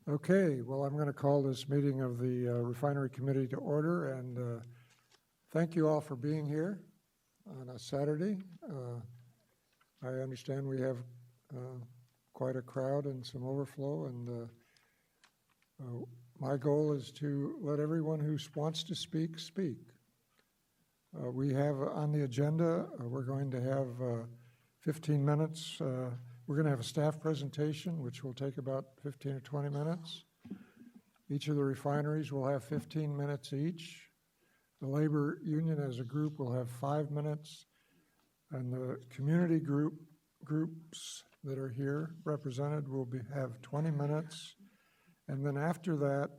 Okay, well, I'm going to call this meeting of the Refinery Committee to order, and thank you all for being here on a Saturday. I understand we have quite a crowd and some overflow, and my goal is to let everyone who wants to speak, speak. We have on the agenda, we're going to have 15 minutes. We're going to have a staff presentation, which will take about 15 or 20 minutes. Each of the refineries will have 15 minutes each. The labor union as a group will have 5 minutes, and the community groups that are here represented will have 20 minutes. And then after that,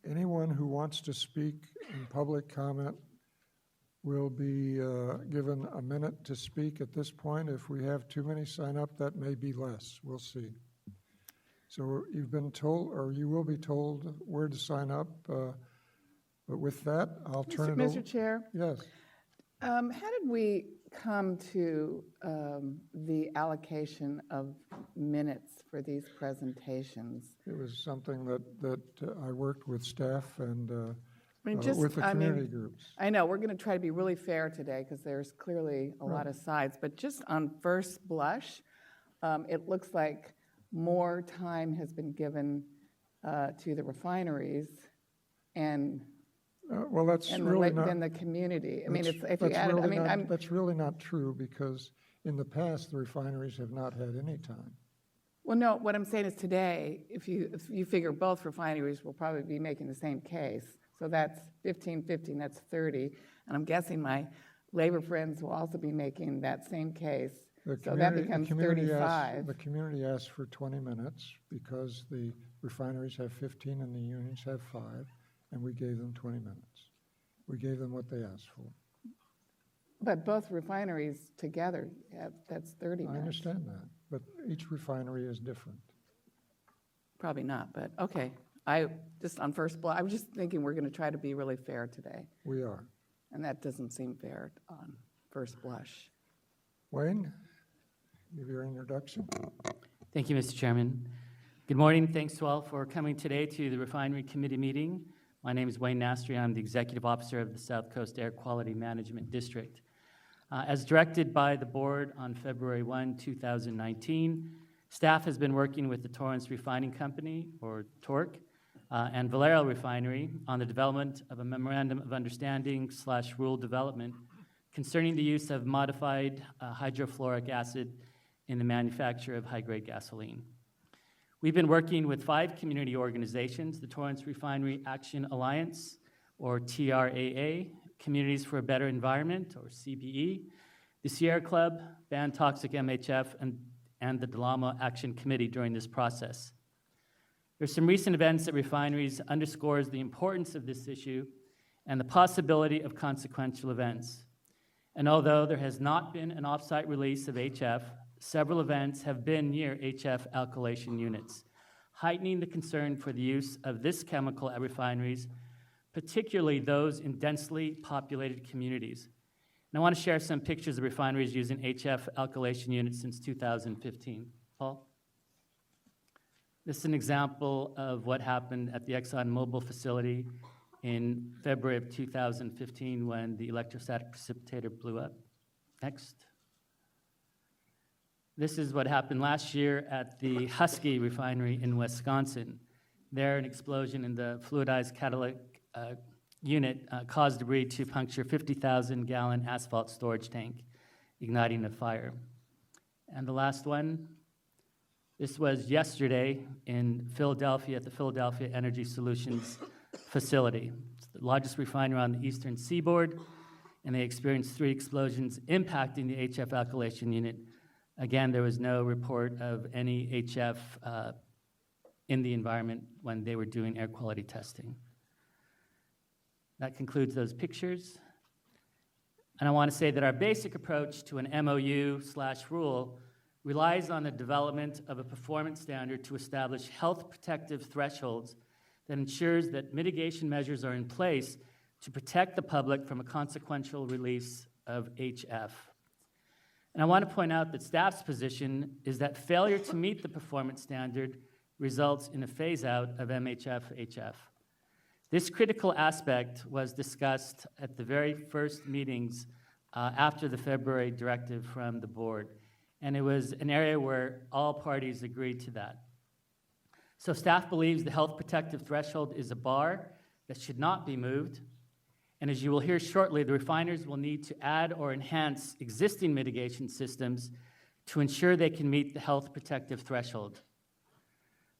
anyone who wants to speak in public comment will be given a minute to speak at this point. If we have too many sign up, that may be less. We'll see. So you've been told, or you will be told where to sign up. But with that, I'll turn it over. Mr. Chair? Yes. How did we come to the allocation of minutes for these presentations? It was something that I worked with staff and with the community groups. I know, we're going to try to be really fair today because there's clearly a lot of sides, but just on first blush, it looks like more time has been given to the refineries and well, that's really not than the community. I mean, if you that's add, really I mean, that's really not true, because in the past the refineries have not had any time. well, no, what I'm saying is today, if you figure both refineries will probably be making the same case. So that's 15, that's 30. And I'm guessing my labor friends will also be making that same case. So that becomes 35. The community asked for 20 minutes because the refineries have 15 and the unions have 5, and we gave them 20 minutes. We gave them what they asked for. But both refineries together, that's 30 minutes. I understand that, but each refinery is different. Probably not, but okay. I was just thinking we're going to try to be really fair today. We are. And that doesn't seem fair on first blush. Wayne, give your introduction. Thank you, Mr. Chairman. Good morning. Thanks to all for coming today to the Refinery Committee meeting. My name is Wayne Nastri. I'm the Executive Officer of the South Coast Air Quality Management District. As directed by the board on February 1, 2019, staff has been working with the Torrance Refining Company, or TORC, and Valero Refinery on the development of a memorandum of understanding / rule development concerning the use of modified hydrofluoric acid in the manufacture of high-grade gasoline. We've been working with 5 community organizations: the Torrance Refinery Action Alliance, or TRAA, Communities for a Better Environment, or CBE, the Sierra Club, Ban Toxic MHF, and the Delamo Action Committee during this process. There's some recent events at refineries underscores the importance of this issue and the possibility of consequential events. And although there has not been an off-site release of HF, several events have been near HF alkylation units, heightening the concern for the use of this chemical at refineries, particularly those in densely populated communities. And I want to share some pictures of refineries using HF alkylation units since 2015. Paul? This is an example of what happened at the ExxonMobil facility in February of 2015 when the electrostatic precipitator blew up. Next. This is what happened last year at the Husky refinery in Wisconsin. There, an explosion in the fluidized catalytic unit caused debris to puncture 50,000-gallon asphalt storage tank, igniting a fire. And the last one, this was yesterday in Philadelphia at the Philadelphia Energy Solutions facility. It's the largest refinery on the eastern seaboard, and they experienced 3 explosions impacting the HF alkylation unit. Again, there was no report of any HF in the environment when they were doing air quality testing. That concludes those pictures. And I want to say that our basic approach to an MOU/rule relies on the development of a performance standard to establish health protective thresholds that ensures that mitigation measures are in place to protect the public from a consequential release of HF. And I want to point out that staff's position is that failure to meet the performance standard results in a phase-out of MHF-HF. This critical aspect was discussed at the very first meetings after the February directive from the board, and it was an area where all parties agreed to that. So staff believes the health protective threshold is a bar that should not be moved, and as you will hear shortly, the refiners will need to add or enhance existing mitigation systems to ensure they can meet the health protective threshold.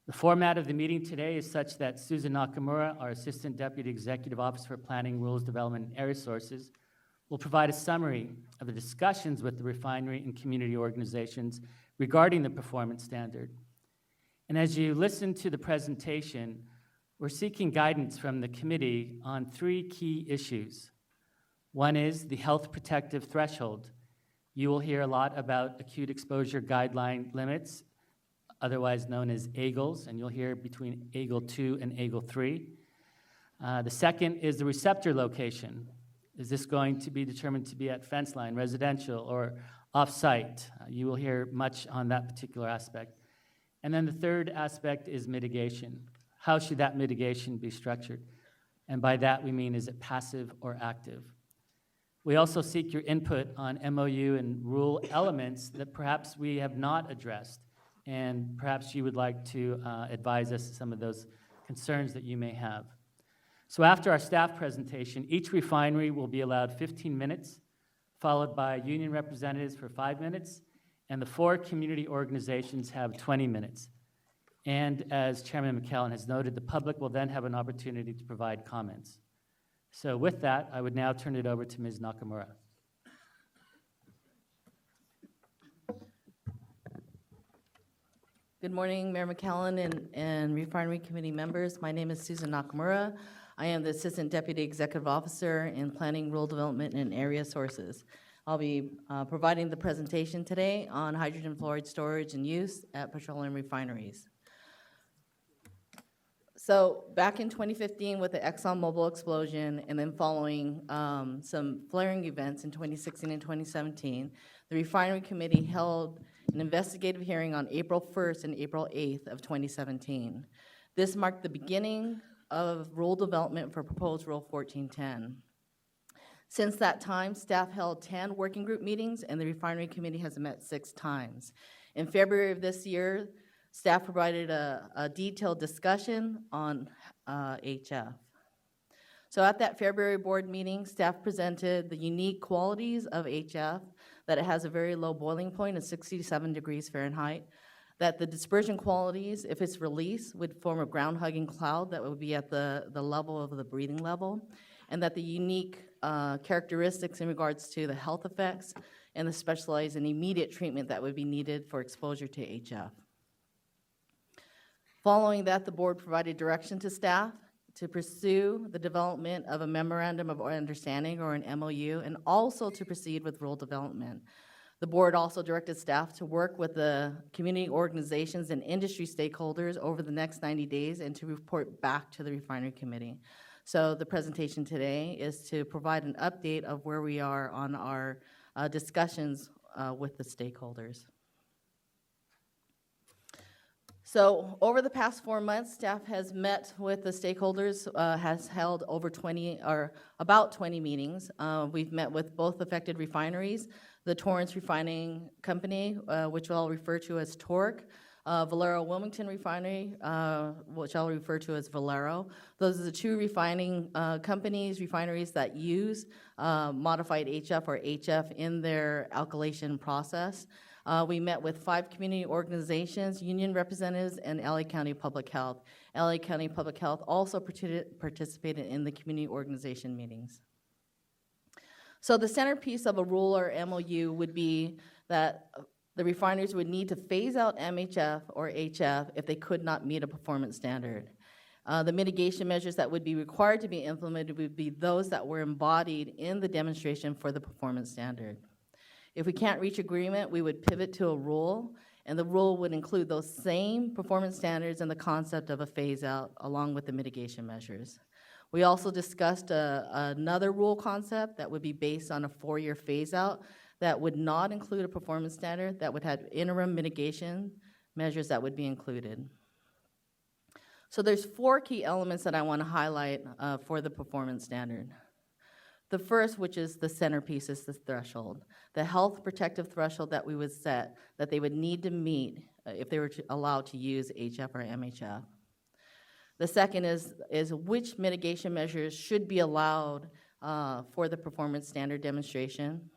The format of the meeting today is such that Susan Nakamura, our Assistant Deputy Executive Officer for Planning, Rules Development, and Area Sources, will provide a summary of the discussions with the refinery and community organizations regarding the performance standard. And as you listen to the presentation, we're seeking guidance from the committee on 3 key issues. One is the health protective threshold. You will hear a lot about acute exposure guideline limits, otherwise known as AGLs, and you'll hear between AGL 2 and AGL 3. The second is the receptor location. Is this going to be determined to be at fence line, residential, or off-site? You will hear much on that particular aspect. And then the third aspect is mitigation. How should that mitigation be structured? And by that we mean, is it passive or active? We also seek your input on MOU and rule elements that perhaps we have not addressed, and perhaps you would like to advise us of some of those concerns that you may have. So after our staff presentation, each refinery will be allowed 15 minutes, followed by union representatives for 5 minutes, and the 4 community organizations have 20 minutes. And as Chairman McCallum has noted, the public will then have an opportunity to provide comments. So with that, I would now turn it over to Ms. Nakamura. Good morning, Mayor McCallum and Refinery Committee members. My name is Susan Nakamura. I am the Assistant Deputy Executive Officer in Planning, Rural Development, and Area Sources. I'll be providing the presentation today on hydrogen fluoride storage and use at petroleum refineries. So back in 2015 with the ExxonMobil explosion and then following some flaring events in 2016 and 2017, the Refinery Committee held an investigative hearing on April 1st and April 8th of 2017. This marked the beginning of rule development for proposed Rule 1410. Since that time, staff held 10 working group meetings and the Refinery Committee has met 6 times. In February of this year, staff provided a detailed discussion on HF. So at that February board meeting, staff presented the unique qualities of HF, that it has a very low boiling point of 67 degrees Fahrenheit, that the dispersion qualities, if it's released, would form a ground-hugging cloud that would be at the level of the breathing level, and that the unique characteristics in regards to the health effects and the specialized and immediate treatment that would be needed for exposure to HF. Following that, the board provided direction to staff to pursue the development of a memorandum of understanding, or an MOU, and also to proceed with rule development. The board also directed staff to work with the community organizations and industry stakeholders over the next 90 days and to report back to the Refinery Committee. So the presentation today is to provide an update of where we are on our discussions with the stakeholders. So over the past 4 months, staff has met with the stakeholders, has held over 20, or about 20 meetings. We've met with both affected refineries, the Torrance Refining Company, which I'll refer to as TORC, Valero Wilmington Refinery, which I'll refer to as Valero. Those are the 2 refining refineries that use modified HF or HF in their alkylation process. We met with 5 community organizations, union representatives, and LA County Public Health. LA County Public Health also participated in the community organization meetings. So the centerpiece of a rule or MOU would be that the refineries would need to phase out MHF or HF if they could not meet a performance standard. The mitigation measures that would be required to be implemented would be those that were embodied in the demonstration for the performance standard. If we can't reach agreement, we would pivot to a rule, and the rule would include those same performance standards and the concept of a phase-out along with the mitigation measures. We also discussed another rule concept that would be based on a 4-year phase-out that would not include a performance standard, that would have interim mitigation measures that would be included. So there's 4 key elements that I want to highlight for the performance standard. The first, which is the centerpiece, is the threshold. The health protective threshold that we would set, that they would need to meet if they were allowed to use HF or MHF. The second is which mitigation measures should be allowed for the performance standard demonstration.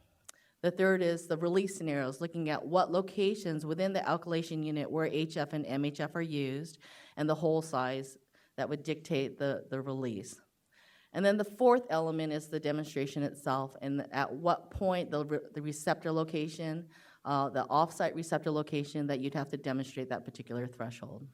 The third is the release scenarios, looking at what locations within the alkylation unit where HF and MHF are used, and the hole size that would dictate the release. And then the fourth element is the demonstration itself, and at what point the receptor location, the off-site receptor location, that you'd have to demonstrate that particular threshold.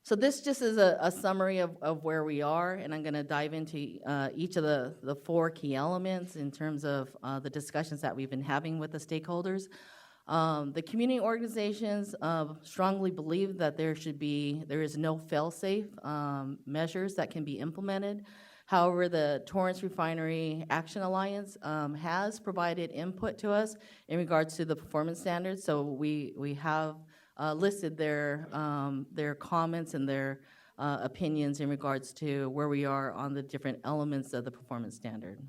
So this just is a summary of where we are, and I'm going to dive into each of the 4 key elements in terms of the discussions that we've been having with the stakeholders. The community organizations strongly believe that there is no fail-safe measures that can be implemented. However, the Torrance Refinery Action Alliance has provided input to us in regards to the performance standards, so we have listed their comments and their opinions in regards to where we are on the different elements of the performance standard.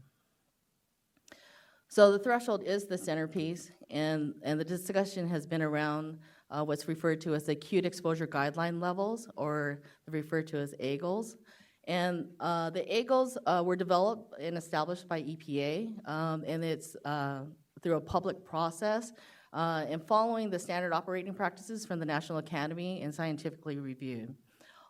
So the threshold is the centerpiece, and the discussion has been around what's referred to as acute exposure guideline levels, or referred to as AGLEs. And the AGLEs were developed and established by EPA, and it's through a public process and following the standard operating practices from the National Academy and scientifically reviewed.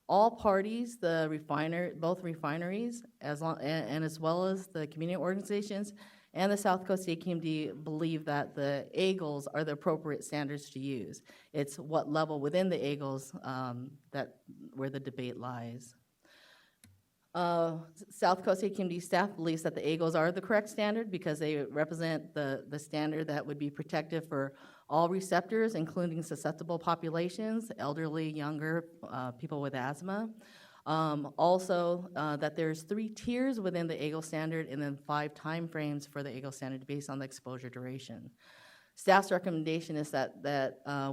All parties, both refineries, as well as the community organizations and the South Coast AQMD, believe that the AGLEs are the appropriate standards to use. It's what level within the AGLEs where the debate lies. South Coast AQMD staff believes that the AGLEs are the correct standard because they represent the standard that would be protective for all receptors, including susceptible populations, elderly, younger, people with asthma. Also, that there's 3 tiers within the AGLE standard and then 5 time frames for the AGLE standard based on the exposure duration. Staff's recommendation is that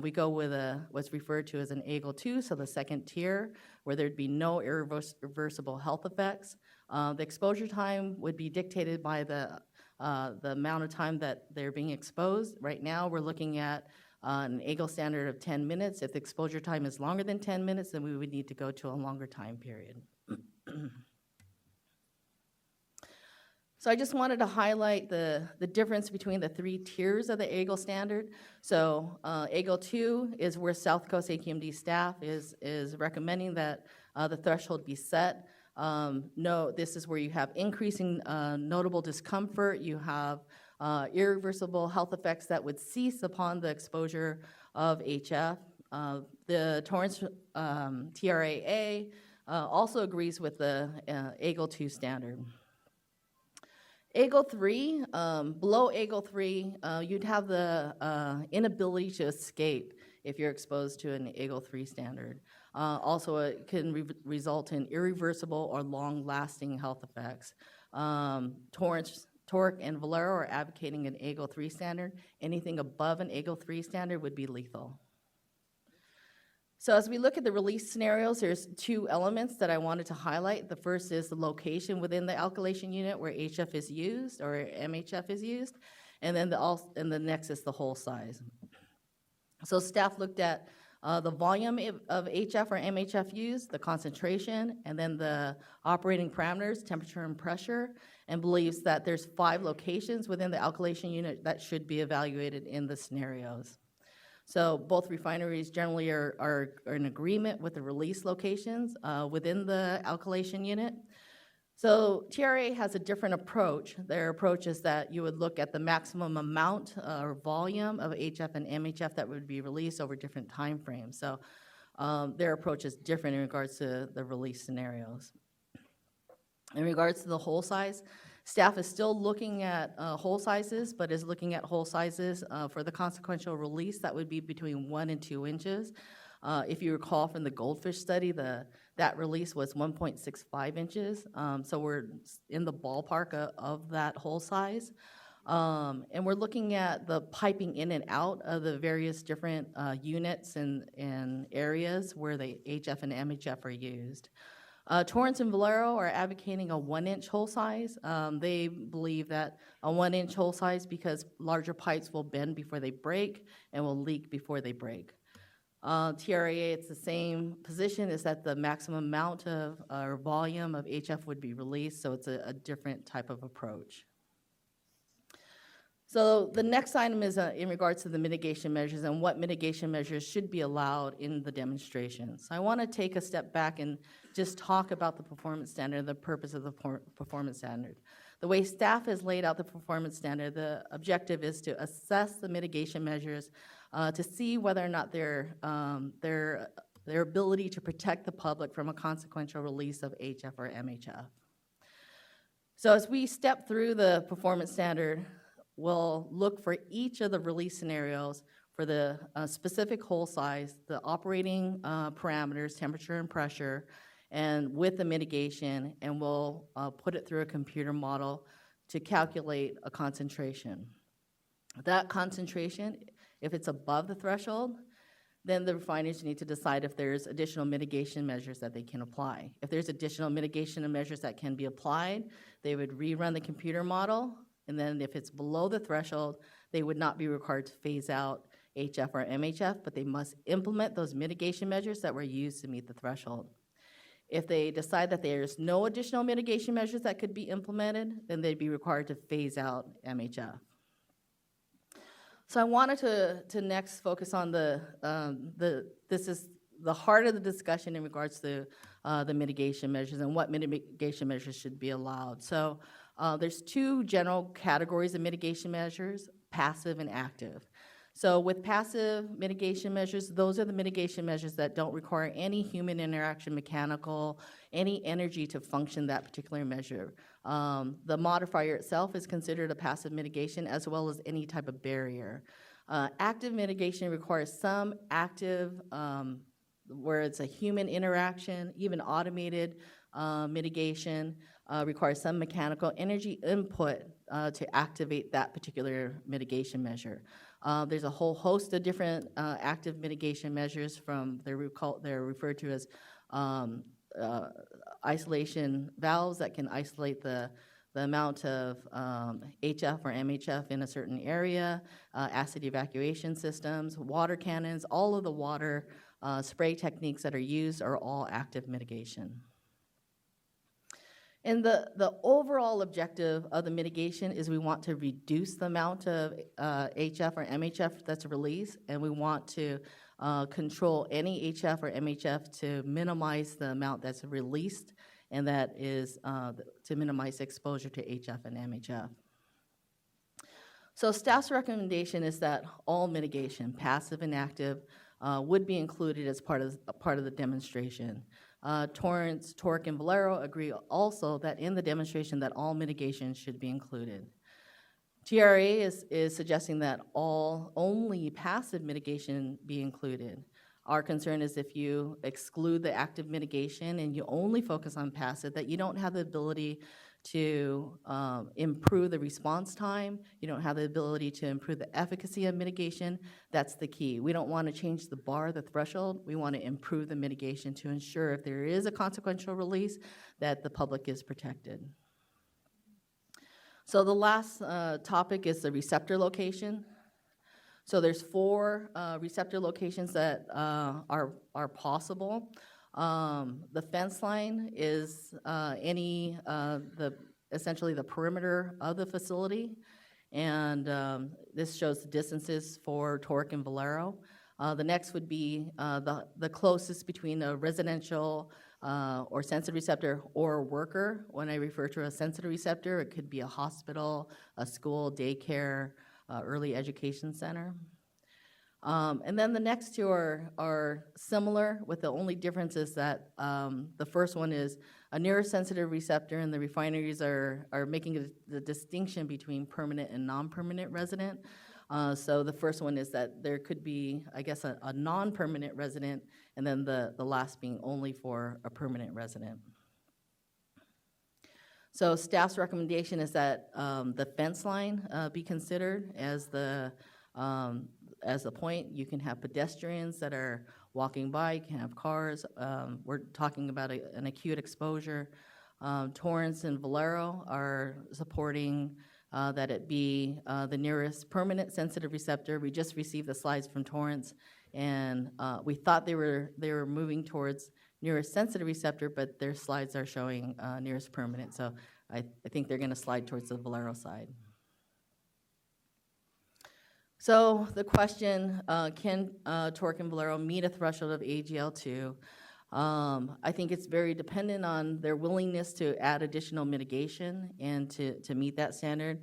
we go with what's referred to as an AGLE 2, so the second tier, where there'd be no irreversible health effects. The exposure time would be dictated by the amount of time that they're being exposed. Right now, we're looking at an AGLE standard of 10 minutes. If the exposure time is longer than 10 minutes, then we would need to go to a longer time period. So I just wanted to highlight the difference between the 3 tiers of the AGLE standard. So AGLE 2 is where South Coast AQMD staff is recommending that the threshold be set. This is where you have increasing notable discomfort. You have irreversible health effects that would cease upon the exposure of HF. The Torrance TRAA also agrees with the AGLE 2 standard. AGLE 3, below AGLE 3, you'd have the inability to escape if you're exposed to an AGLE 3 standard. Also, it can result in irreversible or long-lasting health effects. Torrance, TORC, and Valero are advocating an AGLE 3 standard. Anything above an AGLE 3 standard would be lethal. So as we look at the release scenarios, there's 2 elements that I wanted to highlight. The first is the location within the alkylation unit where HF is used or MHF is used, and then the next is the hole size. So staff looked at the volume of HF or MHF used, the concentration, and then the operating parameters, temperature and pressure, and believes that there's 5 locations within the alkylation unit that should be evaluated in the scenarios. So both refineries generally are in agreement with the release locations within the alkylation unit. So TRA has a different approach. Their approach is that you would look at the maximum amount or volume of HF and MHF that would be released over different time frames. So their approach is different in regards to the release scenarios. In regards to the hole size, staff is still looking at hole sizes, but is looking at hole sizes for the consequential release that would be between 1 and 2 inches. If you recall from the goldfish study, that release was 1.65 inches, so we're in the ballpark of that hole size. And we're looking at the piping in and out of the various different units and areas where the HF and MHF are used. Torrance and Valero are advocating a 1-inch hole size. They believe that a 1-inch hole size because larger pipes will bend before they break and will leak before they break. TRA, it's the same position, is that the maximum amount of or volume of HF would be released, so it's a different type of approach. So the next item is in regards to the mitigation measures and what mitigation measures should be allowed in the demonstration. So I want to take a step back and just talk about the performance standard, the purpose of the performance standard. The way staff has laid out the performance standard, the objective is to assess the mitigation measures to see whether or not their ability to protect the public from a consequential release of HF or MHF. So as we step through the performance standard, we'll look for each of the release scenarios for the specific hole size, the operating parameters, temperature and pressure, and with the mitigation, and we'll put it through a computer model to calculate a concentration. That concentration, if it's above the threshold, then the refineries need to decide if there's additional mitigation measures that they can apply. If there's additional mitigation measures that can be applied, they would rerun the computer model, and then if it's below the threshold, they would not be required to phase out HF or MHF, but they must implement those mitigation measures that were used to meet the threshold. If they decide that there's no additional mitigation measures that could be implemented, then they'd be required to phase out MHF. So I wanted to next focus on this is the heart of the discussion in regards to the mitigation measures and what mitigation measures should be allowed. So there's two general categories of mitigation measures, passive and active. So with passive mitigation measures, those are the mitigation measures that don't require any human interaction, mechanical, any energy to function that particular measure. The modifier itself is considered a passive mitigation as well as any type of barrier. Active mitigation requires some active, where it's a human interaction, even automated mitigation requires some mechanical energy input to activate that particular mitigation measure. There's a whole host of different active mitigation measures from, they're referred to as isolation valves that can isolate the amount of HF or MHF in a certain area, acid evacuation systems, water cannons, all of the water spray techniques that are used are all active mitigation. And the overall objective of the mitigation is we want to reduce the amount of HF or MHF that's released, and we want to control any HF or MHF to minimize the amount that's released, and that is to minimize exposure to HF and MHF. So staff's recommendation is that all mitigation, passive and active, would be included as part of the demonstration. Torrance, TORC, and Valero agree also that in the demonstration that all mitigation should be included. TRA is suggesting that only passive mitigation be included. Our concern is if you exclude the active mitigation and you only focus on passive, that you don't have the ability to improve the response time. You don't have the ability to improve the efficacy of mitigation. That's the key. We don't want to change the bar, the threshold. We want to improve the mitigation to ensure if there is a consequential release that the public is protected. So the last topic is the receptor location. So there's 4 receptor locations that are possible. The fence line is essentially the perimeter of the facility, and this shows the distances for TORC and Valero. The next would be the closest between a residential or sensitive receptor or a worker. When I refer to a sensitive receptor, it could be a hospital, a school, daycare, early education center. And then the next 2 are similar, with the only difference is that the first one is a neurosensitive receptor, and the refineries are making the distinction between permanent and non-permanent resident. So the first one is that there could be, I guess, a non-permanent resident, and then the last being only for a permanent resident. So staff's recommendation is that the fence line be considered as the point. You can have pedestrians that are walking by, you can have cars. We're talking about an acute exposure. Torrance and Valero are supporting that it be the nearest permanent sensitive receptor. We just received the slides from Torrance, and we thought they were moving towards nearest sensitive receptor, but their slides are showing nearest permanent. So I think they're going to slide towards the Valero side. So the question, can TORC and Valero meet a threshold of AGL2? I think it's very dependent on their willingness to add additional mitigation and to meet that standard.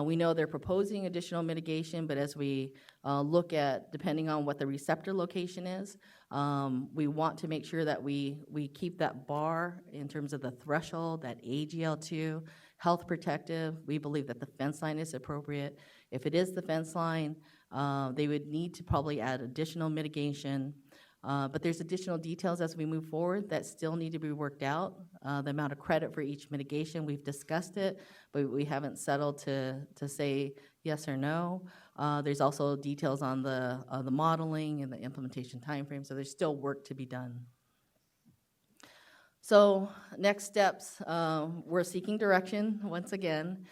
We know they're proposing additional mitigation, but as we look at, depending on what the receptor location is, we want to make sure that we keep that bar in terms of the threshold, that AGL2, health protective. We believe that the fence line is appropriate. If it is the fence line, they would need to probably add additional mitigation. But there's additional details as we move forward that still need to be worked out. The amount of credit for each mitigation, we've discussed it, but we haven't settled to say yes or no. There's also details on the modeling and the implementation timeframe, so there's still work to be done. So next steps, we're seeking direction once again.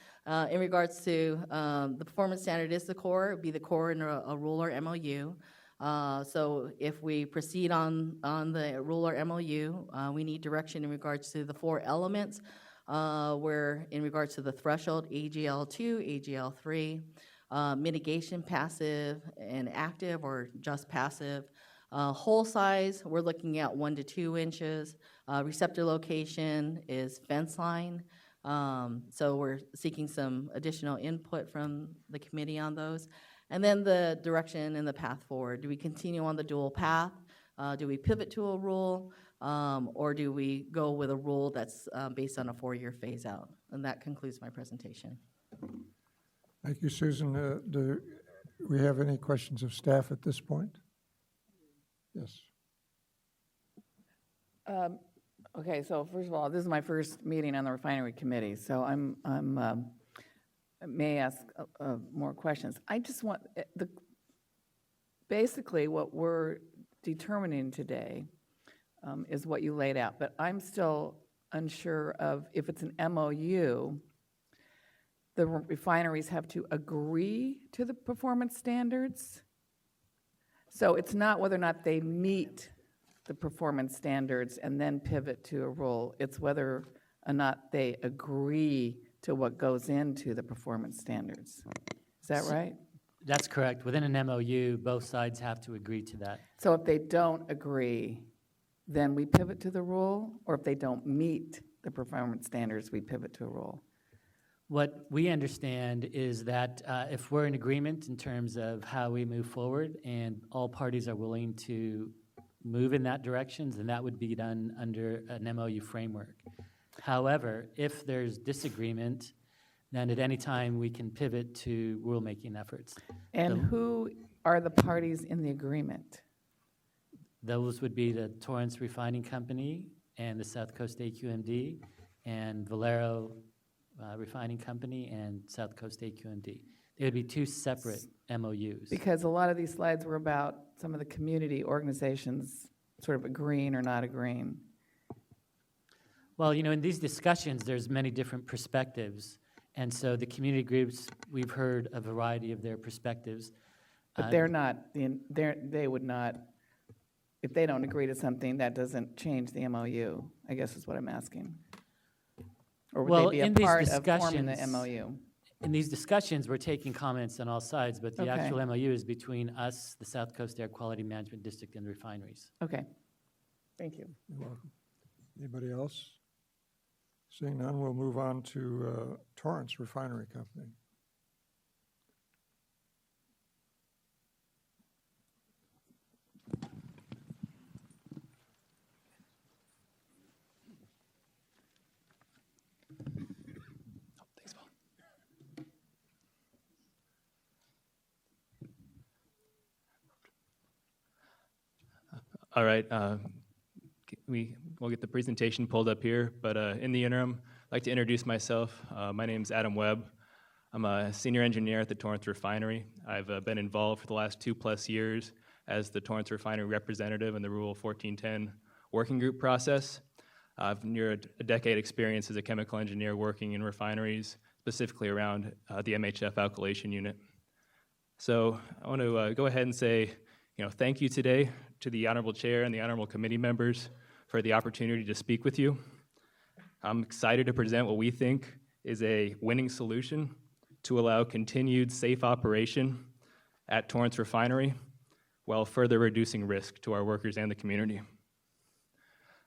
In regards to the performance standard is the core, it would be the core in a rule or MOU. So if we proceed on the rule or MOU, we need direction in regards to the 4 elements, where in regards to the threshold, AGL2, AGL3, mitigation, passive and active or just passive. Hole size, we're looking at 1 to 2 inches. Receptor location is fence line. So we're seeking some additional input from the committee on those. And then the direction and the path forward. Do we continue on the dual path? Do we pivot to a rule? Or do we go with a rule that's based on a 4-year phase out? And that concludes my presentation. Thank you, Susan. Do we have any questions of staff at this point? Yes. Okay, so first of all, this is my first meeting on the refinery committee, so I'm may ask more questions. I just want basically what we're determining today is what you laid out, but I'm still unsure of if it's an MOU. The refineries have to agree to the performance standards. So it's not whether or not they meet the performance standards and then pivot to a rule. It's whether or not they agree to what goes into the performance standards. Is that right? That's correct. Within an MOU, both sides have to agree to that. So if they don't agree, then we pivot to the rule, or if they don't meet the performance standards, we pivot to a rule? What we understand is that if we're in agreement in terms of how we move forward and all parties are willing to move in that direction, then that would be done under an MOU framework. However, if there's disagreement, then at any time we can pivot to rulemaking efforts. And who are the parties in the agreement? Those would be the Torrance Refining Company and the South Coast AQMD and Valero Refining Company and South Coast AQMD. They would be 2 separate MOUs. Because a lot of these slides were about some of the community organizations sort of agreeing or not agreeing. Well, you know, in these discussions, there's many different perspectives. And so the community groups, we've heard a variety of their perspectives. But they're not, they would not, if they don't agree to something, that doesn't change the MOU, I guess is what I'm asking. Or would they be a part of forming the MOU? In these discussions, we're taking comments on all sides, but the Okay. actual MOU is between us, the South Coast Air Quality Management District, and the refineries. Okay, thank you. You're welcome. Anybody else? Seeing none, we'll move on to Torrance Refinery Company. Thanks, Paul. All right, we'll get the presentation pulled up here, but in the interim, I'd like to introduce myself. My name is Adam Webb. I'm a senior engineer at the Torrance Refinery. I've been involved for the last 2+ years as the Torrance Refinery representative in the Rule 1410 working group process. I've near a decade experience as a chemical engineer working in refineries, specifically around the MHF alkylation unit. So I want to go ahead and say, thank you today to the Honorable Chair and the Honorable Committee members for the opportunity to speak with you. I'm excited to present what we think is a winning solution to allow continued safe operation at Torrance Refinery while further reducing risk to our workers and the community.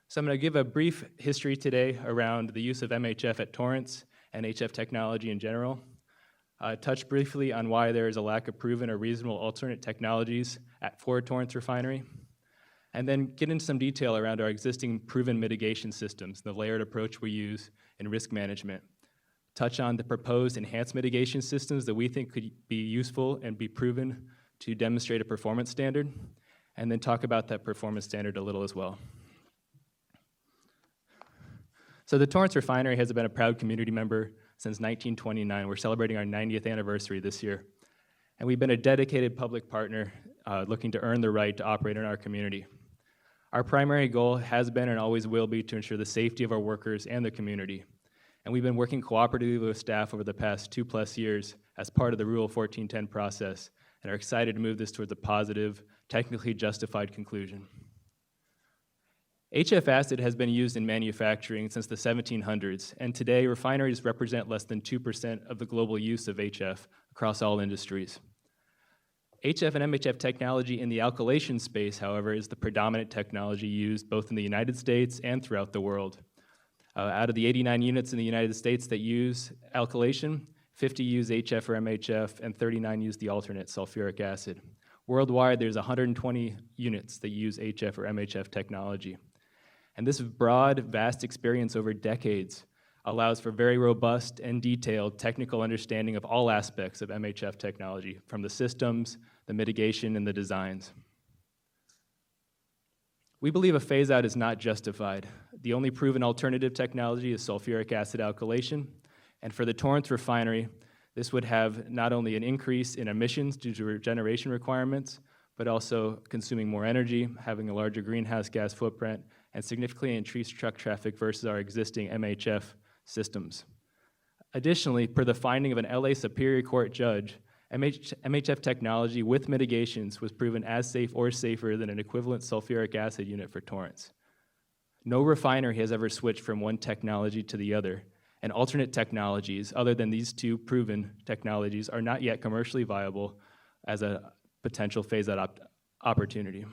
So I'm going to give a brief history today around the use of MHF at Torrance and HF technology in general. Touch briefly on why there is a lack of proven or reasonable alternate technologies for Torrance Refinery, and then get into some detail around our existing proven mitigation systems, the layered approach we use in risk management. Touch on the proposed enhanced mitigation systems that we think could be useful and be proven to demonstrate a performance standard, and then talk about that performance standard a little as well. So the Torrance Refinery has been a proud community member since 1929. We're celebrating our 90th anniversary this year. And we've been a dedicated public partner looking to earn the right to operate in our community. Our primary goal has been and always will be to ensure the safety of our workers and the community. And we've been working cooperatively with staff over the past 2+ years as part of the Rule 1410 process and are excited to move this towards a positive, technically justified conclusion. HF acid has been used in manufacturing since the 1700s, and today refineries represent less than 2% of the global use of HF across all industries. HF and MHF technology in the alkylation space, however, is the predominant technology used both in the United States and throughout the world. Out of the 89 units in the United States that use alkylation, 50 use HF or MHF, and 39 use the alternate sulfuric acid. Worldwide, there's 120 units that use HF or MHF technology. And this broad, vast experience over decades allows for very robust and detailed technical understanding of all aspects of MHF technology, from the systems, the mitigation, and the designs. We believe a phase-out is not justified. The only proven alternative technology is sulfuric acid alkylation, and for the Torrance Refinery, this would have not only an increase in emissions due to regeneration requirements, but also consuming more energy, having a larger greenhouse gas footprint, and significantly increased truck traffic versus our existing MHF systems. Additionally, per the finding of an LA Superior Court judge, MHF technology with mitigations was proven as safe or safer than an equivalent sulfuric acid unit for Torrance. No refinery has ever switched from one technology to the other, and alternate technologies other than these two proven technologies are not yet commercially viable as a potential phase-out opportunity.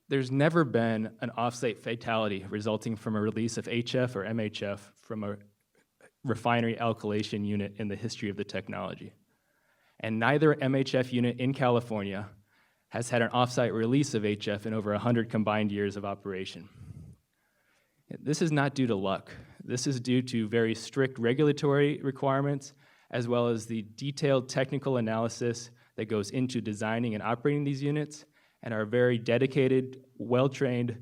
There's never been an off-site fatality resulting from a release of HF or MHF from a refinery alkylation unit in the history of the technology. And neither MHF unit in California has had an off-site release of HF in over 100 combined years of operation. This is not due to luck. This is due to very strict regulatory requirements, as well as the detailed technical analysis that goes into designing and operating these units, and our very dedicated, well-trained,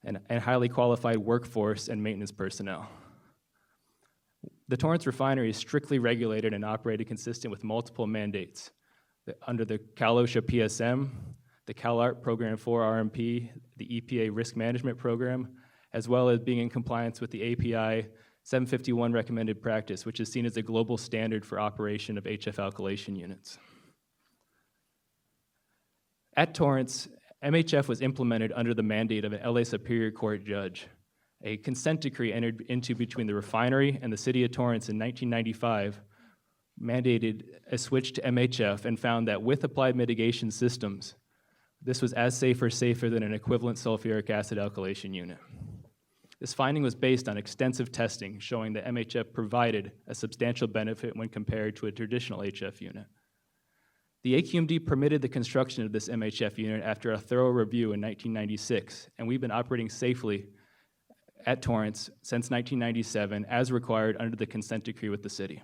and highly qualified workforce and maintenance personnel. The Torrance Refinery is strictly regulated and operated consistent with multiple mandates. Under the Cal-OSHA PSM, the CalArt Program 4 RMP, the EPA Risk Management Program, as well as being in compliance with the API 751 recommended practice, which is seen as a global standard for operation of HF alkylation units. At Torrance, MHF was implemented under the mandate of an LA Superior Court judge. A consent decree entered into between the refinery and the city of Torrance in 1995 mandated a switch to MHF and found that with applied mitigation systems, this was as safe or safer than an equivalent sulfuric acid alkylation unit. This finding was based on extensive testing showing that MHF provided a substantial benefit when compared to a traditional HF unit. The AQMD permitted the construction of this MHF unit after a thorough review in 1996, and we've been operating safely at Torrance since 1997 as required under the consent decree with the city.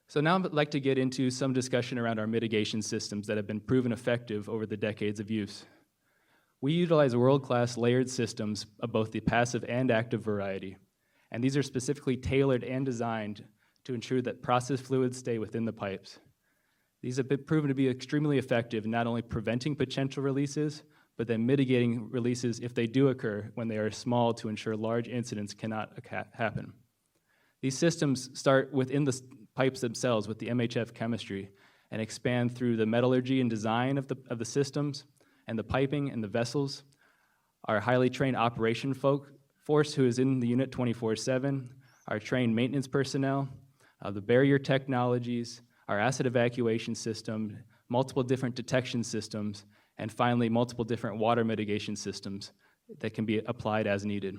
So now I'd like to get into some discussion around our mitigation systems that have been proven effective over the decades of use. We utilize world-class layered systems of both the passive and active variety, and these are specifically tailored and designed to ensure that process fluids stay within the pipes. These have been proven to be extremely effective in not only preventing potential releases, but then mitigating releases if they do occur when they are small to ensure large incidents cannot happen. These systems start within the pipes themselves with the MHF chemistry and expand through the metallurgy and design of the systems and the piping and the vessels. Our highly trained operation force who is in the unit 24/7, our trained maintenance personnel, the barrier technologies, our acid evacuation system, multiple different detection systems, and finally multiple different water mitigation systems that can be applied as needed.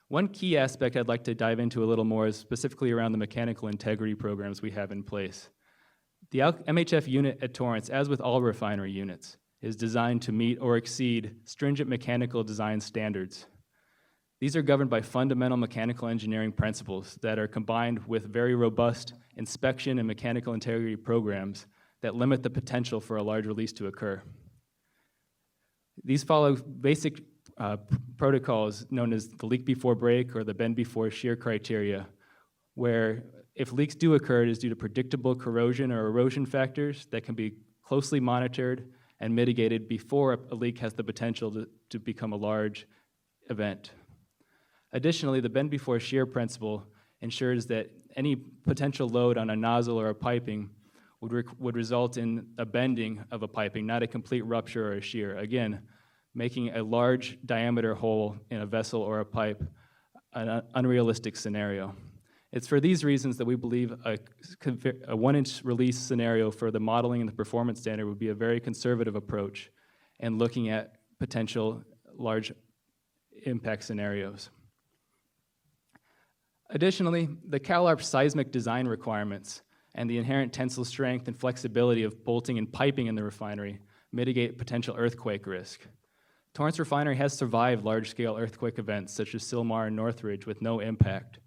One key aspect I'd like to dive into a little more is specifically around the mechanical integrity programs we have in place. The MHF unit at Torrance, as with all refinery units, is designed to meet or exceed stringent mechanical design standards. These are governed by fundamental mechanical engineering principles that are combined with very robust inspection and mechanical integrity programs that limit the potential for a large release to occur. These follow basic protocols known as the leak before break or the bend before shear criteria, where if leaks do occur, it is due to predictable corrosion or erosion factors that can be closely monitored and mitigated before a leak has the potential to become a large event. Additionally, the bend before shear principle ensures that any potential load on a nozzle or a piping would result in a bending of a piping, not a complete rupture or a shear. Again, making a large diameter hole in a vessel or a pipe an unrealistic scenario. It's for these reasons that we believe a 1-inch release scenario for the modeling and the performance standard would be a very conservative approach in looking at potential large impact scenarios. Additionally, the CalARP seismic design requirements and the inherent tensile strength and flexibility of bolting and piping in the refinery mitigate potential earthquake risk. Torrance Refinery has survived large-scale earthquake events such as Sylmar and Northridge with no impact.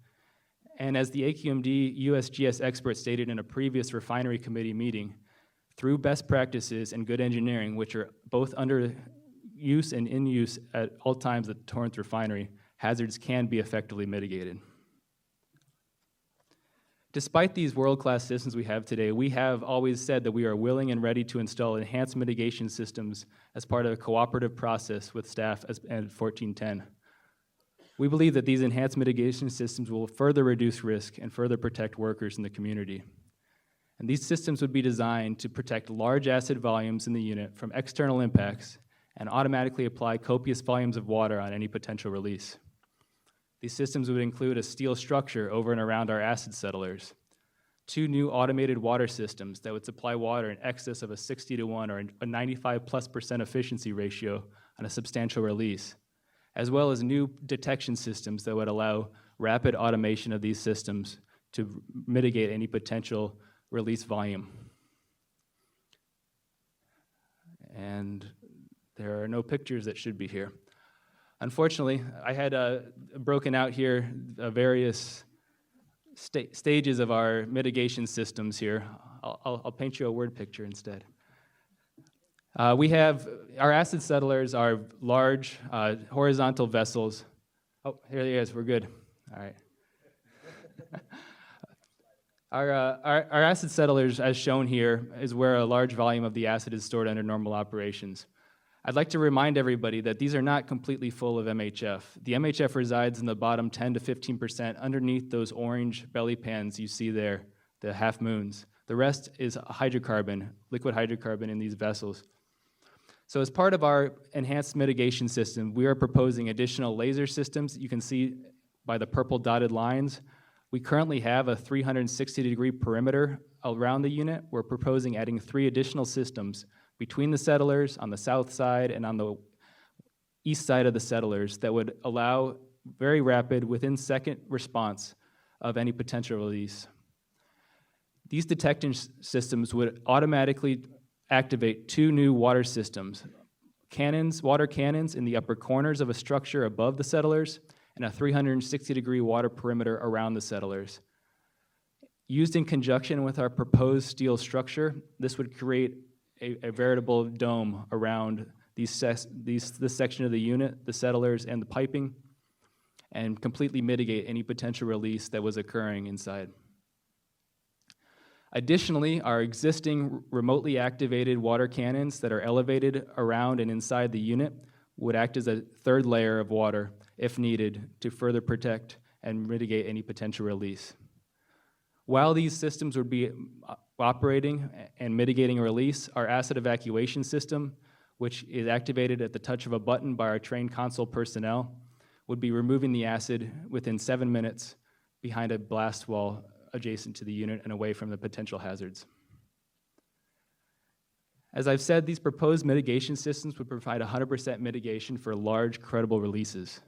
And as the AQMD USGS expert stated in a previous refinery committee meeting, through best practices and good engineering, which are both under use and in use at all times at Torrance Refinery, hazards can be effectively mitigated. Despite these world-class systems we have today, we have always said that we are willing and ready to install enhanced mitigation systems as part of a cooperative process with staff at 1410. We believe that these enhanced mitigation systems will further reduce risk and further protect workers in the community. And these systems would be designed to protect large acid volumes in the unit from external impacts and automatically apply copious volumes of water on any potential release. These systems would include a steel structure over and around our acid settlers, 2 new automated water systems that would supply water in excess of a 60-to-1 or a 95+% efficiency ratio on a substantial release, as well as new detection systems that would allow rapid automation of these systems to mitigate any potential release volume. And there are no pictures that should be here. Unfortunately, I had broken out here various stages of our mitigation systems here. I'll paint you a word picture instead. We have our acid settlers are large horizontal vessels. Oh, here he is. We're good. All right. Our acid settlers, as shown here, is where a large volume of the acid is stored under normal operations. I'd like to remind everybody that these are not completely full of MHF. The MHF resides in the bottom 10 to 15% underneath those orange belly pans you see there, the half moons. The rest is hydrocarbon, liquid hydrocarbon in these vessels. So as part of our enhanced mitigation system, we are proposing additional laser systems. You can see by the purple dotted lines. We currently have a 360-degree perimeter around the unit. We're proposing adding 3 additional systems between the settlers on the south side and on the east side of the settlers that would allow very rapid, within-second response of any potential release. These detection systems would automatically activate 2 new water systems, water cannons in the upper corners of a structure above the settlers, and a 360-degree water perimeter around the settlers. Used in conjunction with our proposed steel structure, this would create a veritable dome around this section of the unit, the settlers, and the piping, and completely mitigate any potential release that was occurring inside. Additionally, our existing remotely activated water cannons that are elevated around and inside the unit would act as a third layer of water if needed to further protect and mitigate any potential release. While these systems would be operating and mitigating a release, our acid evacuation system, which is activated at the touch of a button by our trained console personnel, would be removing the acid within 7 minutes behind a blast wall adjacent to the unit and away from the potential hazards. As I've said, these proposed mitigation systems would provide 100% mitigation for large, credible releases.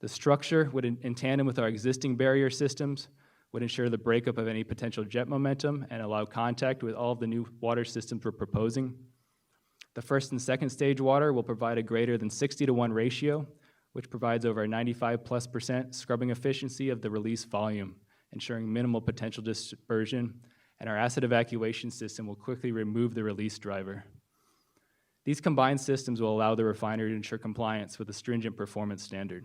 The structure would, in tandem with our existing barrier systems, would ensure the breakup of any potential jet momentum and allow contact with all of the new water systems we're proposing. The first and second stage water will provide a greater than 60-to-1 ratio, which provides over a 95+% scrubbing efficiency of the release volume, ensuring minimal potential dispersion, and our acid evacuation system will quickly remove the release driver. These combined systems will allow the refinery to ensure compliance with a stringent performance standard.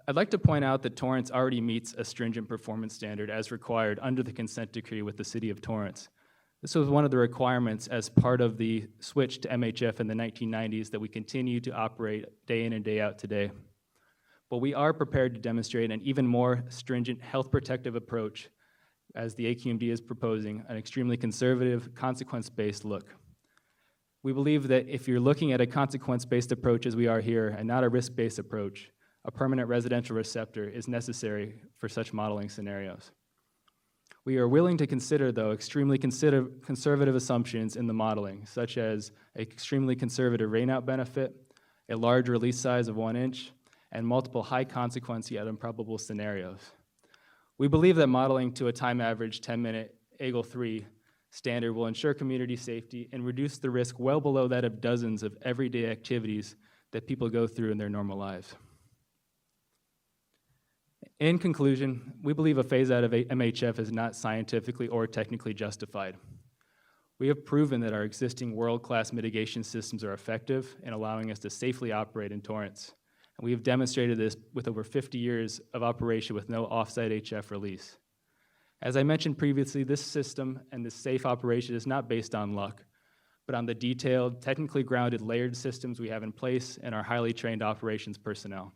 I'd like to point out that Torrance already meets a stringent performance standard as required under the consent decree with the City of Torrance. This was one of the requirements as part of the switch to MHF in the 1990s that we continue to operate day in and day out today. But we are prepared to demonstrate an even more stringent health protective approach as the AQMD is proposing, an extremely conservative, consequence-based look. We believe that if you're looking at a consequence-based approach as we are here and not a risk-based approach, a permanent residential receptor is necessary for such modeling scenarios. We are willing to consider, though, extremely conservative assumptions in the modeling, such as an extremely conservative rainout benefit, a large release size of 1 inch, and multiple high consequence yet improbable scenarios. We believe that modeling to a time average 10-minute AGLE 3 standard will ensure community safety and reduce the risk well below that of dozens of everyday activities that people go through in their normal lives. In conclusion, we believe a phase-out of MHF is not scientifically or technically justified. We have proven that our existing world-class mitigation systems are effective in allowing us to safely operate in Torrance. And we have demonstrated this with over 50 years of operation with no off-site HF release. As I mentioned previously, this system and this safe operation is not based on luck, but on the detailed, technically grounded, layered systems we have in place and our highly trained operations personnel.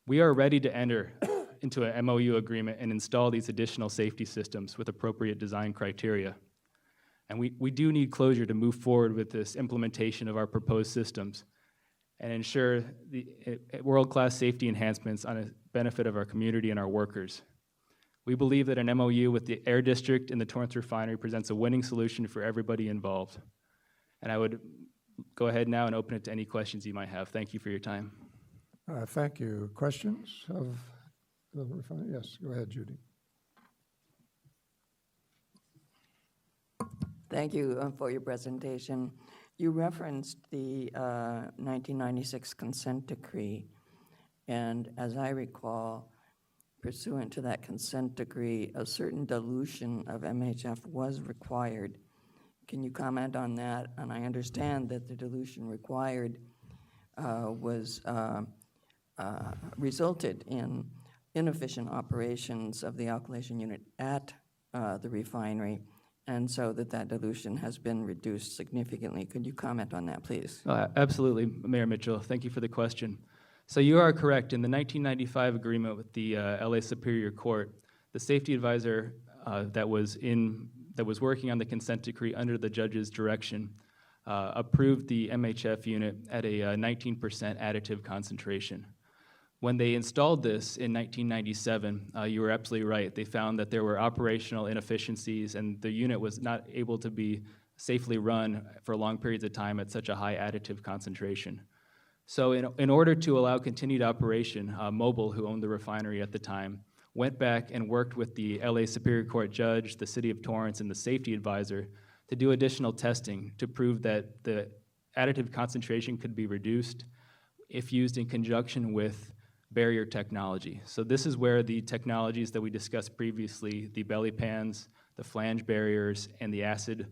We are ready to enter into an MOU agreement and install these additional safety systems with appropriate design criteria. And we do need closure to move forward with this implementation of our proposed systems and ensure the world-class safety enhancements on the benefit of our community and our workers. We believe that an MOU with the Air District and the Torrance Refinery presents a winning solution for everybody involved. And I would go ahead now and open it to any questions you might have. Thank you for your time. Thank you. Questions of the refinery? Yes, go ahead, Judy. Thank you for your presentation. You referenced the 1996 consent decree, and as I recall, pursuant to that consent decree, a certain dilution of MHF was required. Can you comment on that? And I understand that the dilution required resulted in inefficient operations of the alkylation unit at the refinery, and so that dilution has been reduced significantly. Could you comment on that, please? Absolutely, Mayor Mitchell. Thank you for the question. So you are correct. In the 1995 agreement with the LA Superior Court, the safety advisor that was working on the consent decree under the judge's direction approved the MHF unit at a 19% additive concentration. When they installed this in 1997, you were absolutely right. They found that there were operational inefficiencies and the unit was not able to be safely run for long periods of time at such a high additive concentration. So in order to allow continued operation, Mobil, who owned the refinery at the time, went back and worked with the LA Superior Court judge, the City of Torrance, and the safety advisor to do additional testing to prove that the additive concentration could be reduced if used in conjunction with barrier technology. So this is where the technologies that we discussed previously, the belly pans, the flange barriers, and the acid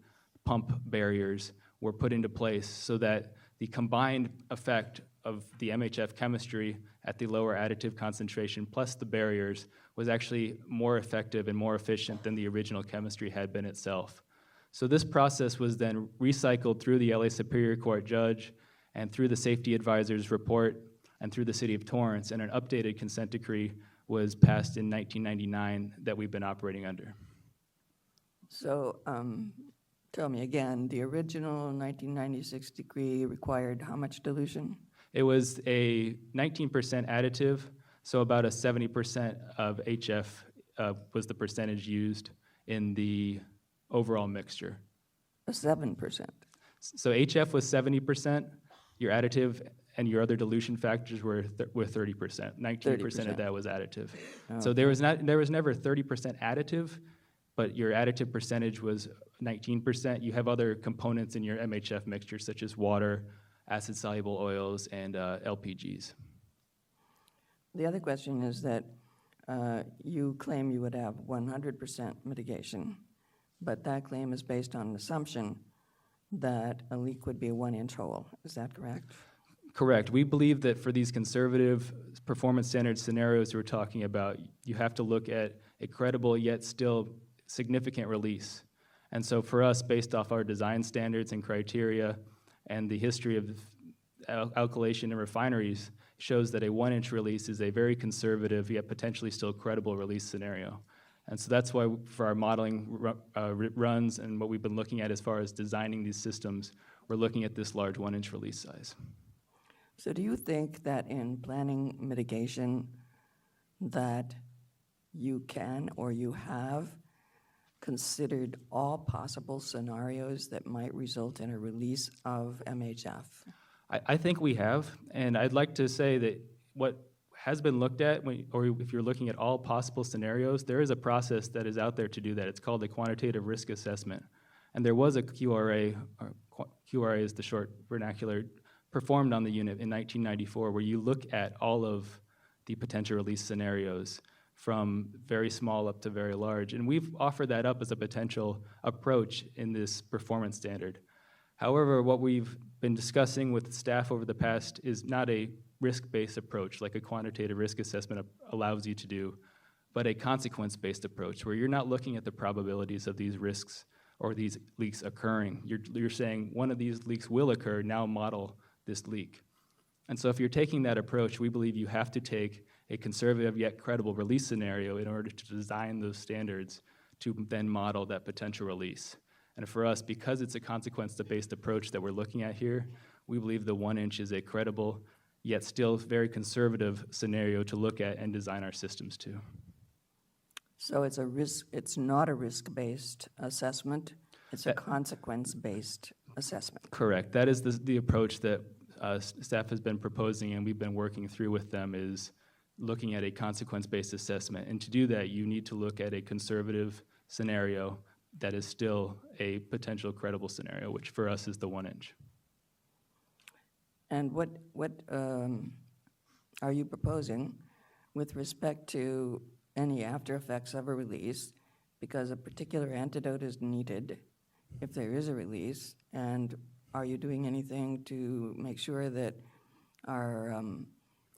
pump barriers were put into place so that the combined effect of the MHF chemistry at the lower additive concentration plus the barriers was actually more effective and more efficient than the original chemistry had been itself. So this process was then recycled through the LA Superior Court judge and through the safety advisor's report and through the city of Torrance, and an updated consent decree was passed in 1999 that we've been operating under. So tell me again, the original 1996 decree required how much dilution? It was a 19% additive, so about a 70% of HF was the percentage used in the overall mixture. A 7%. So HF was 70%, your additive and your other dilution factors were 30%. 19% of that was additive. So there was never 30% additive, but your additive percentage was 19%. You have other components in your MHF mixture, such as water, acid-soluble oils, and LPGs. The other question is that you claim you would have 100% mitigation, but that claim is based on an assumption that a leak would be a 1-inch hole. Is that correct? Correct. We believe that for these conservative performance standard scenarios we're talking about, you have to look at a credible yet still significant release. And so for us, based off our design standards and criteria and the history of alkylation in refineries, shows that a 1-inch release is a very conservative yet potentially still credible release scenario. And so that's why for our modeling runs and what we've been looking at as far as designing these systems, we're looking at this large 1-inch release size. So do you think that in planning mitigation that you can or you have considered all possible scenarios that might result in a release of MHF? I think we have, and I'd like to say that what has been looked at, or if you're looking at all possible scenarios, there is a process that is out there to do that. It's called a quantitative risk assessment. And there was a QRA, or QRA is the short vernacular, performed on the unit in 1994, where you look at all of the potential release scenarios from very small up to very large. And we've offered that up as a potential approach in this performance standard. However, what we've been discussing with staff over the past is not a risk-based approach like a quantitative risk assessment allows you to do, but a consequence-based approach where you're not looking at the probabilities of these risks or these leaks occurring. You're saying one of these leaks will occur, now model this leak. And so if you're taking that approach, we believe you have to take a conservative yet credible release scenario in order to design those standards to then model that potential release. And for us, because it's a consequence-based approach that we're looking at here, we believe the 1-inch is a credible yet still very conservative scenario to look at and design our systems to. So it's not a risk-based assessment, it's a consequence-based assessment. Correct. That is the approach that staff has been proposing and we've been working through with them, is looking at a consequence-based assessment. And to do that, you need to look at a conservative scenario that is still a potential credible scenario, which for us is the 1-inch. And what are you proposing with respect to any after effects of a release, because a particular antidote is needed if there is a release? And are you doing anything to make sure that our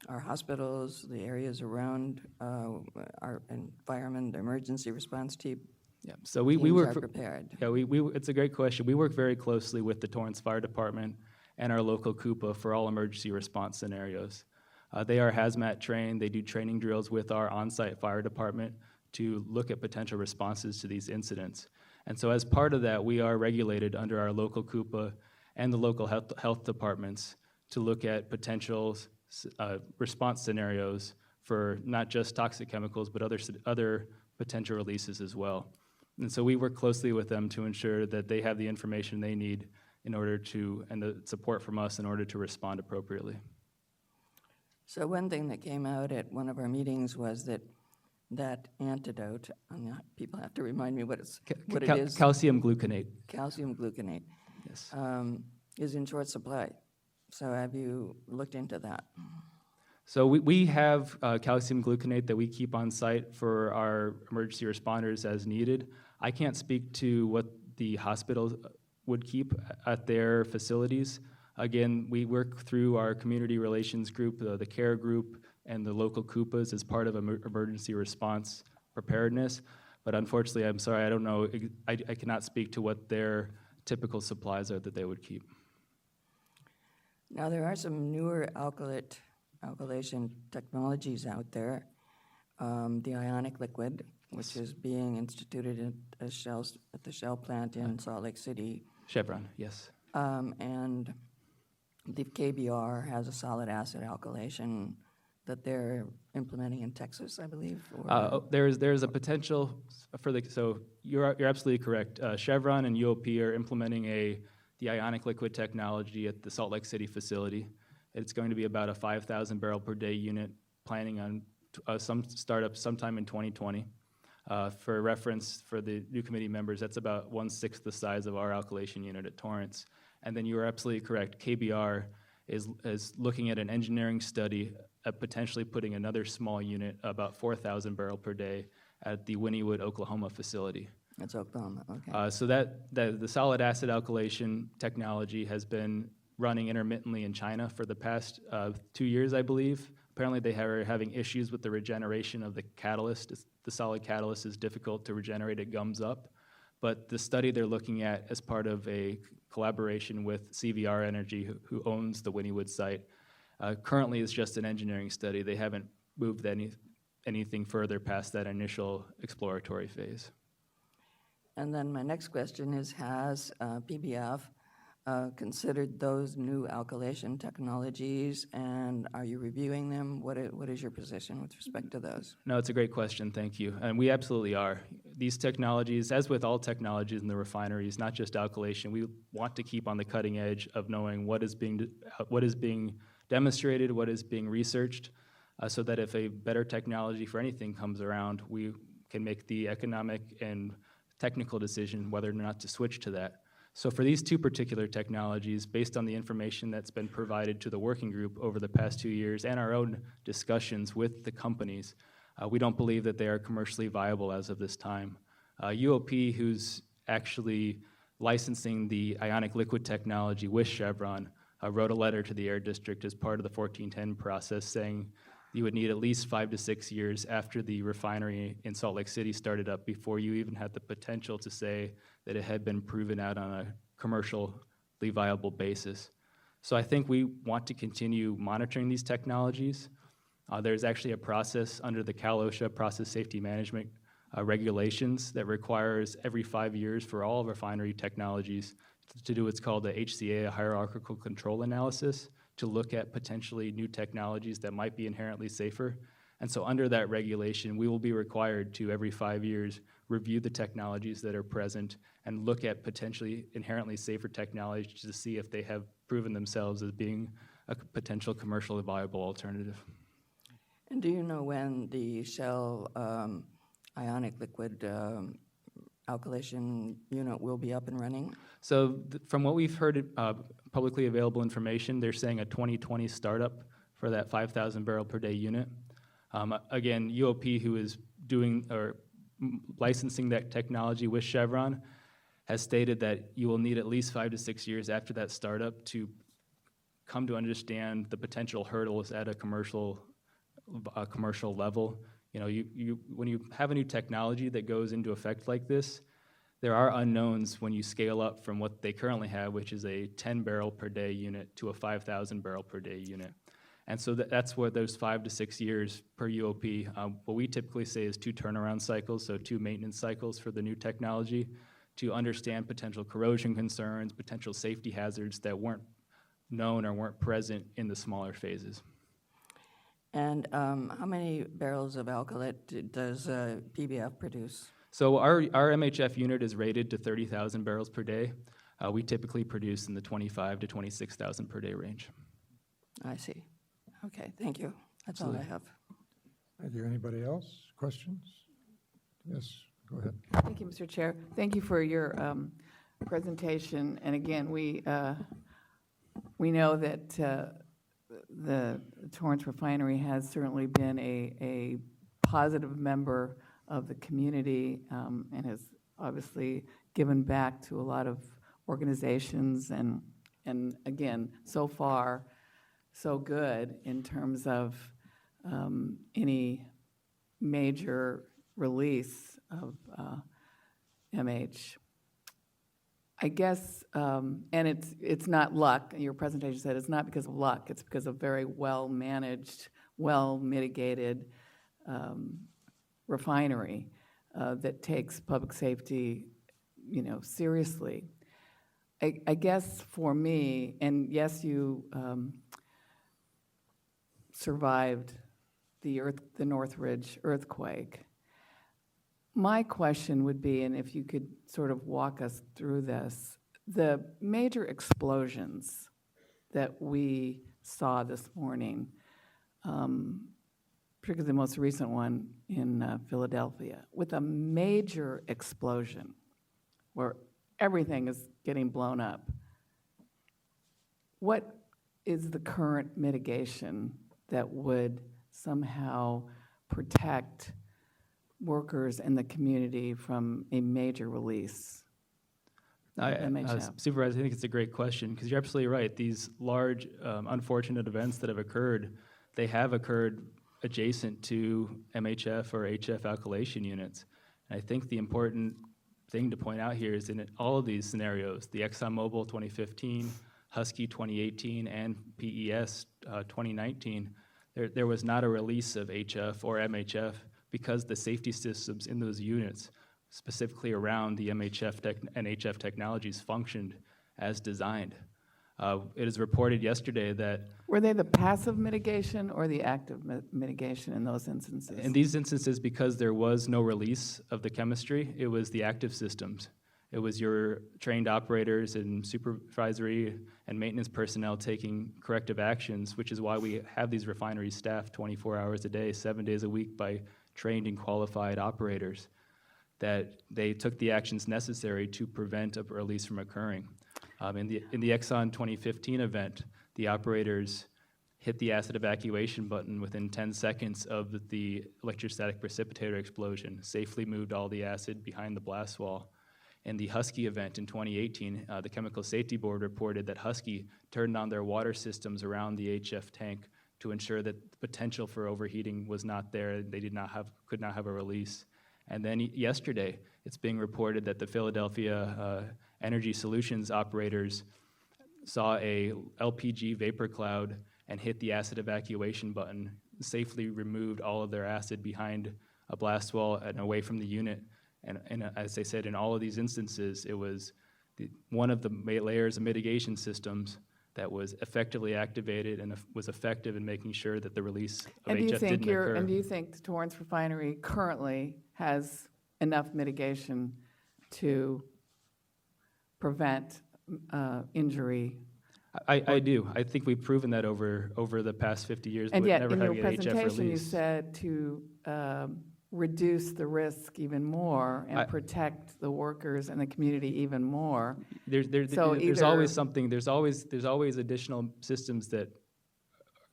hospitals, the areas around our environment, emergency response team, Yeah, so we work are prepared? Yeah, it's a great question. We work very closely with the Torrance Fire Department and our local CUPA for all emergency response scenarios. They are hazmat trained. They do training drills with our on-site fire department to look at potential responses to these incidents. And so as part of that, we are regulated under our local CUPA and the local health departments to look at potential response scenarios for not just toxic chemicals, but other potential releases as well. And so we work closely with them to ensure that they have the information they need in order to, and the support from us in order to respond appropriately. So one thing that came out at one of our meetings was that antidote, and people have to remind me what it is. Calcium gluconate. Calcium gluconate. Yes. Is in short supply. So have you looked into that? So we have calcium gluconate that we keep on site for our emergency responders as needed. I can't speak to what the hospitals would keep at their facilities. Again, we work through our community relations group, the CARE group, and the local CUPAs as part of emergency response preparedness. But unfortunately, I'm sorry, I don't know, I cannot speak to what their typical supplies are that they would keep. Now, there are some newer alkylation technologies out there. The ionic liquid, which is being instituted at the Shell plant in Salt Lake City. Chevron, yes. And the KBR has a solid acid alkylation that they're implementing in Texas, I believe. There's a potential for so you're absolutely correct. Chevron and UOP are implementing the ionic liquid technology at the Salt Lake City facility. It's going to be about a 5,000 barrel per day unit, planning on some startup sometime in 2020. For reference, for the new committee members, that's about 1/6 the size of our alkylation unit at Torrance. And then you are absolutely correct. KBR is looking at an engineering study of potentially putting another small unit, about 4,000 barrel per day, at the Wynnewood, Oklahoma facility. That's Oklahoma, okay. So the solid acid alkylation technology has been running intermittently in China for the past 2 years, I believe. Apparently they are having issues with the regeneration of the catalyst. The solid catalyst is difficult to regenerate, it gums up. But the study they're looking at as part of a collaboration with CVR Energy, who owns the Wynnewood site, currently is just an engineering study. They haven't moved anything further past that initial exploratory phase. And then my next question is, has PBF considered those new alkylation technologies, and are you reviewing them? What is your position with respect to those? No, it's a great question, thank you. And we absolutely are. These technologies, as with all technologies in the refineries, not just alkylation, we want to keep on the cutting edge of knowing what is being demonstrated, what is being researched, so that if a better technology for anything comes around, we can make the economic and technical decision whether or not to switch to that. So for these two particular technologies, based on the information that's been provided to the working group over the past 2 years and our own discussions with the companies, we don't believe that they are commercially viable as of this time. UOP, who's actually licensing the ionic liquid technology with Chevron, wrote a letter to the Air District as part of the 1410 process saying you would need at least 5 to 6 years after the refinery in Salt Lake City started up before you even had the potential to say that it had been proven out on a commercially viable basis. So I think we want to continue monitoring these technologies. There's actually a process under the Cal OSHA process safety management regulations that requires every 5 years for all refinery technologies to do what's called a HCA, a hierarchical control analysis, to look at potentially new technologies that might be inherently safer. And so under that regulation, we will be required to, every 5 years, review the technologies that are present and look at potentially inherently safer technologies to see if they have proven themselves as being a potential commercially viable alternative. And do you know when the Shell ionic liquid alkylation unit will be up and running? So from what we've heard, publicly available information, they're saying a 2020 startup for that 5,000 barrel per day unit. Again, UOP, who is doing or licensing that technology with Chevron, has stated that you will need at least 5 to 6 years after that startup to come to understand the potential hurdles at a commercial level. You know, when you have a new technology that goes into effect like this, there are unknowns when you scale up from what they currently have, which is a 10 barrel per day unit, to a 5,000 barrel per day unit. And so that's where those 5 to 6 years per UOP, what we typically say is 2 turnaround cycles, so 2 maintenance cycles for the new technology, to understand potential corrosion concerns, potential safety hazards that weren't known or weren't present in the smaller phases. And how many barrels of alkylate does PBF produce? So our MHF unit is rated to 30,000 barrels per day. We typically produce in the 25 to 26,000 per day range. I see. Okay, thank you. That's Absolutely. all I have. Thank you. Anybody else? Questions? Yes, go ahead. Thank you, Mr. Chair. Thank you for your presentation. And again, we know that the Torrance Refinery has certainly been a positive member of the community and has obviously given back to a lot of organizations, and again, so far, so good in terms of any major release of MH. I guess, and it's not luck. Your presentation said it's not because of luck. It's because of very well-managed, well-mitigated refinery that takes public safety, seriously. I guess for me, and yes, you survived the Northridge earthquake. My question would be, and if you could sort of walk us through this, the major explosions that we saw this morning, particularly the most recent one in Philadelphia, with a major explosion where everything is getting blown up. What is the current mitigation that would somehow protect workers and the community from a major release? Supervisor, I think it's a great question because you're absolutely right. These large, unfortunate events that have occurred, they have occurred adjacent to MHF or HF alkylation units. And I think the important thing to point out here is in all of these scenarios, the ExxonMobil 2015, Husky 2018, and PES 2019, there was not a release of HF or MHF because the safety systems in those units, specifically around the MHF and HF technologies, functioned as designed. It is reported yesterday that... Were they the passive mitigation or the active mitigation in those instances? In these instances, because there was no release of the chemistry, it was the active systems. It was your trained operators and supervisory and maintenance personnel taking corrective actions, which is why we have these refineries staffed 24 hours a day, 7 days a week by trained and qualified operators, that they took the actions necessary to prevent a release from occurring. In the Exxon 2015 event, the operators hit the acid evacuation button within 10 seconds of the electrostatic precipitator explosion, safely moved all the acid behind the blast wall. In the Husky event in 2018, the Chemical Safety Board reported that Husky turned on their water systems around the HF tank to ensure that the potential for overheating was not there. They could not have a release. And then yesterday, it's being reported that the Philadelphia Energy Solutions operators saw a LPG vapor cloud and hit the acid evacuation button, safely removed all of their acid behind a blast wall and away from the unit. And as I said, in all of these instances, it was one of the layers of mitigation systems that was effectively activated and was effective in making sure that the release of HF didn't occur. And do you think the Torrance Refinery currently has enough mitigation to prevent injury? I do. I think we've proven that over the past 50 years. And with yet, never in your having an HF presentation, you release. said to reduce the risk even more and protect the workers and the community even more. There's always something. There's always additional systems that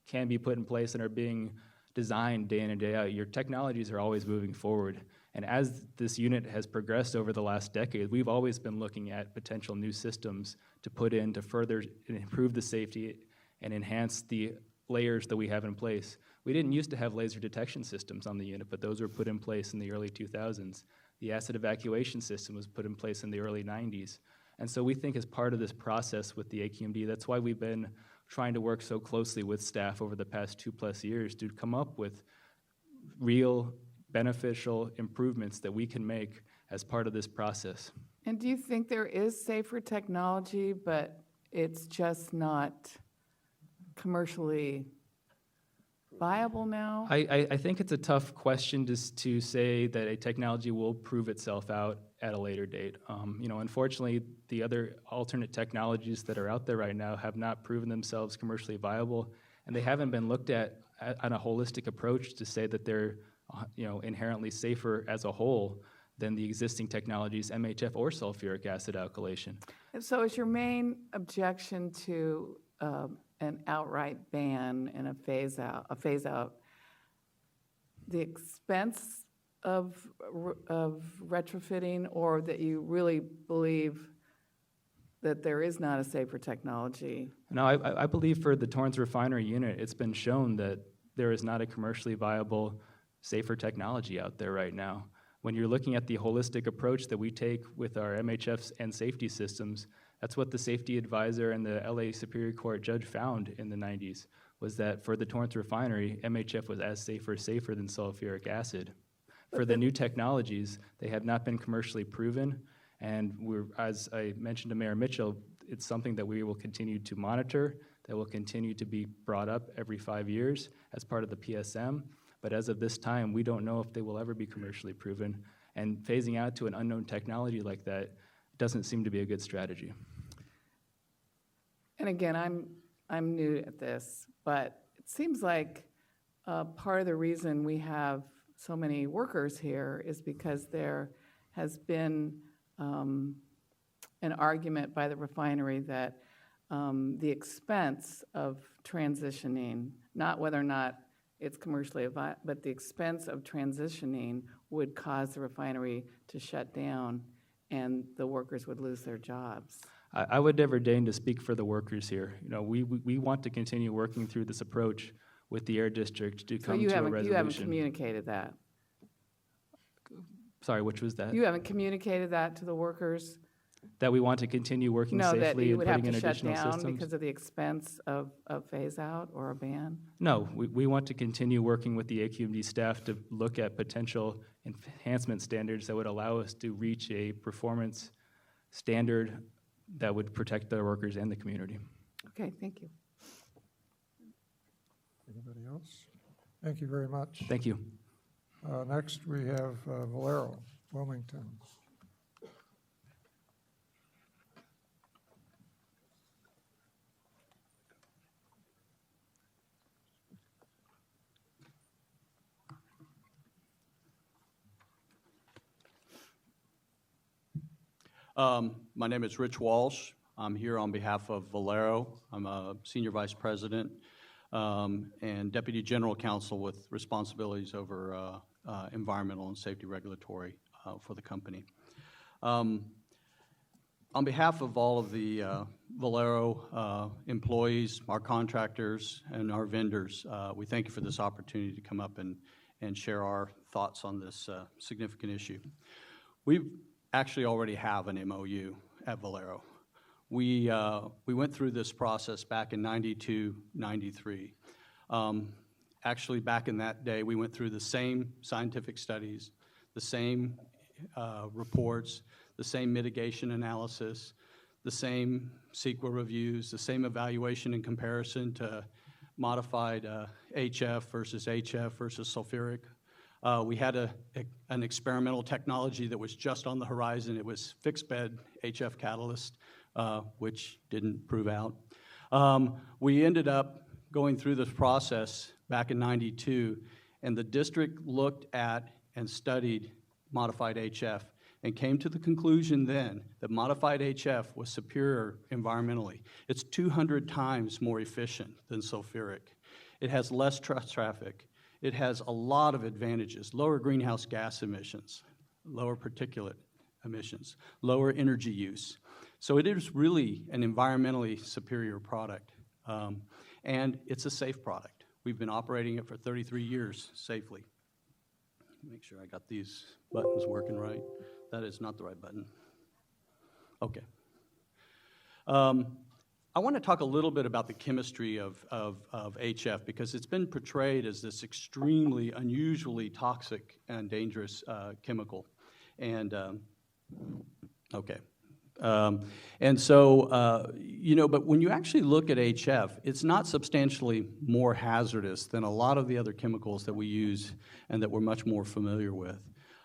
can be put in place and are being designed day in and day out. Your technologies are always moving forward. And as this unit has progressed over the last decade, we've always been looking at potential new systems to put in to further improve the safety and enhance the layers that we have in place. We didn't used to have laser detection systems on the unit, but those were put in place in the early 2000s. The acid evacuation system was put in place in the early 90s. And so we think as part of this process with the AQMD, that's why we've been trying to work so closely with staff over the past 2+ years to come up with real beneficial improvements that we can make as part of this process. And do you think there is safer technology, but it's just not commercially viable now? I think it's a tough question to say that a technology will prove itself out at a later date. Unfortunately, the other alternate technologies that are out there right now have not proven themselves commercially viable, and they haven't been looked at on a holistic approach to say that they're inherently safer as a whole than the existing technologies, MHF or sulfuric acid alkylation. And so is your main objection to an outright ban and a phase out, the expense of retrofitting, or that you really believe that there is not a safer technology. No, I believe for the Torrance Refinery unit, it's been shown that there is not a commercially viable, safer technology out there right now. When you're looking at the holistic approach that we take with our MHFs and safety systems, that's what the safety advisor and the LA Superior Court judge found in the 90s, was that for the Torrance Refinery, MHF was as safer than sulfuric acid. For the new technologies, they have not been commercially proven, and as I mentioned to Mayor Mitchell, it's something that we will continue to monitor, that will continue to be brought up every 5 years as part of the PSM, but as of this time, we don't know if they will ever be commercially proven, and phasing out to an unknown technology like that doesn't seem to be a good strategy. And again, I'm new at this, but it seems like part of the reason we have so many workers here is because there has been an argument by the refinery that the expense of transitioning, not whether or not it's commercially viable, but the expense of transitioning would cause the refinery to shut down and the workers would lose their jobs. I would never deign to speak for the workers here. You know, we want to continue working through this approach with the Air District to come to a resolution. You haven't communicated that? Sorry, which was that? You haven't communicated that to the workers? That we want to continue working No, that safely you and would have putting in to shut additional down systems? because of the expense of phase out or a ban? No, we want to continue working with the AQMD staff to look at potential enhancement standards that would allow us to reach a performance standard that would protect the workers and the community. Okay, thank you. Anybody else? Thank you very much. Thank you. Next, we have Valero, Wilmington. My name is Rich Walsh. I'm here on behalf of Valero. I'm a Senior Vice President and Deputy General Counsel with responsibilities over environmental and safety regulatory for the company. On behalf of all of the Valero employees, our contractors, and our vendors, we thank you for this opportunity to come up and share our thoughts on this significant issue. We actually already have an MOU at Valero. We went through this process back in 92, 93. Actually, back in that day, we went through the same scientific studies, the same reports, the same mitigation analysis, the same CEQA reviews, the same evaluation and comparison to modified HF versus sulfuric. We had an experimental technology that was just on the horizon. It was fixed bed HF catalyst, which didn't prove out. We ended up going through this process back in 92, and the district looked at and studied modified HF and came to the conclusion then that modified HF was superior environmentally. It's 200 times more efficient than sulfuric. It has less traffic. It has a lot of advantages: lower greenhouse gas emissions, lower particulate emissions, lower energy use. So it is really an environmentally superior product, and it's a safe product. We've been operating it for 33 years safely. Make sure I got these buttons working right. That is not the right button. Okay. I want to talk a little bit about the chemistry of HF because it's been portrayed as this extremely unusually toxic and dangerous chemical. And, okay. And so, you know, but when you actually look at HF, it's not substantially more hazardous than a lot of the other chemicals that we use and that we're much more familiar with.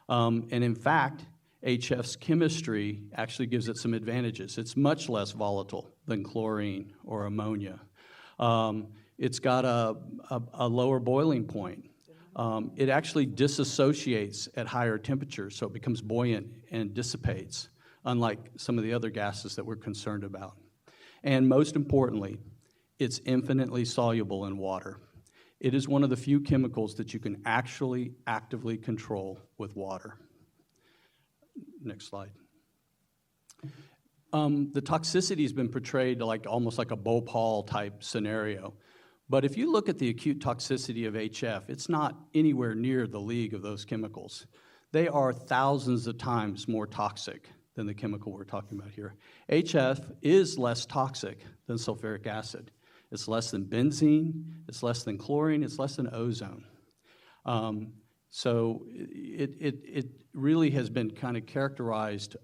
And in fact, HF's chemistry actually gives it some advantages. It's much less volatile than chlorine or ammonia. It's got a lower boiling point. It actually disassociates at higher temperatures, so it becomes buoyant and dissipates, unlike some of the other gases that we're concerned about. And most importantly, it's infinitely soluble in water. It is one of the few chemicals that you can actually actively control with water. Next slide. The toxicity has been portrayed like almost like a Bhopal type scenario. But if you look at the acute toxicity of HF, it's not anywhere near the league of those chemicals. They are thousands of times more toxic than the chemical we're talking about here. HF is less toxic than sulfuric acid. It's less than benzene, it's less than chlorine, it's less than ozone. So it really has been kind of characterized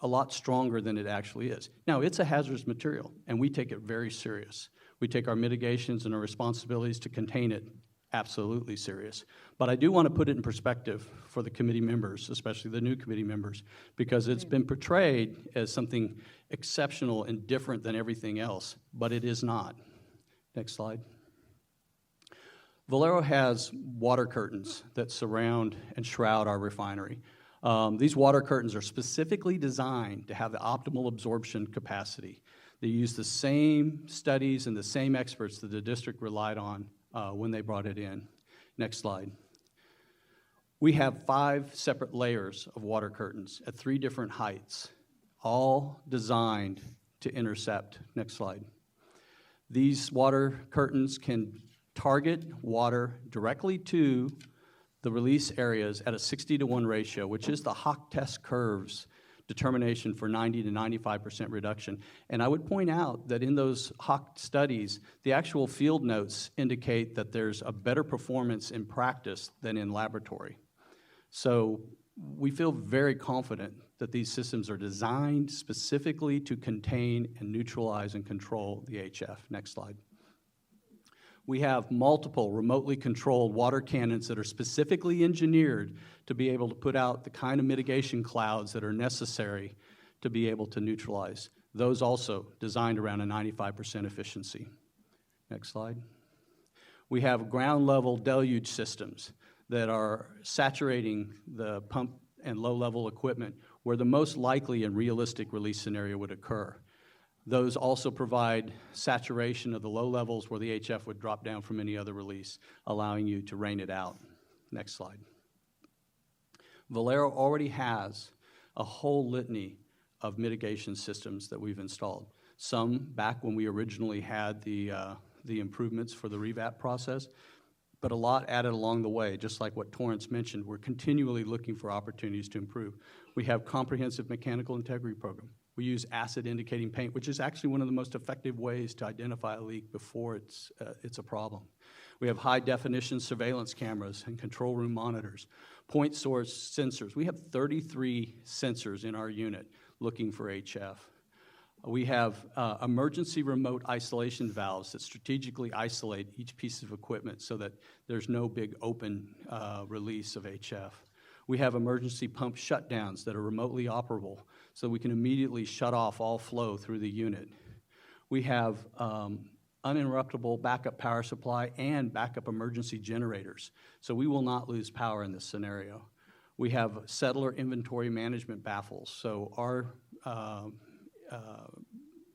a lot stronger than it actually is. Now, it's a hazardous material, and we take it very serious. We take our mitigations and our responsibilities to contain it absolutely serious. But I do want to put it in perspective for the committee members, especially the new committee members, because it's been portrayed as something exceptional and different than everything else, but it is not. Next slide. Valero has water curtains that surround and shroud our refinery. These water curtains are specifically designed to have the optimal absorption capacity. They use the same studies and the same experts that the district relied on when they brought it in. Next slide. We have 5 separate layers of water curtains at 3 different heights, all designed to intercept. Next slide. These water curtains can target water directly to the release areas at a 60-to-1 ratio, which is the Hock test curve's determination for 90 to 95% reduction. And I would point out that in those Hock studies, the actual field notes indicate that there's a better performance in practice than in laboratory. So we feel very confident that these systems are designed specifically to contain and neutralize and control the HF. Next slide. We have multiple remotely controlled water cannons that are specifically engineered to be able to put out the kind of mitigation clouds that are necessary to be able to neutralize. Those also designed around a 95% efficiency. Next slide. We have ground level deluge systems that are saturating the pump and low level equipment where the most likely and realistic release scenario would occur. Those also provide saturation of the low levels where the HF would drop down from any other release, allowing you to rain it out. Next slide. Valero already has a whole litany of mitigation systems that we've installed. Some back when we originally had the improvements for the revap process, but a lot added along the way, just like what Torrance mentioned. We're continually looking for opportunities to improve. We have comprehensive mechanical integrity program. We use acid indicating paint, which is actually one of the most effective ways to identify a leak before it's a problem. We have high definition surveillance cameras and control room monitors, point source sensors. We have 33 sensors in our unit looking for HF. We have emergency remote isolation valves that strategically isolate each piece of equipment so that there's no big open release of HF. We have emergency pump shutdowns that are remotely operable so we can immediately shut off all flow through the unit. We have uninterruptible backup power supply and backup emergency generators, so we will not lose power in this scenario. We have settler inventory management baffles, so our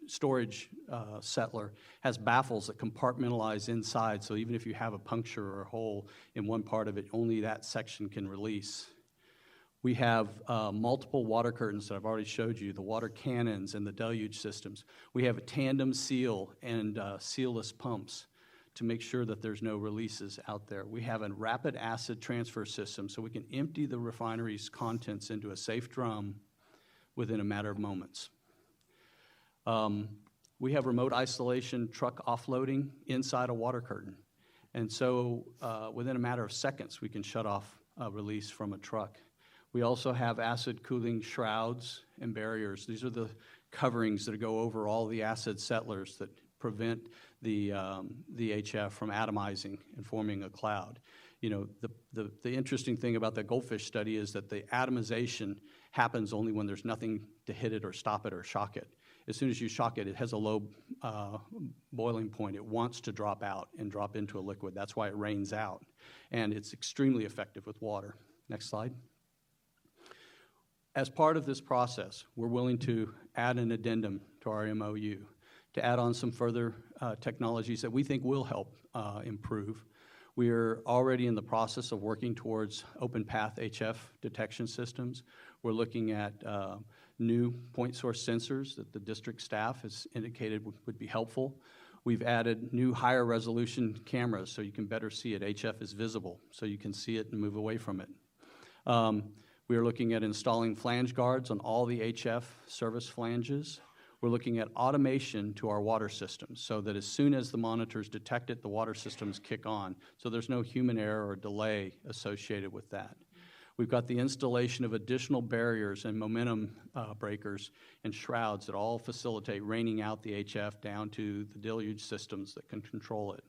storage settler has baffles that compartmentalize inside, so even if you have a puncture or a hole in one part of it, only that section can release. We have multiple water curtains that I've already showed you, the water cannons and the deluge systems. We have a tandem seal and sealless pumps to make sure that there's no releases out there. We have a rapid acid transfer system so we can empty the refinery's contents into a safe drum within a matter of moments. We have remote isolation truck offloading inside a water curtain. And so within a matter of seconds, we can shut off a release from a truck. We also have acid cooling shrouds and barriers. These are the coverings that go over all the acid settlers that prevent the HF from atomizing and forming a cloud. You know, the interesting thing about the goldfish study is that the atomization happens only when there's nothing to hit it or stop it or shock it. As soon as you shock it, it has a low boiling point. It wants to drop out and drop into a liquid. That's why it rains out. And it's extremely effective with water. Next slide. As part of this process, we're willing to add an addendum to our MOU to add on some further technologies that we think will help improve. We are already in the process of working towards open path HF detection systems. We're looking at new point source sensors that the district staff has indicated would be helpful. We've added new higher resolution cameras so you can better see it. HF is visible, so you can see it and move away from it. We are looking at installing flange guards on all the HF service flanges. We're looking at automation to our water systems so that as soon as the monitors detect it, the water systems kick on. So there's no human error or delay associated with that. We've got the installation of additional barriers and momentum breakers and shrouds that all facilitate raining out the HF down to the deluge systems that can control it.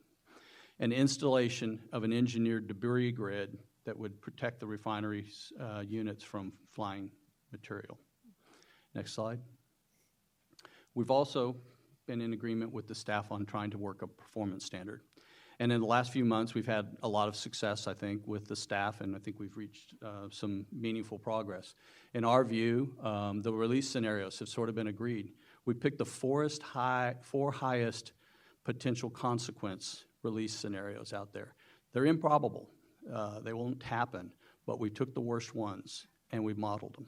An installation of an engineered debris grid that would protect the refinery's units from flying material. Next slide. We've also been in agreement with the staff on trying to work a performance standard. And in the last few months, we've had a lot of success, I think, with the staff, and I think we've reached some meaningful progress. In our view, the release scenarios have sort of been agreed. We picked the four highest potential consequence release scenarios out there. They're improbable. They won't happen, but we took the worst ones and we modeled them.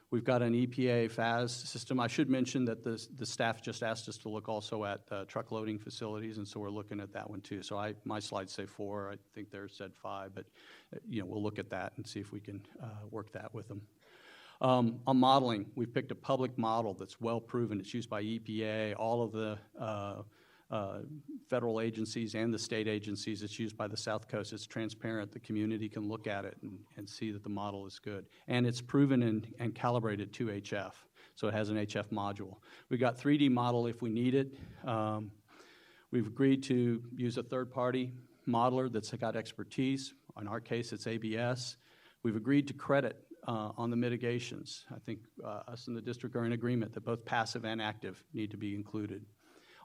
We've got an EPA FAS system. I should mention that the staff just asked us to look also at truck loading facilities, and so we're looking at that one too. So my slides say 4, I think theirs said 5, but we'll look at that and see if we can work that with them. On modeling, we've picked a public model that's well proven. It's used by EPA, all of the federal agencies and the state agencies. It's used by the South Coast. It's transparent. The community can look at it and see that the model is good. And it's proven and calibrated to HF, so it has an HF module. We've got 3D model if we need it. We've agreed to use a third-party modeler that's got expertise. In our case, it's ABS. We've agreed to credit on the mitigations. I think us and the district are in agreement that both passive and active need to be included.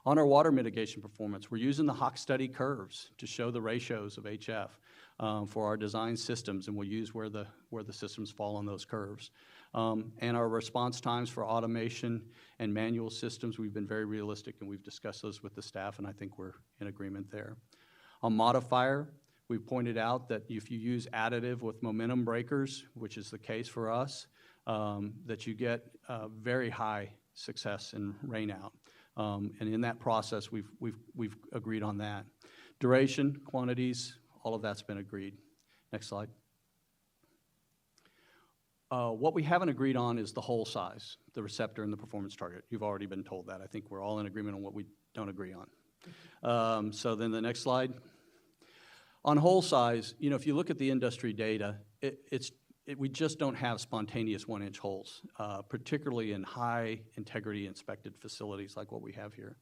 On our water mitigation performance, we're using the Hawk study curves to show the ratios of HF for our design systems, and we'll use where the systems fall on those curves. And our response times for automation and manual systems, we've been very realistic, and we've discussed those with the staff, and I think we're in agreement there. On modifier, we've pointed out that if you use additive with momentum breakers, which is the case for us, that you get very high success in rainout. And in that process, we've agreed on that. Duration, quantities, all of that's been agreed. Next slide. What we haven't agreed on is the hole size, the receptor and the performance target. You've already been told that. I think we're all in agreement on what we don't agree on. So then the next slide. On hole size, if you look at the industry data, we just don't have spontaneous 1-inch holes, particularly in high integrity inspected facilities like what we have here.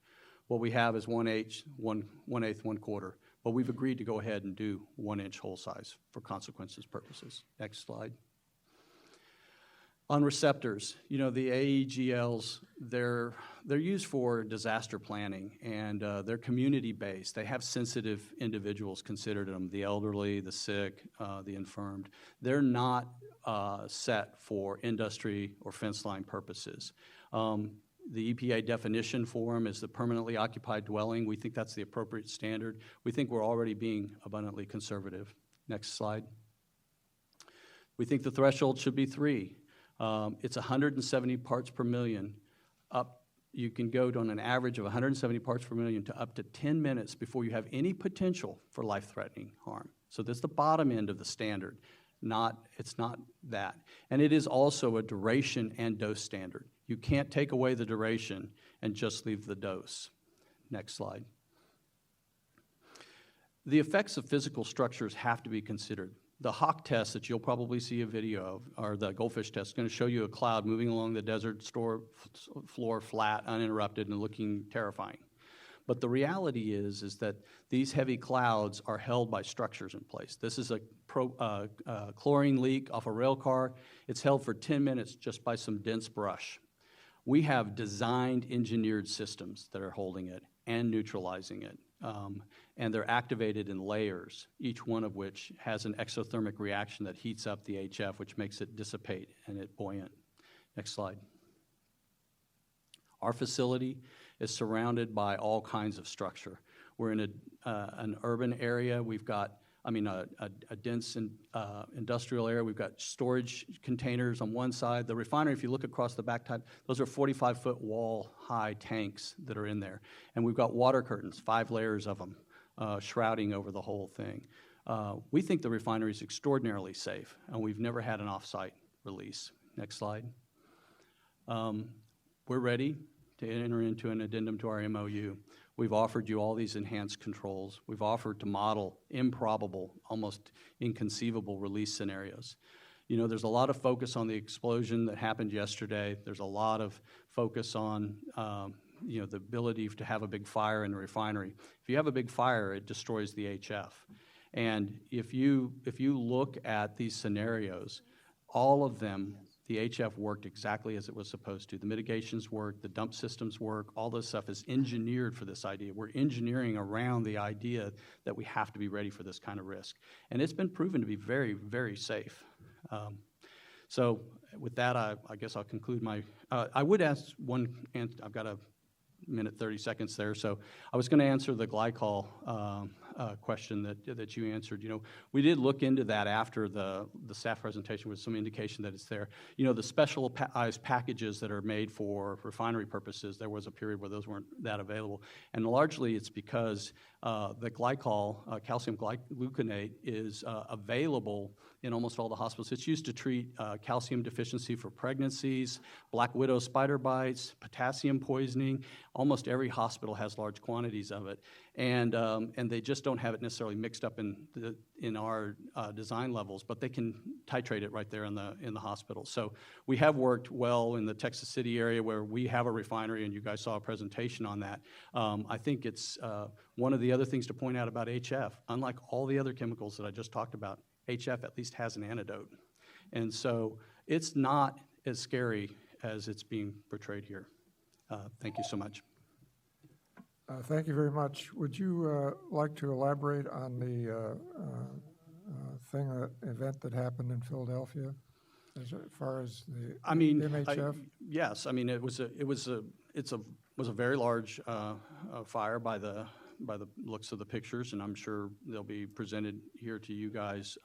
What we have is 1/8, 1/8, 1/4, but we've agreed to go ahead and do 1-inch hole size for consequences purposes. Next slide. On receptors, the AEGLs, they're used for disaster planning, and they're community-based. They have sensitive individuals considered in them, the elderly, the sick, the infirmed. They're not set for industry or fence line purposes. The EPA definition for them is the permanently occupied dwelling. We think that's the appropriate standard. We think we're already being abundantly conservative. Next slide. We think the threshold should be 3. It's 170 parts per million. You can go on an average of 170 parts per million to up to 10 minutes before you have any potential for life-threatening harm. So that's the bottom end of the standard. It's not that. And it is also a duration and dose standard. You can't take away the duration and just leave the dose. Next slide. The effects of physical structures have to be considered. The Hawk test that you'll probably see a video of, or the goldfish test, is going to show you a cloud moving along the desert floor flat, uninterrupted, and looking terrifying. But the reality is that these heavy clouds are held by structures in place. This is a chlorine leak off a rail car. It's held for 10 minutes just by some dense brush. We have designed, engineered systems that are holding it and neutralizing it. And they're activated in layers, each one of which has an exothermic reaction that heats up the HF, which makes it dissipate and it buoyant. Next slide. Our facility is surrounded by all kinds of structure. We're in an urban area. We've got a dense industrial area. We've got storage containers on one side. The refinery, if you look across the back type, those are 45-foot wall-high tanks that are in there. And we've got water curtains, 5 layers of them, shrouding over the whole thing. We think the refinery is extraordinarily safe, and we've never had an off-site release. Next slide. We're ready to enter into an addendum to our MOU. We've offered you all these enhanced controls. We've offered to model improbable, almost inconceivable release scenarios. You know, there's a lot of focus on the explosion that happened yesterday. There's a lot of focus on, you know, the ability to have a big fire in the refinery. If you have a big fire, it destroys the HF. And if you look at these scenarios, all of them, the HF worked exactly as it was supposed to. The mitigations work, the dump systems work, all this stuff is engineered for this idea. We're engineering around the idea that we have to be ready for this kind of risk. And it's been proven to be very, very safe. So with that, I guess I'll conclude my, I would ask one, and I've got a minute, 30 seconds there. So I was going to answer the glycol question that you answered. You know, we did look into that after the staff presentation with some indication that it's there. You know, the specialized packages that are made for refinery purposes, there was a period where those weren't that available. And largely it's because the glycol, calcium gluconate, is available in almost all the hospitals. It's used to treat calcium deficiency for pregnancies, black widow spider bites, potassium poisoning. Almost every hospital has large quantities of it, and they just don't have it necessarily mixed up in our design levels, but they can titrate it right there in the hospital. So we have worked well in the Texas City area where we have a refinery, and you guys saw a presentation on that. I think it's one of the other things to point out about HF. Unlike all the other chemicals that I just talked about, HF at least has an antidote, and so it's not as scary as it's being portrayed here. Thank you so much. Thank you very much. Would you like to elaborate on the event that happened in Philadelphia, as far as the MHF? Yes. I mean, it was a very large fire by the looks of the pictures, and I'm sure they'll be presented here to you guys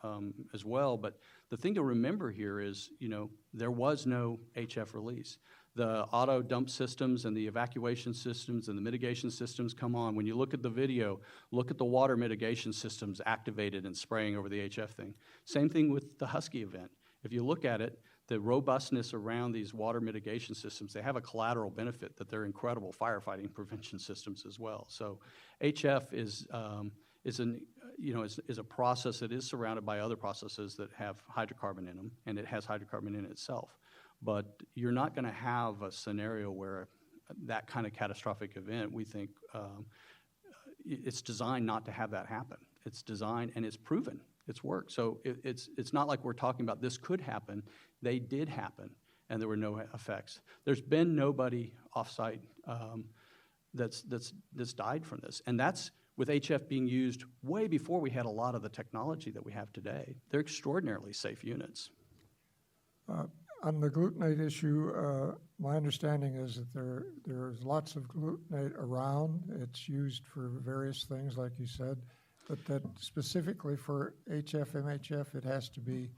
as well. But the thing to remember here is, you know, there was no HF release. The auto dump systems and the evacuation systems and the mitigation systems come on. When you look at the video, look at the water mitigation systems activated and spraying over the HF thing. Same thing with the Husky event. If you look at it, the robustness around these water mitigation systems, they have a collateral benefit that they're incredible firefighting prevention systems as well. So HF is a process that is surrounded by other processes that have hydrocarbon in them, and it has hydrocarbon in itself. But you're not going to have a scenario where that kind of catastrophic event, we think, it's designed not to have that happen. It's designed, and it's proven. It's worked. So it's not like we're talking about this could happen. They did happen, and there were no effects. There's been nobody off-site that's died from this, and that's with HF being used way before we had a lot of the technology that we have today. They're extraordinarily safe units. On the glutenate issue, my understanding is that there's lots of glutenate around. It's used for various things, like you said, but that specifically for HF, MHF, it has to be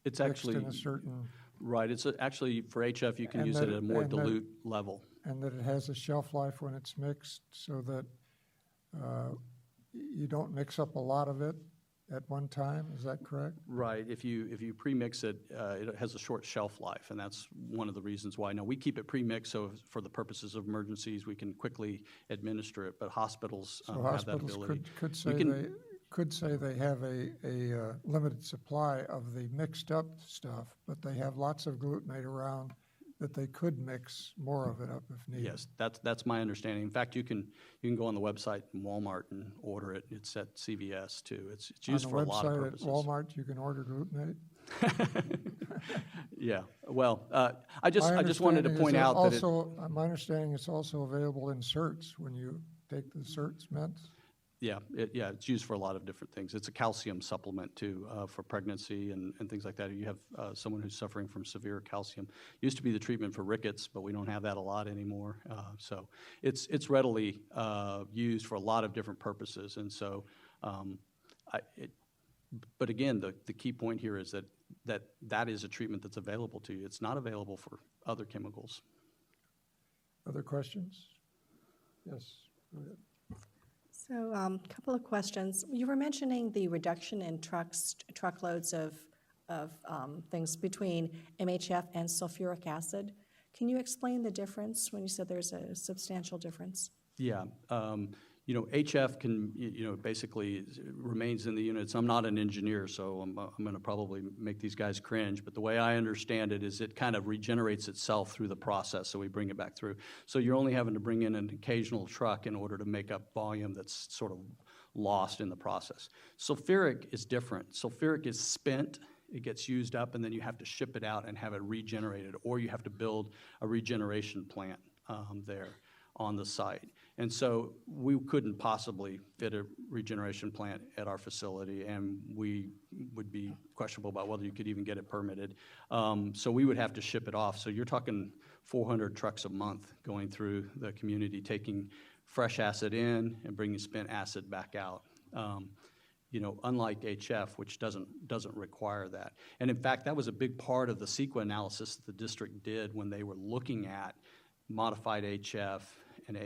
it's mixed actually in a certain... Right. It's actually, for HF, you can use it at a more dilute level. And that it has a shelf life when it's mixed, so that you don't mix up a lot of it at one time. Is that correct? Right. If you pre-mix it, it has a short shelf life, and that's one of the reasons why. Now, we keep it pre-mixed, so for the purposes of emergencies, we can quickly administer it, but hospitals have that ability. Could say they have a limited supply of the mixed up stuff, but they have lots of glutenate around that they could mix more of it up if needed. Yes, that's my understanding. In fact, you can go on the website in Walmart and order it. It's at CVS too. It's used for a lot of purposes. On the website at Walmart, you can order glutenate. Yeah. Well, I just wanted to point out that my understanding it's also available in certs when you take the certs meds. Yeah, it's used for a lot of different things. It's a calcium supplement too for pregnancy and things like that. You have someone who's suffering from severe calcium. Used to be the treatment for rickets, but we don't have that a lot anymore. So it's readily used for a lot of different purposes. And so But again, the key point here is that is a treatment that's available to you. It's not available for other chemicals. Other questions? Yes, go ahead. So, a couple of questions. You were mentioning the reduction in truckloads of things between MHF and sulfuric acid. Can you explain the difference when you said there's a substantial difference? Yeah, HF can, basically remains in the units. I'm not an engineer, so I'm going to probably make these guys cringe, but the way I understand it is it kind of regenerates itself through the process, so we bring it back through. So you're only having to bring in an occasional truck in order to make up volume that's sort of lost in the process. Sulfuric is different. Sulfuric is spent, it gets used up, and then you have to ship it out and have it regenerated, or you have to build a regeneration plant there on the site. And so we couldn't possibly fit a regeneration plant at our facility, and we would be questionable about whether you could even get it permitted. So we would have to ship it off. So you're talking 400 trucks a month going through the community, taking fresh acid in and bringing spent acid back out. Unlike HF, which doesn't require that. And in fact, that was a big part of the CEQA analysis that the district did when they were looking at modified HF and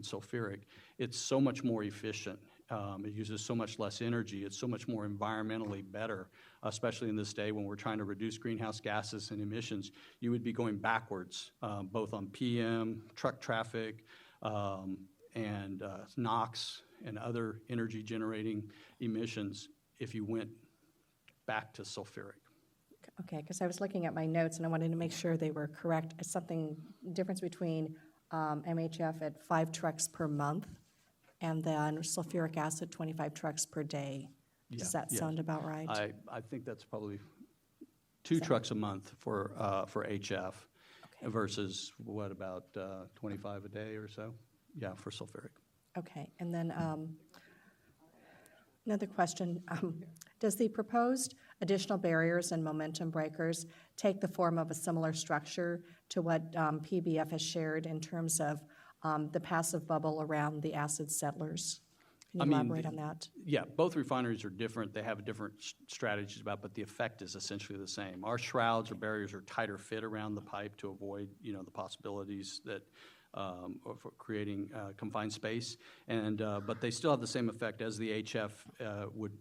sulfuric. It's so much more efficient. It uses so much less energy. It's so much more environmentally better, especially in this day when we're trying to reduce greenhouse gases and emissions. You would be going backwards, both on PM, truck traffic, and NOx and other energy generating emissions if you went back to sulfuric. Okay, because I was looking at my notes and I wanted to make sure they were correct. Something difference between MHF at 5 trucks per month and then sulfuric acid 25 trucks per day. Does that sound about right? I think that's probably 2 trucks a month for HF versus what, about 25 a day or so? Yeah, for sulfuric. Okay, and then another question. Does the proposed additional barriers and momentum breakers take the form of a similar structure to what PBF has shared in terms of the passive bubble around the acid settlers? Can you elaborate on that? Yeah, both refineries are different. They have different strategies but the effect is essentially the same. Our shrouds or barriers are tighter fit around the pipe to avoid, the possibilities that for creating confined space, but they still have the same effect as the HF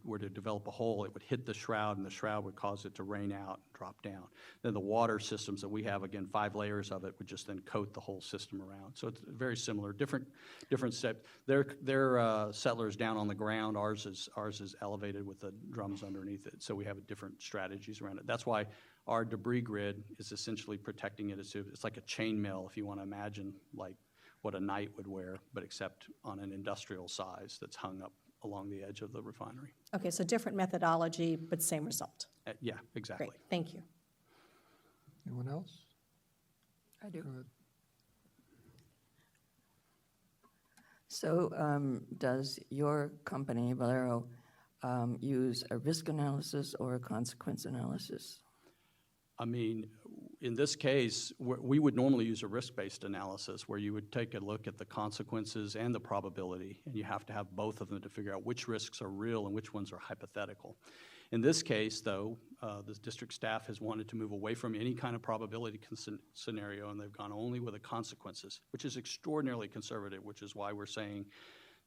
were to develop a hole. It would hit the shroud, and the shroud would cause it to rain out, drop down. Then the water systems that we have, again, 5 layers of it, would just then coat the whole system around. So it's very similar, different steps. Their settlers down on the ground. Ours is elevated with the drums underneath it. So we have different strategies around it. That's why our debris grid is essentially protecting it. It's like a chainmail, if you want to imagine, like what a knight would wear, but except on an industrial size that's hung up along the edge of the refinery. Okay, so different methodology, but same result. Yeah, exactly. Great, thank you. Anyone else? I do. Go ahead. So does your company, Valero, use a risk analysis or a consequence analysis? In this case, we would normally use a risk-based analysis where you would take a look at the consequences and the probability, and you have to have both of them to figure out which risks are real and which ones are hypothetical. In this case, though, the district staff has wanted to move away from any kind of probability scenario, and they've gone only with the consequences, which is extraordinarily conservative, which is why we're saying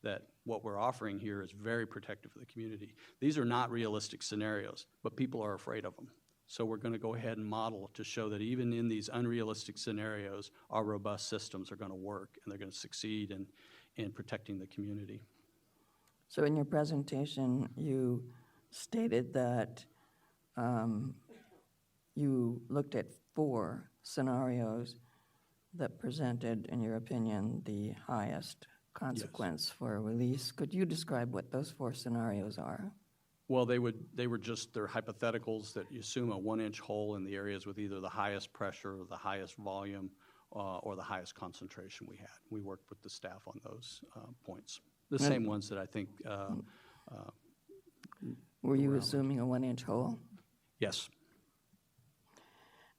that what we're offering here is very protective for the community. These are not realistic scenarios, but people are afraid of them. So we're going to go ahead and model to show that even in these unrealistic scenarios, our robust systems are going to work and they're going to succeed in protecting the community. So in your presentation, you stated that you looked at 4 scenarios that presented, in your opinion, the highest consequence for release. Could you describe what those 4 scenarios are? Well, they're hypotheticals that you assume a 1-inch hole in the areas with either the highest pressure, or the highest volume, or the highest concentration we had. We worked with the staff on those points. The same ones that I think. Were you assuming a 1-inch hole? Yes.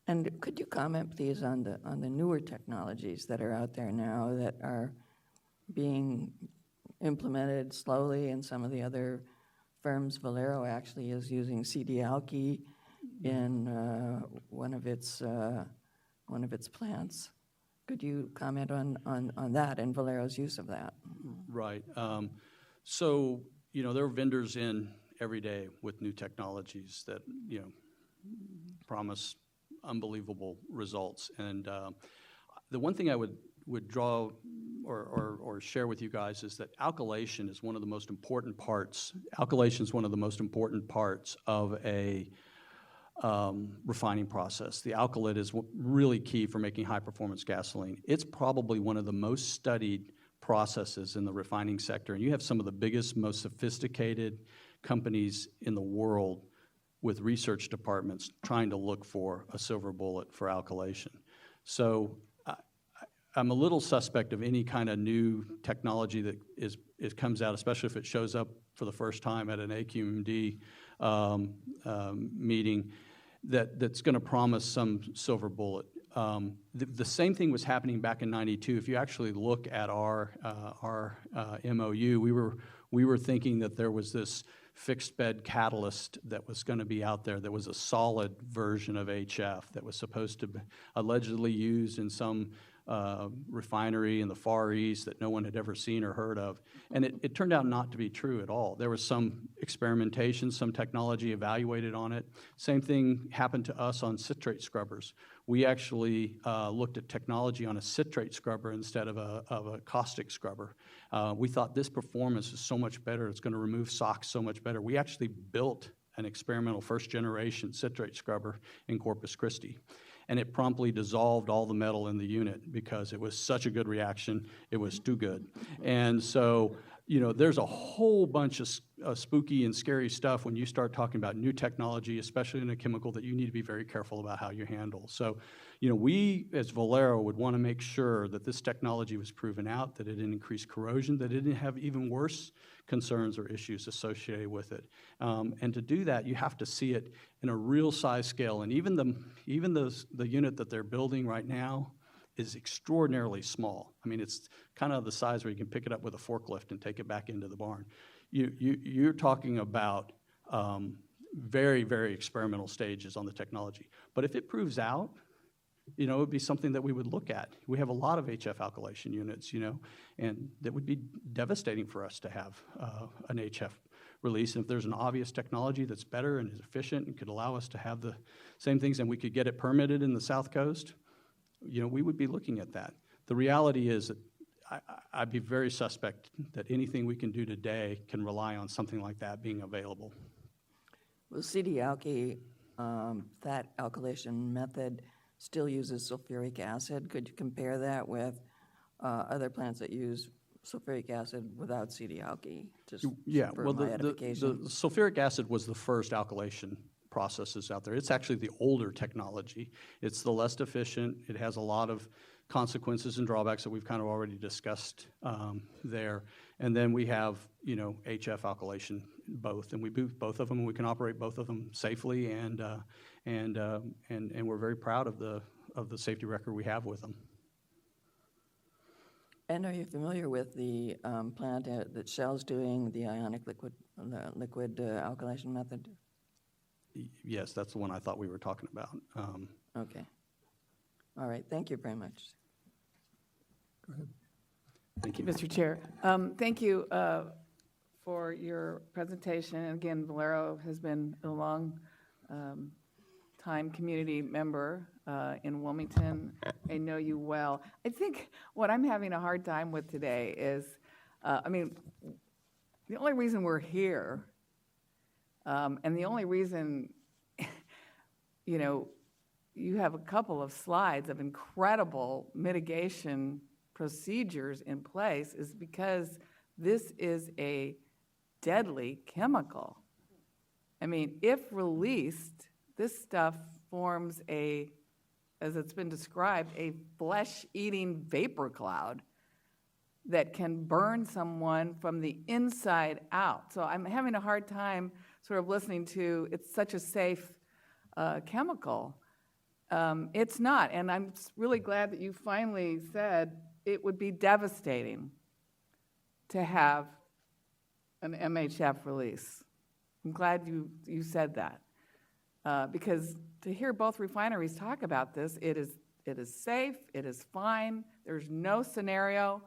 And could you comment, please, on the newer technologies that are out there now that are being implemented slowly in some of the other firms, Valero actually is using CD-alky in one of its plants. Could you comment on that and Valero's use of that? Right. So, there are vendors in every day with new technologies that, promise unbelievable results. And the one thing I would draw or share with you guys is that alkylation is one of the most important parts. Alkylation is one of the most important parts of a refining process. The alkylate is really key for making high-performance gasoline. It's probably one of the most studied processes in the refining sector, and you have some of the biggest, most sophisticated companies in the world with research departments trying to look for a silver bullet for alkylation. So I'm a little suspect of any kind of new technology that comes out, especially if it shows up for the first time at an AQMD meeting, that's going to promise some silver bullet. The same thing was happening back in '92. If you actually look at our MOU, we were thinking that there was this fixed bed catalyst that was going to be out there. That was a solid version of HF that was supposed to be allegedly used in some refinery in the Far East that no one had ever seen or heard of. And it turned out not to be true at all. There was some experimentation, some technology evaluated on it. Same thing happened to us on citrate scrubbers. We actually looked at technology on a citrate scrubber instead of a caustic scrubber. We thought this performance is so much better, it's going to remove SOx so much better. We actually built an experimental first-generation citrate scrubber in Corpus Christi. And it promptly dissolved all the metal in the unit because it was such a good reaction, it was too good. And so, there's a whole bunch of spooky and scary stuff when you start talking about new technology, especially in a chemical that you need to be very careful about how you handle. So, we as Valero would want to make sure that this technology was proven out, that it didn't increase corrosion, that it didn't have even worse concerns or issues associated with it. And to do that, you have to see it in a real size scale. And even the unit that they're building right now is extraordinarily small. I mean, it's kind of the size where you can pick it up with a forklift and take it back into the barn. You're talking about very, very experimental stages on the technology. But if it proves out, it would be something that we would look at. We have a lot of HF alkylation units, and that would be devastating for us to have an HF release. And if there's an obvious technology that's better and is efficient and could allow us to have the same things and we could get it permitted in the South Coast, we would be looking at that. The reality is that I'd be very suspect that anything we can do today can rely on something like that being available. Well, CD-alky, that alkylation method still uses sulfuric acid. Could you compare that with other plants that use sulfuric acid without CD-alky? Yeah, for well, my the edification. sulfuric acid was the first alkylation processes out there. It's actually the older technology. It's the less efficient. It has a lot of consequences and drawbacks that we've kind of already discussed there. And then we have, HF alkylation, both, and we boot both of them. We can operate both of them safely, and we're very proud of the safety record we have with them. And are you familiar with the plant that Shell's doing, the ionic liquid alkylation method? Yes, that's the one I thought we were talking about. Okay. All right. Thank you very much. Go ahead. Thank you, Mr. Chair. Thank you for your presentation. And again, Valero has been a long time community member in Wilmington. I know you well. I think what I'm having a hard time with today is, the only reason we're here, and the only reason, you have a couple of slides of incredible mitigation procedures in place is because this is a deadly chemical. If released, this stuff forms as it's been described, a flesh-eating vapor cloud that can burn someone from the inside out. So I'm having a hard time sort of listening to it's such a safe chemical. It's not, and I'm really glad that you finally said it would be devastating to have an MHF release. I'm glad you said that. Because to hear both refineries talk about this, it is safe, it is fine, there's no scenario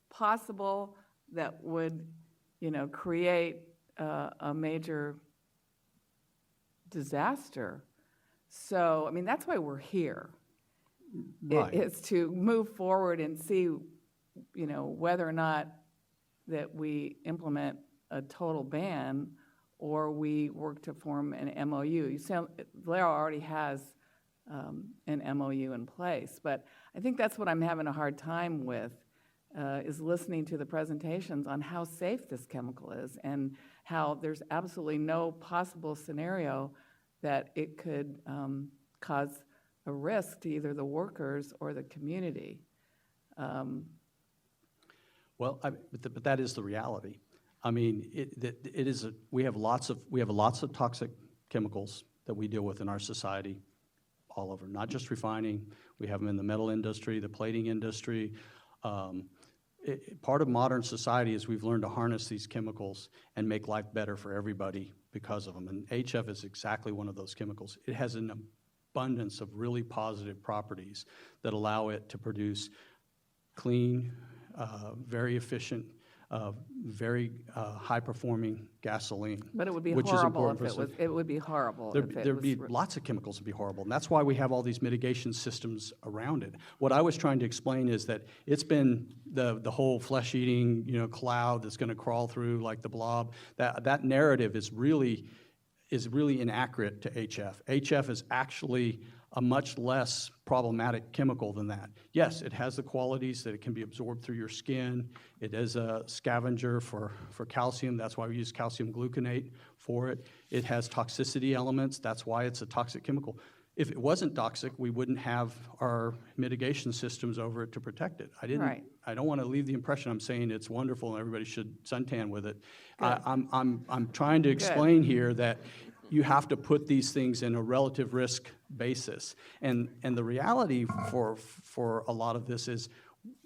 possible that would, create a major disaster. So, I mean, that's why we're here. Right. It's to move forward and see, whether or not that we implement a total ban or we work to form an MOU. Valero already has an MOU in place, but I think that's what I'm having a hard time with, is listening to the presentations on how safe this chemical is and how there's absolutely no possible scenario that it could cause a risk to either the workers or the community. Well, but that is the reality. I mean, it is. We have lots of toxic chemicals that we deal with in our society, all over. Not just refining. We have them in the metal industry, the plating industry. Part of modern society is we've learned to harness these chemicals and make life better for everybody because of them. And HF is exactly one of those chemicals. It has an abundance of really positive properties that allow it to produce clean, very efficient, very high-performing gasoline. But it would be which is horrible important if it would be horrible. There'd be lots of chemicals would be horrible, and that's why we have all these mitigation systems around it. What I was trying to explain is that it's been the whole flesh-eating, cloud that's going to crawl through like the blob. That narrative is really inaccurate to HF. HF is actually a much less problematic chemical than that. Yes, it has the qualities that it can be absorbed through your skin. It is a scavenger for calcium. That's why we use calcium gluconate for it. It has toxicity elements. That's why it's a toxic chemical. If it wasn't toxic, we wouldn't have our mitigation systems over it to protect it. Right. I don't want to leave the impression I'm saying it's wonderful and everybody should suntan with it. I'm trying to explain here that you have to put these things in a relative risk basis. And the reality for a lot of this is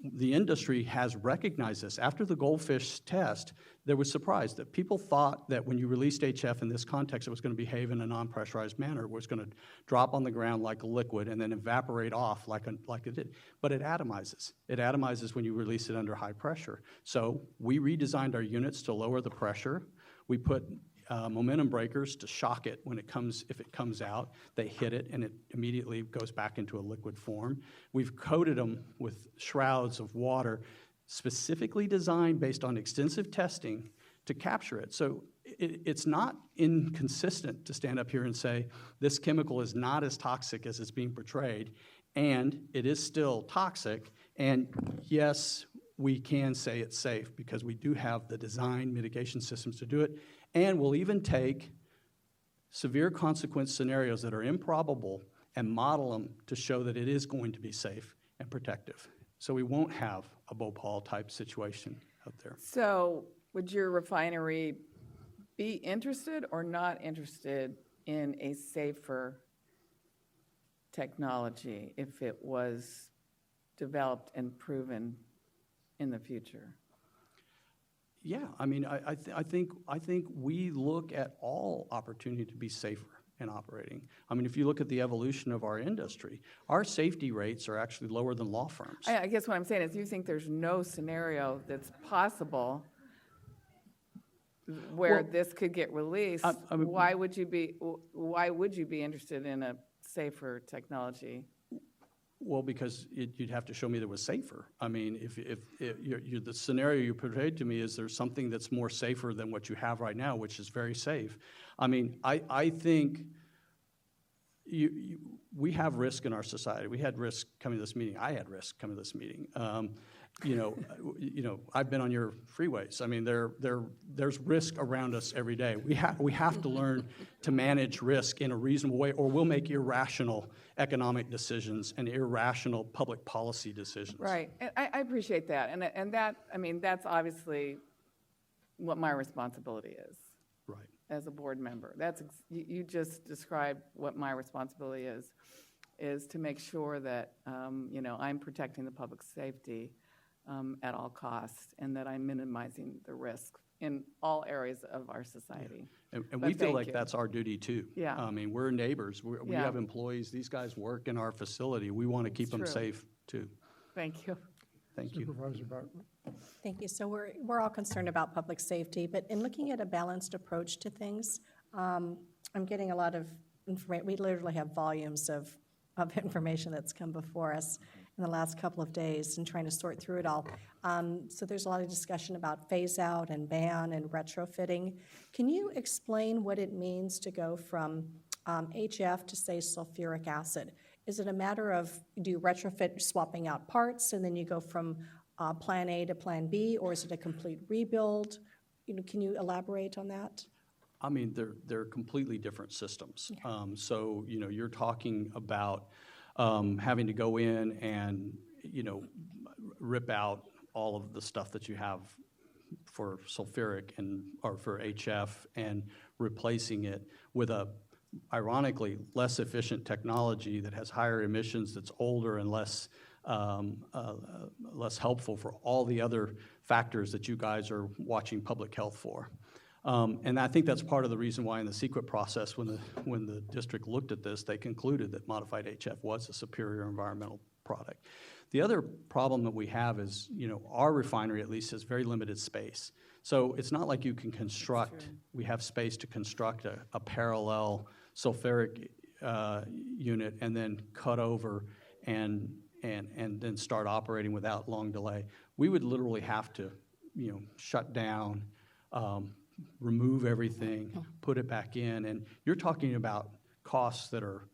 the industry has recognized this. After the goldfish test, there was surprise that people thought that when you released HF in this context, it was going to behave in a non-pressurized manner. It was going to drop on the ground like a liquid and then evaporate off like it did. But it atomizes. It atomizes when you release it under high pressure. So we redesigned our units to lower the pressure. We put momentum breakers to shock it if it comes out. They hit it and it immediately goes back into a liquid form. We've coated them with shrouds of water specifically designed based on extensive testing to capture it. So it's not inconsistent to stand up here and say this chemical is not as toxic as it's being portrayed, and it is still toxic. And yes, we can say it's safe because we do have the design mitigation systems to do it. And we'll even take severe consequence scenarios that are improbable and model them to show that it is going to be safe and protective. So we won't have a Bhopal type situation out there. So would your refinery be interested or not interested in a safer technology if it was developed and proven in the future? Yeah, I mean, I think we look at all opportunity to be safer in operating. I mean, if you look at the evolution of our industry, our safety rates are actually lower than law firms. I guess what I'm saying is you think there's no scenario that's possible where this could get released. Why would you be interested in a safer technology? Well, because you'd have to show me that it was safer. I mean, if the scenario you portrayed to me is there's something that's more safer than what you have right now, which is very safe. I mean, I think we have risk in our society. We had risk coming to this meeting. I had risk coming to this meeting. I've been on your freeways. I mean, there's risk around us every day. We have to learn to manage risk in a reasonable way, or we'll make irrational economic decisions and irrational public policy decisions. Right, and I appreciate that, and that, I mean, that's obviously what my responsibility is. Right. As a board member, you just described what my responsibility is to make sure that I'm protecting the public safety at all costs, and that I'm minimizing the risk in all areas of our society. And But we feel thank like you. that's our duty too. Yeah. I mean, we're neighbors. We Yeah. have employees. These guys work in our facility. We want to keep them true. safe too. Thank you. Thank you. Supervisor Bartlett. Thank you. So we're all concerned about public safety, but in looking at a balanced approach to things, I'm getting a lot of information. We literally have volumes of information that's come before us in the last couple of days and trying to sort through it all. So there's a lot of discussion about phase out and ban and retrofitting. Can you explain what it means to go from HF to, say, sulfuric acid? Is it a matter of, do you retrofit swapping out parts and then you go from plan A to plan B, or is it a complete rebuild? Can you elaborate on that? I mean, they're completely different systems. So, you're talking about having to go in and, rip out all of the stuff that you have for sulfuric or for HF and replacing it with a, ironically, less efficient technology that has higher emissions, that's older and less helpful for all the other factors that you guys are watching public health for. And I think that's part of the reason why in the CEQA process, when the district looked at this, they concluded that modified HF was a superior environmental product. The other problem that we have is, our refinery at least has very limited space. So it's not like you can construct, we have space to construct a parallel sulfuric unit and then cut over and then start operating without long delay. We would literally have to, shut down, remove everything, put it back in, and you're talking about costs that are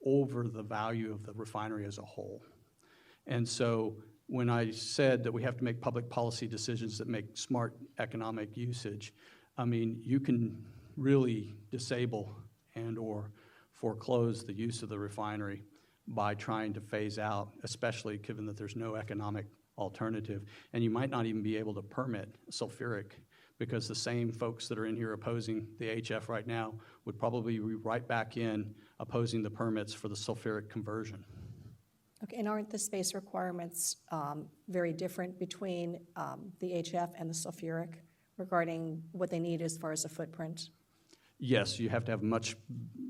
over the value of the refinery as a whole. And so when I said that we have to make public policy decisions that make smart economic usage, I mean, you can really disable and or foreclose the use of the refinery by trying to phase out, especially given that there's no economic alternative. And you might not even be able to permit sulfuric, because the same folks that are in here opposing the HF right now would probably be right back in opposing the permits for the sulfuric conversion. Okay, and aren't the space requirements very different between the HF and the sulfuric regarding what they need as far as a footprint? Yes, you have to have much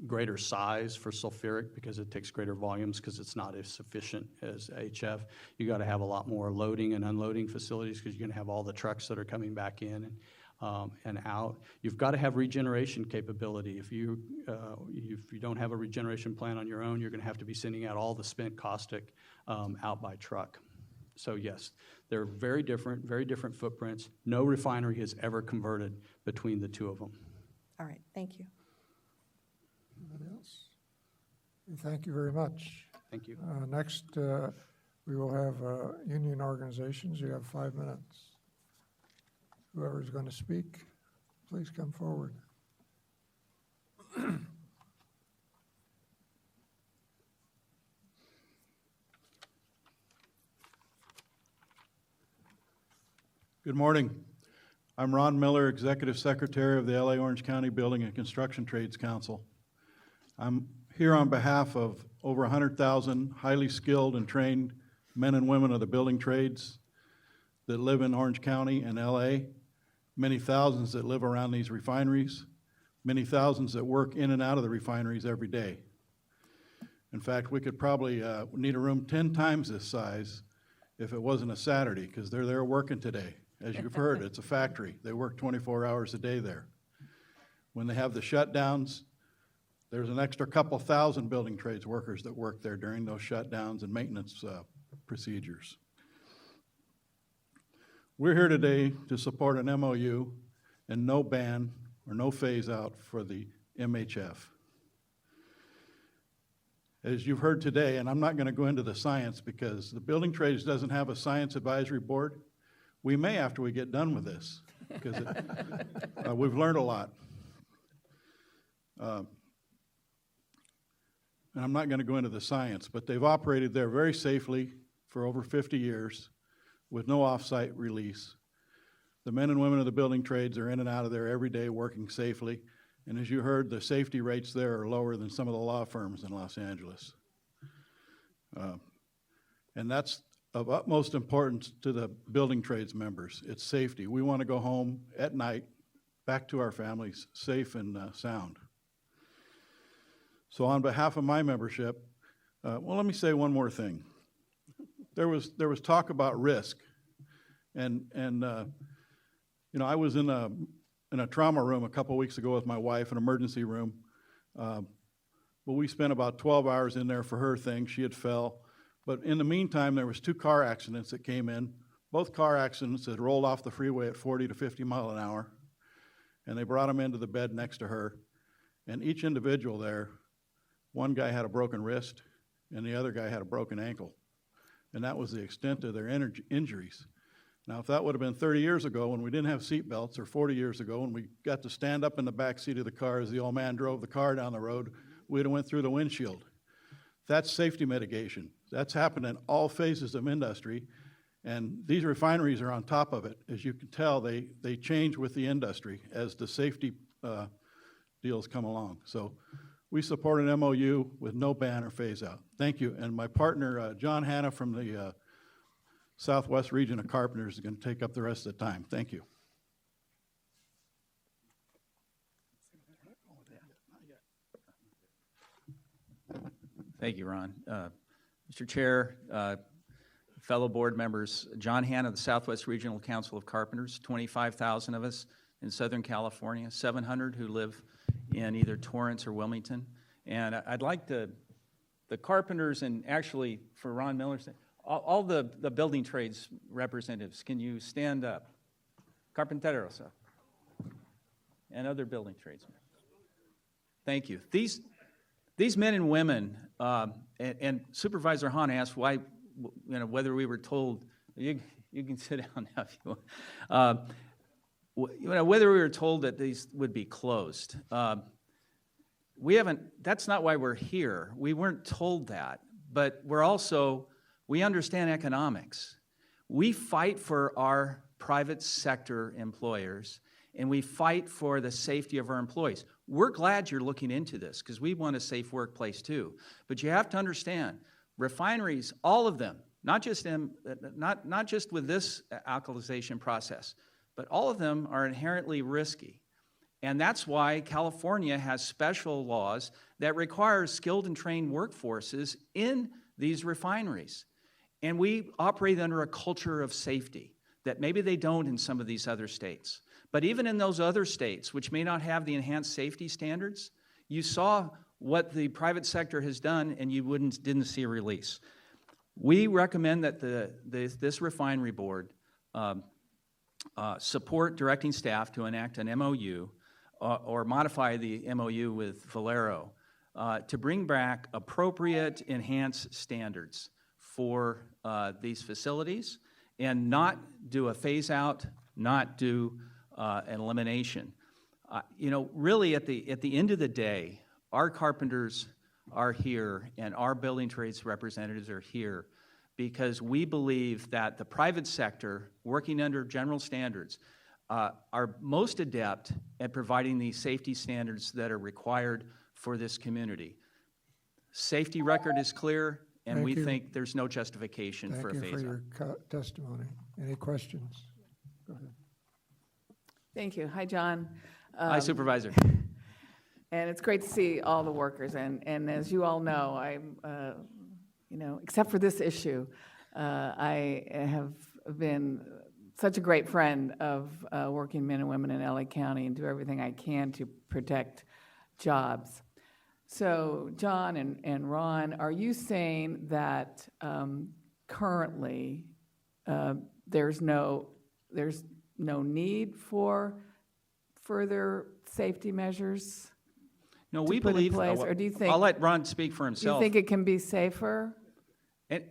greater size for sulfuric because it takes greater volumes because it's not as sufficient as HF. You got to have a lot more loading and unloading facilities because you're going to have all the trucks that are coming back in and out. You've got to have regeneration capability. If you don't have a regeneration plant on your own, you're going to have to be sending out all the spent caustic out by truck. So yes, they're very different footprints. No refinery has ever converted between the two of them. All right, thank you. Anybody else? Thank you very much. Thank you. Next, we will have union organizations. You have 5 minutes. Whoever's going to speak, please come forward. Good morning. I'm Ron Miller, Executive Secretary of the LA Orange County Building and Construction Trades Council. I'm here on behalf of over 100,000 highly skilled and trained men and women of the building trades that live in Orange County and LA, many thousands that live around these refineries, many thousands that work in and out of the refineries every day. In fact, we could probably need a room 10 times this size if it wasn't a Saturday, because they're there working today. As you've heard, it's a factory. They work 24 hours a day there. When they have the shutdowns, there's an extra couple thousand building trades workers that work there during those shutdowns and maintenance procedures. We're here today to support an MOU and no ban or no phase out for the MHF. As you've heard today, and I'm not going to go into the science because the building trades doesn't have a science advisory board. We may after we get done with this, because we've learned a lot. And I'm not going to go into the science, but they've operated there very safely for over 50 years with no off-site release. The men and women of the building trades are in and out of there every day working safely. And as you heard, the safety rates there are lower than some of the law firms in Los Angeles. And that's of utmost importance to the building trades members. It's safety. We want to go home at night, back to our families, safe and sound. So on behalf of my membership, well, let me say one more thing. There was talk about risk, and you know, I was in a trauma room a couple weeks ago with my wife, an emergency room. But we spent about 12 hours in there for her thing. She had fell. But in the meantime, there was 2 car accidents that came in. Both car accidents had rolled off the freeway at 40 to 50 mile an hour. And they brought them into the bed next to her. And each individual there, one guy had a broken wrist and the other guy had a broken ankle. And that was the extent of their injuries. Now, if that would have been 30 years ago when we didn't have seat belts, or 40 years ago when we got to stand up in the back seat of the car as the old man drove the car down the road, we'd have went through the windshield. That's safety mitigation. That's happened in all phases of industry, and these refineries are on top of it. As you can tell, they change with the industry as the safety deals come along. So we support an MOU with no ban or phase out. Thank you. And my partner, John Hanna from the Southwest Region of Carpenters is going to take up the rest of the time. Thank you. Thank you, Ron. Mr. Chair, fellow board members, John Hanna, the Southwest Regional Council of Carpenters, 25,000 of us in Southern California, 700 who live in either Torrance or Wilmington. And I'd like the carpenters, and actually for Ron Miller, all the building trades representatives, can you stand up? Carpinteros and other building tradesmen. Thank you. These men and women, and Supervisor Hahn asked why, whether we were told, you can sit down now if you want, whether we were told that these would be closed. That's not why we're here. We weren't told that, but we understand economics. We fight for our private sector employers, and we fight for the safety of our employees. We're glad you're looking into this because we want a safe workplace too. But you have to understand, refineries, all of them, not just with this alkalization process, but all of them are inherently risky. And that's why California has special laws that require skilled and trained workforces in these refineries. And we operate under a culture of safety that maybe they don't in some of these other states. But even in those other states, which may not have the enhanced safety standards, you saw what the private sector has done, and you didn't see a release. We recommend that this refinery board support directing staff to enact an MOU or modify the MOU with Valero to bring back appropriate enhanced standards for these facilities and not do a phase out, not do an elimination. Really at the end of the day, our carpenters are here and our building trades representatives are here because we believe that the private sector, working under general standards, are most adept at providing these safety standards that are required for this community. Safety record is clear, and we think there's no justification for a phase-out. Thank you for your testimony. Any questions? Go ahead. Thank you. Hi, John. Hi, Supervisor. And it's great to see all the workers. And as you all know, I'm, except for this issue, I have been such a great friend of working men and women in LA County and do everything I can to protect jobs. So, John and Ron, are you saying that currently there's no need for further safety measures? No, we believe. Place, or do you think? I'll let Ron speak for himself. Do you think it can be safer? And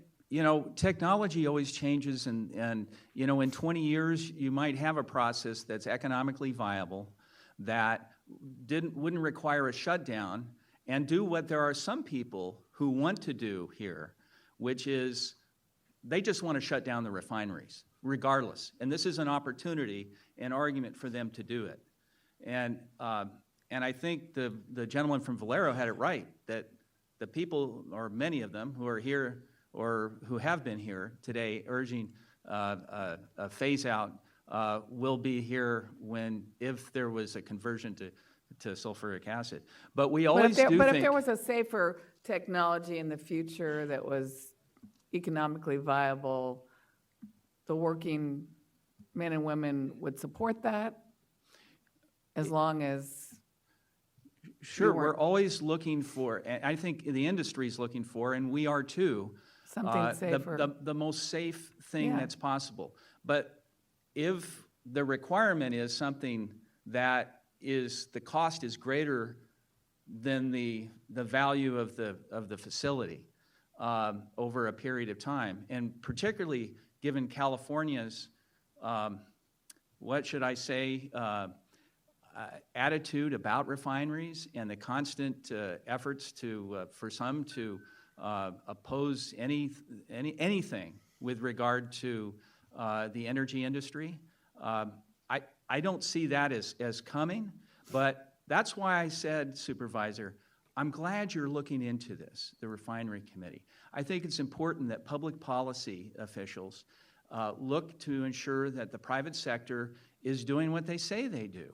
technology always changes, and in 20 years you might have a process that's economically viable, that wouldn't require a shutdown, and do what there are some people who want to do here, which is they just want to shut down the refineries, regardless. And this is an opportunity, an argument for them to do it. And I think the gentleman from Valero had it right, that the people, or many of them, who are here or who have been here today urging a phase out will be here if there was a conversion to sulfuric acid. But we always do But if think, there was a safer technology in the future that was economically viable, the working men and women would support that, as long as sure, we weren't- we're always looking for, and I think the industry's looking for, and we are too, something safer. the most safe thing Yeah. that's possible. But if the requirement is something that the cost is greater than the value of the facility over a period of time, and particularly given California's, what should I say, attitude about refineries and the constant efforts for some to oppose anything with regard to the energy industry. I don't see that as coming, but that's why I said, Supervisor, I'm glad you're looking into this, the refinery committee. I think it's important that public policy officials look to ensure that the private sector is doing what they say they do.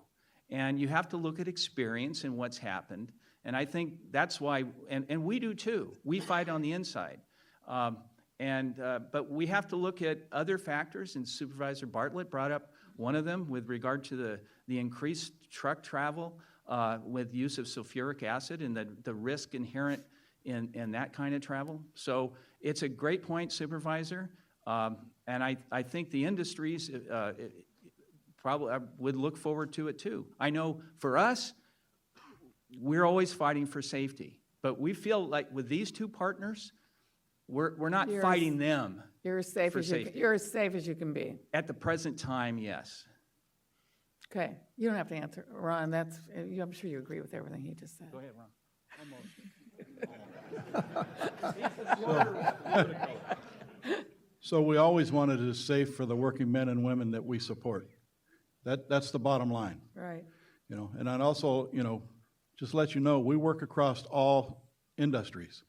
And you have to look at experience and what's happened. And I think that's why, and we do too. We fight on the inside. But we have to look at other factors, and Supervisor Bartlett brought up one of them with regard to the increased truck travel with use of sulfuric acid and the risk inherent in that kind of travel. So it's a great point, Supervisor. And I think the industries probably would look forward to it too. I know for us, we're always fighting for safety. But we feel like with these two partners, we're not fighting them. You're as safe for as safety. you're as safe as you can be. At the present time, yes. Okay, you don't have to answer, Ron. I'm sure you agree with everything he just said. Go ahead, Ron. So we always wanted it safe for the working men and women that we support. That's the bottom line. Right. You know, and I'd also, just let you know, we work across all industries.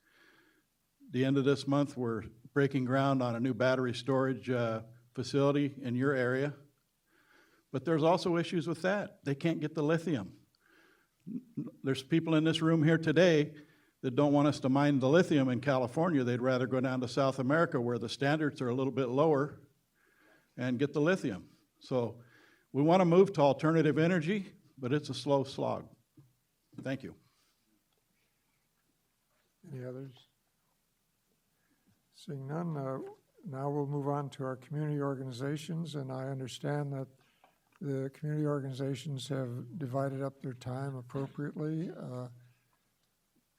The end of this month, we're breaking ground on a new battery storage facility in your area. But there's also issues with that. They can't get the lithium. There's people in this room here today that don't want us to mine the lithium in California. They'd rather go down to South America where the standards are a little bit lower and get the lithium. So we want to move to alternative energy, but it's a slow slog. Thank you. Any others? Seeing none, now we'll move on to our community organizations, and I understand that the community organizations have divided up their time appropriately.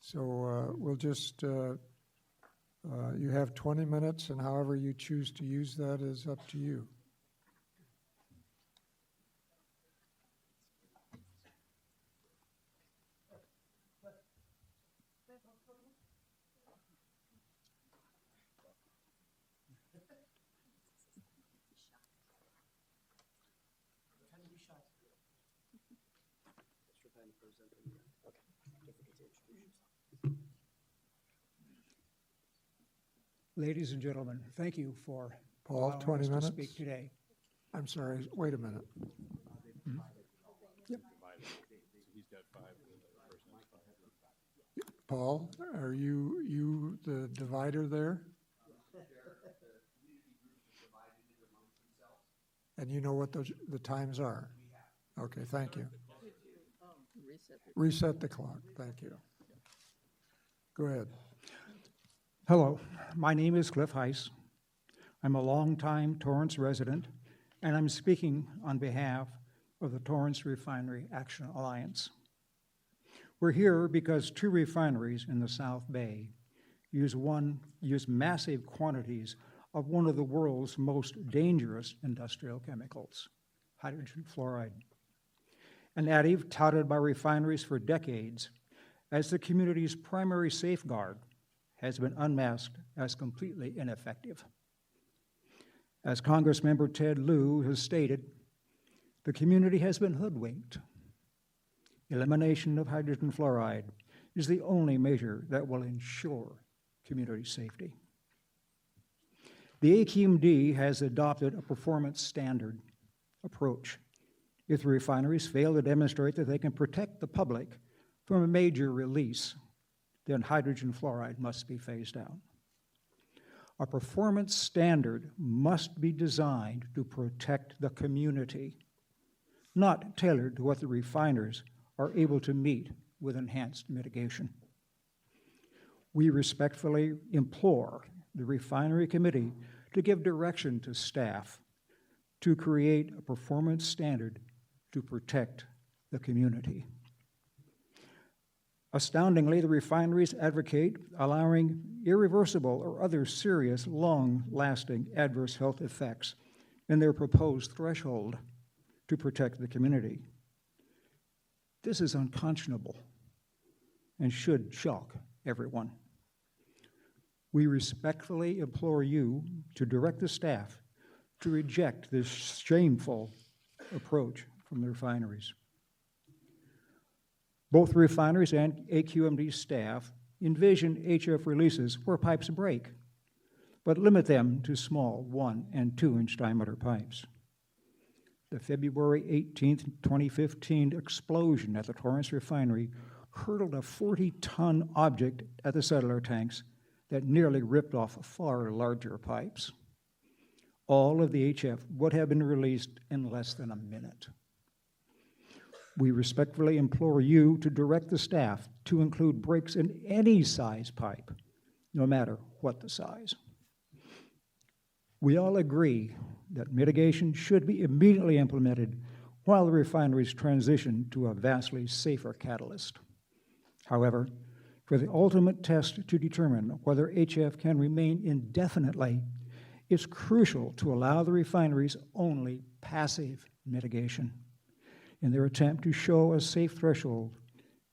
So we'll just, you have 20 minutes, and however you choose to use that is up to you. Ladies and gentlemen, thank you for Paul, allowing 20 us minutes? to speak today. I'm sorry, wait a minute. Paul, are you the divider there? And you know what the times are? Okay, thank you. Reset the clock, thank you. Go ahead. Hello, my name is Cliff Heiss. I'm a longtime Torrance resident, and I'm speaking on behalf of the Torrance Refinery Action Alliance. We're here because two refineries in the South Bay use massive quantities of one of the world's most dangerous industrial chemicals, hydrogen fluoride, an additive touted by refineries for decades as the community's primary safeguard has been unmasked as completely ineffective. As Congressmember Ted Lieu has stated, the community has been hoodwinked. Elimination of hydrogen fluoride is the only measure that will ensure community safety. The AQMD has adopted a performance standard approach. If the refineries fail to demonstrate that they can protect the public from a major release, then hydrogen fluoride must be phased out. A performance standard must be designed to protect the community, not tailored to what the refiners are able to meet with enhanced mitigation. We respectfully implore the Refinery Committee to give direction to staff to create a performance standard to protect the community. Astoundingly, the refineries advocate allowing irreversible or other serious, long-lasting adverse health effects in their proposed threshold to protect the community. This is unconscionable and should shock everyone. We respectfully implore you to direct the staff to reject this shameful approach from the refineries. Both refineries and AQMD staff envision HF releases where pipes break, but limit them to small 1- and 2-inch diameter pipes. The February 18, 2015 explosion at the Torrance Refinery hurtled a 40-ton object at the settler tanks that nearly ripped off far larger pipes. All of the HF would have been released in less than a minute. We respectfully implore you to direct the staff to include breaks in any size pipe, no matter what the size. We all agree that mitigation should be immediately implemented while the refineries transition to a vastly safer catalyst. However, for the ultimate test to determine whether HF can remain indefinitely, it's crucial to allow the refineries only passive mitigation in their attempt to show a safe threshold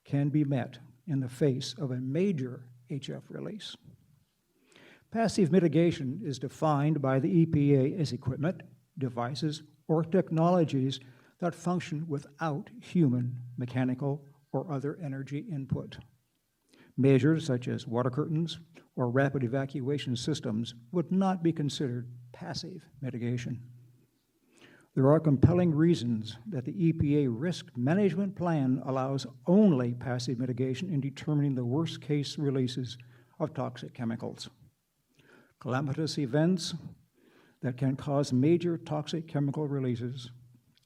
can be met in the face of a major HF release. Passive mitigation is defined by the EPA as equipment, devices, or technologies that function without human, mechanical, or other energy input. Measures such as water curtains or rapid evacuation systems would not be considered passive mitigation. There are compelling reasons that the EPA risk management plan allows only passive mitigation in determining the worst-case releases of toxic chemicals. Calamitous events that can cause major toxic chemical releases,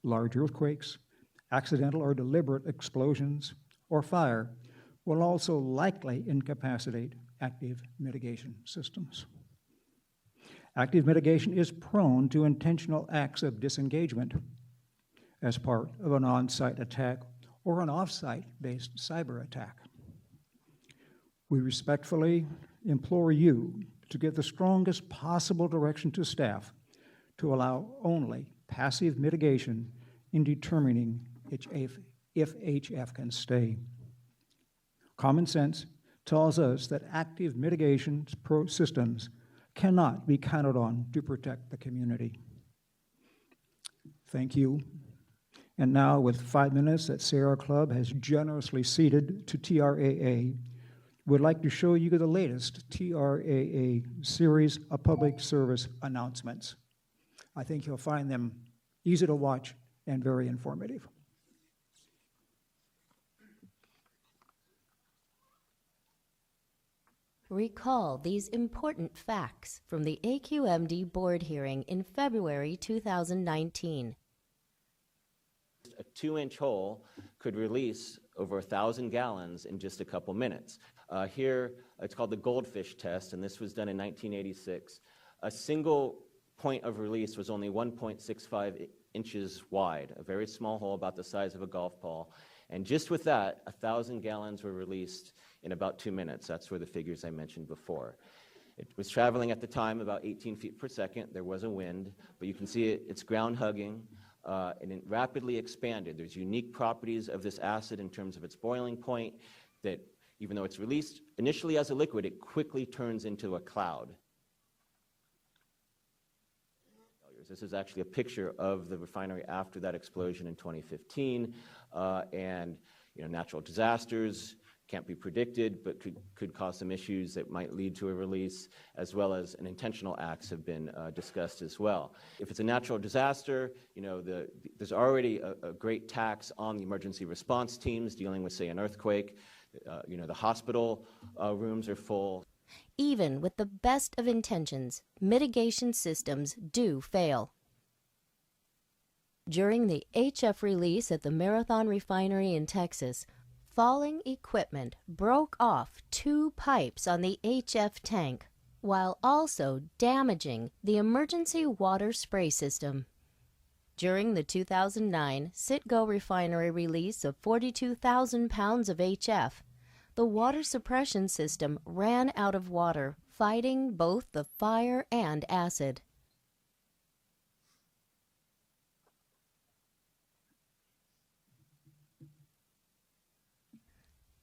large earthquakes, accidental or deliberate explosions, or fire will also likely incapacitate active mitigation systems. Active mitigation is prone to intentional acts of disengagement as part of an on-site attack or an off-site-based cyber attack. We respectfully implore you to give the strongest possible direction to staff to allow only passive mitigation in determining if HF can stay. Common sense tells us that active mitigation systems cannot be counted on to protect the community. Thank you. And now, with 5 minutes that Sierra Club has generously ceded to TRAA, we'd like to show you the latest TRAA series of public service announcements. I think you'll find them easy to watch and very informative. Recall these important facts from the AQMD board hearing in February 2019. A 2-inch hole could release over 1,000 gallons in just a couple minutes. Here, it's called the goldfish test, and this was done in 1986. A single point of release was only 1.65 inches wide, a very small hole about the size of a golf ball. And just with that, 1,000 gallons were released in about 2 minutes. That's where the figures I mentioned before. It was traveling at the time about 18 feet per second. There was a wind, but you can see it's ground hugging, and it rapidly expanded. There's unique properties of this acid in terms of its boiling point that even though it's released initially as a liquid, it quickly turns into a cloud. This is actually a picture of the refinery after that explosion in 2015, and natural disasters, can't be predicted, but could cause some issues that might lead to a release, as well as intentional acts have been discussed as well. If it's a natural disaster, there's already a great tax on the emergency response teams dealing with, say, an earthquake. The hospital rooms are full. Even with the best of intentions, mitigation systems do fail. During the HF release at the Marathon Refinery in Texas, falling equipment broke off 2 pipes on the HF tank, while also damaging the emergency water spray system. During the 2009 Citgo Refinery release of 42,000 pounds of HF, the water suppression system ran out of water, fighting both the fire and acid.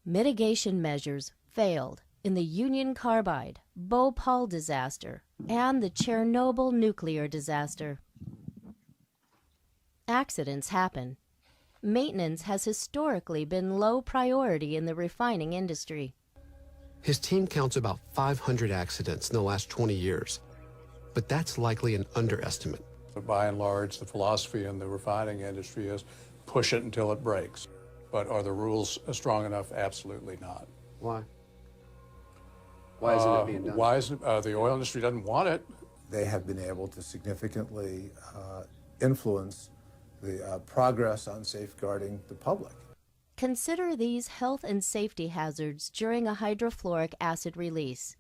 Mitigation measures failed in the Union Carbide, Bhopal disaster, and the Chernobyl nuclear disaster. Accidents happen. Maintenance has historically been low priority in the refining industry. His team counts about 500 accidents in the last 20 years, but that's likely an underestimate. By and large, the philosophy in the refining industry is push it until it breaks. But are the rules strong enough? Absolutely not. Why? Why isn't it being done? Why isn't the oil industry doesn't want it? They have been able to significantly influence the progress on safeguarding the public. Consider these health and safety hazards during a hydrofluoric acid release.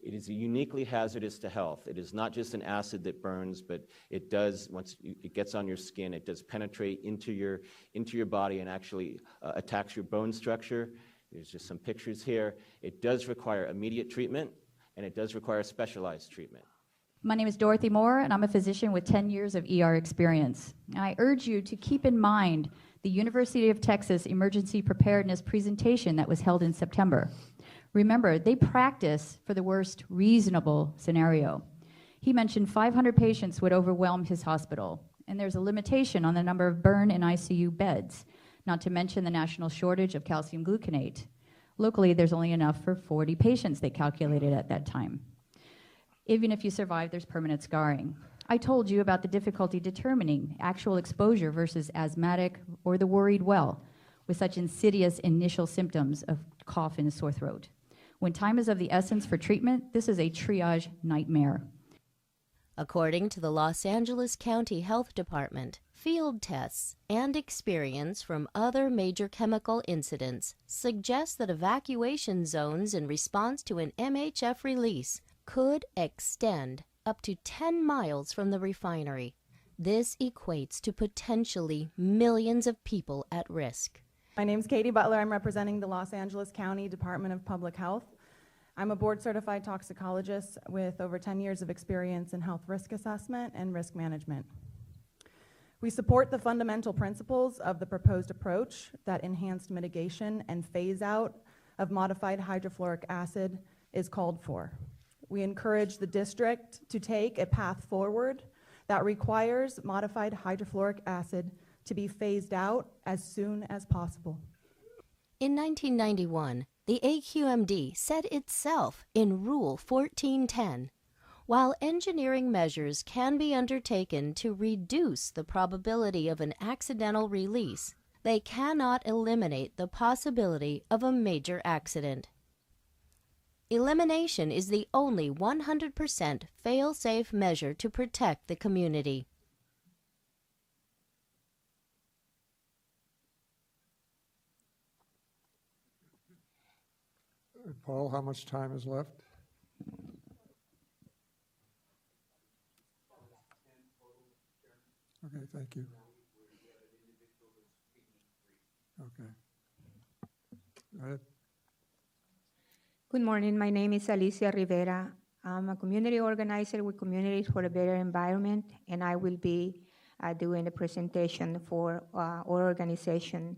It is uniquely hazardous to health. It is not just an acid that burns, but it does, once it gets on your skin, it does penetrate into your body and actually attacks your bone structure. There's just some pictures here. It does require immediate treatment, and it does require specialized treatment. My name is Dorothy Moore, and I'm a physician with 10 years of ER experience. And I urge you to keep in mind the University of Texas Emergency Preparedness presentation that was held in September. Remember, they practice for the worst reasonable scenario. He mentioned 500 patients would overwhelm his hospital, and there's a limitation on the number of burn and ICU beds, not to mention the national shortage of calcium gluconate. Locally, there's only enough for 40 patients, they calculated at that time. Even if you survive, there's permanent scarring. I told you about the difficulty determining actual exposure versus asthmatic or the worried well with such insidious initial symptoms of cough and sore throat. When time is of the essence for treatment, this is a triage nightmare. According to the Los Angeles County Health Department, field tests and experience from other major chemical incidents suggest that evacuation zones in response to an MHF release could extend up to 10 miles from the refinery. This equates to potentially millions of people at risk. My name is Katie Butler. I'm representing the Los Angeles County Department of Public Health. I'm a board-certified toxicologist with over 10 years of experience in health risk assessment and risk management. We support the fundamental principles of the proposed approach that enhanced mitigation and phase-out of modified hydrofluoric acid is called for. We encourage the district to take a path forward that requires modified hydrofluoric acid to be phased out as soon as possible. In 1991, the AQMD said itself in Rule 1410, while engineering measures can be undertaken to reduce the probability of an accidental release, they cannot eliminate the possibility of a major accident. Elimination is the only 100% fail-safe measure to protect the community. Paul, how much time is left? Okay, thank you. Okay. Go ahead. Good morning. My name is Alicia Rivera. I'm a community organizer with Communities for a Better Environment, and I will be doing a presentation for our organization.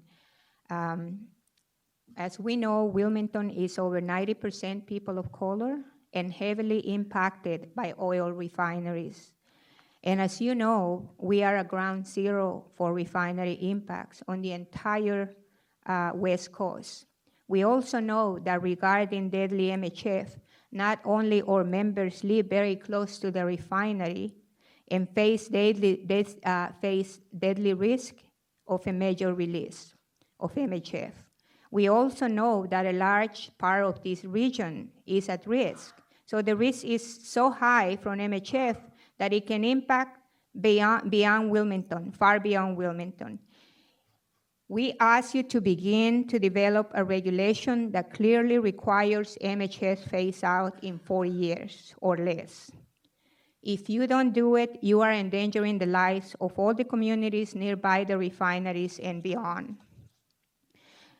As we know, Wilmington is over 90% people of color and heavily impacted by oil refineries. And as you know, we are a ground zero for refinery impacts on the entire West Coast. We also know that regarding deadly MHF, not only our members live very close to the refinery and face deadly risk of a major release of MHF. We also know that a large part of this region is at risk. So the risk is so high from MHF that it can impact beyond Wilmington, far beyond Wilmington. We ask you to begin to develop a regulation that clearly requires MHF phase out in 4 years or less. If you don't do it, you are endangering the lives of all the communities nearby the refineries and beyond.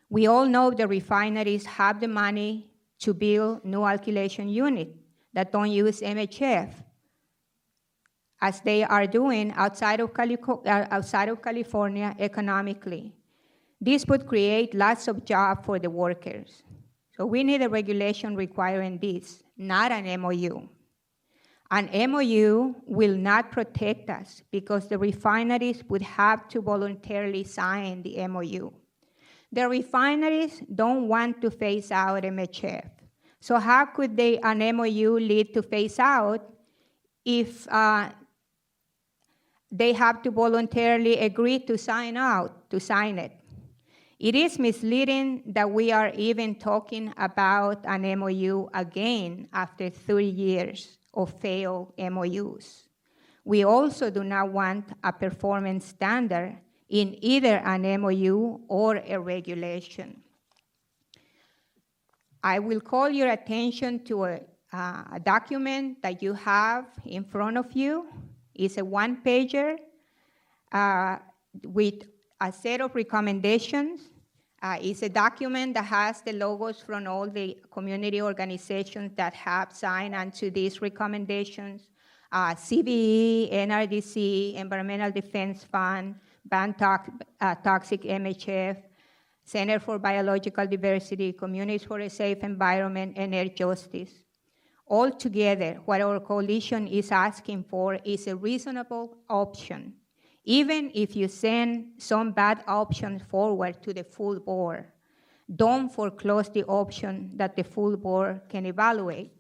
We all know the refineries have the money to build new alkylation units that don't use MHF, as they are doing outside of California economically. This would create lots of jobs for the workers. So we need a regulation requiring this, not an MOU. An MOU will not protect us because the refineries would have to voluntarily sign the MOU. The refineries don't want to phase out MHF. So how could an MOU lead to phase out if they have to voluntarily agree to sign it? It is misleading that we are even talking about an MOU again after 3 years of failed MOUs. We also do not want a performance standard in either an MOU or a regulation. I will call your attention to a document that you have in front of you. It's a one-pager with a set of recommendations. It's a document that has the logos from all the community organizations that have signed onto these recommendations. CBE, NRDC, Environmental Defense Fund, Ban Toxic MHF, Center for Biological Diversity, Communities for a Safe Environment, and Air Justice. Altogether, what our coalition is asking for is a reasonable option, even if you send some bad options forward to the full board. Don't foreclose the option that the full board can evaluate.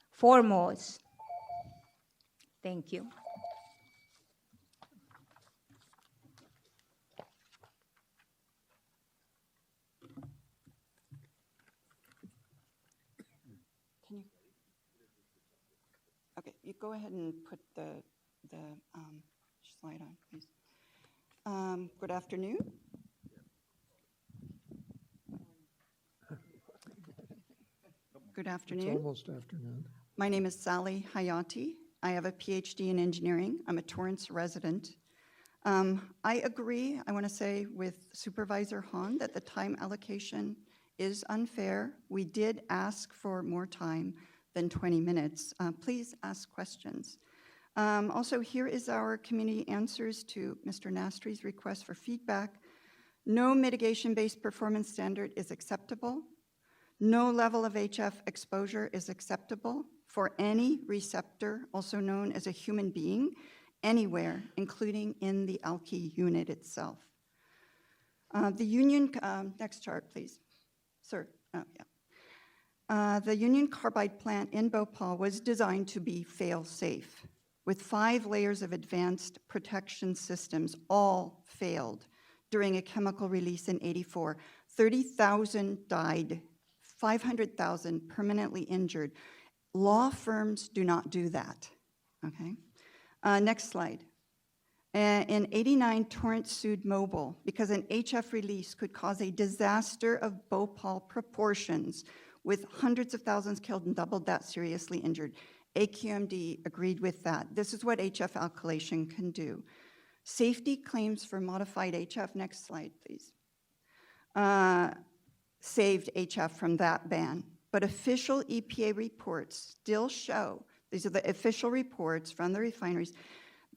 Foremost, thank you. Okay, you go ahead and put the slide on, please. Good afternoon. Good afternoon. It's almost afternoon. My name is Sally Hayati. I have a PhD in engineering. I'm a Torrance resident. I agree, I want to say, with Supervisor Hahn that the time allocation is unfair. We did ask for more time than 20 minutes. Please ask questions. Also, here is our community answers to Mr. Nastri's request for feedback. No mitigation-based performance standard is acceptable. No level of HF exposure is acceptable for any receptor, also known as a human being, anywhere, including in the alky unit itself. The Union, next chart, please. Sir, the Union Carbide plant in Bhopal was designed to be fail-safe, with 5 layers of advanced protection systems. All failed during a chemical release in '84. 30,000 died, 500,000 permanently injured. Law firms do not do that, okay? Next slide. In '89, Torrance sued Mobil because an HF release could cause a disaster of Bhopal proportions, with hundreds of thousands killed and double that seriously injured. AQMD agreed with that. This is what HF alkylation can do. Safety claims for modified HF, next slide, please, saved HF from that ban. But official EPA reports still show, these are the official reports from the refineries,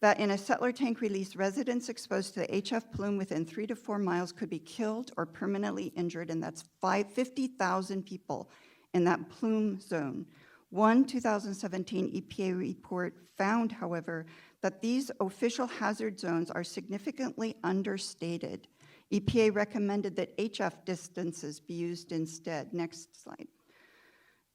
that in a settler tank release, residents exposed to the HF plume within 3 to 4 miles could be killed or permanently injured, and that's 50,000 people in that plume zone. One 2017 EPA report found, however, that these official hazard zones are significantly understated. EPA recommended that HF distances be used instead. Next slide.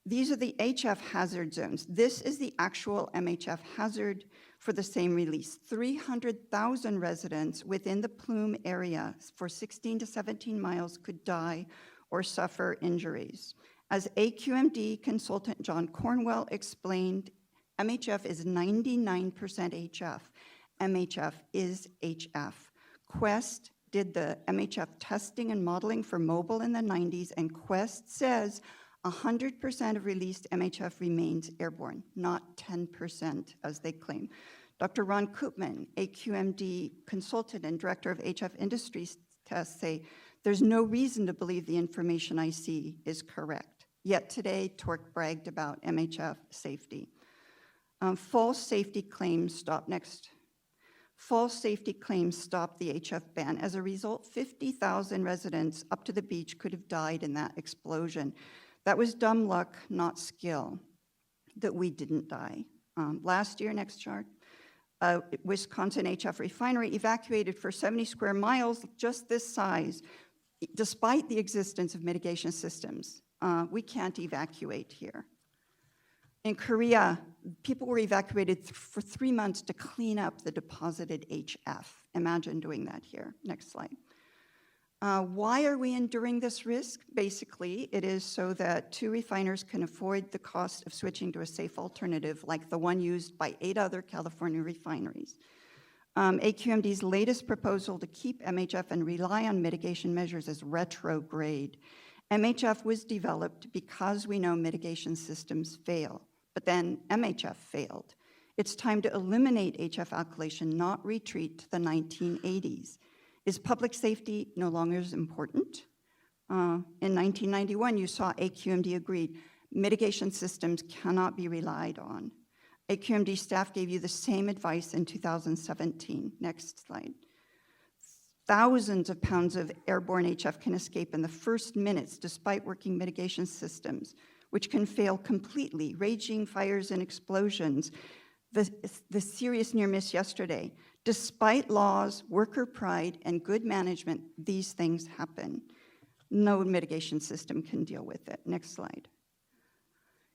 These are the HF hazard zones. This is the actual MHF hazard for the same release. 300,000 residents within the plume area for 16 to 17 miles could die or suffer injuries. As AQMD consultant John Cornwell explained, MHF is 99% HF. MHF is HF. Quest did the MHF testing and modeling for mobile in the 90s, and Quest says 100% of released MHF remains airborne, not 10% as they claim. Dr. Ron Koopman, AQMD consultant and director of HF Industries tests, say, there's no reason to believe the information I see is correct. Yet today, TORC bragged about MHF safety. False safety claims stop next. False safety claims stopped the HF ban. As a result, 50,000 residents up to the beach could have died in that explosion. That was dumb luck, not skill, that we didn't die. Last year, next chart, Wisconsin HF refinery evacuated for 70 square miles, just this size, despite the existence of mitigation systems. We can't evacuate here. In Korea, people were evacuated for 3 months to clean up the deposited HF. Imagine doing that here. Next slide. Why are we enduring this risk? Basically, it is so that 2 refiners can avoid the cost of switching to a safe alternative like the one used by 8 other California refineries. AQMD's latest proposal to keep MHF and rely on mitigation measures is retrograde. MHF was developed because we know mitigation systems fail, but then MHF failed. It's time to eliminate HF alkylation, not retreat to the 1980s. Is public safety no longer as important? In 1991, you saw AQMD agreed mitigation systems cannot be relied on. AQMD staff gave you the same advice in 2017. Next slide. Thousands of pounds of airborne HF can escape in the first minutes despite working mitigation systems, which can fail completely, raging fires and explosions. The serious near miss yesterday. Despite laws, worker pride, and good management, these things happen. No mitigation system can deal with it. Next slide.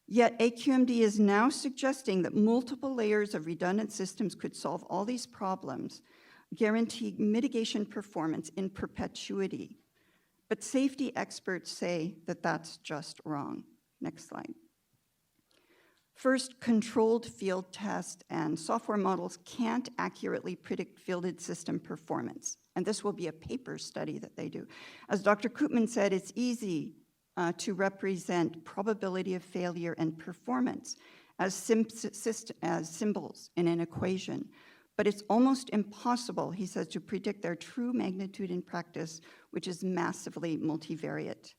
Yet AQMD is now suggesting that multiple layers of redundant systems could solve all these problems, guarantee mitigation performance in perpetuity. But safety experts say that that's just wrong. Next slide. First, controlled field tests and software models can't accurately predict fielded system performance. And this will be a paper study that they do. As Dr. Koopman said, it's easy to represent probability of failure and performance as symbols in an equation. But it's almost impossible, he says, to predict their true magnitude in practice, which is massively multivariate.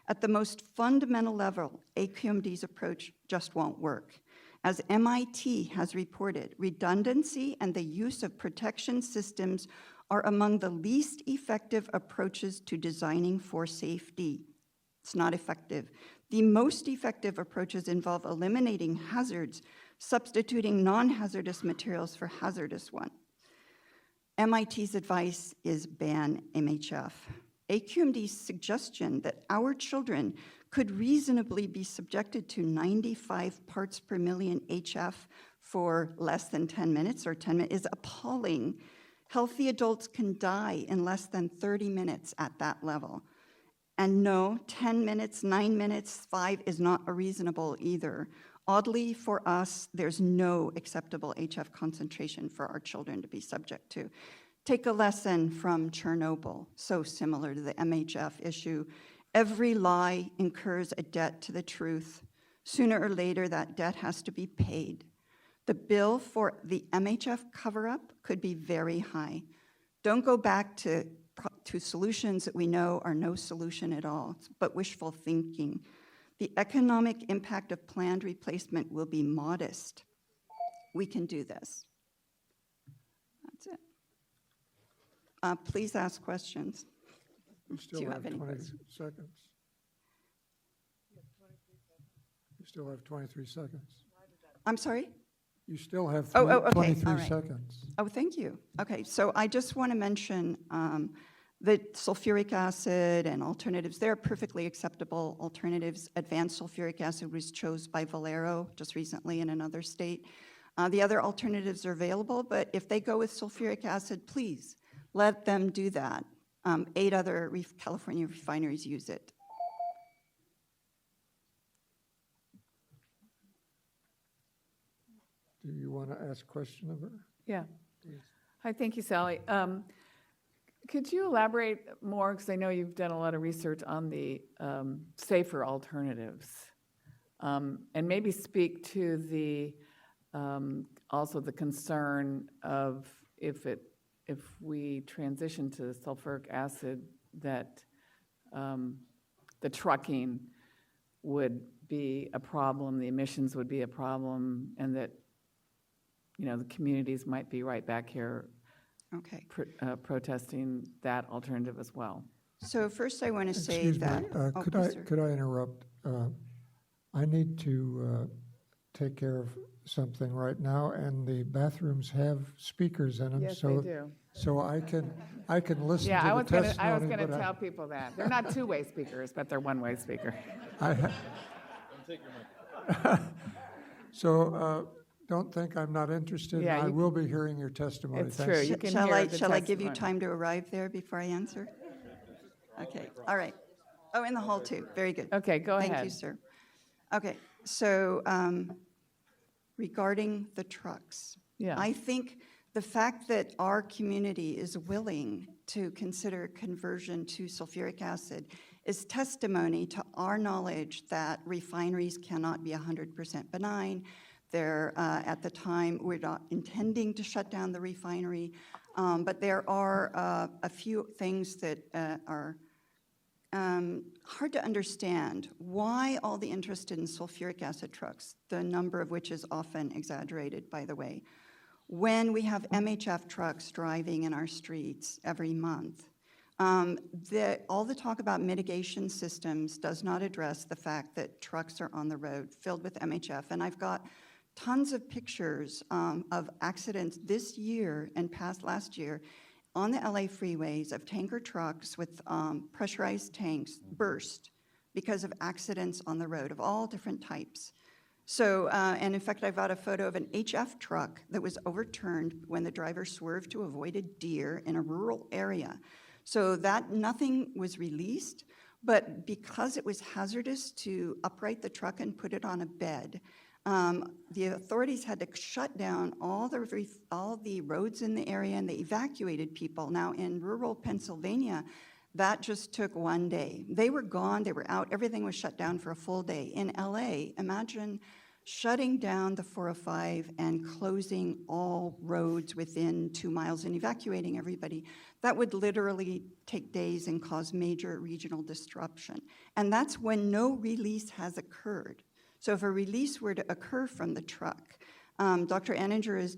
At the most fundamental level, AQMD's approach just won't work. As MIT has reported, redundancy and the use of protection systems are among the least effective approaches to designing for safety. It's not effective. The most effective approaches involve eliminating hazards, substituting non-hazardous materials for hazardous ones. MIT's advice is ban MHF. AQMD's suggestion that our children could reasonably be subjected to 95 parts per million HF for less than 10 minutes or 10 minutes is appalling. Healthy adults can die in less than 30 minutes at that level. And no, 10 minutes, 9 minutes, 5 is not reasonable either. Oddly, for us, there's no acceptable HF concentration for our children to be subject to. Take a lesson from Chernobyl, so similar to the MHF issue. Every lie incurs a debt to the truth. Sooner or later, that debt has to be paid. The bill for the MHF cover-up could be very high. Don't go back to solutions that we know are no solution at all, but wishful thinking. The economic impact of planned replacement will be modest. We can do this. That's it. Please ask questions. You still Do you have have any 20 questions? seconds. You still have 23 seconds. I'm sorry? You still have okay. 23 All right. seconds. Oh, thank you. Okay, so I just want to mention The sulfuric acid and alternatives, they're perfectly acceptable alternatives. Advanced sulfuric acid was chosen by Valero just recently in another state. The other alternatives are available, but if they go with sulfuric acid, please let them do that. 8 other California refineries use it. Do you want to ask a question of her? Yeah. Hi, thank you, Sally. Could you elaborate more, because I know you've done a lot of research on the safer alternatives, and maybe speak to the also the concern of if we transition to sulfuric acid, that the trucking would be a problem, the emissions would be a problem, and that the communities might be right back here protesting that alternative as well. So first I want to say Excuse that... me, could I interrupt? I need to take care of something right now, and the bathrooms have speakers in them. Yes, so, they do. So I can listen Yeah, to the testimony. I was going to tell people that. They're not two-way speakers, but they're one-way speaker. So don't think I'm not interested. Yeah, I will be hearing your testimony. It's Thanks. true. You can Shall hear I the shall I give you testimony. time to arrive there before I answer? Okay, all right. Oh, in the hall too. Very good. Okay, go ahead. Thank you, sir. Okay, so regarding the trucks, Yeah. I think the fact that our community is willing to consider conversion to sulfuric acid is testimony to our knowledge that refineries cannot be 100% benign. They're, at the time, we're not intending to shut down the refinery, but there are a few things that are hard to understand. Why all the interest in sulfuric acid trucks, the number of which is often exaggerated, by the way, when we have MHF trucks driving in our streets every month. All the talk about mitigation systems does not address the fact that trucks are on the road filled with MHF, and I've got tons of pictures of accidents this year and past last year on the LA freeways of tanker trucks with pressurized tanks burst because of accidents on the road of all different types. So, and in fact, I've got a photo of an HF truck that was overturned when the driver swerved to avoid a deer in a rural area. So that nothing was released, but because it was hazardous to upright the truck and put it on a bed, the authorities had to shut down all the roads in the area, and they evacuated people. Now, in rural Pennsylvania, that just took one day. They were gone, they were out, everything was shut down for a full day. In LA, imagine shutting down the 405 and closing all roads within 2 miles and evacuating everybody. That would literally take days and cause major regional disruption. And that's when no release has occurred. So if a release were to occur from the truck, Dr. Enninger has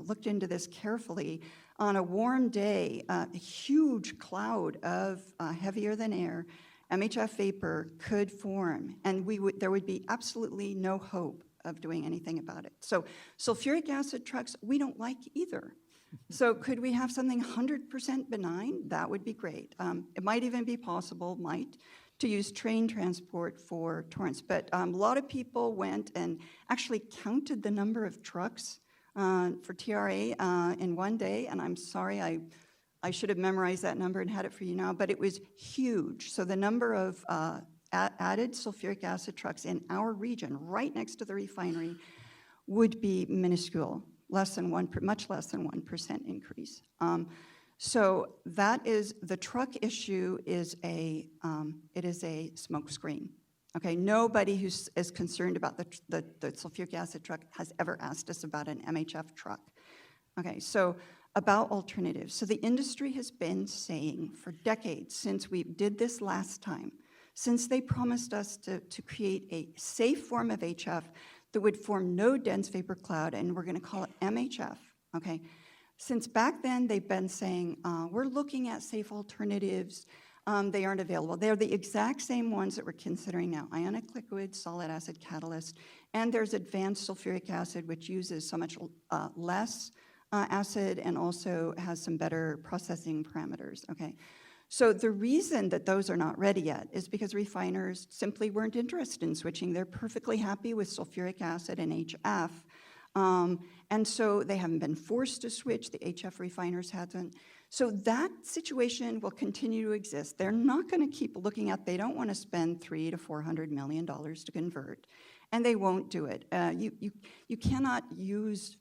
looked into this carefully. On a warm day, a huge cloud of heavier than air MHF vapor could form, and there would be absolutely no hope of doing anything about it. So sulfuric acid trucks, we don't like either. So could we have something 100% benign? That would be great. It might even be possible, to use train transport for Torrance. But a lot of people went and actually counted the number of trucks for TRA in one day, and I'm sorry, I should have memorized that number and had it for you now, but it was huge. So the number of added sulfuric acid trucks in our region, right next to the refinery, would be minuscule, much less than 1% increase. So that is, the truck issue is a smokescreen. Okay, nobody who is concerned about the sulfuric acid truck has ever asked us about an MHF truck. Okay, so about alternatives. So the industry has been saying for decades, since we did this last time, since they promised us to create a safe form of HF that would form no dense vapor cloud, and we're going to call it MHF, okay? Since back then, they've been saying, we're looking at safe alternatives. They aren't available. They're the exact same ones that we're considering now, ionic liquid, solid acid catalyst, and there's advanced sulfuric acid, which uses so much less acid and also has some better processing parameters, okay? So the reason that those are not ready yet is because refiners simply weren't interested in switching. They're perfectly happy with sulfuric acid and HF. And so they haven't been forced to switch. The HF refiners haven't. So that situation will continue to exist. They're not going to keep looking at, they don't want to spend $300 to $400 million to convert, and they won't do it. You cannot use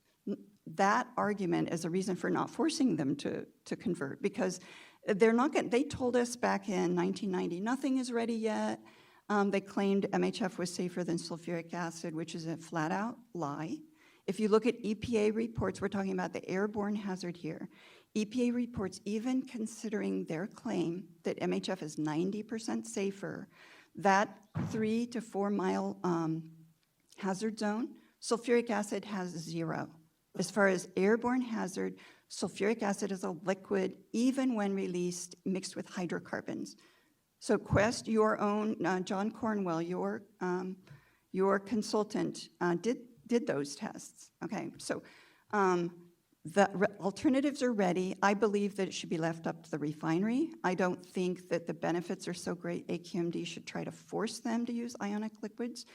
that argument as a reason for not forcing them to convert, because they're not going. They told us back in 1990, nothing is ready yet. They claimed MHF was safer than sulfuric acid, which is a flat-out lie. If you look at EPA reports, we're talking about the airborne hazard here. EPA reports, even considering their claim that MHF is 90% safer, that 3 to 4 mile hazard zone, sulfuric acid has 0. As far as airborne hazard, sulfuric acid is a liquid, even when released, mixed with hydrocarbons. So Quest, your own, John Cornwell, your consultant, did those tests. Okay, so the alternatives are ready. I believe that it should be left up to the refinery. I don't think that the benefits are so great AQMD should try to force them to use ionic liquids.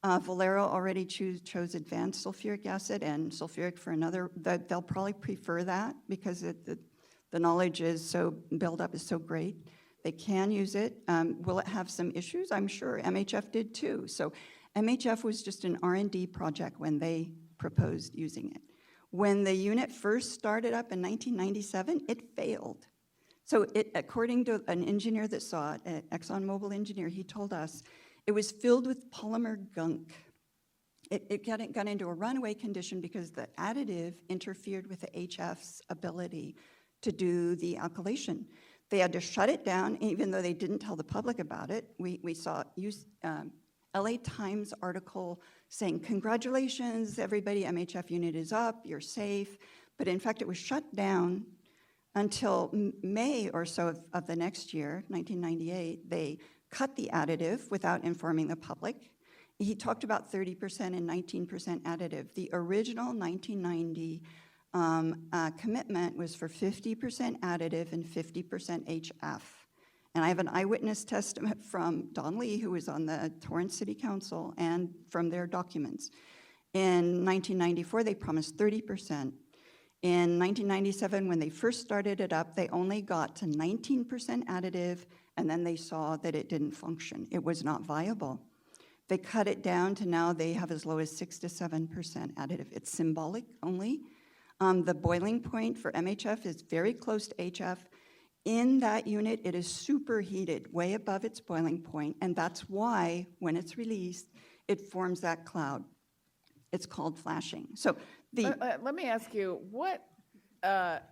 Valero already chose advanced sulfuric acid and sulfuric for another. They'll probably prefer that because the knowledge is so, buildup is so great. They can use it. Will it have some issues? I'm sure. MHF did too. So MHF was just an R&D project when they proposed using it. When the unit first started up in 1997, it failed. So according to an engineer that saw it, an ExxonMobil engineer, he told us it was filled with polymer gunk. It got into a runaway condition because the additive interfered with the HF's ability to do the alkylation. They had to shut it down, even though they didn't tell the public about it. We saw LA Times article saying, congratulations, everybody, MHF unit is up, you're safe. But in fact, it was shut down until May or so of the next year, 1998. They cut the additive without informing the public. He talked about 30% and 19% additive. The original 1990 commitment was for 50% additive and 50% HF. And I have an eyewitness testament from Don Lee, who was on the Torrance City Council, and from their documents. In 1994, they promised 30%. In 1997, when they first started it up, they only got to 19% additive, and then they saw that it didn't function. It was not viable. They cut it down to now they have as low as 6 to 7% additive. It's symbolic only. The boiling point for MHF is very close to HF. In that unit, it is superheated, way above its boiling point, and that's why, when it's released, it forms that cloud. It's called flashing. So let me ask you, what the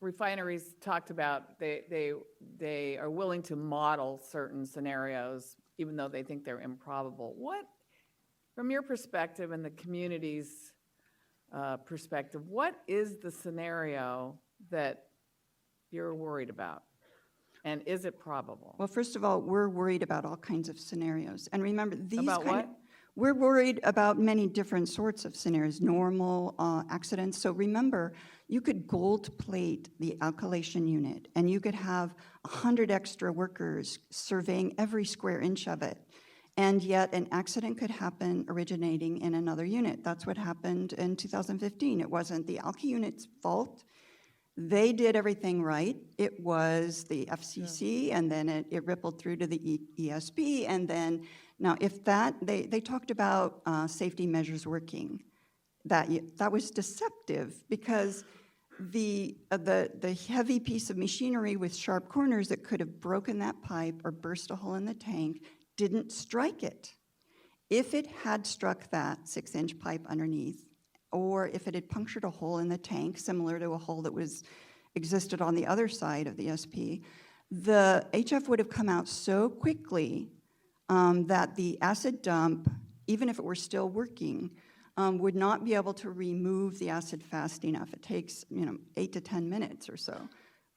refineries talked about, they are willing to model certain scenarios, even though they think they're improbable. What, from your perspective and the community's perspective, what is the scenario that you're worried about? And is it probable? Well, first of all, we're worried about all kinds of scenarios. And remember, these About what? We're worried about many different sorts of scenarios, normal accidents. So remember, you could gold plate the alkylation unit, and you could have 100 extra workers surveying every square inch of it. And yet an accident could happen originating in another unit. That's what happened in 2015. It wasn't the alky unit's fault. They did everything right. It was the FCC, and then it rippled through to the ESP, and then, now if they talked about safety measures working. That was deceptive because the heavy piece of machinery with sharp corners that could have broken that pipe or burst a hole in the tank didn't strike it. If it had struck that 6-inch pipe underneath, or if it had punctured a hole in the tank, similar to a hole that existed on the other side of the SP, the HF would have come out so quickly that the acid dump, even if it were still working, would not be able to remove the acid fast enough. It takes 8 to 10 minutes or so,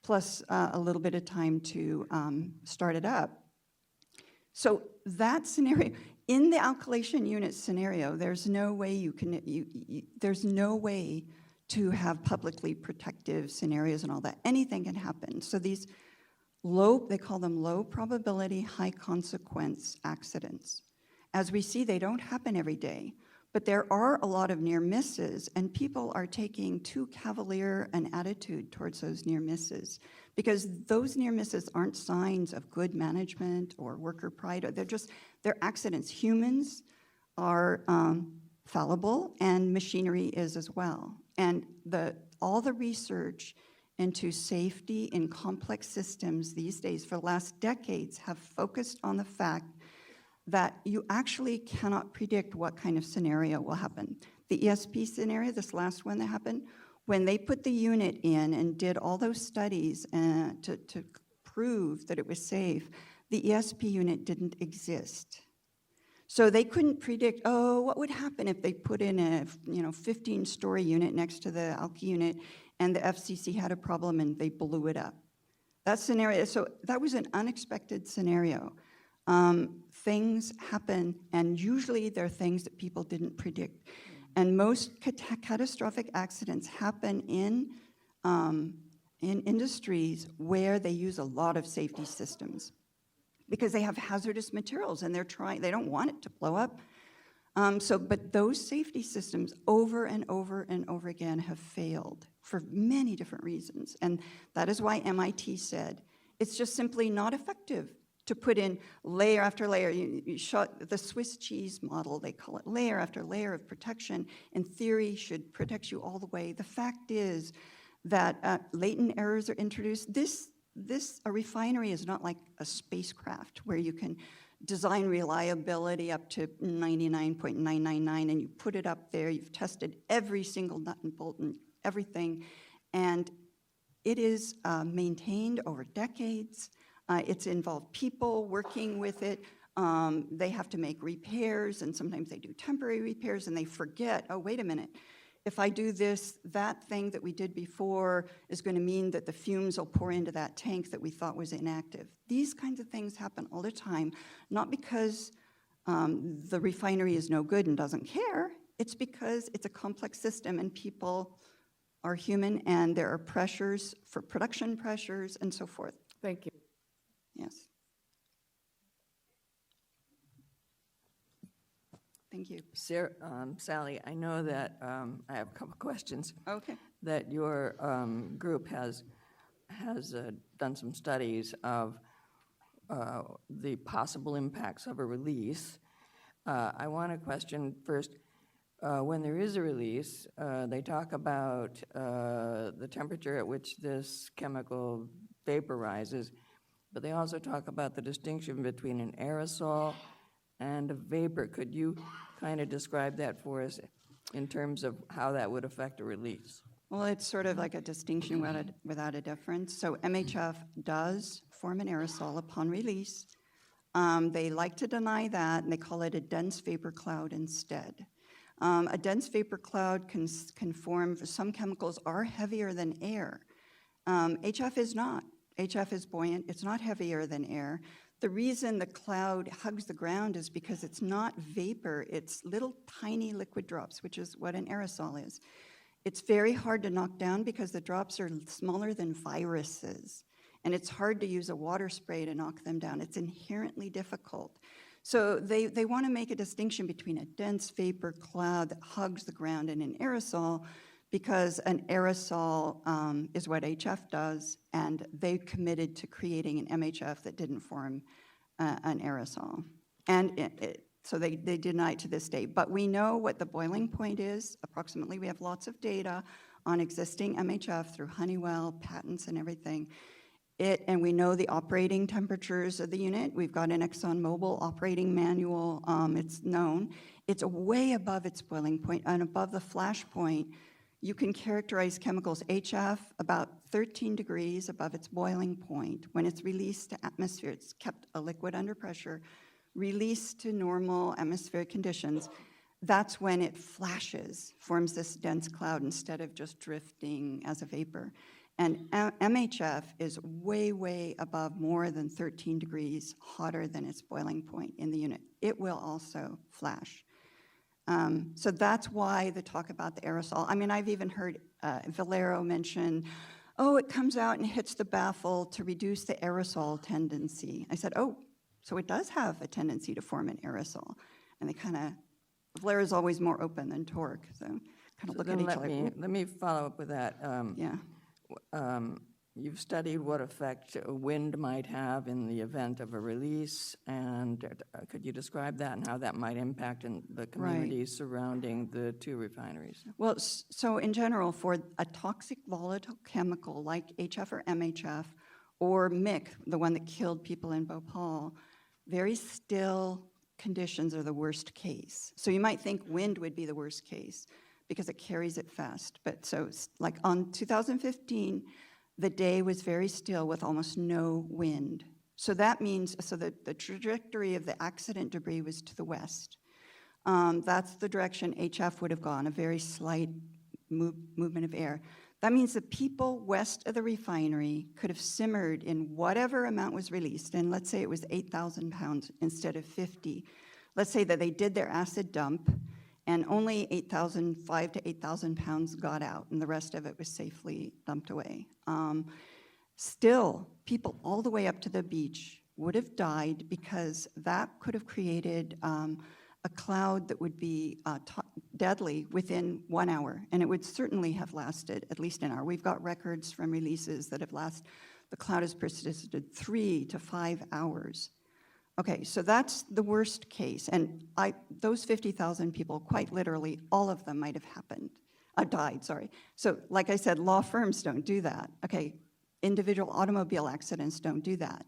plus a little bit of time to start it up. So that scenario, in the alkylation unit scenario, there's no way there's no way to have publicly protective scenarios and all that. Anything can happen. So these they call them low probability, high consequence accidents. As we see, they don't happen every day, but there are a lot of near misses, and people are taking too cavalier an attitude towards those near misses, because those near misses aren't signs of good management or worker pride. They're accidents. Humans are fallible, and machinery is as well. And all the research into safety in complex systems these days for the last decades have focused on the fact that you actually cannot predict what kind of scenario will happen. The ESP scenario, this last one that happened, when they put the unit in and did all those studies to prove that it was safe, the ESP unit didn't exist. So they couldn't predict, what would happen if they put in a 15-story unit next to the alky unit and the FCC had a problem and they blew it up. That scenario, so that was an unexpected scenario. Things happen, and usually they're things that people didn't predict. And most catastrophic accidents happen in industries where they use a lot of safety systems, because they have hazardous materials and they don't want it to blow up. But those safety systems over and over and over again have failed for many different reasons. And that is why MIT said it's just simply not effective to put in layer after layer. You shot the Swiss cheese model, they call it, layer after layer of protection, in theory should protect you all the way. The fact is that latent errors are introduced. A refinery is not like a spacecraft where you can design reliability up to 99.999 and you put it up there, you've tested every single nut and bolt and everything, and it is maintained over decades. It's involved people working with it. They have to make repairs, and sometimes they do temporary repairs, and they forget, oh, wait a minute, if I do this, that thing that we did before is going to mean that the fumes will pour into that tank that we thought was inactive. These kinds of things happen all the time, not because the refinery is no good and doesn't care. It's because it's a complex system and people are human and there are pressures for production pressures and so forth. Thank you. Yes. Thank you. Sarah, Sally, I know that I have a couple questions. Okay. That your group has done some studies of the possible impacts of a release. I want to question first, when there is a release, they talk about the temperature at which this chemical vaporizes, but they also talk about the distinction between an aerosol and a vapor. Could you kind of describe that for us in terms of how that would affect a release? Well, it's sort of like a distinction without a difference. So MHF does form an aerosol upon release. They like to deny that, and they call it a dense vapor cloud instead. A dense vapor cloud can form, some chemicals are heavier than air. HF is not. HF is buoyant. It's not heavier than air. The reason the cloud hugs the ground is because it's not vapor, it's little tiny liquid drops, which is what an aerosol is. It's very hard to knock down because the drops are smaller than viruses, and it's hard to use a water spray to knock them down. It's inherently difficult. So they want to make a distinction between a dense vapor cloud that hugs the ground and an aerosol, because an aerosol is what HF does, and they committed to creating an MHF that didn't form an aerosol. And so they deny it to this day. But we know what the boiling point is. Approximately, we have lots of data on existing MHF through Honeywell, patents and everything. And we know the operating temperatures of the unit. We've got an ExxonMobil operating manual. It's known. It's way above its boiling point and above the flash point. You can characterize chemicals HF about 13 degrees above its boiling point. When it's released to atmosphere, it's kept a liquid under pressure, released to normal atmospheric conditions. That's when it flashes, forms this dense cloud instead of just drifting as a vapor. And MHF is way, way above, more than 13 degrees hotter than its boiling point in the unit. It will also flash. So that's why the talk about the aerosol. I mean, I've even heard Valero mention, oh, it comes out and hits the baffle to reduce the aerosol tendency. I said, oh, so it does have a tendency to form an aerosol. And they kind of, Valero's always more open than TORC, so kind of look at each other. Let me follow up with that. Yeah. You've studied what effect wind might have in the event of a release, and could you describe that and how that might impact in the communities surrounding the two refineries? Well, so in general, for a toxic volatile chemical like HF or MHF, or MIC, the one that killed people in Bhopal, very still conditions are the worst case. So you might think wind would be the worst case because it carries it fast. But so like on 2015, the day was very still with almost no wind. So that means, so the trajectory of the accident debris was to the west. That's the direction HF would have gone, a very slight movement of air. That means the people west of the refinery could have simmered in whatever amount was released, and let's say it was 8,000 pounds instead of 50. Let's say that they did their acid dump, and only 5 to 8,000 pounds got out, and the rest of it was safely dumped away. Still, people all the way up to the beach would have died because that could have created a cloud that would be deadly within 1 hour, and it would certainly have lasted at least an hour. We've got records from releases that have the cloud has persisted 3 to 5 hours. Okay, so that's the worst case, and those 50,000 people, quite literally, all of them might have died, sorry. So like I said, law firms don't do that. Okay, individual automobile accidents don't do that.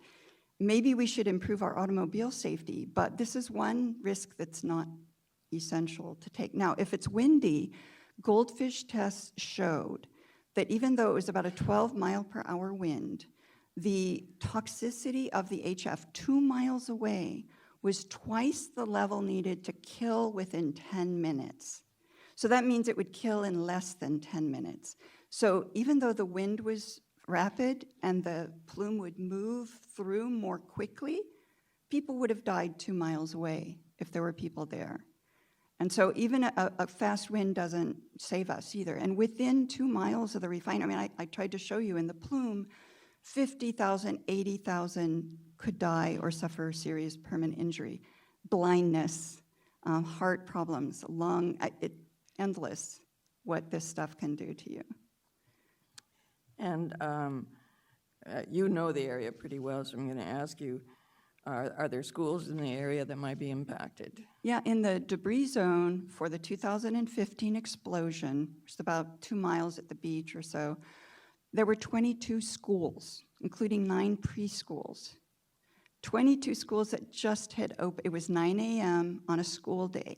Maybe we should improve our automobile safety, but this is one risk that's not essential to take. Now, if it's windy, goldfish tests showed that even though it was about a 12-mile-per-hour wind, the toxicity of the HF 2 miles away was twice the level needed to kill within 10 minutes. So that means it would kill in less than 10 minutes. So even though the wind was rapid and the plume would move through more quickly, people would have died 2 miles away if there were people there. And so even a fast wind doesn't save us either. And within 2 miles of the refinery, I mean, I tried to show you in the plume, 50,000, 80,000 could die or suffer serious permanent injury. Blindness, heart problems, endless what this stuff can do to you. And you know the area pretty well, so I'm going to ask you, are there schools in the area that might be impacted? Yeah, in the debris zone for the 2015 explosion, which is about 2 miles at the beach or so, there were 22 schools, including 9 preschools. 22 schools that just had opened. It was 9 a.m. on a school day.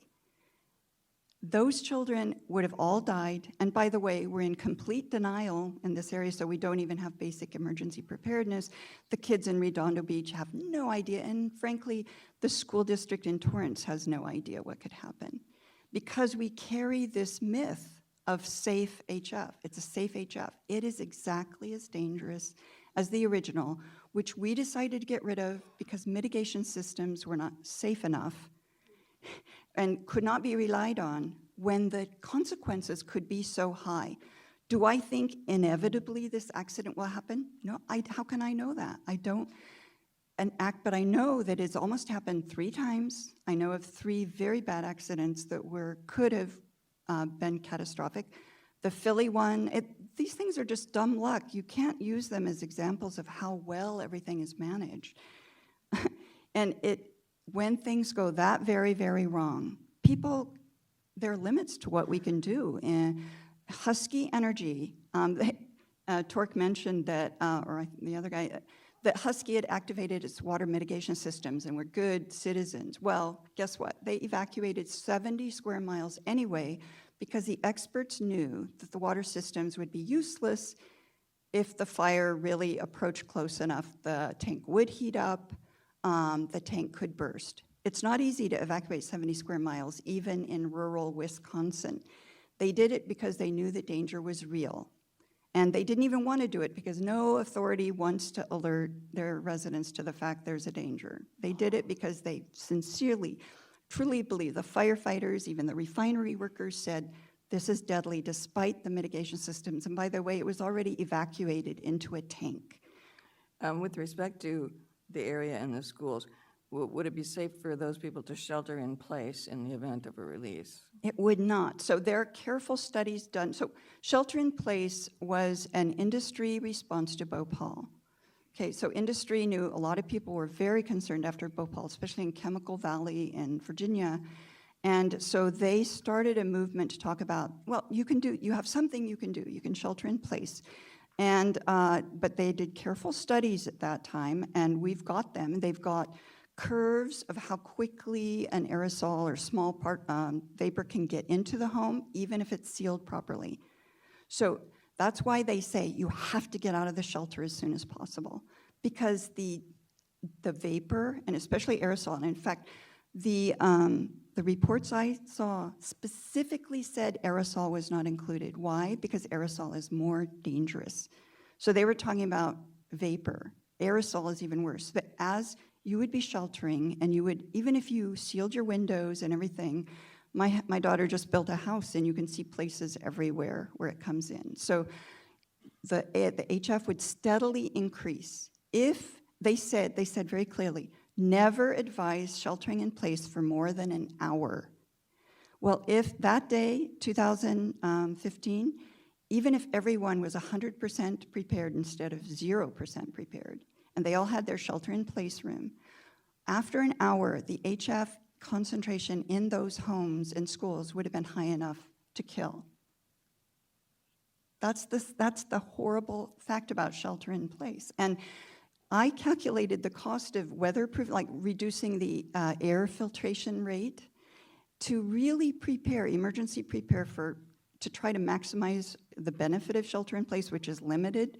Those children would have all died, and by the way, we're in complete denial in this area, so we don't even have basic emergency preparedness. The kids in Redondo Beach have no idea, and frankly, the school district in Torrance has no idea what could happen. Because we carry this myth of safe HF. It's a safe HF. It is exactly as dangerous as the original, which we decided to get rid of because mitigation systems were not safe enough and could not be relied on when the consequences could be so high. Do I think inevitably this accident will happen? No, how can I know that? I don't but I know that it's almost happened 3 times. I know of 3 very bad accidents that could have been catastrophic. The Philly one, these things are just dumb luck. You can't use them as examples of how well everything is managed. And when things go that very, very wrong, there are limits to what we can do. And Husky Energy, TORC mentioned that, or the other guy, that Husky had activated its water mitigation systems and were good citizens. Well, guess what? They evacuated 70 square miles anyway because the experts knew that the water systems would be useless if the fire really approached close enough. The tank would heat up, the tank could burst. It's not easy to evacuate 70 square miles, even in rural Wisconsin. They did it because they knew the danger was real. And they didn't even want to do it because no authority wants to alert their residents to the fact there's a danger. They did it because they sincerely, truly believe, the firefighters, even the refinery workers said, this is deadly despite the mitigation systems. And by the way, it was already evacuated into a tank. With respect to the area and the schools, would it be safe for those people to shelter in place in the event of a release? It would not. So there are careful studies done. So shelter in place was an industry response to Bhopal. Okay, so industry knew a lot of people were very concerned after Bhopal, especially in Chemical Valley in Virginia. And so they started a movement to talk about, well, you have something you can shelter in place. And, but they did careful studies at that time, and we've got them. They've got curves of how quickly an aerosol or small vapor can get into the home, even if it's sealed properly. So that's why they say you have to get out of the shelter as soon as possible, because the vapor, and especially aerosol, and in fact, the reports I saw specifically said aerosol was not included. Why? Because aerosol is more dangerous. So they were talking about vapor. Aerosol is even worse. But as you would be sheltering, and you would, even if you sealed your windows and everything, my daughter just built a house, and you can see places everywhere where it comes in. So the HF would steadily increase. If they said very clearly, never advise sheltering in place for more than an hour. Well, if that day, 2015, even if everyone was 100% prepared instead of 0% prepared, and they all had their shelter-in-place room, after an hour, the HF concentration in those homes and schools would have been high enough to kill. That's the horrible fact about shelter-in-place. And I calculated the cost of weatherproof, like reducing the air filtration rate, to really emergency prepare to try to maximize the benefit of shelter-in-place, which is limited,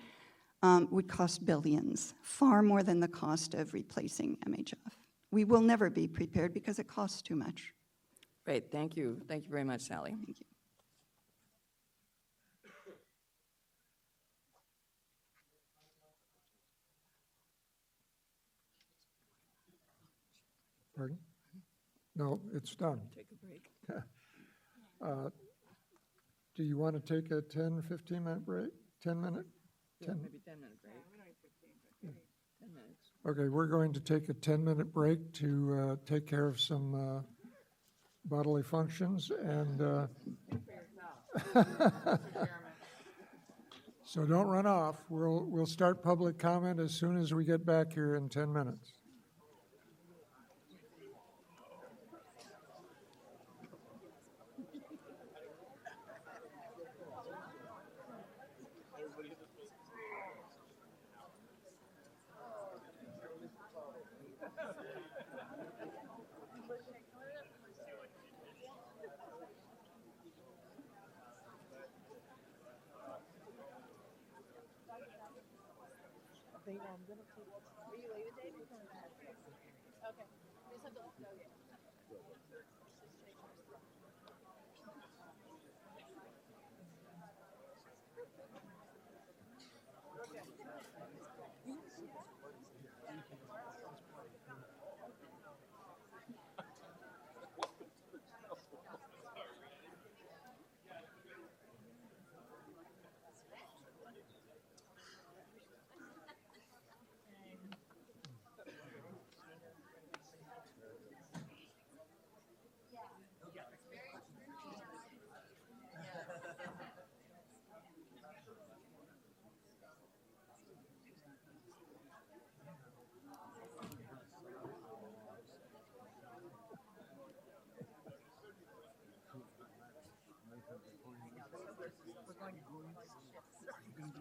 would cost billions, far more than the cost of replacing MHF. We will never be prepared because it costs too much. Great, thank you. Thank you very much, Sally. Thank you. Pardon? No, it's done. Take a break. Do you want to take a 10, 15-minute break? 10-minute? Yeah, maybe 10-minute break. 10 minutes. Okay, we're going to take a 10-minute break to take care of some bodily functions, and so don't run off. We'll start public comment as soon as we get back here in 10 minutes.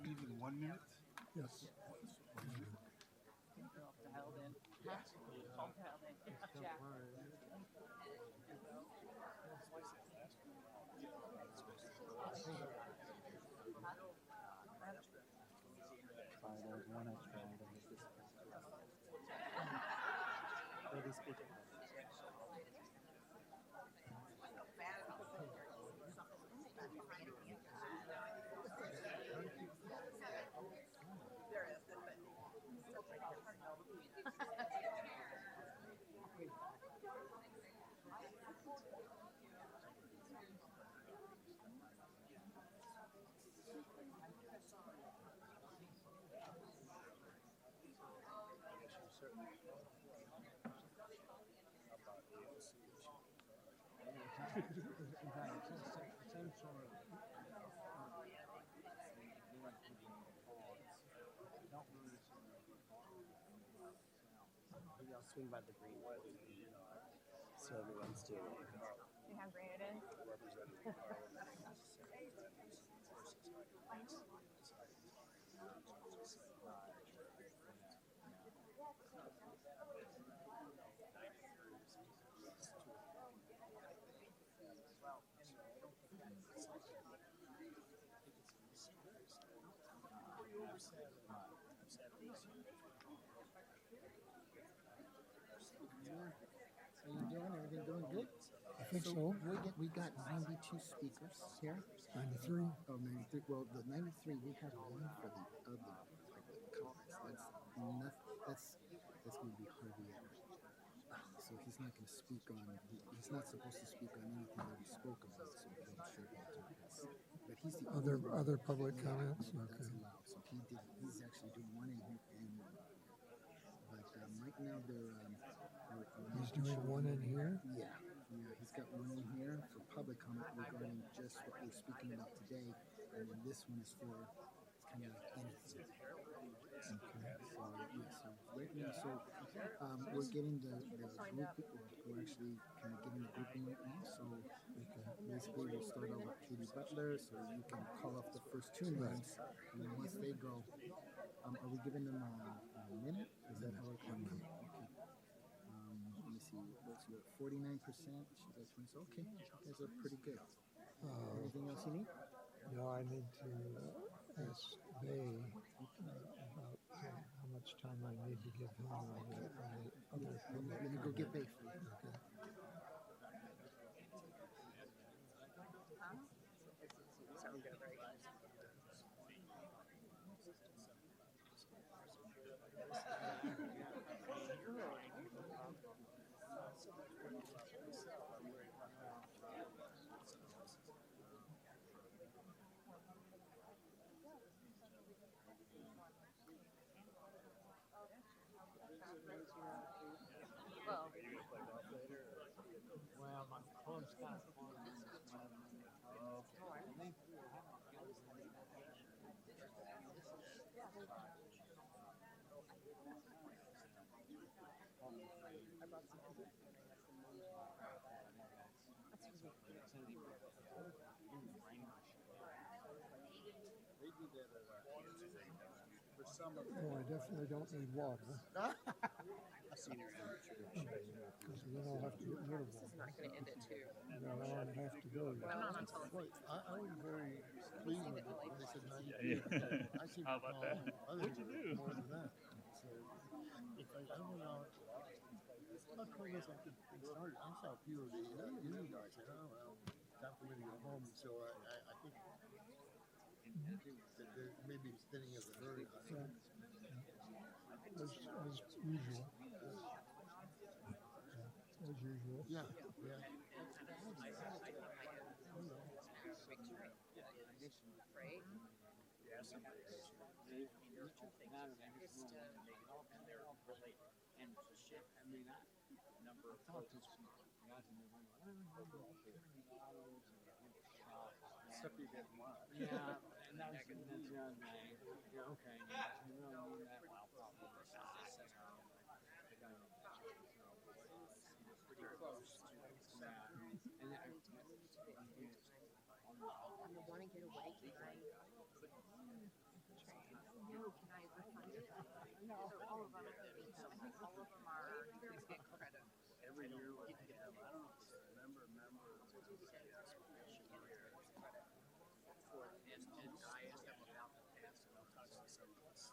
In 1 minute? Yes. swing by the green one. So everyone's doing it. See how great it is? How you doing? Everything going good? I think so. We got 92 speakers here. 93. Oh, 93. Well, the 93, we have one for the other comments. That's going to be Harvey Ever. So he's not going to speak on, he's not supposed to speak on anything that he spoke about, so I'm sure he'll do this. But he's the Other public comments? that's Okay. allowed. So he's actually doing one in here and one. But right now they're He's doing one in here? Yeah, he's got one in here for public comment regarding just what we're speaking about today, and then this one is for, it's kind of like anything. Okay. So right now, we're getting the group, we're actually kind of getting the grouping right now, so basically we'll start out with Katie Butler, so you can call off the first two names, and then once they go, are we giving them a minute? Is that how we're going? Okay. Let me see, what's your 49%? She's at 20. So okay, you guys are pretty good. Anything else you need? No, I need to ask Bay about how much time I need to give him on the other public. Let me go get Bay for you. Okay. Sound good, right? Well, my phone's kind of fun. Oh, I definitely don't need water. Because then I'll have to get rid of This is water. not going to end it too. Then I'll have to go. I'm not on telephone. I was very pleased with it when they said 90. I see How about that? What'd you do? More than that. So it's like, I don't know how cool is that thing started. I saw a few of the you guys said, oh, well, time for me to go home. So I think that they're maybe thinning of the herd. As usual. As usual. Yeah. Right? Stuff you didn't want. Yeah, and that's young, yeah, okay. You really mean that? Well, probably not. Pretty close to that. And I want to get away. Can I refund it? No, all of them. I think all of them are get credit. Every year we have, I don't know if it's a member, and I asked them about the past, and I'll talk to some of us.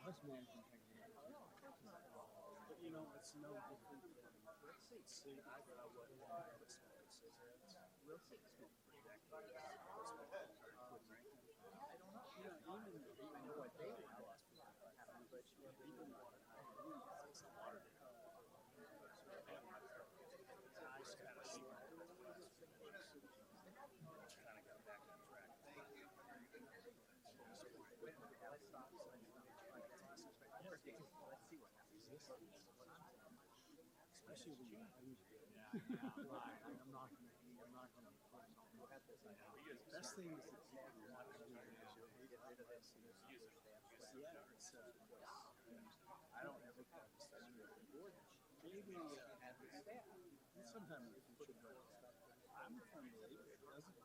Risk management technology. But you know, it's no different than, let's say, cigarettes. I would smoke cigarettes. Real smoke decades. I don't know. You know, even what they would cost, but even I just kind of see kind of got back on track. Let's see what happens. Especially when you lose it. I'm not going to. Best thing is to get rid of this. Yeah, it's. I don't ever call this board. Maybe sometimes you put it right. I'm a firm believer. It doesn't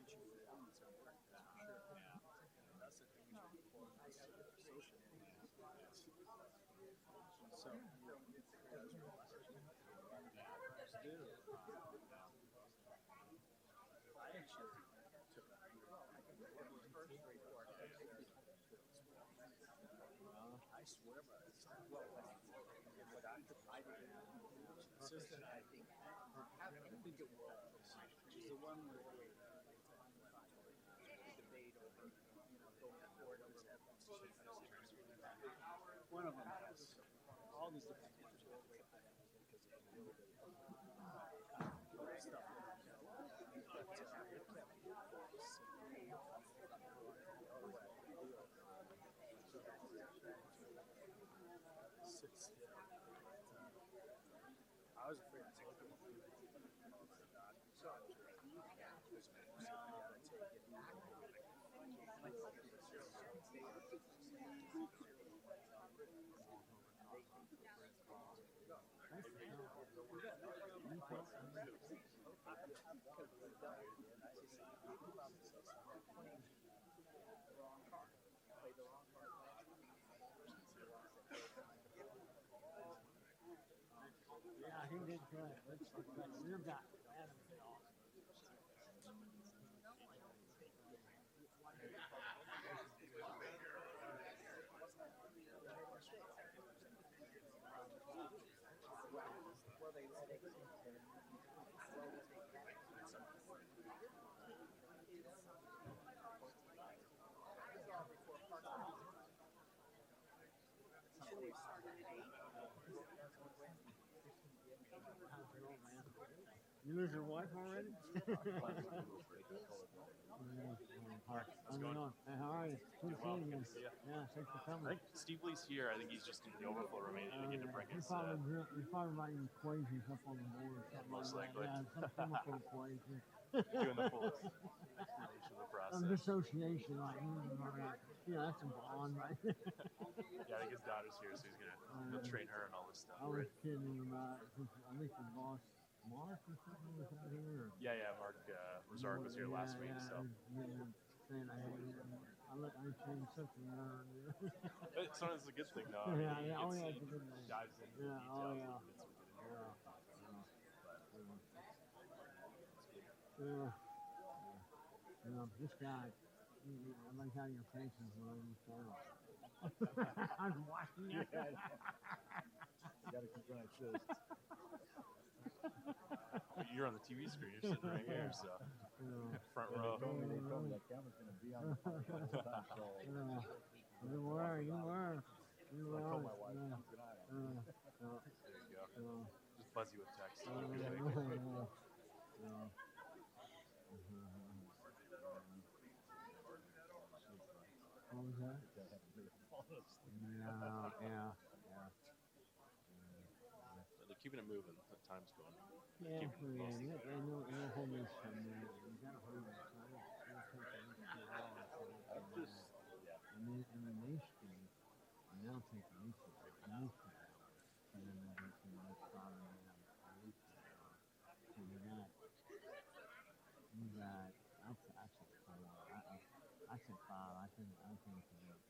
change your performance on purpose. Sure. Yeah. That's the thing. Social. So, I actually took a I swear by it. Assistant, I think it was. She's the one with the debate over, going forward over one of them has all these different things because of a little bit of stuff. I was afraid to take it. Yeah, he did good. We've got Adam. You lose your wife already? How's it going? Hey, how are you? Good seeing you. Yeah, thanks for coming. I think Steve Lee's here. I think he's just in the overflow room. He didn't get to bring his. You're probably writing equations up on the board or something. Most like likely. that. Yeah, some chemical equation. Doing the full explanation of the process. Dissociation, like, that's a bond, right? Yeah, I think his daughter's here, so he'll train her and all this stuff. I was kidding about it. I think the boss, Mark or something, was out here. Yeah, Mark Rosark was here last week, so. Saying I changed something around. Sometimes it's a good thing, though. Yeah, it's a good thing. Dives into the details. This guy, I like how your face is when you start. I was watching that. You gotta keep going like this. You're on the TV screen, you're sitting right here, so. Front row. They told me that camera's gonna be on the You were. I told my wife, keep an eye on it. There you go. Just buzzy with text. What was that? Yeah. They're keeping it moving. The time's going. Yeah, it'll hold me some minute. You gotta hold it. And then they skin, and they'll take the leaf and then they'll get some nice powder and have a leaf. So you got, I said 4. I said 5. I think it's a good.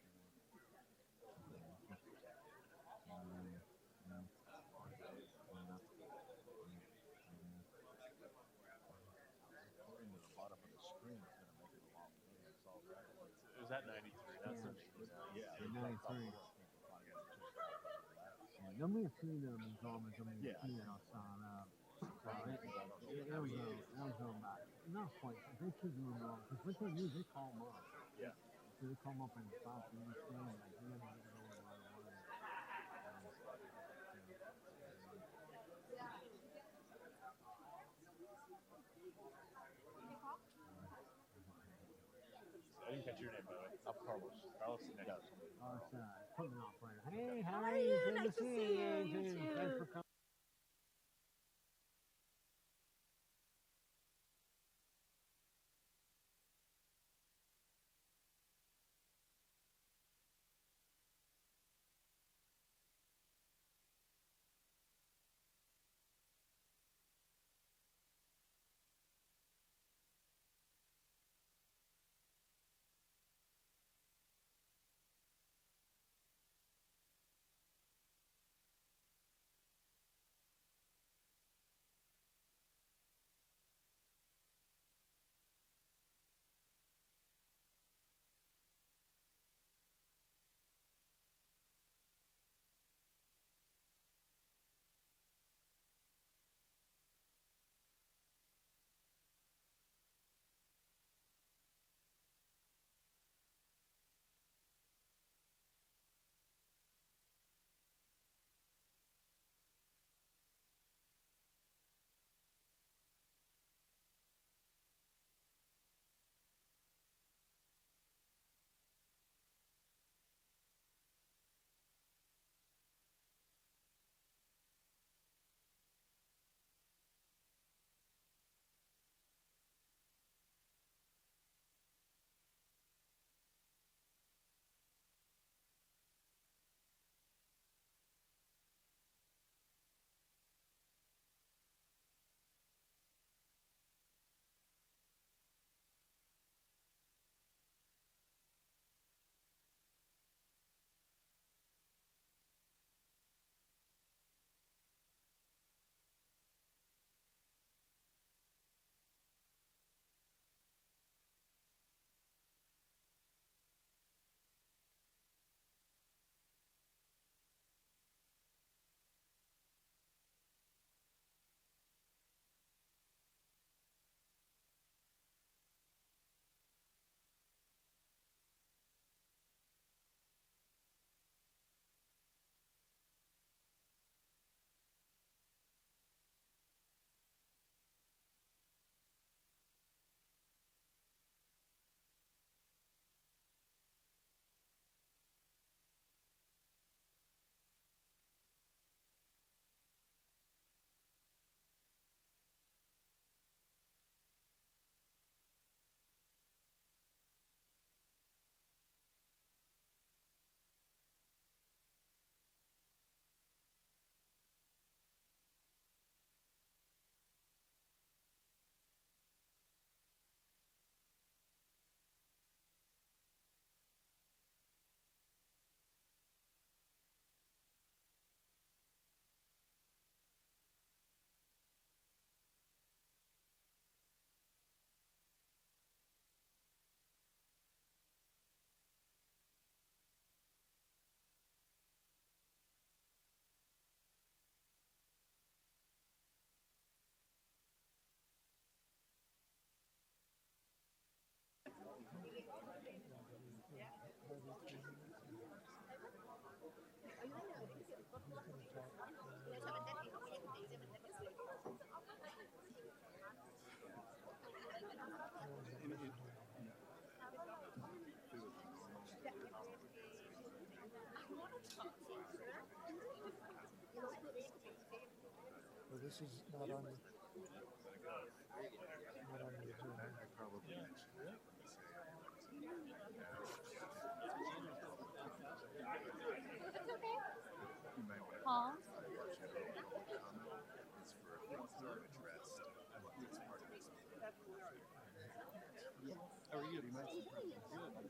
that 93? That's Yeah. yeah. The 93. De meer vrienden en zo met de meer vrienden als aan Arizona back. Not quite. They keep doing wrong because what they do, they call them up. Yeah. So they come up and stop and understand like you're gonna get it over right away. I didn't catch your name, by the way. Carlos. Carlos, next. Oh, equipment operator. Hey, how are you? Good to see you. Thanks for coming. Well, this is not on the agenda. Paul?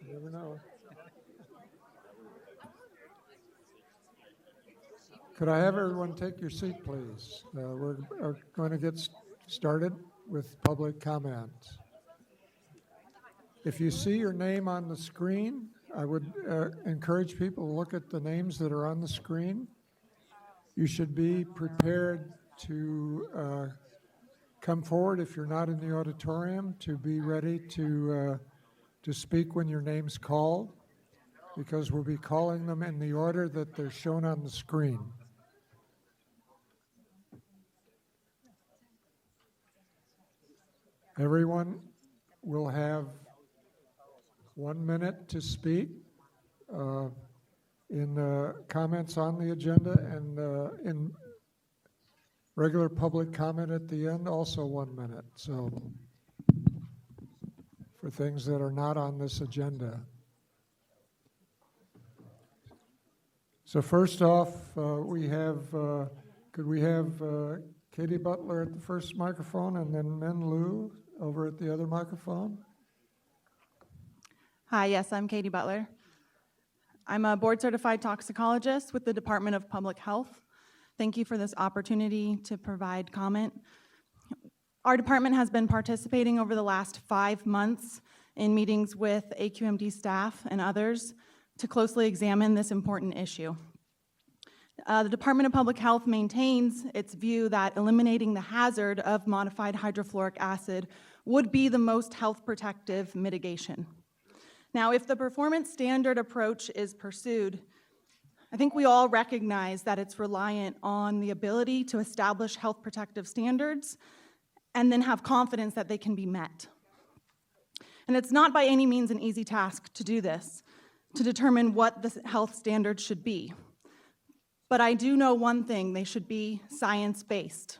You never know. Could I have everyone take your seat, please? We're going to get started with public comment. If you see your name on the screen, I would encourage people to look at the names that are on the screen. You should be prepared to come forward if you're not in the auditorium, to be ready to speak when your name's called, because we'll be calling them in the order that they're shown on the screen. Everyone will have 1 minute to speak in comments on the agenda, and in regular public comment at the end, also 1 minute. So for things that are not on this agenda. So first off, we have, could we have Katie Butler at the first microphone, and then Min Liu over at the other microphone? Hi, yes, I'm Katie Butler. I'm a board-certified toxicologist with the Department of Public Health. Thank you for this opportunity to provide comment. Our department has been participating over the last 5 months in meetings with AQMD staff and others to closely examine this important issue. The Department of Public Health maintains its view that eliminating the hazard of modified hydrofluoric acid would be the most health protective mitigation. Now, if the performance standard approach is pursued, I think we all recognize that it's reliant on the ability to establish health protective standards and then have confidence that they can be met. And it's not by any means an easy task to do this, to determine what the health standards should be. But I do know one thing: they should be science-based.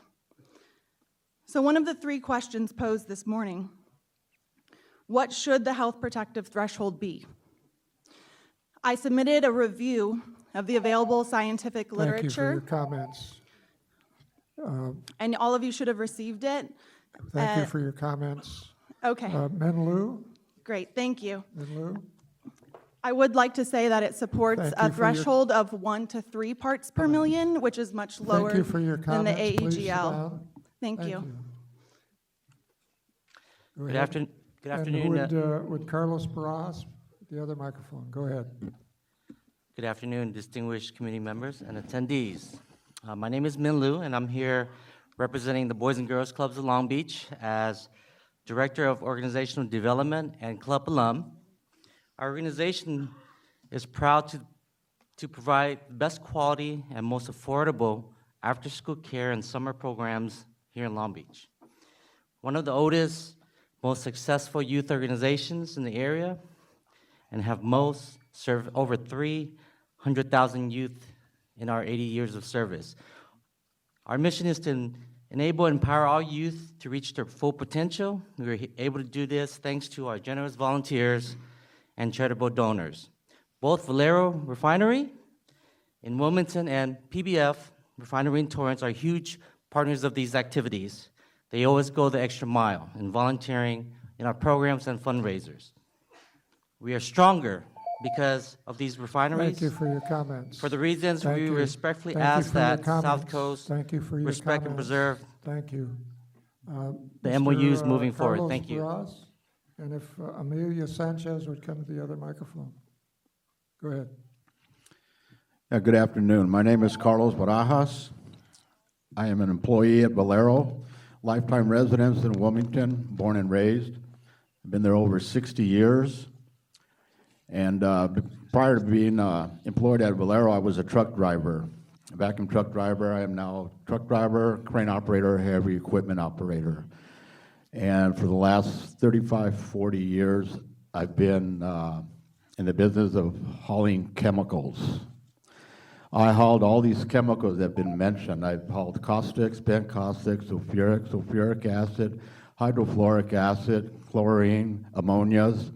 So one of the 3 questions posed this morning: what should the health protective threshold be? I submitted a review of the available scientific literature. Thank you for your comments. And all of you should have received it. Thank you for your comments. Okay. Min Liu? Great, thank you. Min Liu? I would like to say that it supports a threshold of 1 to 3 parts per million, which is much lower Thank you for your than the comments. Please sit AEGL. down. Thank you. Go Good ahead. afternoon. And would Carlos Barajas, the other microphone, go ahead. Good afternoon, distinguished committee members and attendees. My name is Min Liu, and I'm here representing the Boys and Girls Clubs of Long Beach as Director of Organizational Development and Club Alum. Our organization is proud to provide the best quality and most affordable after-school care and summer programs here in Long Beach. One of the oldest, most successful youth organizations in the area, and have most served over 300,000 youth in our 80 years of service. Our mission is to enable and empower all youth to reach their full potential. We were able to do this thanks to our generous volunteers and charitable donors. Both Valero Refinery in Wilmington and PBF Refinery in Torrance are huge partners of these activities. They always go the extra mile in volunteering in our programs and fundraisers. We are stronger because of these refineries. Thank you for your comments. For the reasons Thank we you. respectfully Thank you ask for your that comments. South Coast Thank you for your respect and comments. preserve Thank you. the MOUs Mr. moving forward. Carlos Thank you. Barajas, and if Amelia Sanchez would come to the other microphone. Go ahead. Good afternoon. My name is Carlos Barajas. I am an employee at Valero, lifetime residence in Wilmington, born and raised. I've been there over 60 years. And prior to being employed at Valero, I was a truck driver, a vacuum truck driver. I am now a truck driver, crane operator, heavy equipment operator. And for the last 35, 40 years, I've been in the business of hauling chemicals. I hauled all these chemicals that have been mentioned. I've hauled caustics, bent caustics, sulfuric acid, hydrofluoric acid, chlorine, ammonias.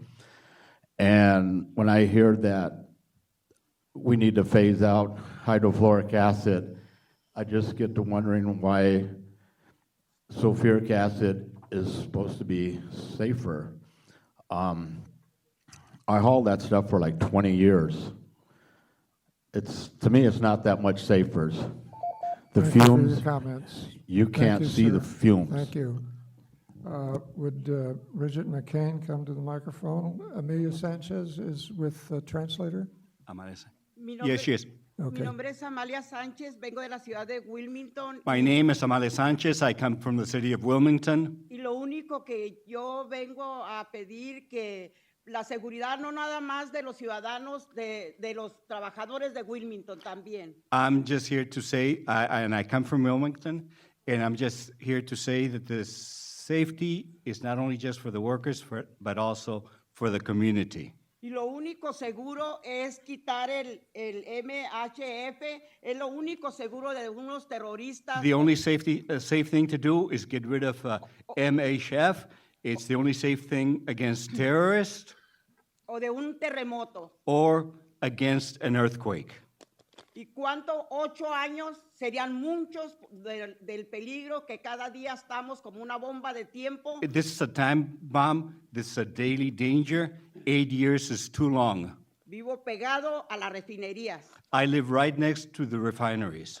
And when I hear that we need to phase out hydrofluoric acid, I just get to wondering why sulfuric acid is supposed to be safer. I hauled that stuff for like 20 years. To me, it's not that much safer. The Thank you for fumes, your comments. you Thank can't you, see sir. the fumes. Thank you. Would Bridget McCain come to the microphone? Amelia Sanchez is with the translator? Yes, she is. Okay. Mi nombre es Amalia Sánchez, vengo de la ciudad de Wilmington. My name is Amalia Sanchez. I come from the city of Wilmington. Y lo único que yo vengo a pedir que la seguridad no nada más de los ciudadanos, de los trabajadores de Wilmington también. I'm just here to say, and I come from Wilmington, and I'm just here to say that the safety is not only just for the workers, but also for the community. Y lo único seguro es quitar el MHF, es lo único seguro de unos terroristas. The only safe thing to do is get rid of MHF. It's the only safe thing against terrorists O de un terremoto. or against an earthquake. ¿Y cuánto? 8 años serían muchos del peligro que cada día estamos como una bomba de tiempo. This is a time bomb. This is a daily danger. 8 years is too long. Vivo pegado a las refinerías. I live right next to the refineries.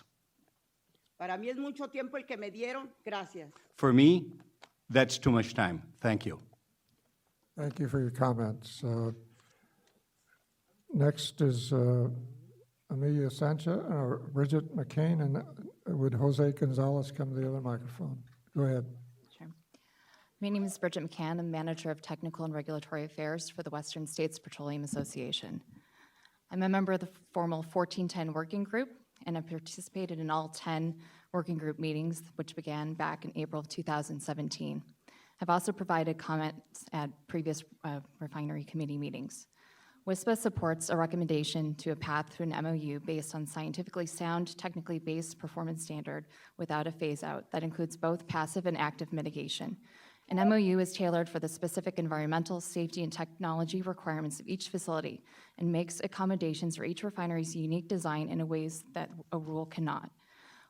Para mí es mucho tiempo el que me dieron. Gracias. For me, that's too much time. Thank you. Thank you for your comments. Next is Amelia Sanchez, Bridget McCain, and would Jose Gonzalez come to the other microphone? Go ahead. Sure. My name is Bridget McCann. I'm Manager of Technical and Regulatory Affairs for the Western States Petroleum Association. I'm a member of the formal 1410 working group, and I participated in all 10 working group meetings, which began back in April of 2017. I've also provided comments at previous refinery committee meetings. WISPA supports a recommendation to a path to an MOU based on scientifically sound, technically based performance standard without a phase-out that includes both passive and active mitigation. An MOU is tailored for the specific environmental, safety, and technology requirements of each facility and makes accommodations for each refinery's unique design in ways that a rule cannot.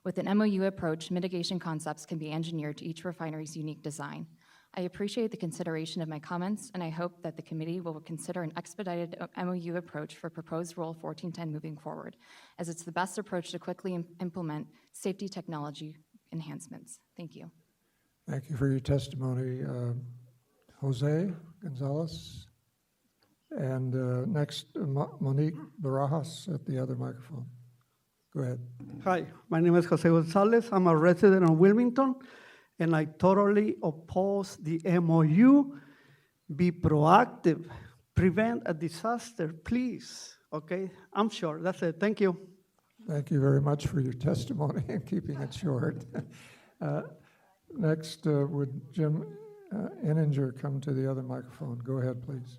With an MOU approach, mitigation concepts can be engineered to each refinery's unique design. I appreciate the consideration of my comments, and I hope that the committee will consider an expedited MOU approach for proposed Rule 1410 moving forward, as it's the best approach to quickly implement safety technology enhancements. Thank you. Thank you for your testimony, Jose Gonzalez. And next, Monique Barajas at the other microphone. Go ahead. Hi, my name is Jose Gonzalez. I'm a resident of Wilmington, and I totally oppose the MOU. Be proactive, prevent a disaster, please. Okay, I'm sure. That's it. Thank you. Thank you very much for your testimony and keeping it short. Next, would Jim Enninger come to the other microphone? Go ahead, please.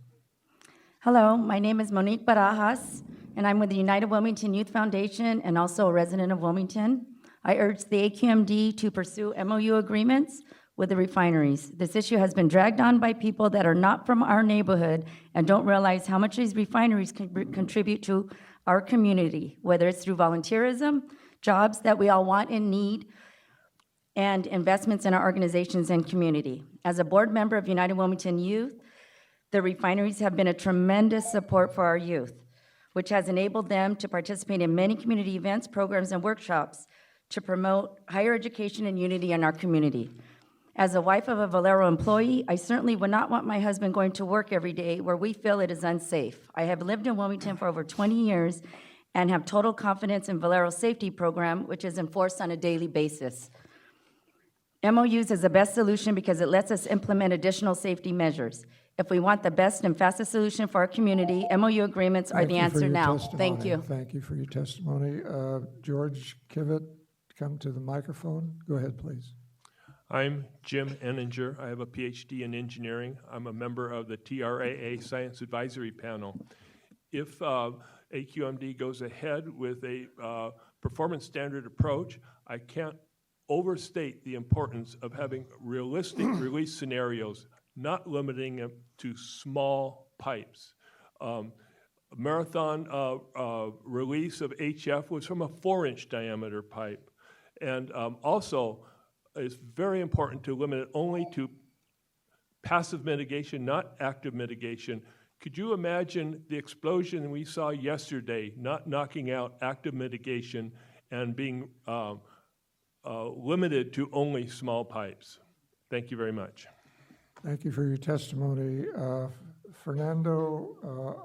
Hello, my name is Monique Barajas, and I'm with the United Wilmington Youth Foundation and also a resident of Wilmington. I urge the AQMD to pursue MOU agreements with the refineries. This issue has been dragged on by people that are not from our neighborhood and don't realize how much these refineries contribute to our community, whether it's through volunteerism, jobs that we all want and need, and investments in our organizations and community. As a board member of United Wilmington Youth, the refineries have been a tremendous support for our youth, which has enabled them to participate in many community events, programs, and workshops to promote higher education and unity in our community. As a wife of a Valero employee, I certainly would not want my husband going to work every day where we feel it is unsafe. I have lived in Wilmington for over 20 years and have total confidence in Valero's safety program, which is enforced on a daily basis. MOUs is the best solution because it lets us implement additional safety measures. If we want the best and fastest solution for our community, MOU agreements are the answer now. Thank you. Thank you for your testimony. George Kivett, come to the microphone. Go ahead, please. I'm Jim Enninger. I have a PhD in engineering. I'm a member of the TRAA Science Advisory Panel. If AQMD goes ahead with a performance standard approach, I can't overstate the importance of having realistic release scenarios, not limiting them to small pipes. Marathon release of HF was from a 4-inch diameter pipe. And also, it's very important to limit it only to passive mitigation, not active mitigation. Could you imagine the explosion we saw yesterday, not knocking out active mitigation and being limited to only small pipes? Thank you very much. Thank you for your testimony. Fernando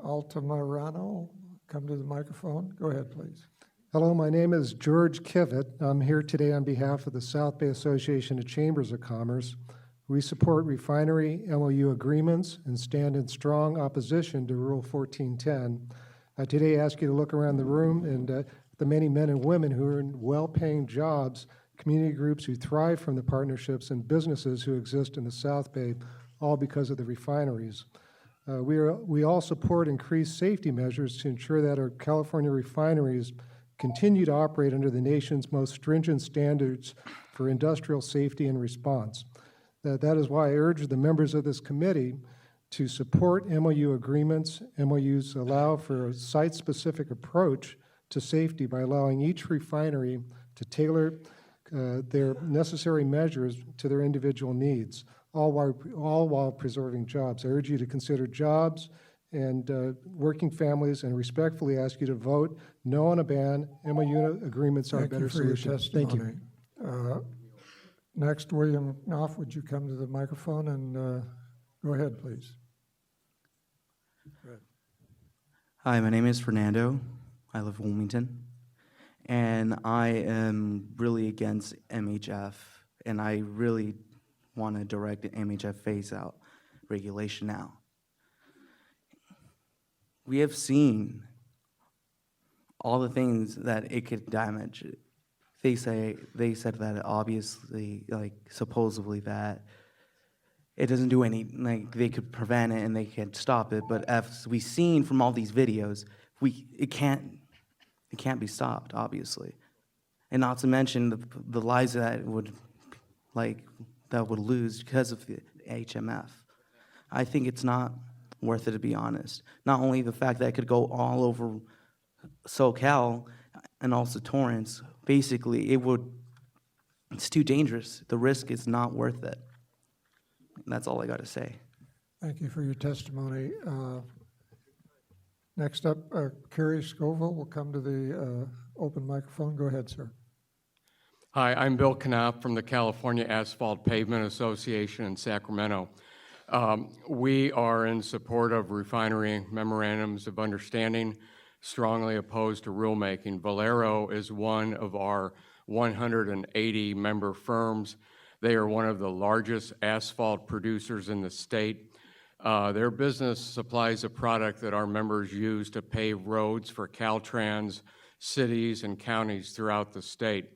Altamirano, come to the microphone. Go ahead, please. Hello, my name is George Kivett. I'm here today on behalf of the South Bay Association of Chambers of Commerce. We support refinery MOU agreements and stand in strong opposition to Rule 1410. Today, I ask you to look around the room and the many men and women who are in well-paying jobs, community groups who thrive from the partnerships, and businesses who exist in the South Bay, all because of the refineries. We all support increased safety measures to ensure that our California refineries continue to operate under the nation's most stringent standards for industrial safety and response. That is why I urge the members of this committee to support MOU agreements. MOUs allow for a site-specific approach to safety by allowing each refinery to tailor their necessary measures to their individual needs, all while preserving jobs. I urge you to consider jobs and working families, and respectfully ask you to vote no on a ban. MOU agreements are a better solution. Thank you. Next, William Knopf, would you come to the microphone and go ahead, please. Go ahead. Hi, my name is Fernando. I live in Wilmington, and I am really against MHF, and I really want to direct an MHF phase-out regulation now. We have seen all the things that it could damage. They said that obviously, like supposedly that it doesn't do any, like they could prevent it and they could stop it. But as we've seen from all these videos, it can't be stopped, obviously, and not to mention the lives that would lose because of the HMF. I think it's not worth it, to be honest. Not only the fact that it could go all over SoCal and also Torrance, basically it's too dangerous. The risk is not worth it. And that's all I got to say. Thank you for your testimony. Next up, Kerry Scoville will come to the open microphone. Go ahead, sir. Hi, I'm Bill Knopf from the California Asphalt Pavement Association in Sacramento. We are in support of refinery memorandums of understanding, strongly opposed to rulemaking. Valero is one of our 180 member firms. They are one of the largest asphalt producers in the state. Their business supplies a product that our members use to pave roads for Caltrans, cities, and counties throughout the state.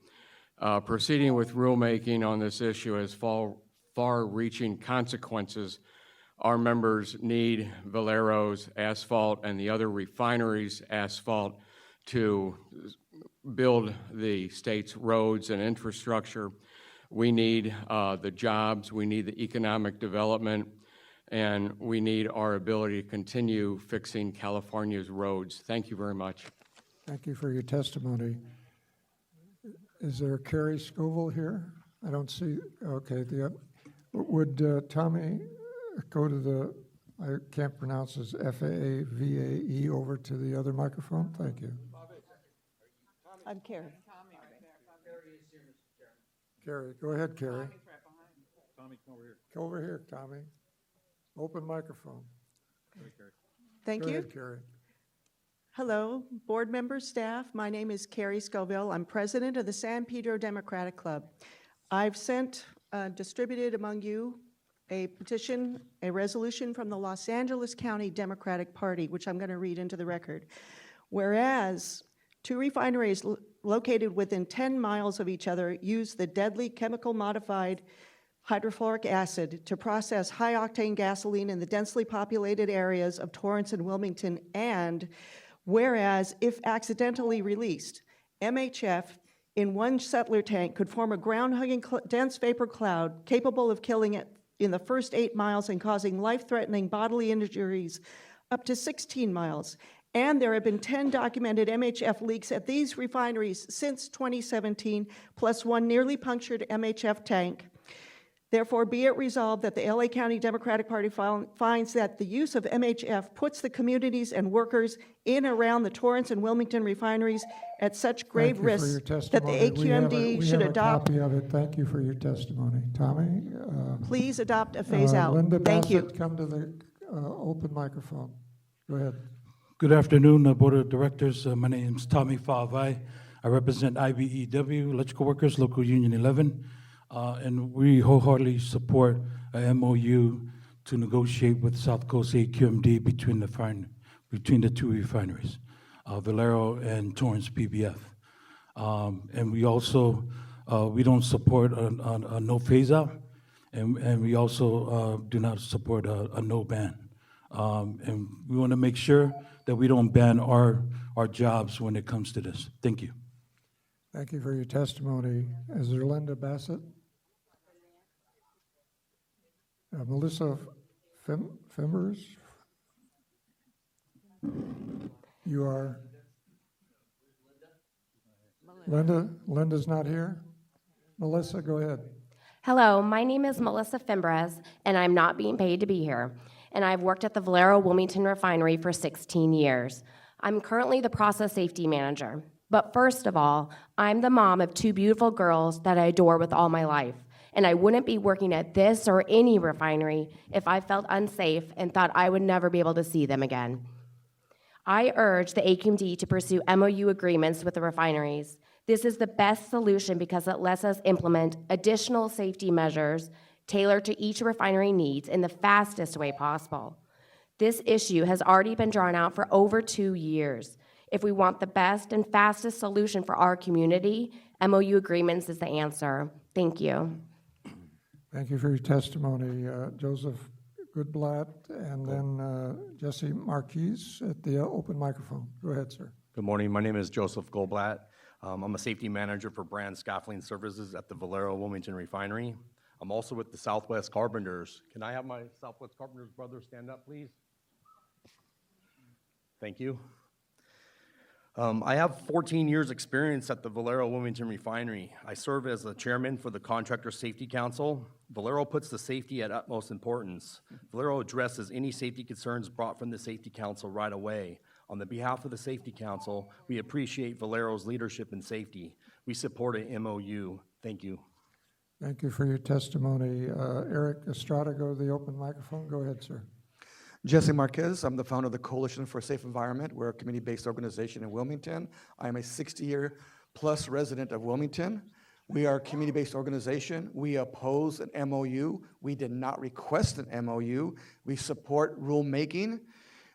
Proceeding with rulemaking on this issue has far-reaching consequences. Our members need Valero's asphalt and the other refineries' asphalt to build the state's roads and infrastructure. We need the jobs, we need the economic development, and we need our ability to continue fixing California's roads. Thank you very much. Thank you for your testimony. Is there Kerry Scoville here? I don't see. Okay. Would Tommy go to the, I can't pronounce his FAAVAE, over to the other microphone? Thank you. I'm Carrie. Carrie, go ahead, Carrie. Tommy, come over here. Come over here, Tommy. Open microphone. Thank Go you. ahead, Carrie. Hello, board members, staff. My name is Carrie Scoville. I'm president of the San Pedro Democratic Club. I've distributed among you a petition, a resolution from the Los Angeles County Democratic Party, which I'm going to read into the record. Whereas 2 refineries located within 10 miles of each other use the deadly chemical modified hydrofluoric acid to process high-octane gasoline in the densely populated areas of Torrance and Wilmington, and whereas if accidentally released, MHF in one settler tank could form a ground-hugging dense vapor cloud capable of killing it in the first 8 miles and causing life-threatening bodily injuries up to 16 miles. And there have been 10 documented MHF leaks at these refineries since 2017, plus one nearly punctured MHF tank. Therefore, be it resolved that the LA County Democratic Party finds that the use of MHF puts the communities and workers in and around the Torrance and Wilmington refineries at such grave Thank you for risk your that the testimony. AQMD should adopt. We have a copy of it. Thank you for your testimony. Tommy? Please adopt a phase out. Linda Thank you. Bassett, come to the open microphone. Go ahead. Good afternoon, Board of Directors. My name is Tommy Favai. I represent IBEW, Electrical Workers, Local Union 11, and we wholeheartedly support a MOU to negotiate with South Coast AQMD between the two refineries, Valero and Torrance PBF. And we also, we don't support a no phase out, and we also do not support a no ban. And we want to make sure that we don't ban our jobs when it comes to this. Thank you. Thank you for your testimony. Is there Linda Bassett? Melissa Fimbers? You are? Linda's not here? Melissa, go ahead. Hello, my name is Melissa Fimbres, and I'm not being paid to be here. And I've worked at the Valero Wilmington Refinery for 16 years. I'm currently the process safety manager. But first of all, I'm the mom of two beautiful girls that I adore with all my life. And I wouldn't be working at this or any refinery if I felt unsafe and thought I would never be able to see them again. I urge the AQMD to pursue MOU agreements with the refineries. This is the best solution because it lets us implement additional safety measures tailored to each refinery needs in the fastest way possible. This issue has already been drawn out for over 2 years. If we want the best and fastest solution for our community, MOU agreements is the answer. Thank you. Thank you for your testimony. Joseph Goodblatt, and then Jesse Marquise at the open microphone. Go ahead, sir. Good morning. My name is Joseph Goldblatt. I'm a safety manager for brand scaffolding services at the Valero Wilmington Refinery. I'm also with the Southwest Carpenters. Can I have my Southwest Carpenters brothers stand up, please? Thank you. I have 14 years experience at the Valero Wilmington Refinery. I serve as the chairman for the Contractor Safety Council. Valero puts the safety at utmost importance. Valero addresses any safety concerns brought from the Safety Council right away. On the behalf of the Safety Council, we appreciate Valero's leadership in safety. We support a MOU. Thank you. Thank you for your testimony. Eric Estrada, go to the open microphone. Go ahead, sir. Jesse Marquez, I'm the founder of the Coalition for a Safe Environment. We're a community-based organization in Wilmington. I am a 60-year-plus resident of Wilmington. We are a community-based organization. We oppose an MOU. We did not request an MOU. We support rulemaking.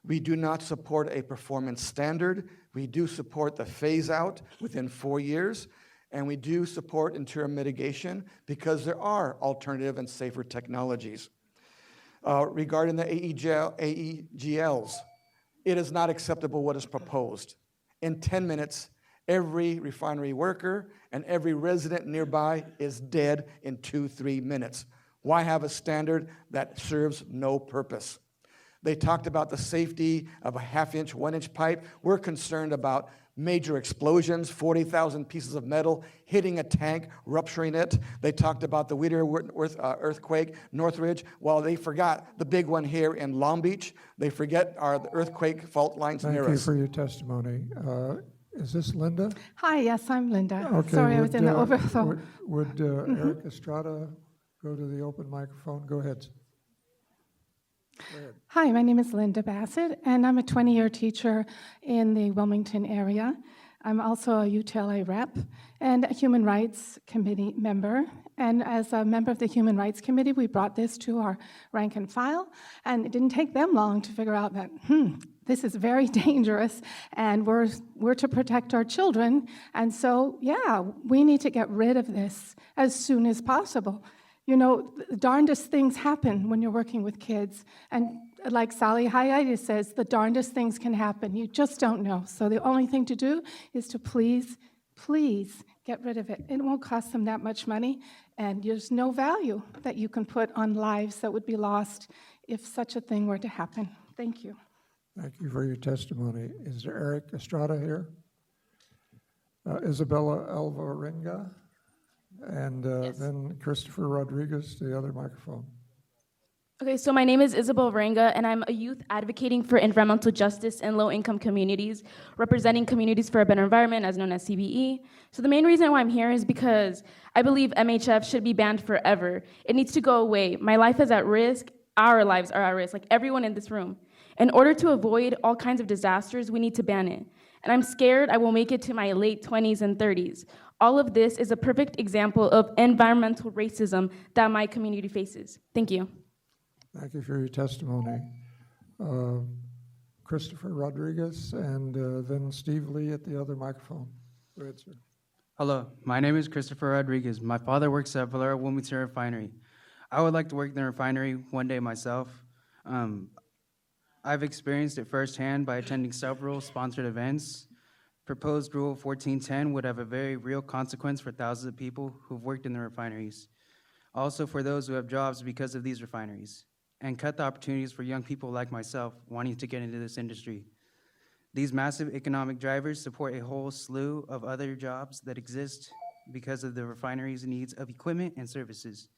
We do not support a performance standard. We do support the phase-out within 4 years. And we do support interim mitigation because there are alternative and safer technologies. Regarding the AEGLs, it is not acceptable what is proposed. In 10 minutes, every refinery worker and every resident nearby is dead in 2-3 minutes. Why have a standard that serves no purpose? They talked about the safety of a half-inch, 1-inch pipe. We're concerned about major explosions, 40,000 pieces of metal hitting a tank, rupturing it. They talked about the Whittier earthquake, Northridge, while they forgot the big one here in Long Beach. They forget the earthquake fault lines near us. Thank you for your testimony. Is this Linda? Hi, yes, I'm Linda. Okay, Sorry, I was in the overflow. Would Eric Estrada go to the open microphone? Go ahead. Hi, my name is Linda Bassett, and I'm a 20-year teacher in the Wilmington area. I'm also a UTLA rep and a Human Rights Committee member. And as a member of the Human Rights Committee, we brought this to our rank and file, and it didn't take them long to figure out that, this is very dangerous, and we're to protect our children. And so, yeah, we need to get rid of this as soon as possible. You know, the darndest things happen when you're working with kids. And like Sally Hayati says, the darndest things can happen. You just don't know. So the only thing to do is to please, please get rid of it. It won't cost them that much money, and there's no value that you can put on lives that would be lost if such a thing were to happen. Thank you. Thank you for your testimony. Is there Eric Estrada here? Isabella Alvarenga? And then Christopher Rodriguez, the other microphone. Okay, so my name is Isabel Ranga, and I'm a youth advocating for environmental justice in low-income communities, representing Communities for a Better Environment, as known as CBE. So the main reason why I'm here is because I believe MHF should be banned forever. It needs to go away. My life is at risk. Our lives are at risk, like everyone in this room. In order to avoid all kinds of disasters, we need to ban it. And I'm scared I will make it to my late 20s and 30s. All of this is a perfect example of environmental racism that my community faces. Thank you. Thank you for your testimony. Christopher Rodriguez, and then Steve Lee at the other microphone. Go ahead, sir. Hello, my name is Christopher Rodriguez. My father works at Valero Wilmington Refinery. I would like to work in the refinery one day myself. I've experienced it firsthand by attending several sponsored events. Proposed Rule 1410 would have a very real consequence for thousands of people who've worked in the refineries. Also for those who have jobs because of these refineries, and cut the opportunities for young people like myself wanting to get into this industry. These massive economic drivers support a whole slew of other jobs that exist because of the refinery's needs of equipment and services.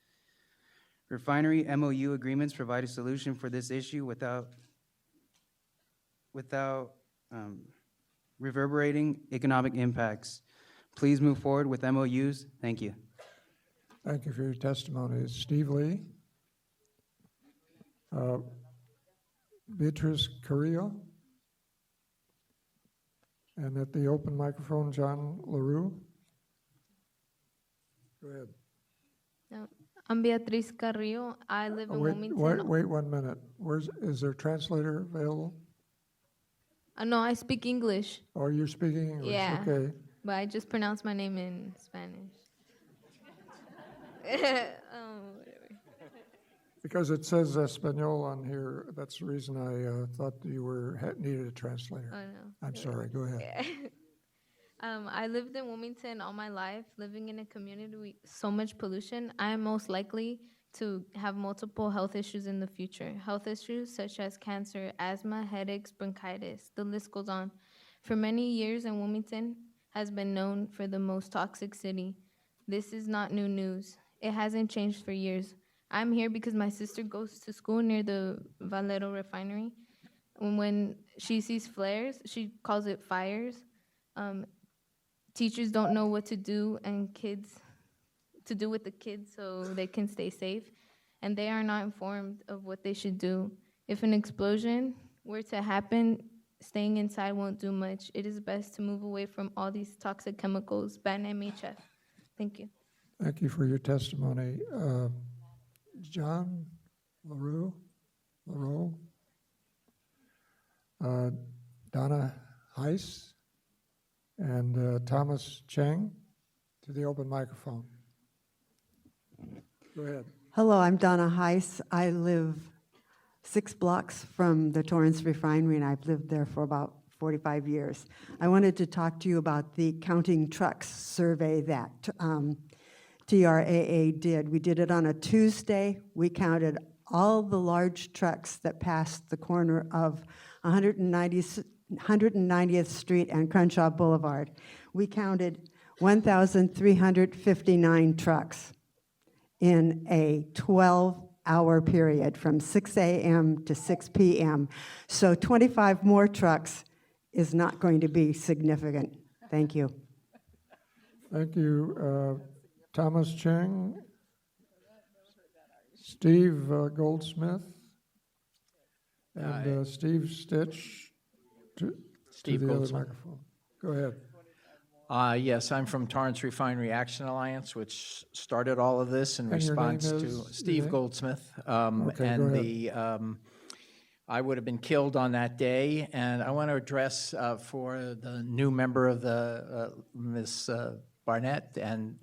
Refinery MOU agreements provide a solution for this issue without reverberating economic impacts. Please move forward with MOUs. Thank you. Thank you for your testimony. Steve Lee. Beatrice Carrillo. And at the open microphone, John LaRue. Go ahead. I'm Beatriz Carrillo. I live in Wilmington. Wait 1 minute. Is there a translator available? No, I speak English. Oh, you're speaking English? Yeah. Okay. But I just pronounce my name in Spanish. Because it says Espanol on here, that's the reason I thought you needed a translator. Oh, no. I'm sorry, go ahead. I lived in Wilmington all my life, living in a community with so much pollution. I am most likely to have multiple health issues in the future. Health issues such as cancer, asthma, headaches, bronchitis, the list goes on. For many years in Wilmington has been known for the most toxic city. This is not new news. It hasn't changed for years. I'm here because my sister goes to school near the Valero Refinery. And when she sees flares, she calls it fires. Teachers don't know what to do with the kids so they can stay safe, and they are not informed of what they should do. If an explosion were to happen, staying inside won't do much. It is best to move away from all these toxic chemicals. Ban MHF. Thank you. Thank you for your testimony. John LaRue, Donna Heiss, and Thomas Cheng to the open microphone. Go ahead. Hello, I'm Donna Heiss. I live 6 blocks from the Torrance Refinery, and I've lived there for about 45 years. I wanted to talk to you about the Counting Trucks survey that TRAA did. We did it on a Tuesday. We counted all the large trucks that passed the corner of 190th Street and Crenshaw Boulevard. We counted 1,359 trucks in a 12-hour period from 6 a.m. to 6 p.m. So 25 more trucks is not going to be significant. Thank you. Thank you. Thomas Cheng, Steve Goldsmith, and Steve Stitch to the other microphone. Go ahead. Yes, I'm from Torrance Refinery Action Alliance, which started all of this in response to Steve Goldsmith. I would have been killed on that day, and I want to address for the new member of the Ms. Barnett and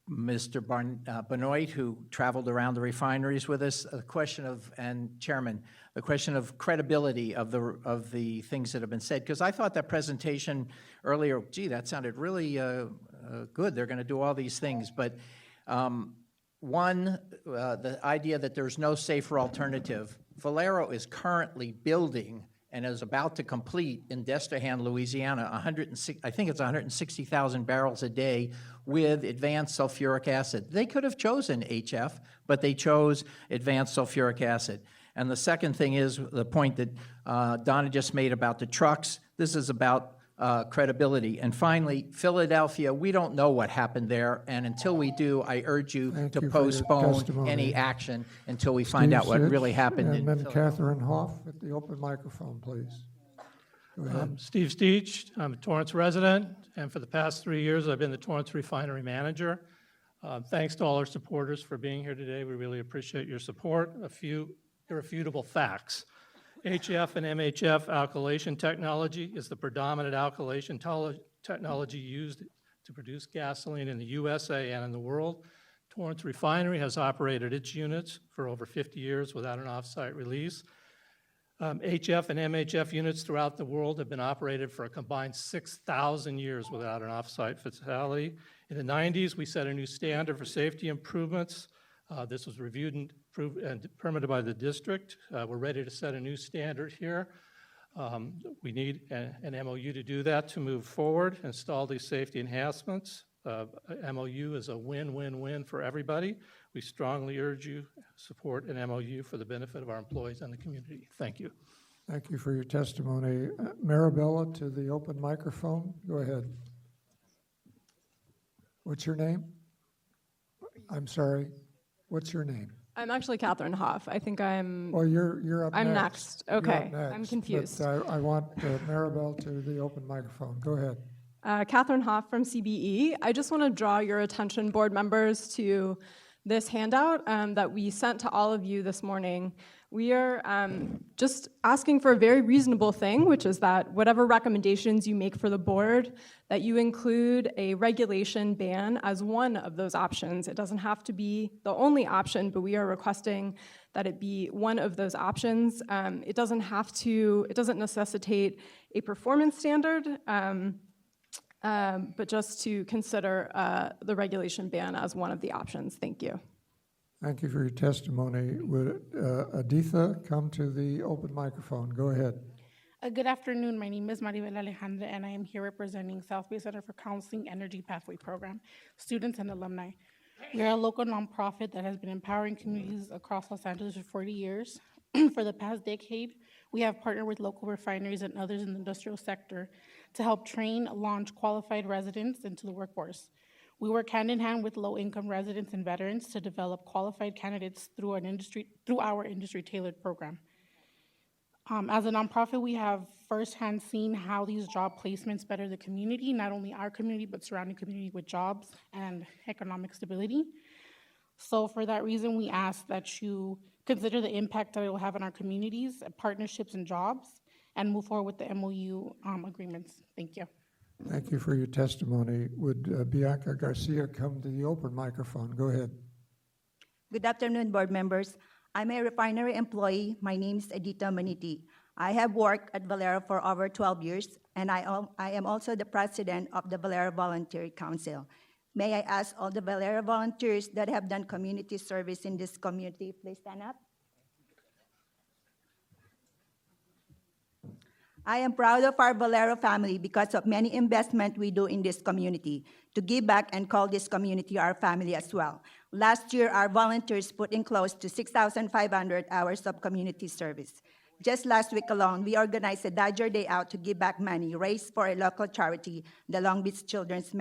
Mr. Benoit, who traveled around the refineries with us, and Chairman, the question of credibility of the things that have been said. Because I thought that presentation earlier, gee, that sounded really good. They're going to do all these things. But one, the idea that there's no safer alternative. Valero is currently building and is about to complete in Destrehan, Louisiana, I think it's 160,000 barrels a day with advanced sulfuric acid. They could have chosen HF, but they chose advanced sulfuric acid. And the second thing is the point that Donna just made about the trucks. This is about credibility. And finally, Philadelphia, we don't know what happened there, and until we do, I urge you to postpone any action until we find out what really happened in And then Philadelphia. Catherine Hoff at the open microphone, please. Go ahead. Steve Steach, I'm a Torrance resident, and for the past 3 years, I've been the Torrance Refinery manager. Thanks to all our supporters for being here today. We really appreciate your support. A few irrefutable facts. HF and MHF alkylation technology is the predominant alkylation technology used to produce gasoline in the USA and in the world. Torrance Refinery has operated its units for over 50 years without an off-site release. HF and MHF units throughout the world have been operated for a combined 6,000 years without an off-site fatality. In the 90s, we set a new standard for safety improvements. This was reviewed and permitted by the district. We're ready to set a new standard here. We need an MOU to do that, to move forward, install these safety enhancements. MOU is a win-win-win for everybody. We strongly urge you to support an MOU for the benefit of our employees and the community. Thank you. Thank you for your testimony. Marabella to the open microphone. Go ahead. What's your name? I'm sorry. What's your name? I'm actually Catherine Hoff. I think I'm... Well, you're up I'm next. next. Okay, You're up I'm next, confused. but I want Maribel to the open microphone. Go ahead. Catherine Hoff from CBE. I just want to draw your attention, board members, to this handout that we sent to all of you this morning. We are just asking for a very reasonable thing, which is that whatever recommendations you make for the board, that you include a regulation ban as one of those options. It doesn't have to be the only option, but we are requesting that it be one of those options. It doesn't necessitate a performance standard, but just to consider the regulation ban as one of the options. Thank you. Thank you for your testimony. Would Aditha come to the open microphone? Go ahead. Good afternoon. My name is Maribel Alejandra, and I am here representing South Bay Center for Counseling Energy Pathway Program, students and alumni. We are a local nonprofit that has been empowering communities across Los Angeles for 40 years. For the past decade, we have partnered with local refineries and others in the industrial sector to help train, launch qualified residents into the workforce. We work hand in hand with low-income residents and veterans to develop qualified candidates through our industry-tailored program. As a nonprofit, we have firsthand seen how these job placements better the community, not only our community, but surrounding community with jobs and economic stability. So for that reason, we ask that you consider the impact that it will have on our communities, partnerships, and jobs, and move forward with the MOU agreements. Thank you. Thank you for your testimony. Would Bianca Garcia come to the open microphone? Go ahead. Good afternoon, board members. I'm a refinery employee. My name is Edita Maniti. I have worked at Valero for over 12 years, and I am also the president of the Valero Voluntary Council. May I ask all the Valero volunteers that have done community service in this community, please stand up. I am proud of our Valero family because of many investment we do in this community to give back and call this community our family as well. Last year, our volunteers put in close to 6,500 hours of community service. Just last week alone, we organized a Dodger Day Out to give back money raised for a local charity, the Long Beach Children's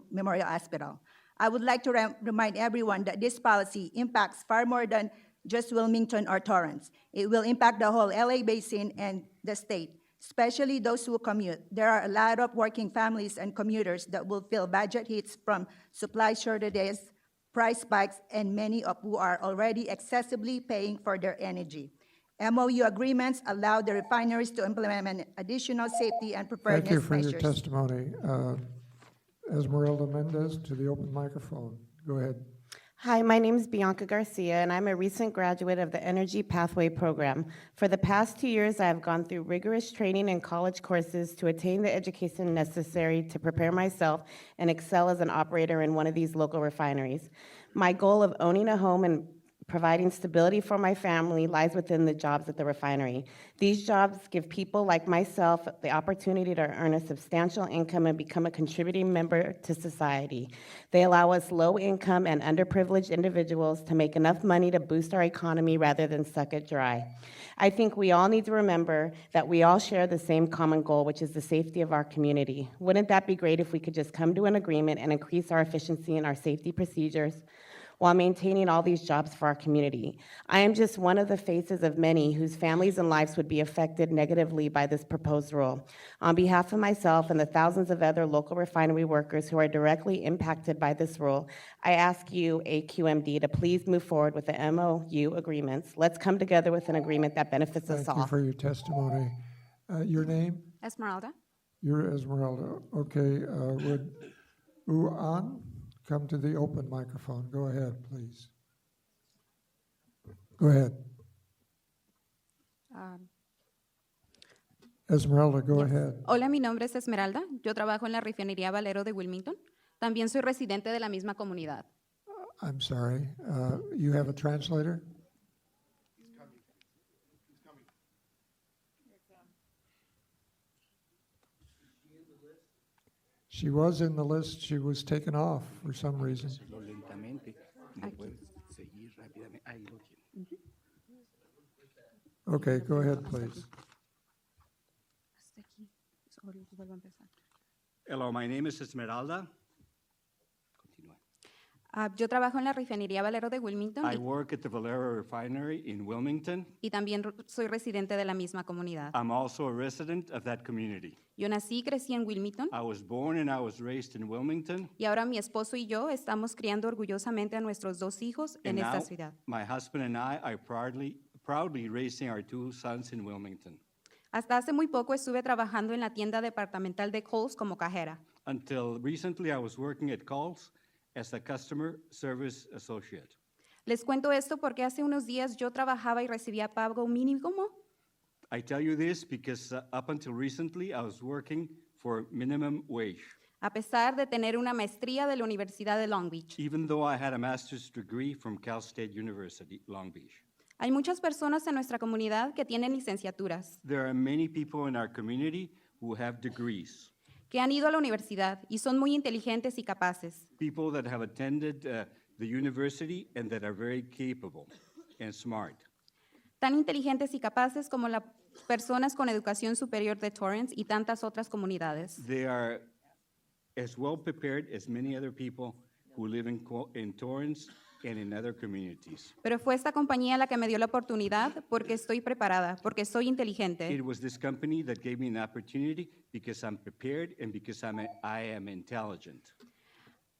Memorial Hospital. I would like to remind everyone that this policy impacts far more than just Wilmington or Torrance. It will impact the whole LA Basin and the state, especially those who commute. There are a lot of working families and commuters that will feel budget hits from supply shortages, price spikes, and many of who are already excessively paying for their energy. MOU agreements allow the refineries to implement additional safety and preparedness measures. Thank you for your testimony. Esmeralda Mendez to the open microphone. Go ahead. Hi, my name is Bianca Garcia, and I'm a recent graduate of the Energy Pathway Program. For the past 2 years, I have gone through rigorous training and college courses to attain the education necessary to prepare myself and excel as an operator in one of these local refineries. My goal of owning a home and providing stability for my family lies within the jobs at the refinery. These jobs give people like myself the opportunity to earn a substantial income and become a contributing member to society. They allow us low-income and underprivileged individuals to make enough money to boost our economy rather than suck it dry. I think we all need to remember that we all share the same common goal, which is the safety of our community. Wouldn't that be great if we could just come to an agreement and increase our efficiency and our safety procedures while maintaining all these jobs for our community? I am just one of the faces of many whose families and lives would be affected negatively by this proposed rule. On behalf of myself and the thousands of other local refinery workers who are directly impacted by this rule, I ask you, AQMD, to please move forward with the MOU agreements. Let's come together with an agreement that benefits us all. Thank you for your testimony. Your name? Esmeralda. You're Esmeralda. Okay, would Uan come to the open microphone? Go ahead, please. Go ahead. Esmeralda, go ahead. Hola, mi nombre es Esmeralda. Yo trabajo en la refinería Valero de Wilmington. También soy residente de la misma comunidad. I'm sorry. You have a translator? She was in the list. She was taken off for some reason. Okay, go ahead, please. Hello, my name is Esmeralda. Yo trabajo en la refinería Valero de Wilmington I work at the Valero Refinery in Wilmington. y también soy residente de la misma comunidad. I'm also a resident of that community. Yo nací y crecí en Wilmington I was born and I was raised in Wilmington. y ahora mi esposo y yo estamos criando orgullosamente a nuestros 2 hijos en And esta now, ciudad. my husband and I are proudly raising our 2 sons in Wilmington. Hasta hace muy poco estuve trabajando en la tienda departamental de Kohl's como cajera. Until recently, I was working at Kohl's as a customer service associate. Les cuento esto porque hace unos días yo trabajaba y recibía pago mínimo. I tell you this because up until recently, I was working for minimum wage. A pesar de tener una maestría de la Universidad de Long Beach. Even though I had a master's degree from Cal State University, Long Beach. Hay muchas personas en nuestra comunidad que tienen licenciaturas, There are many people in our community who have degrees. que han ido a la universidad y son muy inteligentes y capaces. People that have attended the university and that are very capable and smart. Tan inteligentes y capaces como las personas con educación superior de Torrance y tantas otras comunidades. They are as well prepared as many other people who live in Torrance and in other communities. Pero fue esta compañía la que me dio la oportunidad porque estoy preparada, porque soy inteligente. It was this company that gave me an opportunity because I'm prepared and because I am intelligent.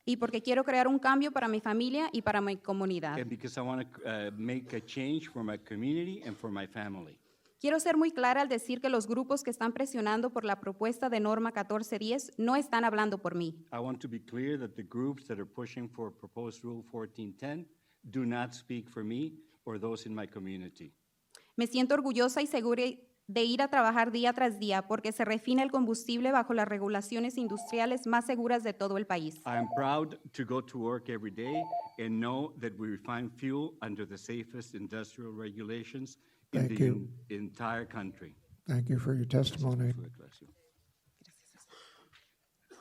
Y porque quiero crear un cambio para mi familia y para mi comunidad. And because I want to make a change for my community and for my family. Quiero ser muy clara al decir que los grupos que están presionando por la propuesta de norma 1410 no están hablando por mí. I want to be clear that the groups that are pushing for proposed rule 1410 do not speak for me or those in my community. Me siento orgullosa y segura de ir a trabajar día tras día porque se refina el combustible bajo las regulaciones industriales más seguras de todo el país. I am proud to go to work every day and know that we refine fuel under the safest industrial regulations in Thank the you. entire country. Thank you for your testimony.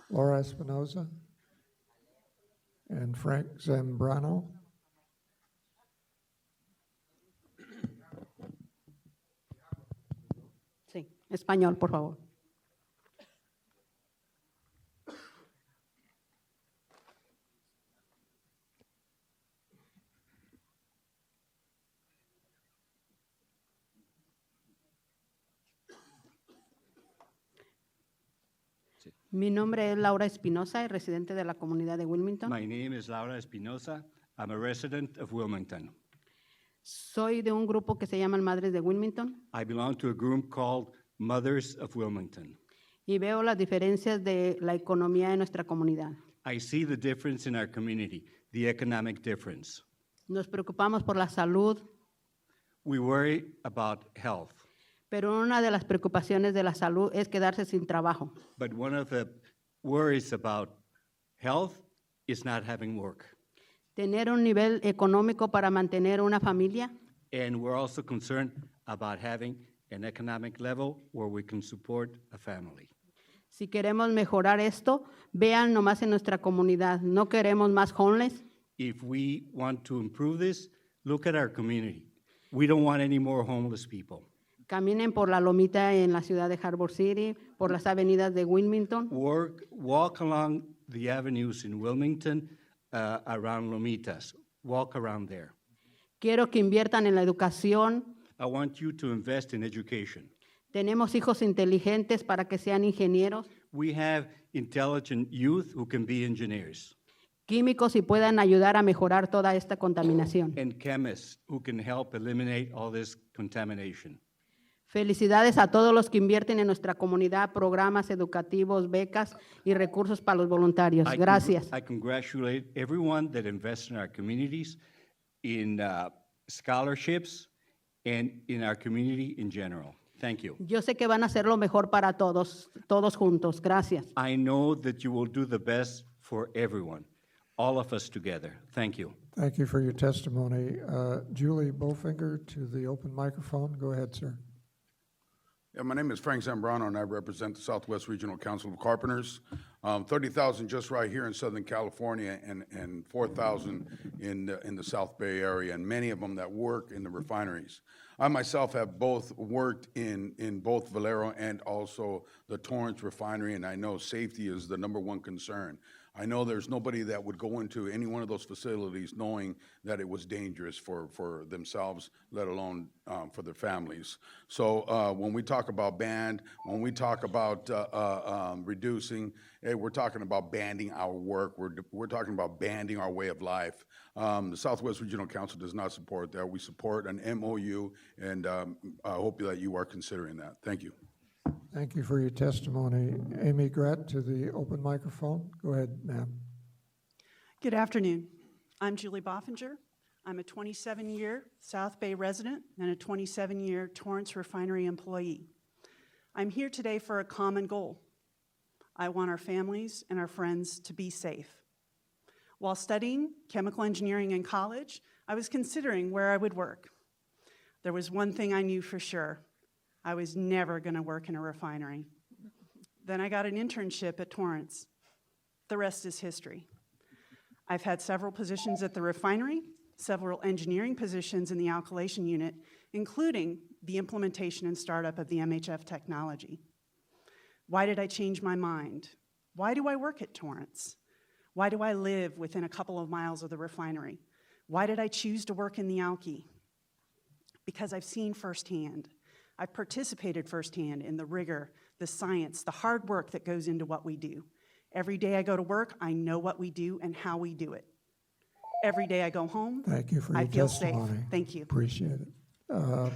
Laura Espinoza and Frank Zambrano. Sí, español, por favor. Mi nombre es Laura Espinosa y residente de la comunidad de Wilmington. My name is Laura Espinosa. I'm a resident of Wilmington. Soy de un grupo que se llama Madres de Wilmington I belong to a group called Mothers of Wilmington. y veo las diferencias de la economía de nuestra comunidad. I see the difference in our community, the economic difference. Nos preocupamos por la salud, We worry about health, pero una de las preocupaciones de la salud es quedarse sin trabajo. but one of the worries about health is not having work. tener un nivel económico para mantener una familia, And we're also concerned about having an economic level where we can support a family. si queremos mejorar esto, vean nomás en nuestra comunidad, no queremos más homeless, If we want to improve this, look at our community. We don't want any more homeless people. caminen por la lomita en la ciudad de Harbor City, por las avenidas de Wilmington, Walk along the avenues in Wilmington, around Lomitas. Walk around there. quiero que inviertan en la educación, I want you to invest in education. tenemos hijos inteligentes para que sean ingenieros, We have intelligent youth who can be engineers químicos y puedan ayudar a mejorar toda esta contaminación. and chemists who can help eliminate all this contamination. Felicidades a todos los que invierten en nuestra comunidad, programas educativos, becas y recursos para los voluntarios. Gracias. I congratulate everyone that invests in our communities, in scholarships, and in our community in general. Thank you. Yo sé que van a hacer lo mejor para todos, todos juntos. Gracias. I know that you will do the best for everyone, all of us together. Thank you. Thank you for your testimony. Julie Bofinger to the open microphone. Go ahead, sir. Yeah, my name is Frank Zambrano, and I represent the Southwest Regional Council of Carpenters. 30,000 just right here in Southern California, and 4,000 in the South Bay area, and many of them that work in the refineries. I myself have both worked in both Valero and also the Torrance Refinery, and I know safety is the #1 concern. I know there's nobody that would go into any one of those facilities knowing that it was dangerous for themselves, let alone for their families. So when we talk about ban, when we talk about reducing, hey, we're talking about banning our work. We're talking about banning our way of life. The Southwest Regional Council does not support that. We support an MOU, and I hope that you are considering that. Thank you. Thank you for your testimony. Amy Gret to the open microphone. Go ahead, ma'am. Good afternoon. I'm Julie Bofinger. I'm a 27-year South Bay resident and a 27-year Torrance Refinery employee. I'm here today for a common goal. I want our families and our friends to be safe. While studying chemical engineering in college, I was considering where I would work. There was one thing I knew for sure. I was never going to work in a refinery. Then I got an internship at Torrance. The rest is history. I've had several positions at the refinery, several engineering positions in the alkylation unit, including the implementation and startup of the MHF technology. Why did I change my mind? Why do I work at Torrance? Why do I live within a couple of miles of the refinery? Why did I choose to work in the alky? Because I've seen firsthand. I've participated firsthand in the rigor, the science, the hard work that goes into what we do. Every day I go to work, I know what we do and how we do it. Every day I go home, Thank you for your I feel testimony. safe. Thank you. Appreciate it.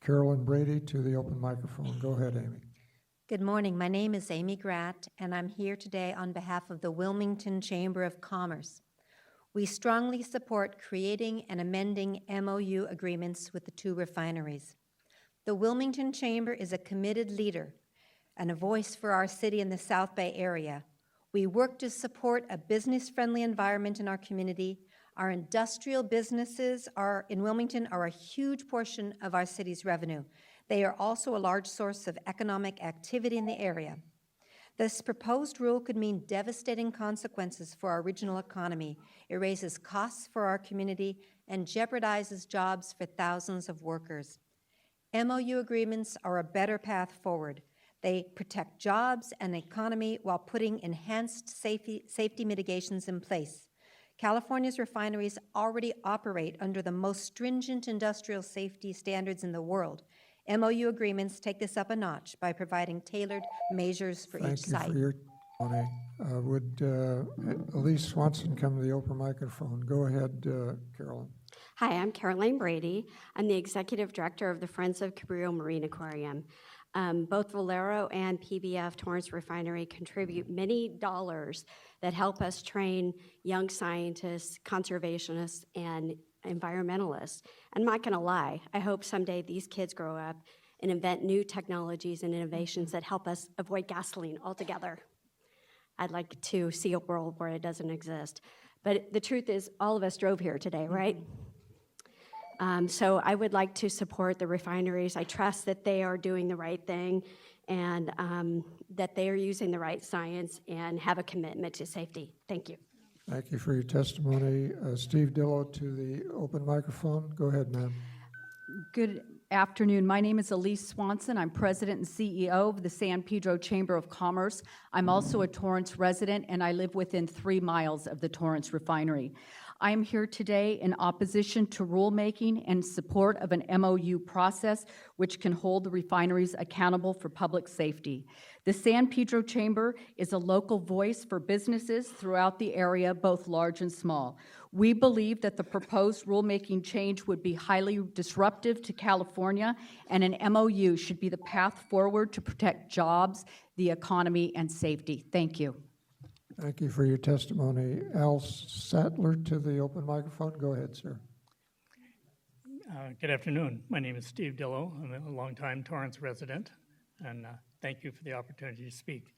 Carolyn Brady to the open microphone. Go ahead, Amy. Good morning. My name is Amy Gratt, and I'm here today on behalf of the Wilmington Chamber of Commerce. We strongly support creating and amending MOU agreements with the two refineries. The Wilmington Chamber is a committed leader and a voice for our city in the South Bay area. We work to support a business-friendly environment in our community. Our industrial businesses in Wilmington are a huge portion of our city's revenue. They are also a large source of economic activity in the area. This proposed rule could mean devastating consequences for our regional economy. It raises costs for our community and jeopardizes jobs for thousands of workers. MOU agreements are a better path forward. They protect jobs and economy while putting enhanced safety mitigations in place. California's refineries already operate under the most stringent industrial safety standards in the world. MOU agreements take this up a notch by providing tailored measures for each site. Thank you for your testimony. Would Elise Swanson come to the open microphone? Go ahead, Carolyn. Hi, I'm Caroline Brady. I'm the Executive Director of the Friends of Cabrillo Marine Aquarium. Both Valero and PBF Torrance Refinery contribute many dollars that help us train young scientists, conservationists, and environmentalists. I'm not going to lie. I hope someday these kids grow up and invent new technologies and innovations that help us avoid gasoline altogether. I'd like to see a world where it doesn't exist. But the truth is, all of us drove here today, right? So I would like to support the refineries. I trust that they are doing the right thing and that they are using the right science and have a commitment to safety. Thank you. Thank you for your testimony. Steve Dillo to the open microphone. Go ahead, ma'am. Good afternoon. My name is Elise Swanson. I'm president and CEO of the San Pedro Chamber of Commerce. I'm also a Torrance resident, and I live within 3 miles of the Torrance refinery. I am here today in opposition to rulemaking and support of an MOU process which can hold the refineries accountable for public safety. The San Pedro Chamber is a local voice for businesses throughout the area, both large and small. We believe that the proposed rulemaking change would be highly disruptive to California, and an MOU should be the path forward to protect jobs, the economy, and safety. Thank you. Thank you for your testimony. Al Sattler to the open microphone. Go ahead, sir. Good afternoon. My name is Steve Dillo. I'm a longtime Torrance resident, and thank you for the opportunity to speak.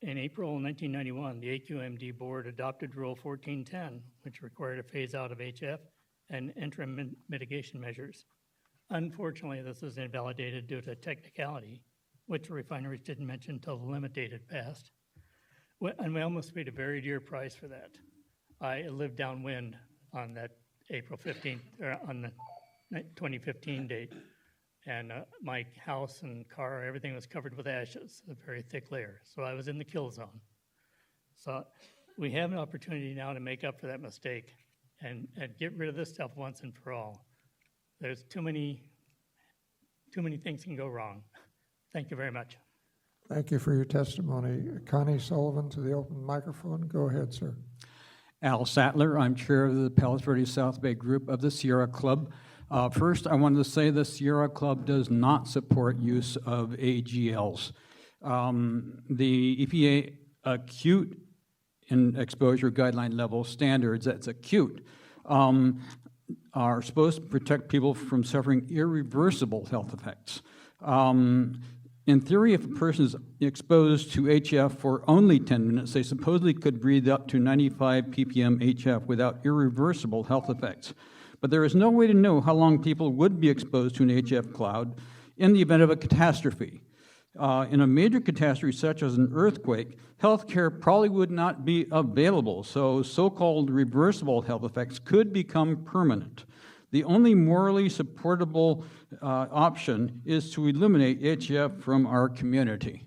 In April 1991, the AQMD board adopted Rule 1410, which required a phase out of HF and interim mitigation measures. Unfortunately, this was invalidated due to technicality, which the refineries didn't mention until the limit date had passed. And we almost paid a very dear price for that. I lived downwind on that April 15th, or on the 2015 date, and my house and car, everything was covered with ashes, a very thick layer. So I was in the kill zone. So we have an opportunity now to make up for that mistake and get rid of this stuff once and for all. There's too many things can go wrong. Thank you very much. Thank you for your testimony. Connie Sullivan to the open microphone. Go ahead, sir. Al Sattler. I'm chair of the Palos Verdes South Bay group of the Sierra Club. First, I wanted to say the Sierra Club does not support use of AGLs. The EPA acute in exposure guideline level standards, that's acute, are supposed to protect people from suffering irreversible health effects. In theory, if a person is exposed to HF for only 10 minutes, they supposedly could breathe up to 95 ppm HF without irreversible health effects. But there is no way to know how long people would be exposed to an HF cloud in the event of a catastrophe. In a major catastrophe such as an earthquake, health care probably would not be available, so so-called reversible health effects could become permanent. The only morally supportable option is to eliminate HF from our community.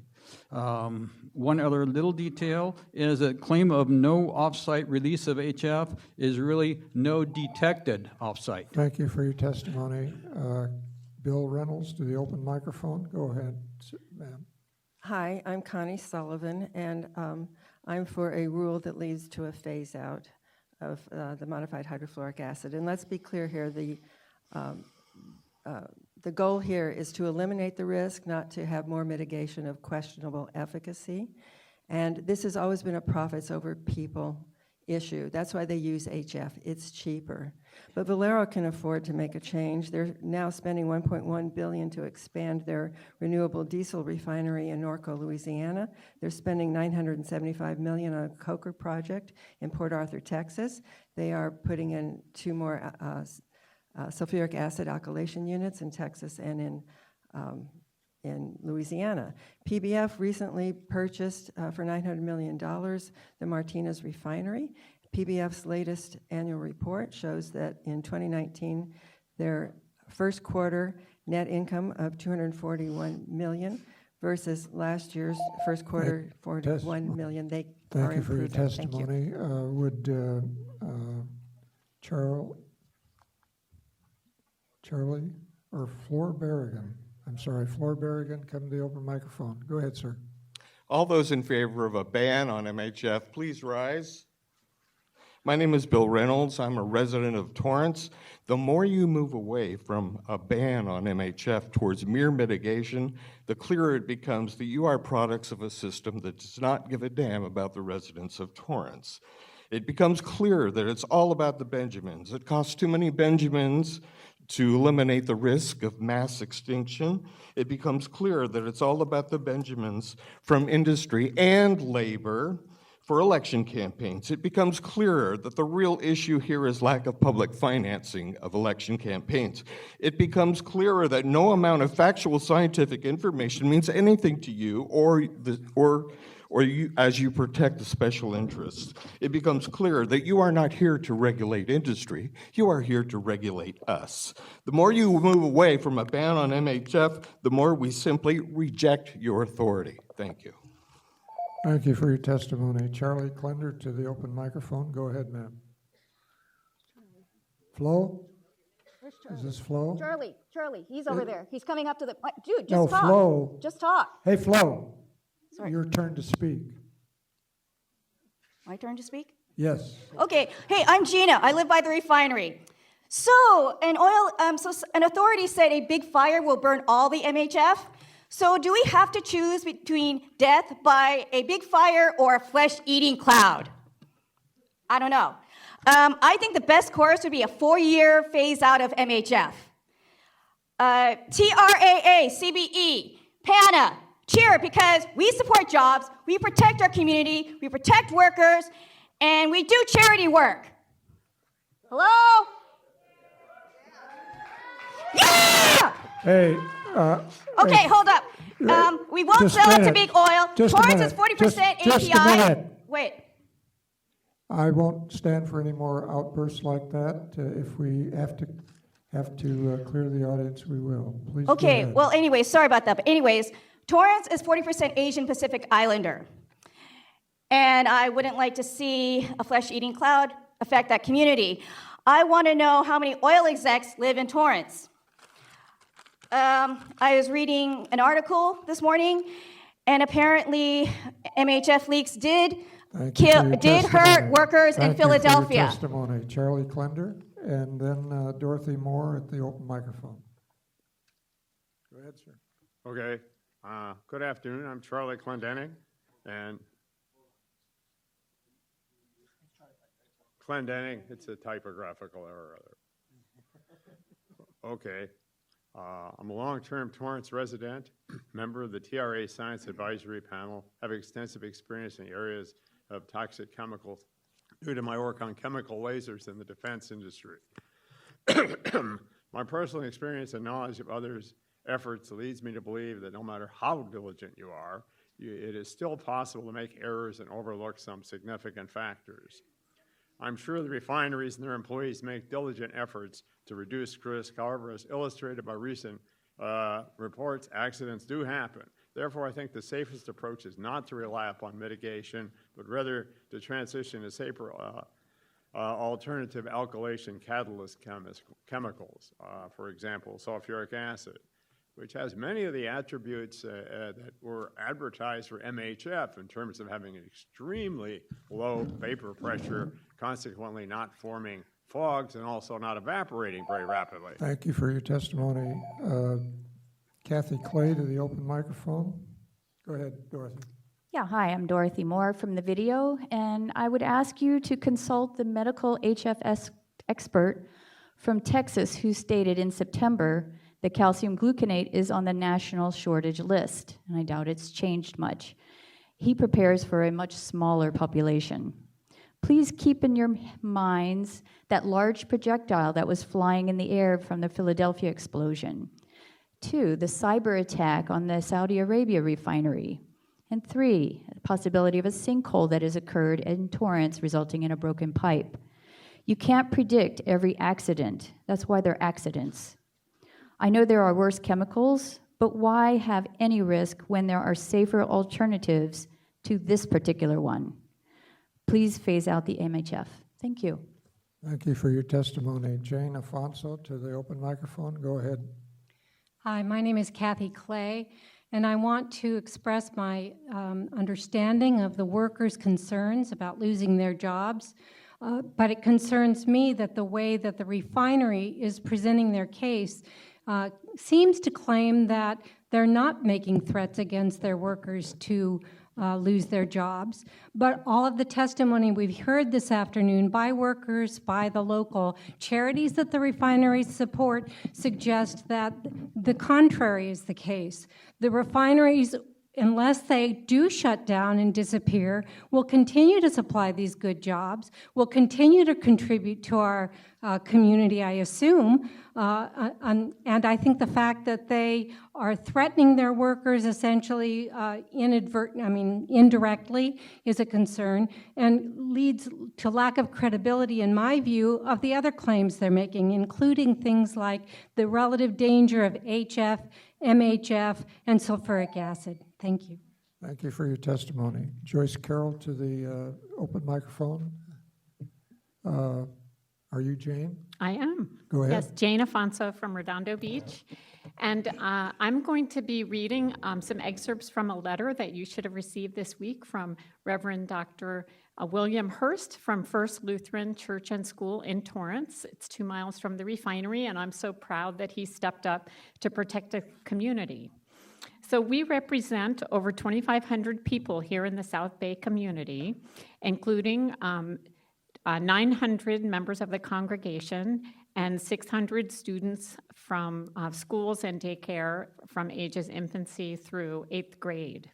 One other little detail is that claim of no off-site release of HF is really no detected off-site. Thank you for your testimony. Bill Reynolds to the open microphone. Go ahead, ma'am. Hi, I'm Connie Sullivan, and I'm for a rule that leads to a phase-out of the modified hydrofluoric acid. And let's be clear here, the goal here is to eliminate the risk, not to have more mitigation of questionable efficacy. And this has always been a profits over people issue. That's why they use HF. It's cheaper. But Valero can afford to make a change. They're now spending $1.1 billion to expand their renewable diesel refinery in Norco, Louisiana. They're spending $975 million on a coker project in Port Arthur, Texas. They are putting in 2 more sulfuric acid alkylation units in Texas and in Louisiana. PBF recently purchased for $900 million the Martinez refinery. PBF's latest annual report shows that in 2019, their first quarter net income of $241 million versus last year's first quarter $41 million. They are Thank you for your improving. testimony. Would Charlie or Flor Berrigan, I'm sorry, Flor Berrigan, come to the open microphone. Go ahead, sir. All those in favor of a ban on MHF, please rise. My name is Bill Reynolds. I'm a resident of Torrance. The more you move away from a ban on MHF towards mere mitigation, the clearer it becomes that you are products of a system that does not give a damn about the residents of Torrance. It becomes clear that it's all about the Benjamins. It costs too many Benjamins to eliminate the risk of mass extinction. It becomes clear that it's all about the Benjamins from industry and labor for election campaigns, it becomes clearer that the real issue here is lack of public financing of election campaigns. It becomes clearer that no amount of factual scientific information means anything to you or you as you protect the special interests. It becomes clearer that you are not here to regulate industry, you are here to regulate us. The more you move away from a ban on MHF, the more we simply reject your authority. Thank you. Thank you for your testimony. Charlie Klender to the open microphone. Go ahead, ma'am. Flo? Is this Flo? Charlie, he's over there. He's coming up to the, dude, just No, talk. Flo. Just talk. Hey, Flo. Sorry. Your turn to speak. My turn to speak? Yes. Okay. Hey, I'm Gina. I live by the refinery. So an authority said a big fire will burn all the MHF. So do we have to choose between death by a big fire or a flesh-eating cloud? I don't know. I think the best course would be a 4-year phase out of MHF. TRAA, CBE, PANA, cheer, because we support jobs, we protect our community, we protect workers, and we do charity work. Hello? Yeah! Hey. Okay, hey, hold up. We won't sell it to big oil. Torrance is 40% API. Just a minute. Wait. I won't stand for any more outbursts like that. If we have to clear the audience, we will. Please. Okay, well, anyways, sorry about that. But anyways, Torrance is 40% Asian Pacific Islander. And I wouldn't like to see a flesh-eating cloud affect that community. I want to know how many oil execs live in Torrance. I was reading an article this morning, and apparently MHF leaks did hurt workers in Philadelphia. Thank you for your testimony. Charlie Klender, and then Dorothy Moore at the open microphone. Go ahead, sir. Okay. Good afternoon. I'm Charlie Clendenning, and Clendenning, it's a typographical error. Okay. I'm a long-term Torrance resident, member of the TRA Science Advisory Panel, have extensive experience in areas of toxic chemicals due to my work on chemical lasers in the defense industry. My personal experience and knowledge of others' efforts leads me to believe that no matter how diligent you are, it is still possible to make errors and overlook some significant factors. I'm sure the refineries and their employees make diligent efforts to reduce risk. However, as illustrated by recent reports, accidents do happen. Therefore, I think the safest approach is not to rely upon mitigation, but rather to transition to safer alternative alkylation catalyst chemicals, for example, sulfuric acid, which has many of the attributes that were advertised for MHF in terms of having an extremely low vapor pressure, consequently not forming fogs and also not evaporating very rapidly. Thank you for your testimony. Kathy Clay to the open microphone. Go ahead, Dorothy. Yeah, hi, I'm Dorothy Moore from the video, and I would ask you to consult the medical HFS expert from Texas who stated in September that calcium gluconate is on the national shortage list, and I doubt it's changed much. He prepares for a much smaller population. Please keep in your minds that large projectile that was flying in the air from the Philadelphia explosion. 2, the cyber attack on the Saudi Arabia refinery. And 3, the possibility of a sinkhole that has occurred in Torrance resulting in a broken pipe. You can't predict every accident. That's why they're accidents. I know there are worse chemicals, but why have any risk when there are safer alternatives to this particular one? Please phase out the MHF. Thank you. Thank you for your testimony. Jane Afonso to the open microphone. Go ahead. Hi, my name is Kathy Clay, and I want to express my understanding of the workers' concerns about losing their jobs. But it concerns me that the way that the refinery is presenting their case seems to claim that they're not making threats against their workers to lose their jobs. But all of the testimony we've heard this afternoon by workers, by the local charities that the refineries support, suggest that the contrary is the case. The refineries unless they do shut down and disappear, will continue to supply these good jobs, will continue to contribute to our community, I assume. And I think the fact that they are threatening their workers essentially indirectly is a concern and leads to lack of credibility, in my view, of the other claims they're making, including things like the relative danger of HF, MHF, and sulfuric acid. Thank you. Thank you for your testimony. Joyce Carroll to the open microphone. Are you Jane? I am. Go ahead. Yes, Jane Afonso from Redondo Beach. And I'm going to be reading some excerpts from a letter that you should have received this week from Reverend Dr. William Hurst from First Lutheran Church and School in Torrance. It's 2 miles from the refinery, and I'm so proud that he stepped up to protect the community. So we represent over 2,500 people here in the South Bay community, including 900 members of the congregation and 600 students from schools and daycare from ages infancy through 8th grade.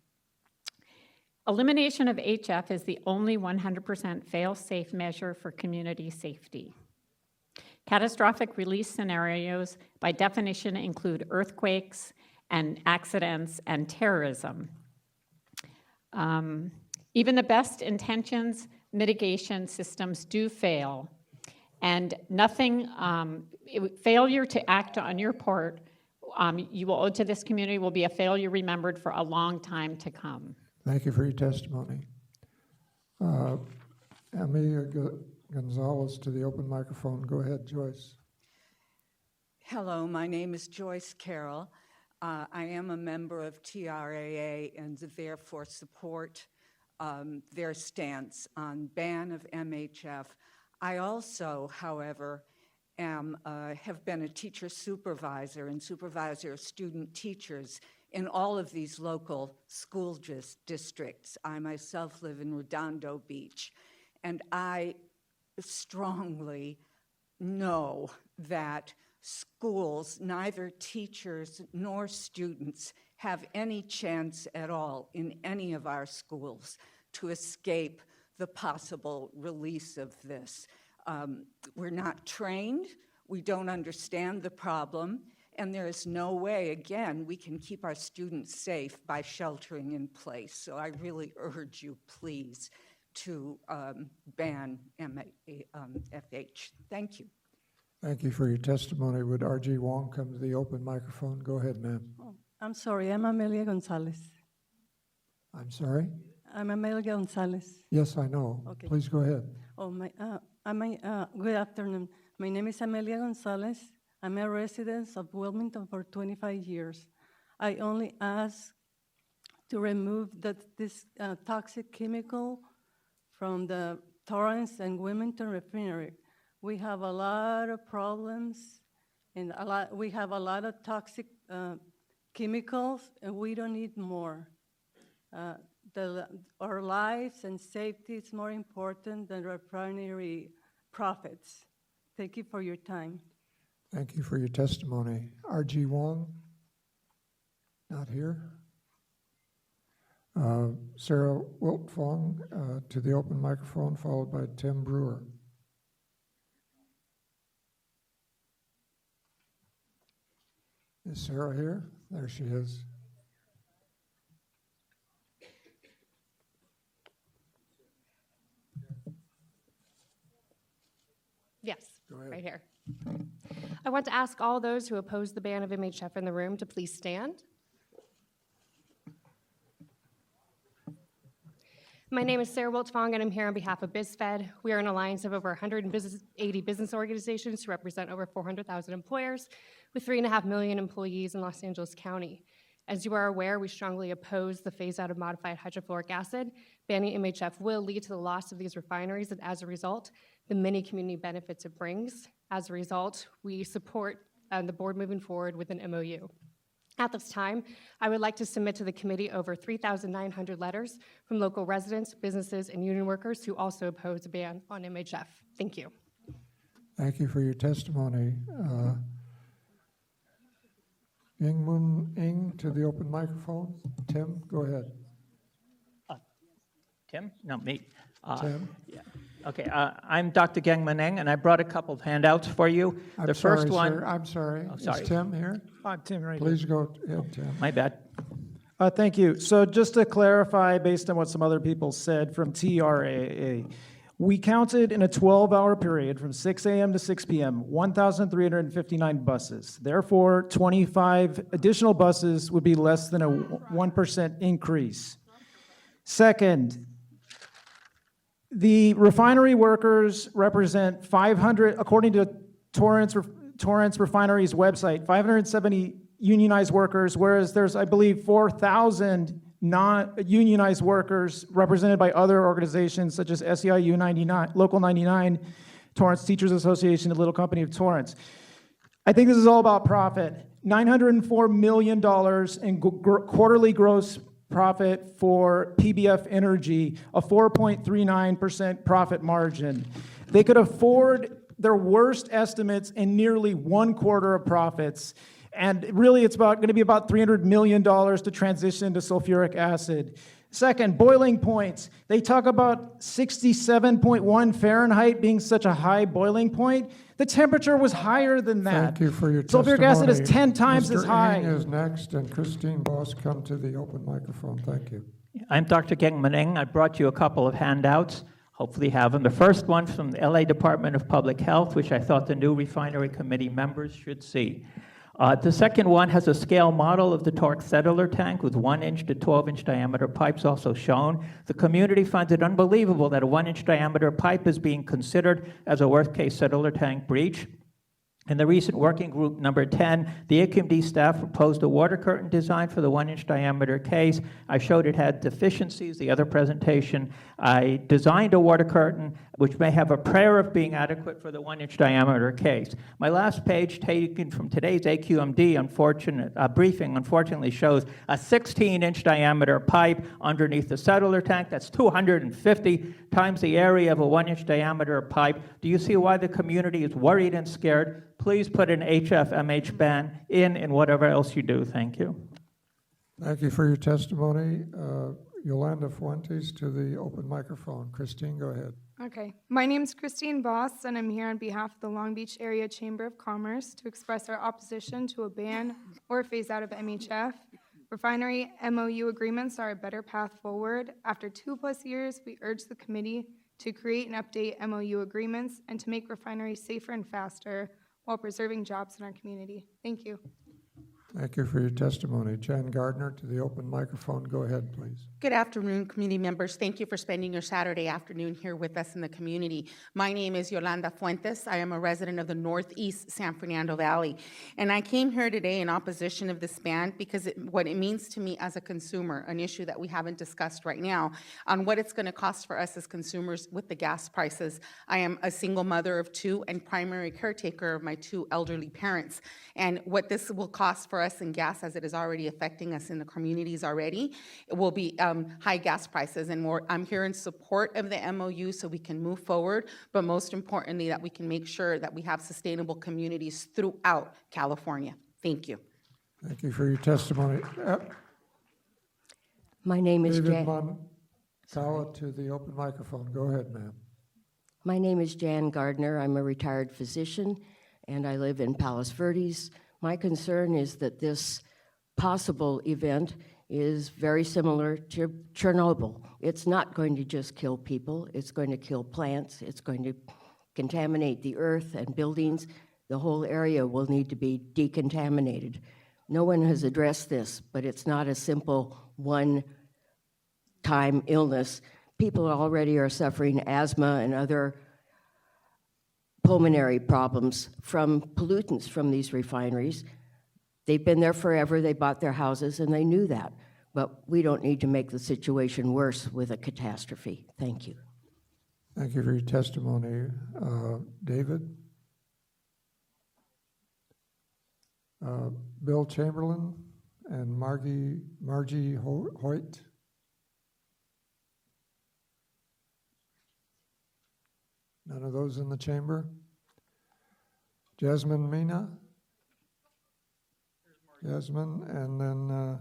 Elimination of HF is the only 100% fail-safe measure for community safety. Catastrophic release scenarios, by definition, include earthquakes and accidents and terrorism. Even the best intentions mitigation systems do fail, and failure to act on your part, you will owe to this community, will be a failure remembered for a long time to come. Thank you for your testimony. Amelia Gonzalez to the open microphone. Go ahead, Joyce. Hello, my name is Joyce Carroll. I am a member of TRAA and therefore support their stance on ban of MHF. I also, however, have been a teacher supervisor and supervisor of student teachers in all of these local school districts. I myself live in Redondo Beach, and I strongly know that schools, neither teachers nor students, have any chance at all in any of our schools to escape the possible release of this. We're not trained, we don't understand the problem, and there is no way, again, we can keep our students safe by sheltering in place. So I really urge you, please, to ban FH. Thank you. Thank you for your testimony. Would R.G. Wong come to the open microphone? Go ahead, ma'am. Oh, I'm sorry, I'm Amelia Gonzalez. I'm sorry? I'm Amelia Gonzalez. Yes, I know. Okay. Please go ahead. Oh, good afternoon. My name is Amelia Gonzalez. I'm a resident of Wilmington for 25 years. I only ask to remove this toxic chemical from the Torrance and Wilmington Refinery. We have a lot of problems, and we have a lot of toxic chemicals, and we don't need more. Our lives and safety is more important than refinery profits. Thank you for your time. Thank you for your testimony. R.G. Wong? Not here. Sarah Wiltfong to the open microphone, followed by Tim Brewer. Is Sarah here? There she is. Yes, Go ahead. right here. I want to ask all those who oppose the ban of MHF in the room to please stand. My name is Sarah Wiltfong, and I'm here on behalf of BizFed. We are an alliance of over 180 business organizations who represent over 400,000 employers with 3.5 million employees in Los Angeles County. As you are aware, we strongly oppose the phase-out of modified hydrofluoric acid. Banning MHF will lead to the loss of these refineries, and as a result, the many community benefits it brings. As a result, we support the board moving forward with an MOU. At this time, I would like to submit to the committee over 3,900 letters from local residents, businesses, and union workers who also oppose a ban on MHF. Thank you. Thank you for your testimony. Ingmun Ing to the open microphone. Tim, go ahead. Tim? No, me. Tim? Yeah. Okay, I'm Dr. Gengman Eng, and I brought a couple of handouts for you. I'm sorry, sir. I'm sorry. Oh, sorry. Is Tim here? I'm Tim right Please here. go ahead, Tim. My bad. Thank you. So just to clarify, based on what some other people said from TRAA, we counted in a 12-hour period from 6 a.m. to 6 p.m., 1,359 buses. Therefore, 25 additional buses would be less than a 1% increase. Second, the refinery workers represent 500, according to Torrance Refinery's website, 570 unionized workers, whereas there's, I believe, 4,000 non-unionized workers represented by other organizations such as SEIU 99, Local 99, Torrance Teachers Association, the Little Company of Torrance. I think this is all about profit. $904 million in quarterly gross profit for PBF Energy, a 4.39% profit margin. They could afford their worst estimates in nearly 1/4 of profits. And really, it's going to be about $300 million to transition to sulfuric acid. Second, boiling points. They talk about 67.1 Fahrenheit being such a high boiling point. The temperature was higher than that. Thank you for your Sulfuric acid is 10 times Mr. as high. Ing is next, and Christine Boss, come to the open microphone. Thank you. I'm Dr. Gengman Eng. I brought you a couple of handouts. Hopefully you have them. The first one from the LA Department of Public Health, which I thought the new refinery committee members should see. The second one has a scale model of the TORC settler tank with 1-inch to 12-inch diameter pipes also shown. The community finds it unbelievable that a 1-inch diameter pipe is being considered as a worst-case settler tank breach. In the recent working group number 10, the AQMD staff proposed a water curtain design for the 1-inch diameter case. I showed it had deficiencies, the other presentation. I designed a water curtain which may have a prayer of being adequate for the 1-inch diameter case. My last page, taken from today's AQMD briefing, unfortunately shows a 16-inch diameter pipe underneath the settler tank. That's 250 times the area of a 1-inch diameter pipe. Do you see why the community is worried and scared? Please put an HF-MH ban in whatever else you do. Thank you. Thank you for your testimony. Yolanda Fuentes to the open microphone. Christine, go ahead. Okay. My name is Christine Boss, and I'm here on behalf of the Long Beach Area Chamber of Commerce to express our opposition to a ban or phase out of MHF. Refinery MOU agreements are a better path forward. After 2+ years, we urge the committee to create and update MOU agreements and to make refineries safer and faster while preserving jobs in our community. Thank you. Thank you for your testimony. Jan Gardner to the open microphone. Go ahead, please. Good afternoon, community members. Thank you for spending your Saturday afternoon here with us in the community. My name is Yolanda Fuentes. I am a resident of the Northeast San Fernando Valley. And I came here today in opposition of this ban because what it means to me as a consumer, an issue that we haven't discussed right now, on what it's going to cost for us as consumers with the gas prices. I am a single mother of 2 and primary caretaker of my 2 elderly parents. And what this will cost for us in gas, as it is already affecting us in the communities already, it will be high gas prices. And I'm here in support of the MOU so we can move forward, but most importantly, that we can make sure that we have sustainable communities throughout California. Thank you. Thank you for your testimony. My name is David Jan. Moncawa to the open microphone. Go ahead, ma'am. My name is Jan Gardner. I'm a retired physician, and I live in Palos Verdes. My concern is that this possible event is very similar to Chernobyl. It's not going to just kill people. It's going to kill plants. It's going to contaminate the earth and buildings. The whole area will need to be decontaminated. No one has addressed this, but it's not a simple one-time illness. People already are suffering asthma and other pulmonary problems from pollutants from these refineries. They've been there forever. They bought their houses, and they knew that. But we don't need to make the situation worse with a catastrophe. Thank you. Thank you for your testimony. David? Bill Chamberlain and Margie Hoyt. None of those in the chamber? Jasmine Mina? Jasmine, and then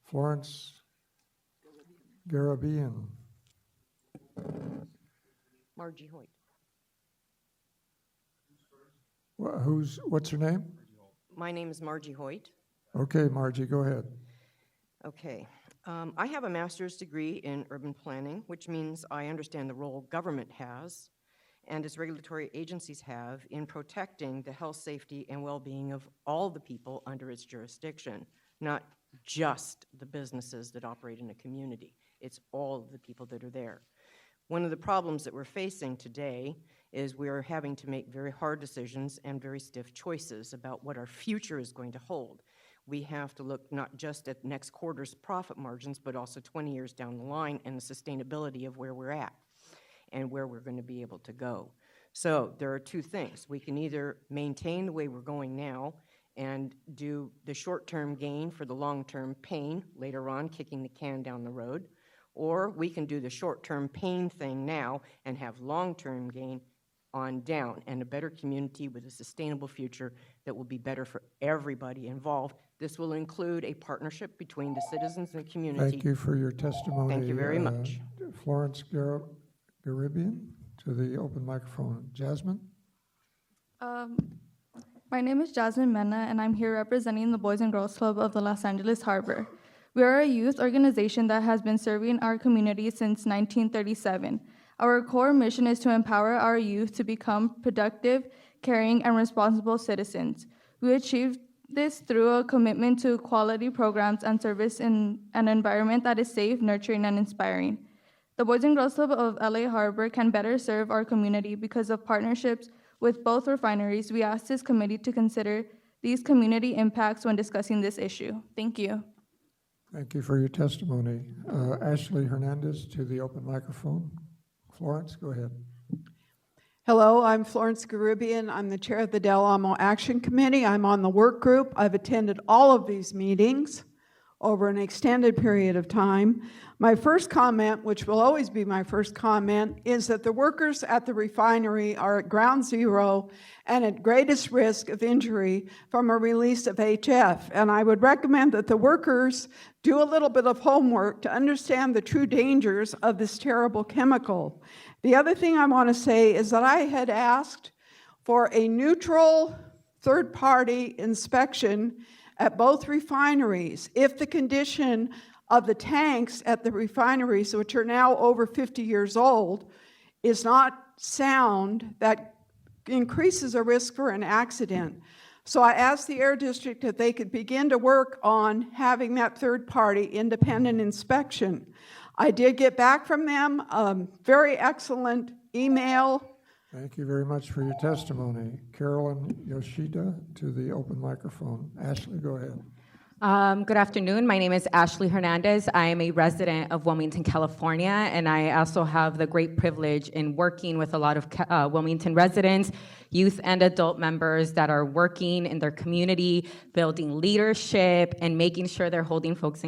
Florence Garabian. Margie Hoyt. What's her name? My name is Margie Hoyt. Okay, Margie, go ahead. Okay. I have a master's degree in urban planning, which means I understand the role government has and its regulatory agencies have in protecting the health, safety, and well-being of all the people under its jurisdiction, not just the businesses that operate in a community. It's all of the people that are there. One of the problems that we're facing today is we're having to make very hard decisions and very stiff choices about what our future is going to hold. We have to look not just at next quarter's profit margins, but also 20 years down the line and the sustainability of where we're at and where we're going to be able to go. So there are two things. We can either maintain the way we're going now and do the short-term gain for the long-term pain later on, kicking the can down the road, or we can do the short-term pain thing now and have long-term gain on down and a better community with a sustainable future that will be better for everybody involved. This will include a partnership between the citizens and the community. Thank you for your testimony. Thank you very much. Florence Garibian to the open microphone. Jasmine? My name is Jasmine Mena, and I'm here representing the Boys and Girls Club of the Los Angeles Harbor. We are a youth organization that has been serving our community since 1937. Our core mission is to empower our youth to become productive, caring, and responsible citizens. We achieve this through a commitment to quality programs and service in an environment that is safe, nurturing, and inspiring. The Boys and Girls Club of LA Harbor can better serve our community because of partnerships with both refineries. We ask this committee to consider these community impacts when discussing this issue. Thank you. Thank you for your testimony. Ashley Hernandez to the open microphone. Florence, go ahead. Hello, I'm Florence Garibian. I'm the chair of the Del Amo Action Committee. I'm on the work group. I've attended all of these meetings over an extended period of time. My first comment, which will always be my first comment, is that the workers at the refinery are at ground zero and at greatest risk of injury from a release of HF. And I would recommend that the workers do a little bit of homework to understand the true dangers of this terrible chemical. The other thing I want to say is that I had asked for a neutral third-party inspection at both refineries if the condition of the tanks at the refineries, which are now over 50 years old, is not sound, that increases a risk for an accident. So I asked the Air District if they could begin to work on having that third-party independent inspection. I did get back from them a very excellent email. Thank you very much for your testimony. Carolyn Yoshida to the open microphone. Ashley, go ahead. Good afternoon. My name is Ashley Hernandez. I am a resident of Wilmington, California, and I also have the great privilege in working with a lot of Wilmington residents, youth and adult members that are working in their community, building leadership, and making sure they're holding folks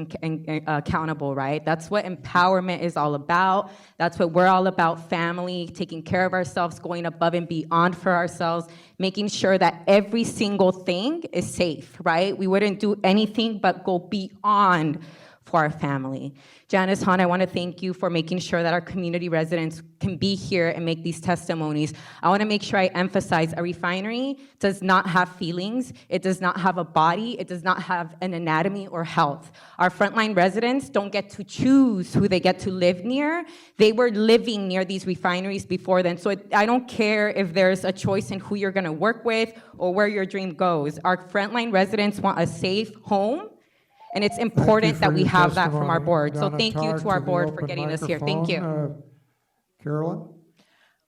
accountable, right? That's what empowerment is all about. That's what we're all about, family, taking care of ourselves, going above and beyond for ourselves, making sure that every single thing is safe, right? We wouldn't do anything but go beyond for our family. Janice Hahn, I want to thank you for making sure that our community residents can be here and make these testimonies. I want to make sure I emphasize a refinery does not have feelings. It does not have a body. It does not have an anatomy or health. Our frontline residents don't get to choose who they get to live near. They were living near these refineries before then. So I don't care if there's a choice in who you're going to work with or where your dream goes. Our frontline residents want a safe home. And it's important that we have that from our board. So thank you to our board for getting us here. Thank you. Carolyn?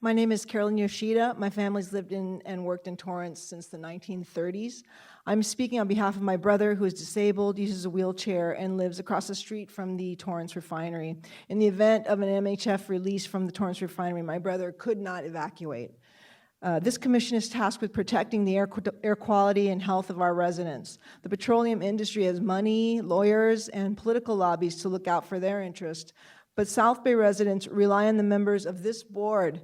My name is Carolyn Yoshida. My family's lived in and worked in Torrance since the 1930s. I'm speaking on behalf of my brother, who is disabled, uses a wheelchair, and lives across the street from the Torrance refinery. In the event of an MHF release from the Torrance refinery, my brother could not evacuate. This commission is tasked with protecting the air quality and health of our residents. The petroleum industry has money, lawyers, and political lobbies to look out for their interest, but South Bay residents rely on the members of this board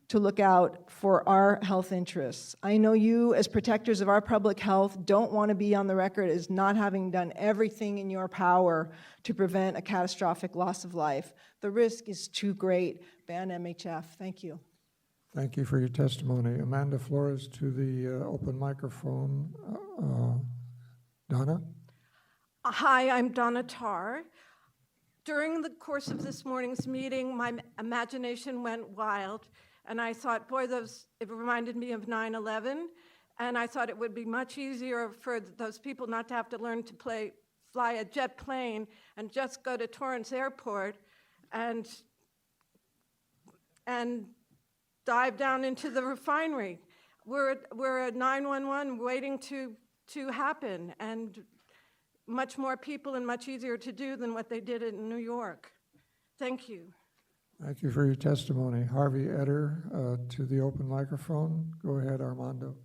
to look out for our health interests. I know you, as protectors of our public health, don't want to be on the record as not having done everything in your power to prevent a catastrophic loss of life. The risk is too great. Ban MHF. Thank you. Thank you for your testimony. Amanda Flores to the open microphone. Donna? Hi, I'm Donna Tarr. During the course of this morning's meeting, my imagination went wild, and I thought, boy, it reminded me of 9/11, and I thought it would be much easier for those people not to have to learn to fly a jet plane and just go to Torrance Airport and dive down into the refinery. We're at 911 waiting to happen, and much more people and much easier to do than what they did in New York. Thank you. Thank you for your testimony. Harvey Eder to the open microphone. Go ahead, Armando.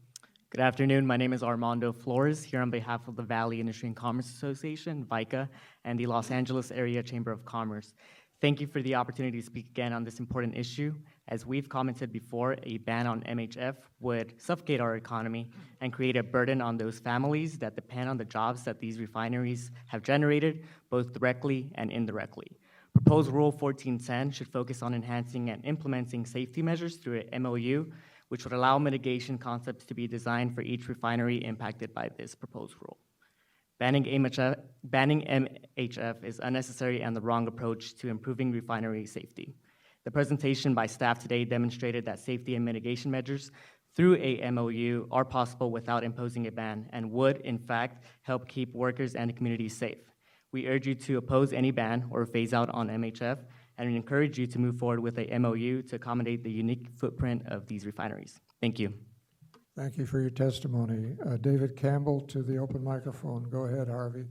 Good afternoon. My name is Armando Flores, here on behalf of the Valley Industry and Commerce Association, VICA, and the Los Angeles Area Chamber of Commerce. Thank you for the opportunity to speak again on this important issue. As we've commented before, a ban on MHF would suffocate our economy and create a burden on those families that depend on the jobs that these refineries have generated, both directly and indirectly. Proposed Rule 1410 should focus on enhancing and implementing safety measures through an MOU, which would allow mitigation concepts to be designed for each refinery impacted by this proposed rule. Banning MHF is unnecessary and the wrong approach to improving refinery safety. The presentation by staff today demonstrated that safety and mitigation measures through a MOU are possible without imposing a ban and would, in fact, help keep workers and the community safe. We urge you to oppose any ban or phase out on MHF, and we encourage you to move forward with a MOU to accommodate the unique footprint of these refineries. Thank you. Thank you for your testimony. David Campbell to the open microphone. Go ahead, Harvey.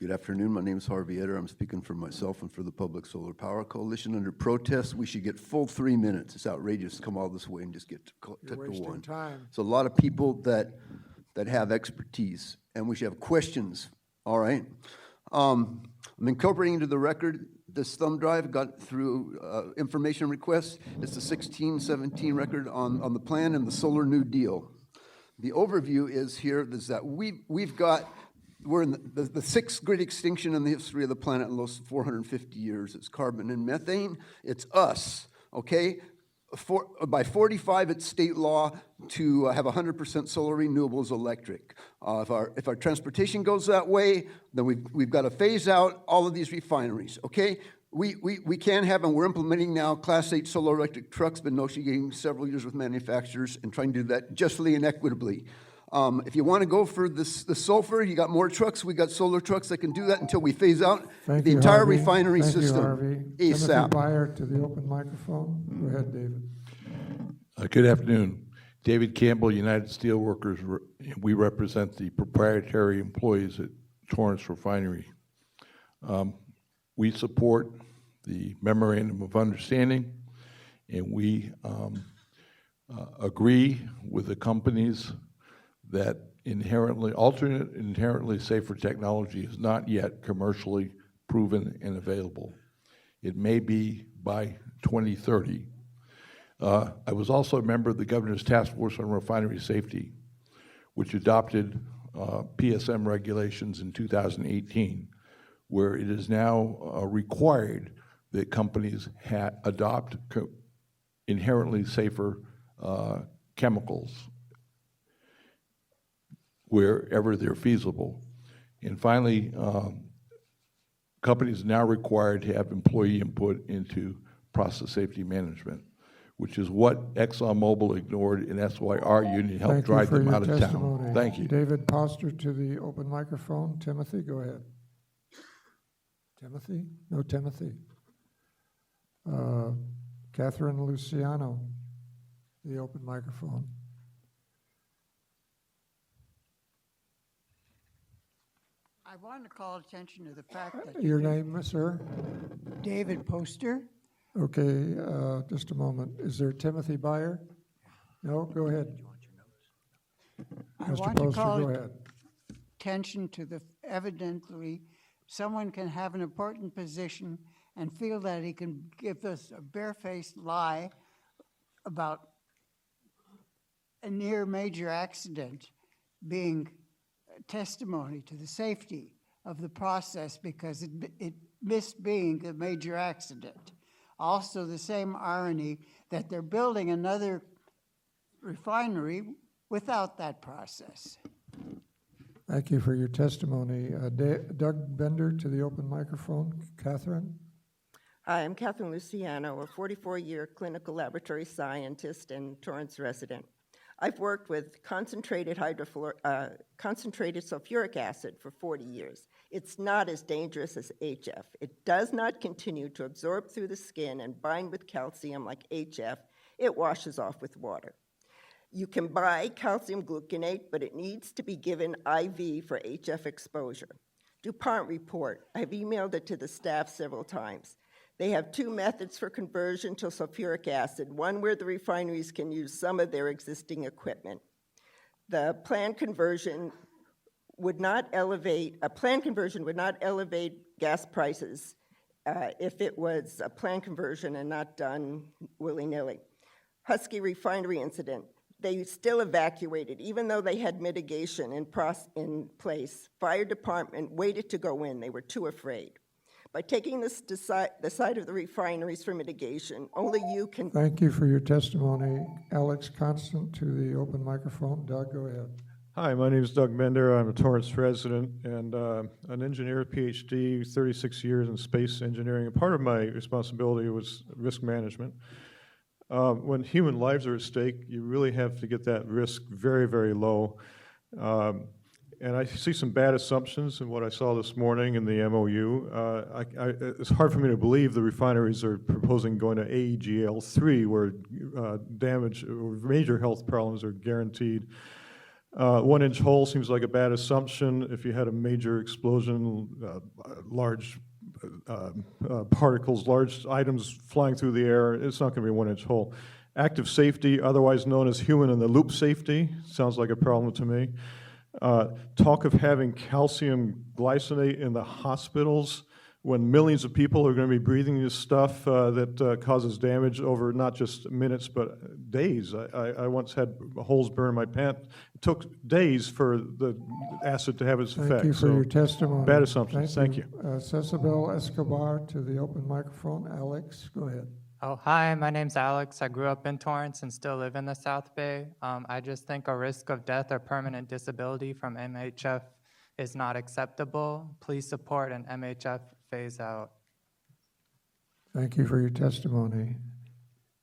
Good afternoon. My name is Harvey Eder. I'm speaking for myself and for the Public Solar Power Coalition. Under protest, we should get full 3 minutes. It's outrageous to come all this way and just get to one. Time. It's a lot of people that have expertise, and we should have questions. All right. I'm incorporating into the record this thumb drive got through information requests. It's the 16-17 record on the plan and the Solar New Deal. The overview is that we're in the sixth great extinction in the history of the planet in those 450 years. It's carbon and methane. It's us, okay? By 45, it's state law to have 100% solar renewables electric. If our transportation goes that way, then we've got to phase out all of these refineries, okay? We can have, and we're implementing now, Class 8 solar electric trucks, been negotiating several years with manufacturers and trying to do that justly and equitably. If you want to go for the sulfur, you got more trucks. We got solar trucks that can do that until we phase out the entire refinery system. Harvey. ASAP. Timothy Byer to the open microphone. Go ahead, David. Good afternoon. David Campbell, United Steelworkers. We represent the proprietary employees at Torrance Refinery. We support the Memorandum of Understanding, and we agree with the companies that inherently safer technology is not yet commercially proven and available. It may be by 2030. I was also a member of the Governor's Task Force on Refinery Safety, which adopted PSM regulations in 2018, where it is now required that companies adopt inherently safer chemicals wherever they're feasible. And finally, companies are now required to have employee input into process safety management, which is what ExxonMobil ignored, and that's why our union helped drive them out of town. Thank you. David Poster to the open microphone. Timothy, go ahead. Timothy? No, Timothy. Catherine Luciano, the open microphone. I want to call attention to the fact that Your name, sir? David Poster. Okay, just a moment. Is there Timothy Byer? No, go ahead. I Mr. want to Poster, call go ahead. attention to the evidently someone can have an important position and feel that he can give us a barefaced lie about a near major accident being testimony to the safety of the process because it missed being a major accident. Also, the same irony that they're building another refinery without that process. Thank you for your testimony. Doug Bender to the open microphone. Catherine? Hi, I'm Catherine Luciano, a 44-year clinical laboratory scientist and Torrance resident. I've worked with concentrated sulfuric acid for 40 years. It's not as dangerous as HF. It does not continue to absorb through the skin and bind with calcium like HF. It washes off with water. You can buy calcium gluconate, but it needs to be given IV for HF exposure. DuPont report, I've emailed it to the staff several times. They have two methods for conversion to sulfuric acid, one where the refineries can use some of their existing equipment. The planned conversion would not elevate gas prices if it was a planned conversion and not done willy-nilly. Husky refinery incident, they still evacuated, even though they had mitigation in place. Fire department waited to go in, they were too afraid. By taking this the side of the refineries for mitigation, only you can. Thank you for your testimony. Alex Constant to the open microphone. Doug, go ahead. Hi, my name is Doug Bender. I'm a Torrance resident and an engineer, PhD, 36 years in space engineering. And part of my responsibility was risk management. When human lives are at stake, you really have to get that risk very, very low. And I see some bad assumptions in what I saw this morning in the MOU. It's hard for me to believe the refineries are proposing going to AEGL3, where damage or major health problems are guaranteed. 1-inch hole seems like a bad assumption. If you had a major explosion, large particles, large items flying through the air, it's not going to be a 1-inch hole. Active safety, otherwise known as human-in-the-loop safety, sounds like a problem to me. Talk of having calcium glycinate in the hospitals when millions of people are going to be breathing this stuff that causes damage over not just minutes but days. I once had holes burn my pants. It took days for the acid to have its effect. Thank you for your testimony. Bad assumptions. Thank you. Cecibel Escobar to the open microphone. Alex, go ahead. Oh, hi, my name's Alex. I grew up in Torrance and still live in the South Bay. I just think a risk of death or permanent disability from MHF is not acceptable. Please support an MHF phase out. Thank you for your testimony.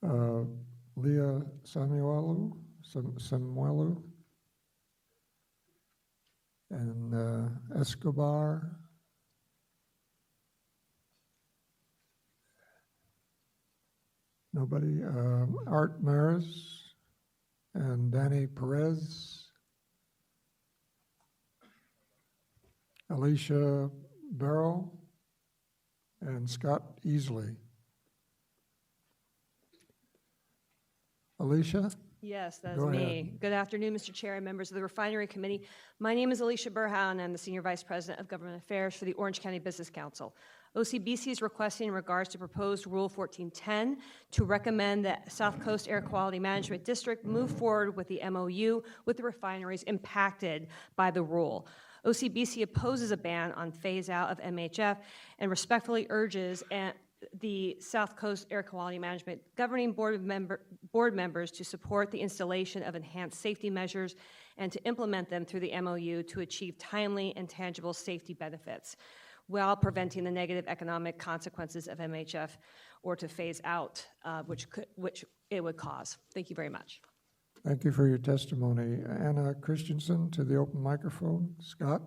Leah Samuelu, and Escobar. Nobody. Art Maris and Danny Perez. Alicia Barrow and Scott Easley. Alicia? Yes, that's Go me. ahead. Good afternoon, Mr. Chair and members of the Refinery Committee. My name is Alicia Burhow, and I'm the Senior Vice President of Government Affairs for the Orange County Business Council. OCBC is requesting in regards to proposed Rule 1410 to recommend that South Coast Air Quality Management District move forward with the MOU with the refineries impacted by the rule. OCBC opposes a ban on phase-out of MHF and respectfully urges the South Coast Air Quality Management Governing Board members to support the installation of enhanced safety measures and to implement them through the MOU to achieve timely and tangible safety benefits while preventing the negative economic consequences of MHF or to phase out, which it would cause. Thank you very much. Thank you for your testimony. Anna Christensen to the open microphone. Scott?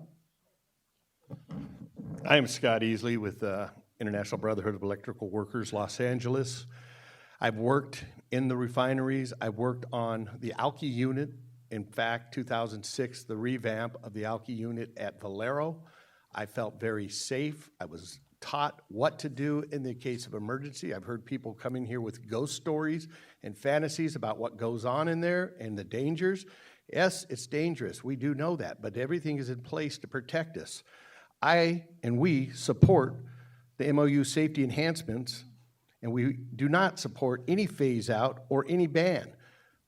I am Scott Easley with International Brotherhood of Electrical Workers, Los Angeles. I've worked in the refineries. I've worked on the alky unit. In fact, 2006, the revamp of the alky unit at Valero. I felt very safe. I was taught what to do in the case of emergency. I've heard people coming here with ghost stories and fantasies about what goes on in there and the dangers. Yes, it's dangerous. We do know that, but everything is in place to protect us. I and we support the MOU safety enhancements, and we do not support any phase out or any ban.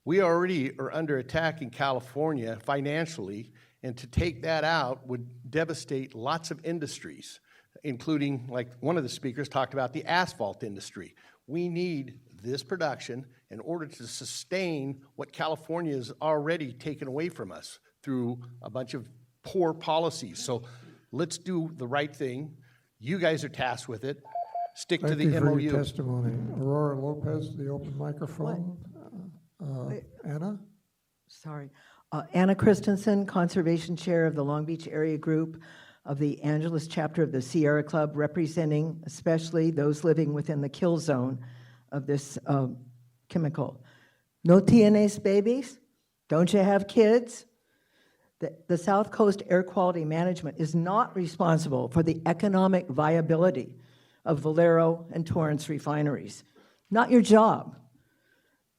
We already are under attack in California financially, and to take that out would devastate lots of industries, including, like one of the speakers talked about, the asphalt industry. We need this production in order to sustain what California has already taken away from us through a bunch of poor policies. So let's do the right thing. You guys are tasked with it. Stick to the Thank you for MOU. your testimony. Aurora Lopez, the open microphone. Anna? Sorry. Anna Christensen, Conservation Chair of the Long Beach Area Group of the Angeles Chapter of the Sierra Club, representing especially those living within the kill zone of this chemical. No tienes babies? Don't you have kids? The South Coast Air Quality Management is not responsible for the economic viability of Valero and Torrance refineries. Not your job.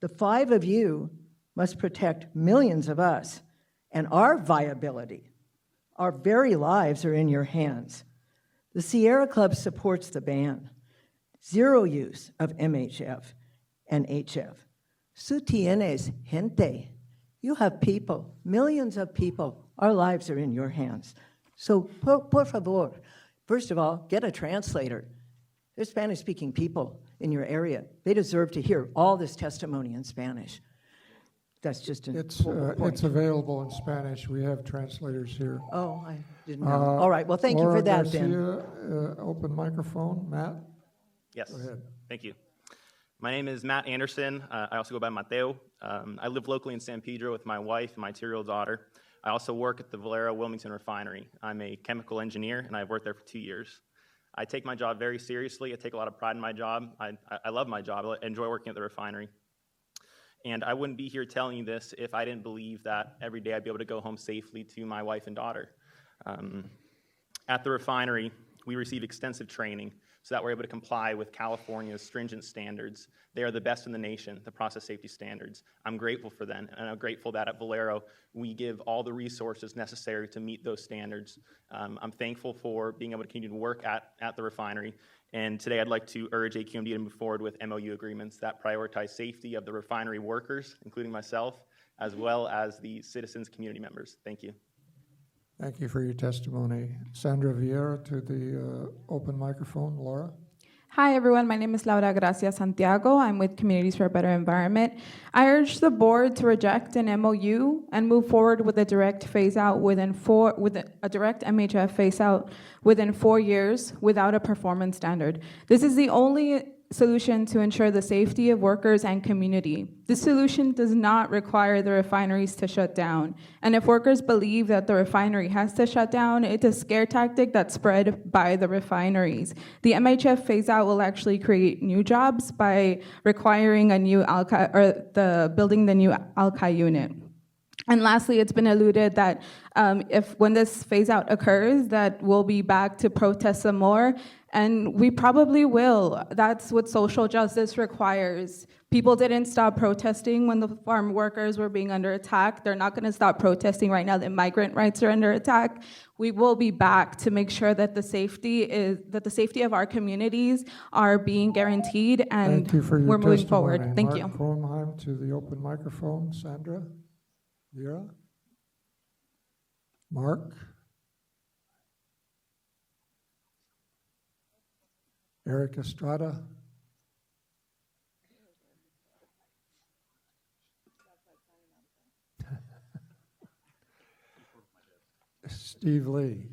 The 5 of you must protect millions of us, and our viability, our very lives are in your hands. The Sierra Club supports the ban. 0 use of MHF and HF. Su tienes gente. You have people, millions of people. Our lives are in your hands. So, por favor, first of all, get a translator. There's Spanish-speaking people in your area. They deserve to hear all this testimony in Spanish. That's just an important point. It's available in Spanish. We have translators here. Oh, I didn't know. All right, well, thank you for that, then. Laura Garcia, open microphone. Matt? Yes. Go ahead. Thank you. My name is Matt Anderson. I also go by Mateo. I live locally in San Pedro with my wife and my 2-year-old daughter. I also work at the Valero Wilmington Refinery. I'm a chemical engineer, and I've worked there for 2 years. I take my job very seriously. I take a lot of pride in my job. I love my job. I enjoy working at the refinery. And I wouldn't be here telling you this if I didn't believe that every day I'd be able to go home safely to my wife and daughter. At the refinery, we receive extensive training so that we're able to comply with California's stringent standards. They are the best in the nation, the process safety standards. I'm grateful for them, and I'm grateful that at Valero, we give all the resources necessary to meet those standards. I'm thankful for being able to continue to work at the refinery, and today I'd like to urge AQMD to move forward with MOU agreements that prioritize safety of the refinery workers, including myself, as well as the citizens' community members. Thank you. Thank you for your testimony. Sandra Vieira to the open microphone. Laura? Hi, everyone. My name is Laura Gracia Santiago. I'm with Communities for a Better Environment. I urge the board to reject an MOU and move forward with a direct phase-out with a direct MHF phase-out within 4 years without a performance standard. This is the only solution to ensure the safety of workers and community. This solution does not require the refineries to shut down. And if workers believe that the refinery has to shut down, it's a scare tactic that's spread by the refineries. The MHF phase-out will actually create new jobs by requiring building the new Alki unit. And lastly, it's been alluded that when this phase-out occurs, that we'll be back to protest some more, and we probably will. That's what social justice requires. People didn't stop protesting when the farm workers were being under attack. They're not going to stop protesting right now that migrant rights are under attack. We will be back to make sure that the safety of our communities are being guaranteed, and we're moving forward. Thank you. Mark Kronheim to the open microphone. Sandra Vieira? Mark? Eric Estrada? Steve Lee?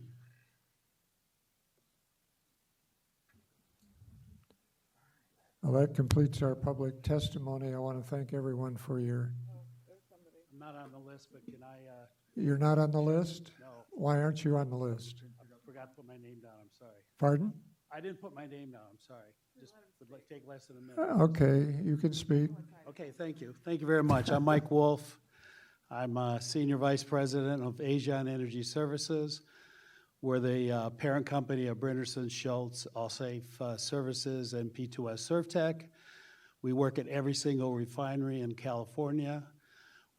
Well, that completes our public testimony. I want to thank everyone for your... I'm not on the list, but can I... You're not on the list? No. Why aren't you on the list? I forgot to put my name down, I'm sorry. Pardon? I didn't put my name down, I'm sorry. Just would take less than a minute. Okay, you can speak. Okay, thank you. Thank you very much. I'm Mike Wolf. I'm Senior Vice President of Asia and Energy Services. We're the parent company of Brinderson, Schultz, Allsafe Services, and P2S ServTech. We work at every single refinery in California.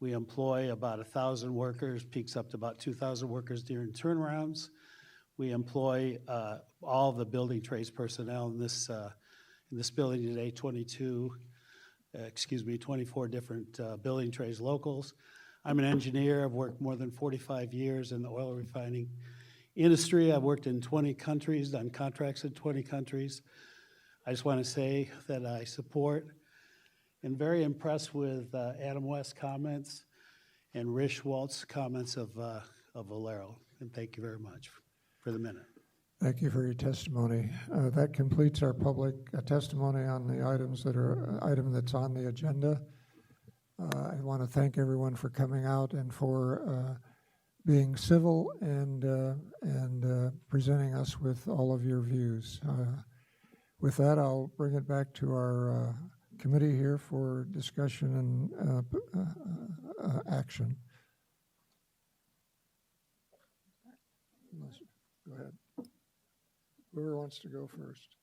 We employ about 1,000 workers, peaks up to about 2,000 workers during turnarounds. We employ all of the building trades personnel in this building today, 24 different building trades locals. I'm an engineer. I've worked more than 45 years in the oil refining industry. I've worked in 20 countries, done contracts in 20 countries. I just want to say that I support and very impressed with Adam West's comments and Rich Walt's comments of Valero. And thank you very much for the minute. Thank you for your testimony. That completes our public testimony on the items that are item that's on the agenda. I want to thank everyone for coming out and for being civil and presenting us with all of your views. With that, I'll bring it back to our committee here for discussion and action. Go ahead. Whoever wants to go first.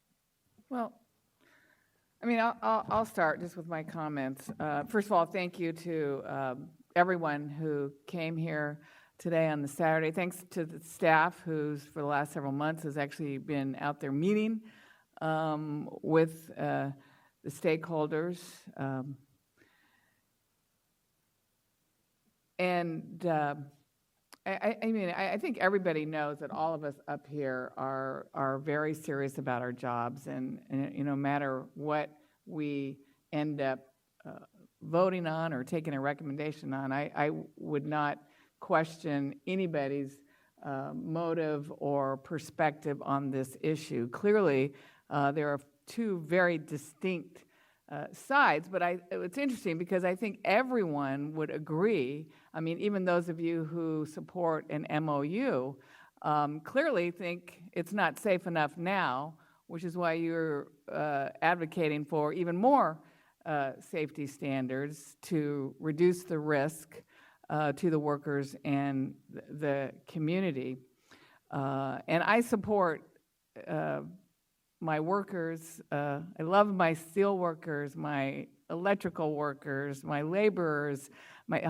Well, I mean, I'll start just with my comments. First of all, thank you to everyone who came here today on the Saturday. Thanks to the staff who's, for the last several months, has actually been out there meeting with the stakeholders. I think everybody knows that all of us up here are very serious about our jobs, and no matter what we end up voting on or taking a recommendation on, I would not question anybody's motive or perspective on this issue. Clearly, there are two very distinct sides, but it's interesting because I think everyone would agree. I mean, even those of you who support an MOU clearly think it's not safe enough now, which is why you're advocating for even more safety standards to reduce the risk to the workers and the community. And I support my workers. I love my steel workers, my electrical workers, my laborers,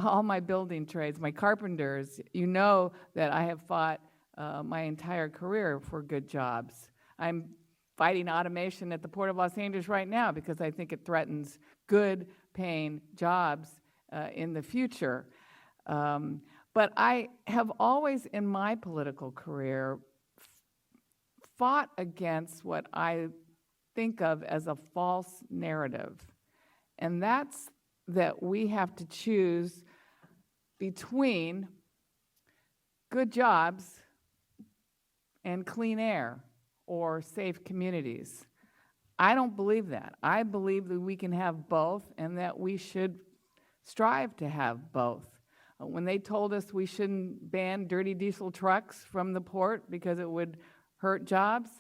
all my building trades, my carpenters. You know that I have fought my entire career for good jobs. I'm fighting automation at the Port of Los Angeles right now because I think it threatens good paying jobs in the future. But I have always in my political career fought against what I think of as a false narrative. And that's that we have to choose between good jobs and clean air or safe communities. I don't believe that. I believe that we can have both and that we should strive to have both. When they told us we shouldn't ban dirty diesel trucks from the port because it would hurt jobs,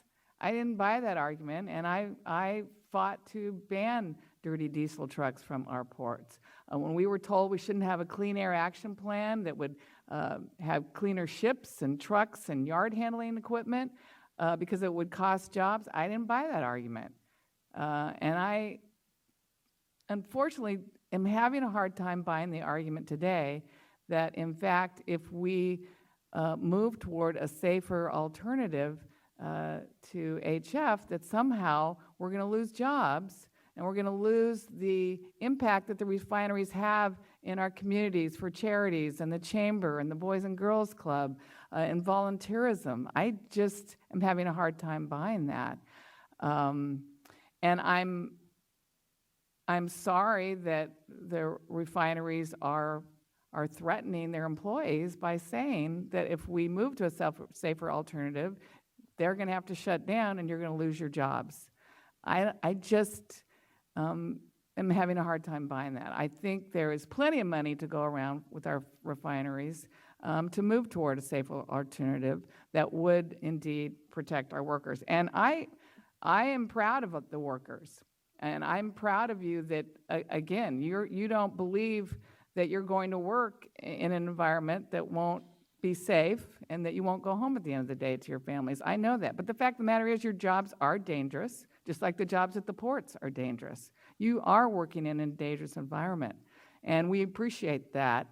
I didn't buy that argument, and I fought to ban dirty diesel trucks from our ports. When we were told we shouldn't have a clean air action plan that would have cleaner ships and trucks and yard handling equipment because it would cost jobs, I didn't buy that argument. And I, unfortunately, am having a hard time buying the argument today that, in fact, if we move toward a safer alternative to HF, that somehow we're going to lose jobs and we're going to lose the impact that the refineries have in our communities for charities and the Chamber and the Boys and Girls Club and volunteerism. I just am having a hard time buying that. And I'm sorry that the refineries are threatening their employees by saying that if we move to a safer alternative, they're going to have to shut down and you're going to lose your jobs. I just am having a hard time buying that. I think there is plenty of money to go around with our refineries to move toward a safer alternative that would indeed protect our workers. And I am proud of the workers. And I'm proud of you that, again, you don't believe that you're going to work in an environment that won't be safe and that you won't go home at the end of the day to your families. I know that. But the fact of the matter is your jobs are dangerous, just like the jobs at the ports are dangerous. You are working in a dangerous environment. And we appreciate that,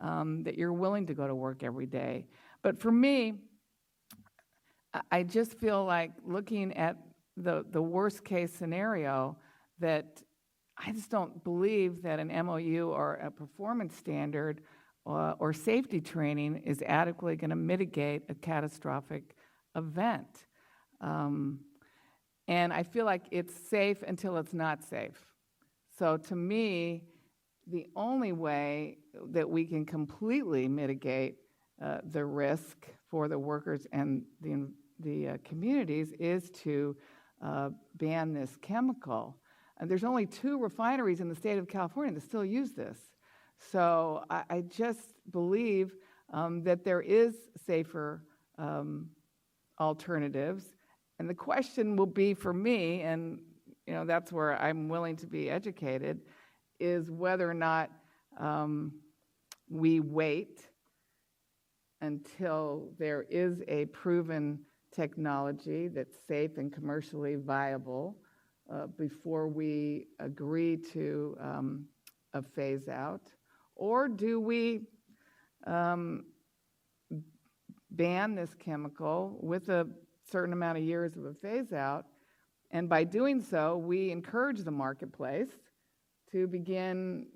that you're willing to go to work every day. But for me, I just feel like looking at the worst case scenario, that I just don't believe that an MOU or a performance standard or safety training is adequately going to mitigate a catastrophic event. And I feel like it's safe until it's not safe. So to me, the only way that we can completely mitigate the risk for the workers and the communities is to ban this chemical. And there's only 2 refineries in the state of California that still use this. So I just believe that there is safer alternatives. And the question will be for me, and that's where I'm willing to be educated, is whether or not we wait until there is a proven technology that's safe and commercially viable before we agree to a phase out, or do we ban this chemical with a certain amount of years of a phase out, and by doing so, we encourage the marketplace to begin,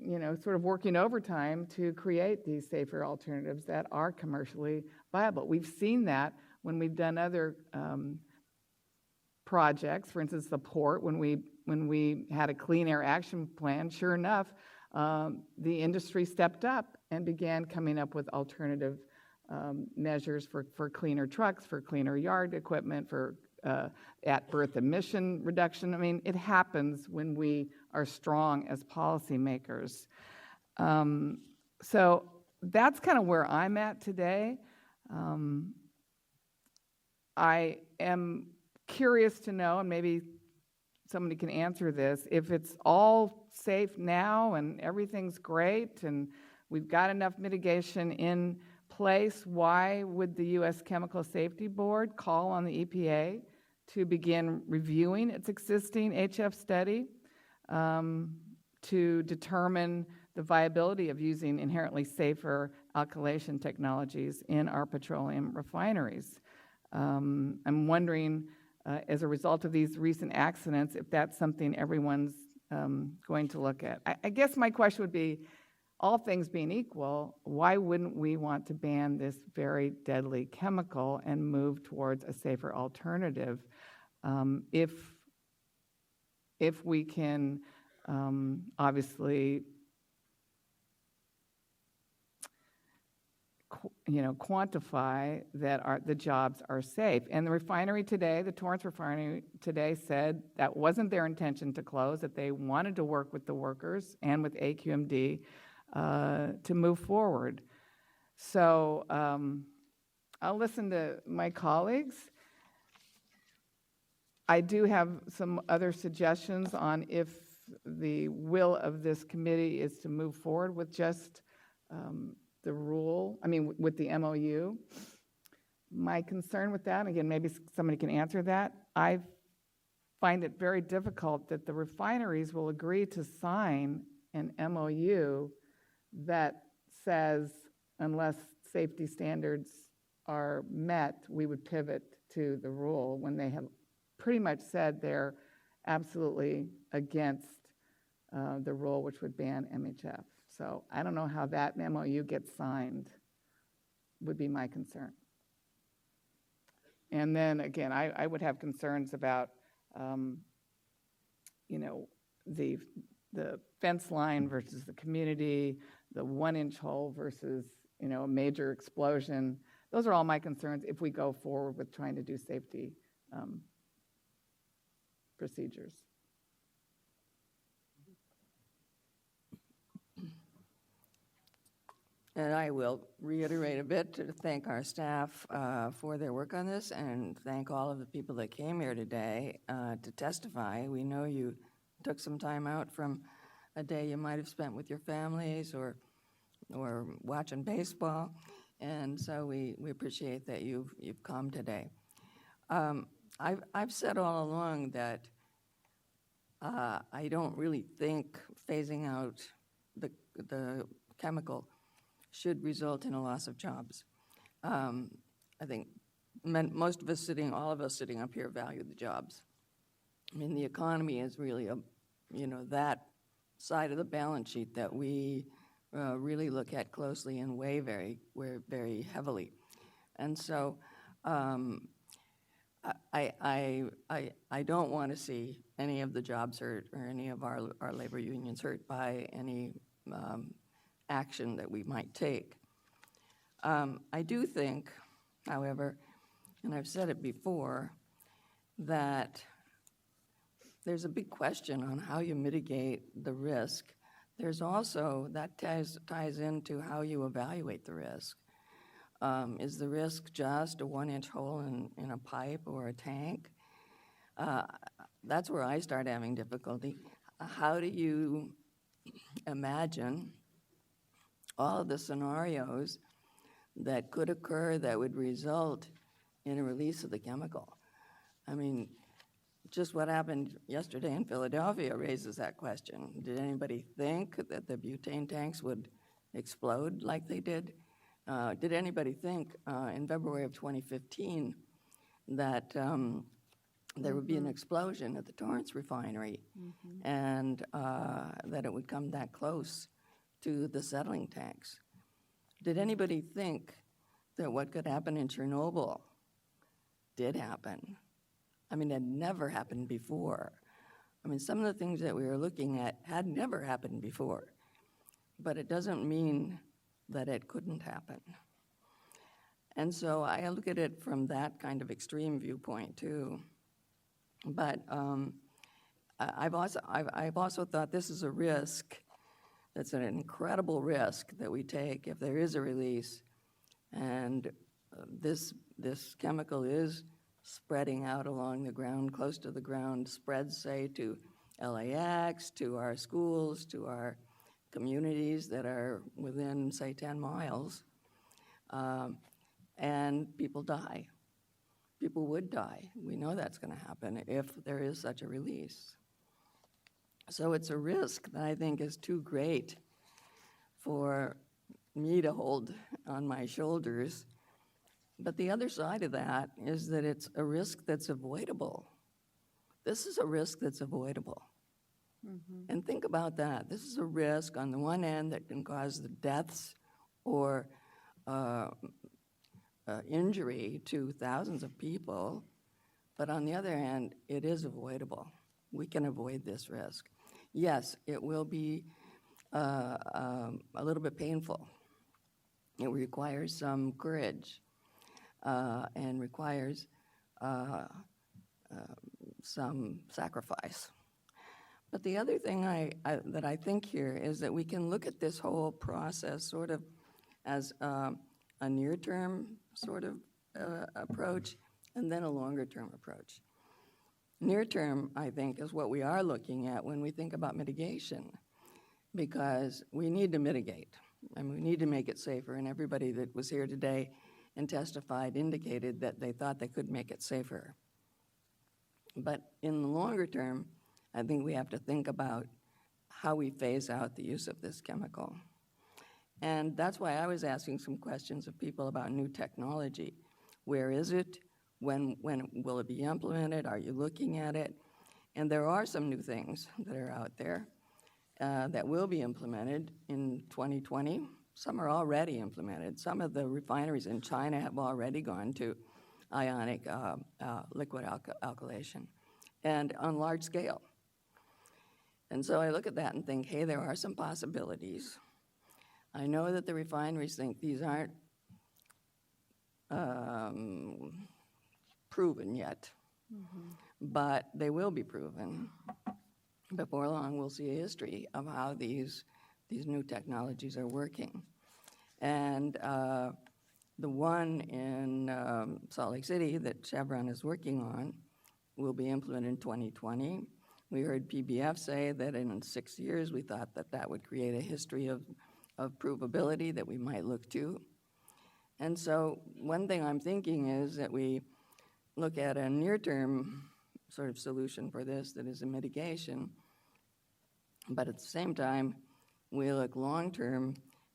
sort of working overtime to create these safer alternatives that are commercially viable. We've seen that when we've done other projects, for instance, the port, when we had a clean air action plan, sure enough, the industry stepped up and began coming up with alternative measures for cleaner trucks, for cleaner yard equipment, for at-berth emission reduction. I mean, it happens when we are strong as policymakers. So that's kind of where I'm at today. I am curious to know, and maybe somebody can answer this, if it's all safe now and everything's great and we've got enough mitigation in place, why would the U.S. Chemical Safety Board call on the EPA to begin reviewing its existing HF study to determine the viability of using inherently safer alkylation technologies in our petroleum refineries? I'm wondering, as a result of these recent accidents, if that's something everyone's going to look at. I guess my question would be, all things being equal, why wouldn't we want to ban this very deadly chemical and move towards a safer alternative if we can obviously quantify that the jobs are safe? And the refinery today, the Torrance refinery today, said that wasn't their intention to close, that they wanted to work with the workers and with AQMD to move forward. So I'll listen to my colleagues. I do have some other suggestions on if the will of this committee is to move forward with just the rule, with the MOU. My concern with that, again, maybe somebody can answer that, I find it very difficult that the refineries will agree to sign an MOU that says unless safety standards are met, we would pivot to the rule, when they have pretty much said they're absolutely against the rule which would ban MHF. So I don't know how that MOU gets signed, would be my concern. And then again, I would have concerns about the fence line versus the community, the 1-inch hole versus a major explosion. Those are all my concerns if we go forward with trying to do safety procedures. And I will reiterate a bit to thank our staff for their work on this, and thank all of the people that came here today to testify. We know you took some time out from a day you might have spent with your families or watching baseball, and so we appreciate that you've come today. I've said all along that I don't really think phasing out the chemical should result in a loss of jobs. I think most of us sitting, all of us sitting up here value the jobs. I mean, the economy is really that side of the balance sheet that we really look at closely and weigh very heavily. And so I don't want to see any of the jobs hurt or any of our labor unions hurt by any action that we might take. I do think, however, and I've said it before, that there's a big question on how you mitigate the risk. There's also, that ties into how you evaluate the risk. Is the risk just a 1-inch hole in a pipe or a tank? That's where I start having difficulty. How do you imagine all of the scenarios that could occur that would result in a release of the chemical? I mean, just what happened yesterday in Philadelphia raises that question. Did anybody think that the butane tanks would explode like they did? Did anybody think in February of 2015 that there would be an explosion at the Torrance Refinery and that it would come that close to the settling tanks? Did anybody think that what could happen in Chernobyl did happen? I mean, it had never happened before. I mean, some of the things that we were looking at had never happened before, but it doesn't mean that it couldn't happen. And so I look at it from that kind of extreme viewpoint too. But I've also thought this is a risk. That's an incredible risk that we take if there is a release, and this chemical is spreading out along the ground, close to the ground, spreads, say, to LAX, to our schools, to our communities that are within, say, 10 miles, and people die. People would die. We know that's going to happen if there is such a release. So it's a risk that I think is too great for me to hold on my shoulders. But the other side of that is that it's a risk that's avoidable. This is a risk that's avoidable. And think about that. This is a risk on the one end that can cause the deaths or injury to thousands of people, but on the other hand, it is avoidable. We can avoid this risk. Yes, it will be a little bit painful. It requires some courage and requires some sacrifice. But the other thing that I think here is that we can look at this whole process sort of as a near-term sort of approach and then a longer-term approach. Near-term, I think, is what we are looking at when we think about mitigation, because we need to mitigate, and we need to make it safer, and everybody that was here today and testified indicated that they thought they could make it safer. But in the longer term, I think we have to think about how we phase out the use of this chemical. And that's why I was asking some questions of people about new technology. Where is it? When will it be implemented? Are you looking at it? And there are some new things that are out there that will be implemented in 2020. Some are already implemented. Some of the refineries in China have already gone to ionic liquid alkylation, and on large scale. And so I look at that and think, hey, there are some possibilities. I know that the refineries think these aren't proven yet, but they will be proven. Before long, we'll see a history of how these new technologies are working. And the one in Salt Lake City that Chevron is working on will be implemented in 2020. We heard PBF say that in 6 years, we thought that that would create a history of provability that we might look to. And so one thing I'm thinking is that we look at a near-term sort of solution for this that is a mitigation, but at the same time, we look long-term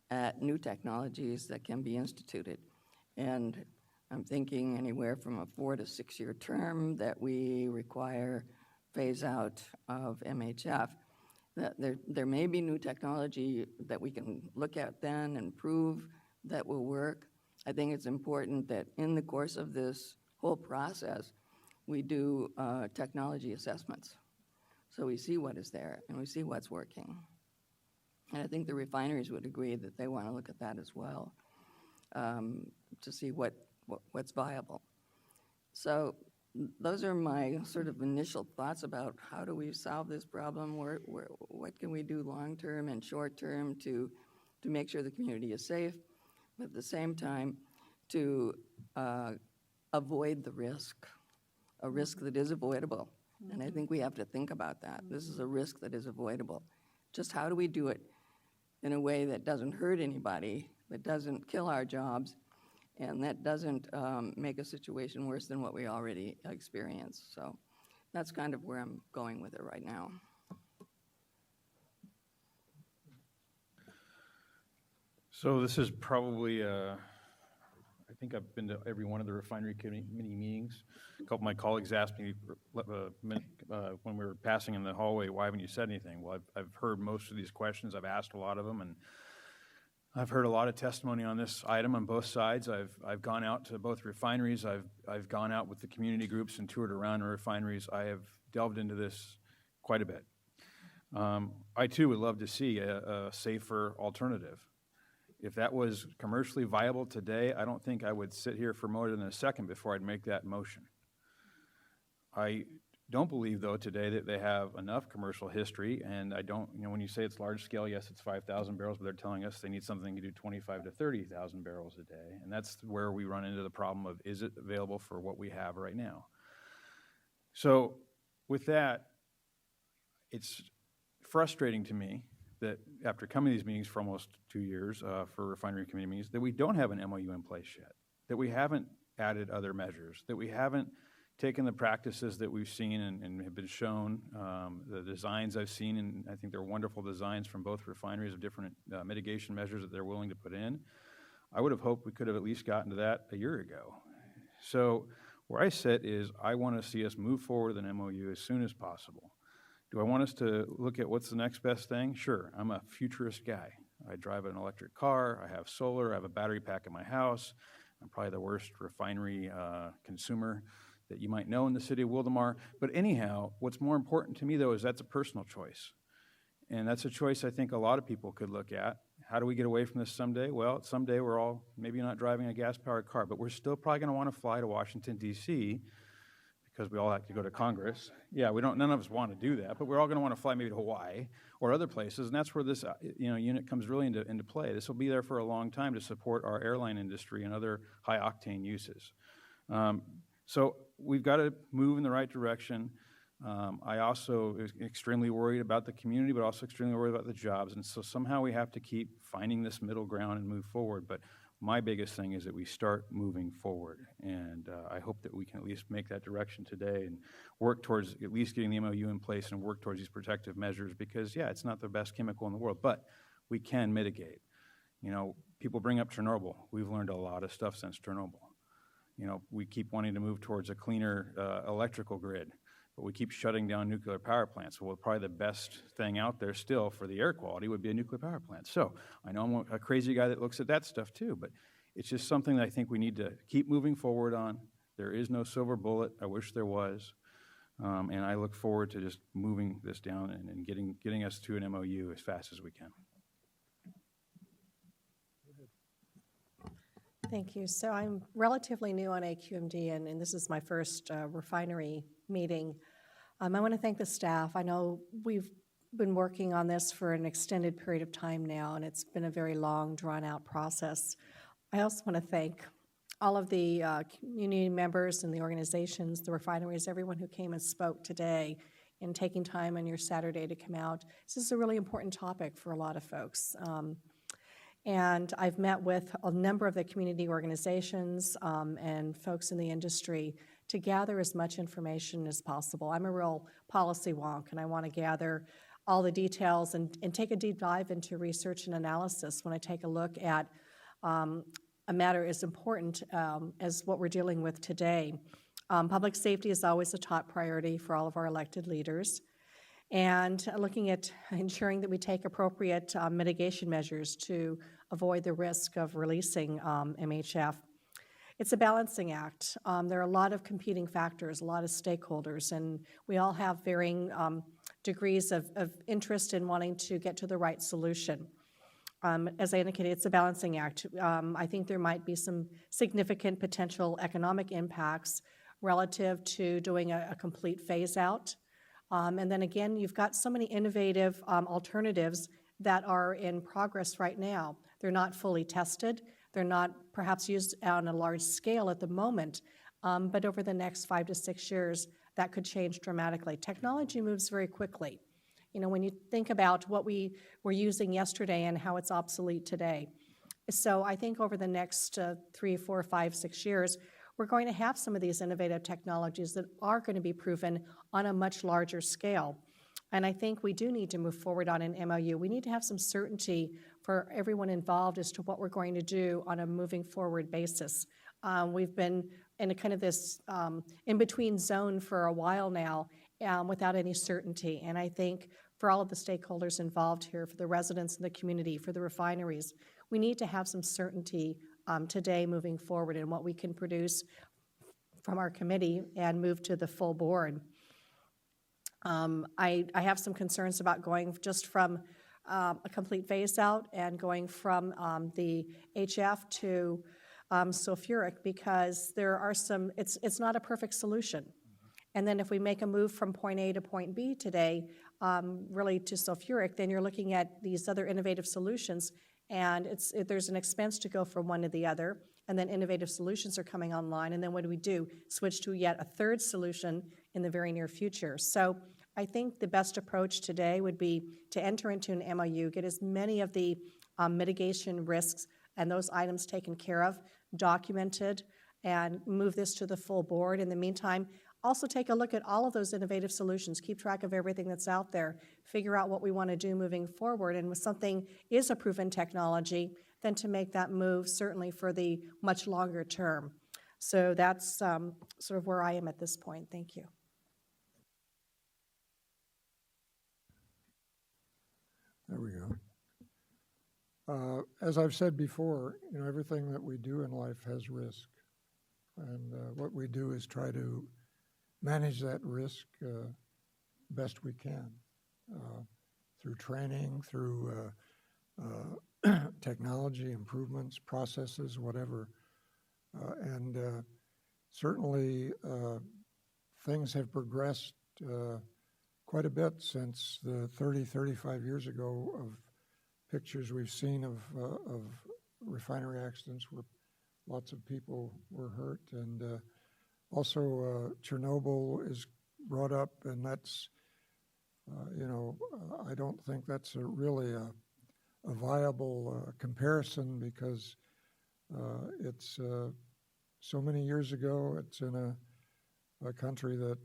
at new technologies that can be instituted. And I'm thinking anywhere from a 4 to 6 year term that we require phase out of MHF. That there may be new technology that we can look at then and prove that will work. I think it's important that in the course of this whole process, we do technology assessments. So we see what is there and we see what's working. And I think the refineries would agree that they want to look at that as well, to see what's viable. So those are my sort of initial thoughts about how do we solve this problem, what can we do long-term and short-term to make sure the community is safe, but at the same time to avoid the risk, a risk that is avoidable. And I think we have to think about that. This is a risk that is avoidable. Just how do we do it in a way that doesn't hurt anybody, that doesn't kill our jobs, and that doesn't make a situation worse than what we already experienced. So that's kind of where I'm going with it right now. So this is probably, I think I've been to every one of the refinery committee meetings. A couple of my colleagues asked me when we were passing in the hallway, why haven't you said anything? Well, I've heard most of these questions. I've asked a lot of them, and I've heard a lot of testimony on this item on both sides. I've gone out to both refineries. I've gone out with the community groups and toured around the refineries. I have delved into this quite a bit. I too would love to see a safer alternative. If that was commercially viable today, I don't think I would sit here for more than a second before I'd make that motion. I don't believe, though, today that they have enough commercial history, and I don't, when you say it's large scale, yes, it's 5,000 barrels, but they're telling us they need something to do 25 to 30,000 barrels a day, and that's where we run into the problem of, is it available for what we have right now? So with that, it's frustrating to me that after coming to these meetings for almost 2 years, for refinery committee meetings, that we don't have an MOU in place yet, that we haven't added other measures, that we haven't taken the practices that we've seen and have been shown, the designs I've seen, and I think they're wonderful designs from both refineries of different mitigation measures that they're willing to put in. I would have hoped we could have at least gotten to that a year ago. So where I sit is I want to see us move forward with an MOU as soon as possible. Do I want us to look at what's the next best thing? Sure, I'm a futurist guy. I drive an electric car, I have solar, I have a battery pack in my house. I'm probably the worst refinery consumer that you might know in the city of Wildomar. But anyhow, what's more important to me, though, is that's a personal choice. And that's a choice I think a lot of people could look at. How do we get away from this someday? Well, someday we're all maybe not driving a gas-powered car, but we're still probably going to want to fly to Washington, D.C., because we all have to go to Congress. Yeah, none of us want to do that, but we're all going to want to fly maybe to Hawaii or other places, and that's where this unit comes really into play. This will be there for a long time to support our airline industry and other high-octane uses. So we've got to move in the right direction. I also am extremely worried about the community, but also extremely worried about the jobs, and so somehow we have to keep finding this middle ground and move forward. But my biggest thing is that we start moving forward, and I hope that we can at least make that direction today and work towards at least getting the MOU in place and work towards these protective measures because, yeah, it's not the best chemical in the world, but we can mitigate. People bring up Chernobyl. We've learned a lot of stuff since Chernobyl. We keep wanting to move towards a cleaner electrical grid, but we keep shutting down nuclear power plants. Well, probably the best thing out there still for the air quality would be a nuclear power plant. So I know I'm a crazy guy that looks at that stuff too, but it's just something that I think we need to keep moving forward on. There is no silver bullet. I wish there was. And I look forward to just moving this down and getting us to an MOU as fast as we can. Thank you. So I'm relatively new on AQMD, and this is my first refinery meeting. I want to thank the staff. I know we've been working on this for an extended period of time now, and it's been a very long, drawn-out process. I also want to thank all of the community members and the organizations, the refineries, everyone who came and spoke today and taking time on your Saturday to come out. This is a really important topic for a lot of folks. And I've met with a number of the community organizations and folks in the industry to gather as much information as possible. I'm a real policy wonk, and I want to gather all the details and take a deep dive into research and analysis when I take a look at a matter as important as what we're dealing with today. Public safety is always a top priority for all of our elected leaders. And looking at ensuring that we take appropriate mitigation measures to avoid the risk of releasing MHF. It's a balancing act. There are a lot of competing factors, a lot of stakeholders, and we all have varying degrees of interest in wanting to get to the right solution. As I indicated, it's a balancing act. I think there might be some significant potential economic impacts relative to doing a complete phase out. And then again, you've got so many innovative alternatives that are in progress right now. They're not fully tested. They're not perhaps used on a large scale at the moment, but over the next 5 to 6 years, that could change dramatically. Technology moves very quickly. You know, when you think about what we were using yesterday and how it's obsolete today. So I think over the next 3, 4, 5, 6 years, we're going to have some of these innovative technologies that are going to be proven on a much larger scale. And I think we do need to move forward on an MOU. We need to have some certainty for everyone involved as to what we're going to do on a moving forward basis. We've been in a kind of this in-between zone for a while now without any certainty. And I think for all of the stakeholders involved here, for the residents in the community, for the refineries, we need to have some certainty today moving forward in what we can produce from our committee and move to the full board. I have some concerns about going just from a complete phase out and going from the HF to sulfuric, because there are some, it's not a perfect solution. And then if we make a move from point A to point B today, really to sulfuric, then you're looking at these other innovative solutions, and there's an expense to go from one to the other, and then innovative solutions are coming online, and then what do? Switch to yet a third solution in the very near future. So I think the best approach today would be to enter into an MOU, get as many of the mitigation risks and those items taken care of, documented, and move this to the full board. In the meantime, also take a look at all of those innovative solutions, keep track of everything that's out there, figure out what we want to do moving forward, and when something is a proven technology, then to make that move certainly for the much longer term. So that's sort of where I am at this point. Thank you. There we go. As I've said before, you know, everything that we do in life has risk. And what we do is try to manage that risk best we can through training, through technology improvements, processes, whatever. And certainly things have progressed quite a bit since the 30, 35 years ago of pictures we've seen of refinery accidents where lots of people were hurt. And also Chernobyl is brought up, and that's, you know, I don't think that's really a viable comparison, because it's so many years ago. It's in a country that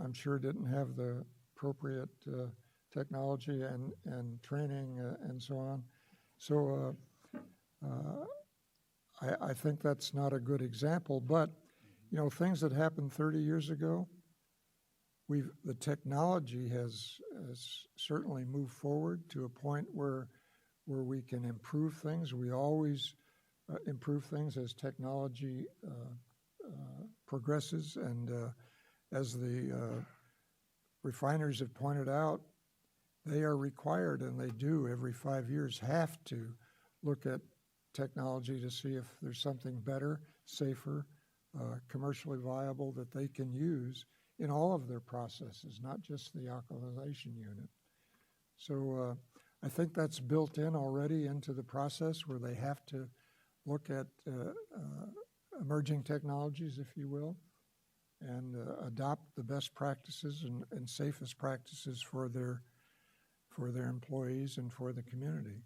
I'm sure didn't have the appropriate technology and training and so on. So I think that's not a good example, but you know, things that happened 30 years ago, the technology has certainly moved forward to a point where we can improve things. We always improve things as technology progresses, and as the refiners have pointed out, they are required, and they do every 5 years, have to look at technology to see if there's something better, safer, commercially viable that they can use in all of their processes, not just the alkylation unit. So I think that's built in already into the process, where they have to look at emerging technologies, if you will, and adopt the best practices and safest practices for their employees and for the community.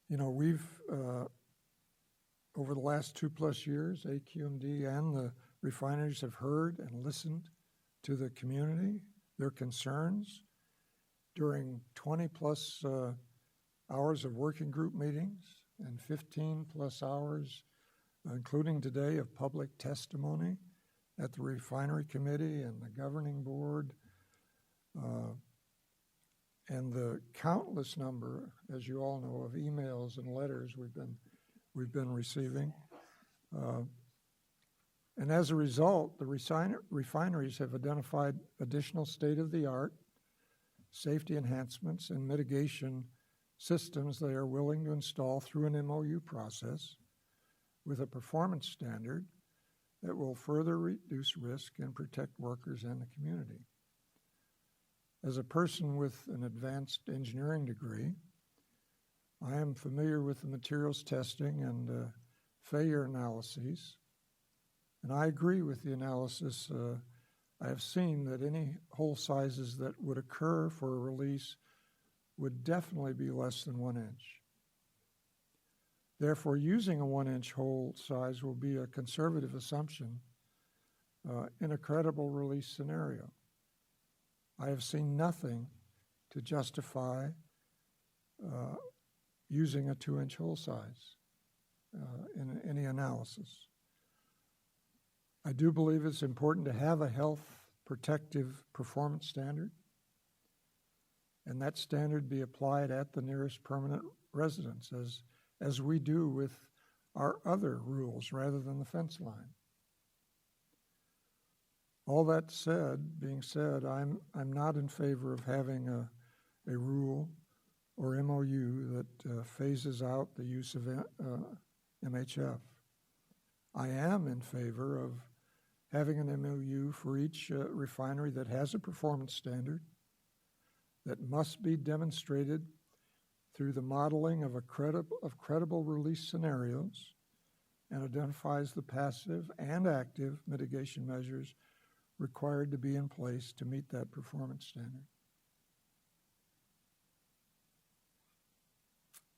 You know, we've over the last 2+ years, AQMD and the refineries have heard and listened to the community, their concerns. During 20+ hours of working group meetings and 15+ hours, including today, of public testimony at the refinery committee and the governing board, and the countless number, as you all know, of emails and letters we've been receiving. And as a result, the refineries have identified additional state-of-the-art safety enhancements and mitigation systems they are willing to install through an MOU process with a performance standard that will further reduce risk and protect workers and the community. As a person with an advanced engineering degree, I am familiar with the materials testing and failure analyses, and I agree with the analysis. I have seen that any hole sizes that would occur for a release would definitely be less than 1 inch. Therefore, using a 1-inch hole size will be a conservative assumption in a credible release scenario. I have seen nothing to justify using a 2-inch hole size in any analysis. I do believe it's important to have a health protective performance standard, and that standard be applied at the nearest permanent residence, as we do with our other rules rather than the fence line. All that being said, I'm not in favor of having a rule or MOU that phases out the use of MHF. I am in favor of having an MOU for each refinery that has a performance standard that must be demonstrated through the modeling of credible release scenarios and identifies the passive and active mitigation measures required to be in place to meet that performance standard.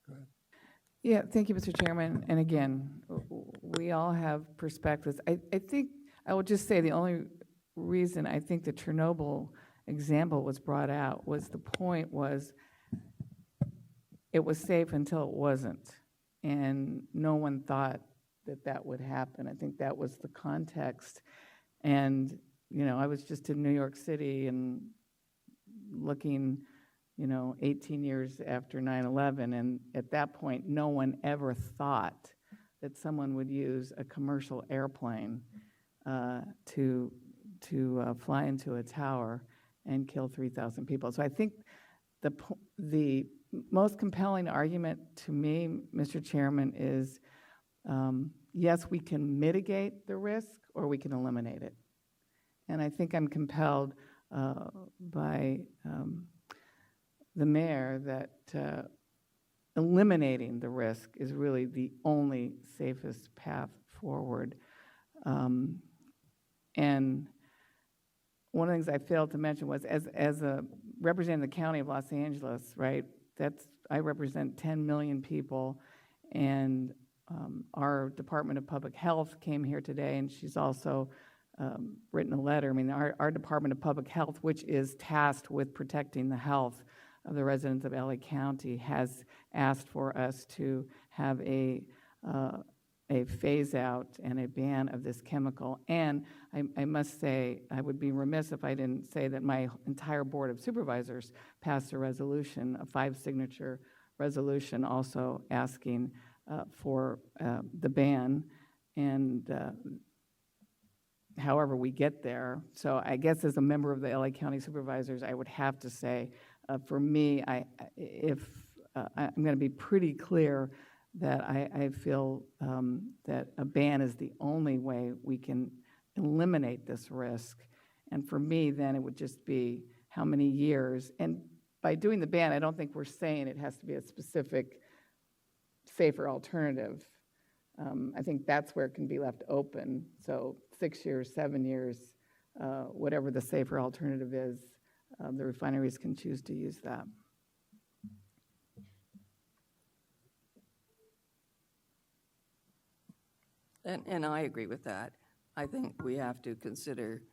Go ahead. Yeah, thank you, Mr. Chairman. And again, we all have perspectives. I think I will just say the only reason I think the Chernobyl example was brought out was the point was it was safe until it wasn't. And no one thought that that would happen. I think that was the context. And, you know, I was just in New York City and looking, 18 years after 9/11, and at that point, no one ever thought that someone would use a commercial airplane to fly into a tower and kill 3,000 people. So I think the most compelling argument to me, Mr. Chairman, is yes, we can mitigate the risk or we can eliminate it. And I think I'm compelled by the mayor that eliminating the risk is really the only safest path forward. And one of the things I failed to mention was, as a representing the county of Los Angeles, right? I represent 10 million people, and our Department of Public Health came here today, and she's also written a letter. I mean, our Department of Public Health, which is tasked with protecting the health of the residents of LA County, has asked for us to have a phase out and a ban of this chemical. And I must say, I would be remiss if I didn't say that my entire Board of Supervisors passed a resolution, a 5-signature resolution, also asking for the ban. And however we get there. So I guess as a member of the LA County Supervisors, I would have to say, for me, I'm going to be pretty clear that I feel that a ban is the only way we can eliminate this risk. And for me, then it would just be how many years. And by doing the ban, I don't think we're saying it has to be a specific, safer alternative. I think that's where it can be left open. So 6 years, 7 years, whatever the safer alternative is, the refineries can choose to use that. And I agree with that. I think we have to consider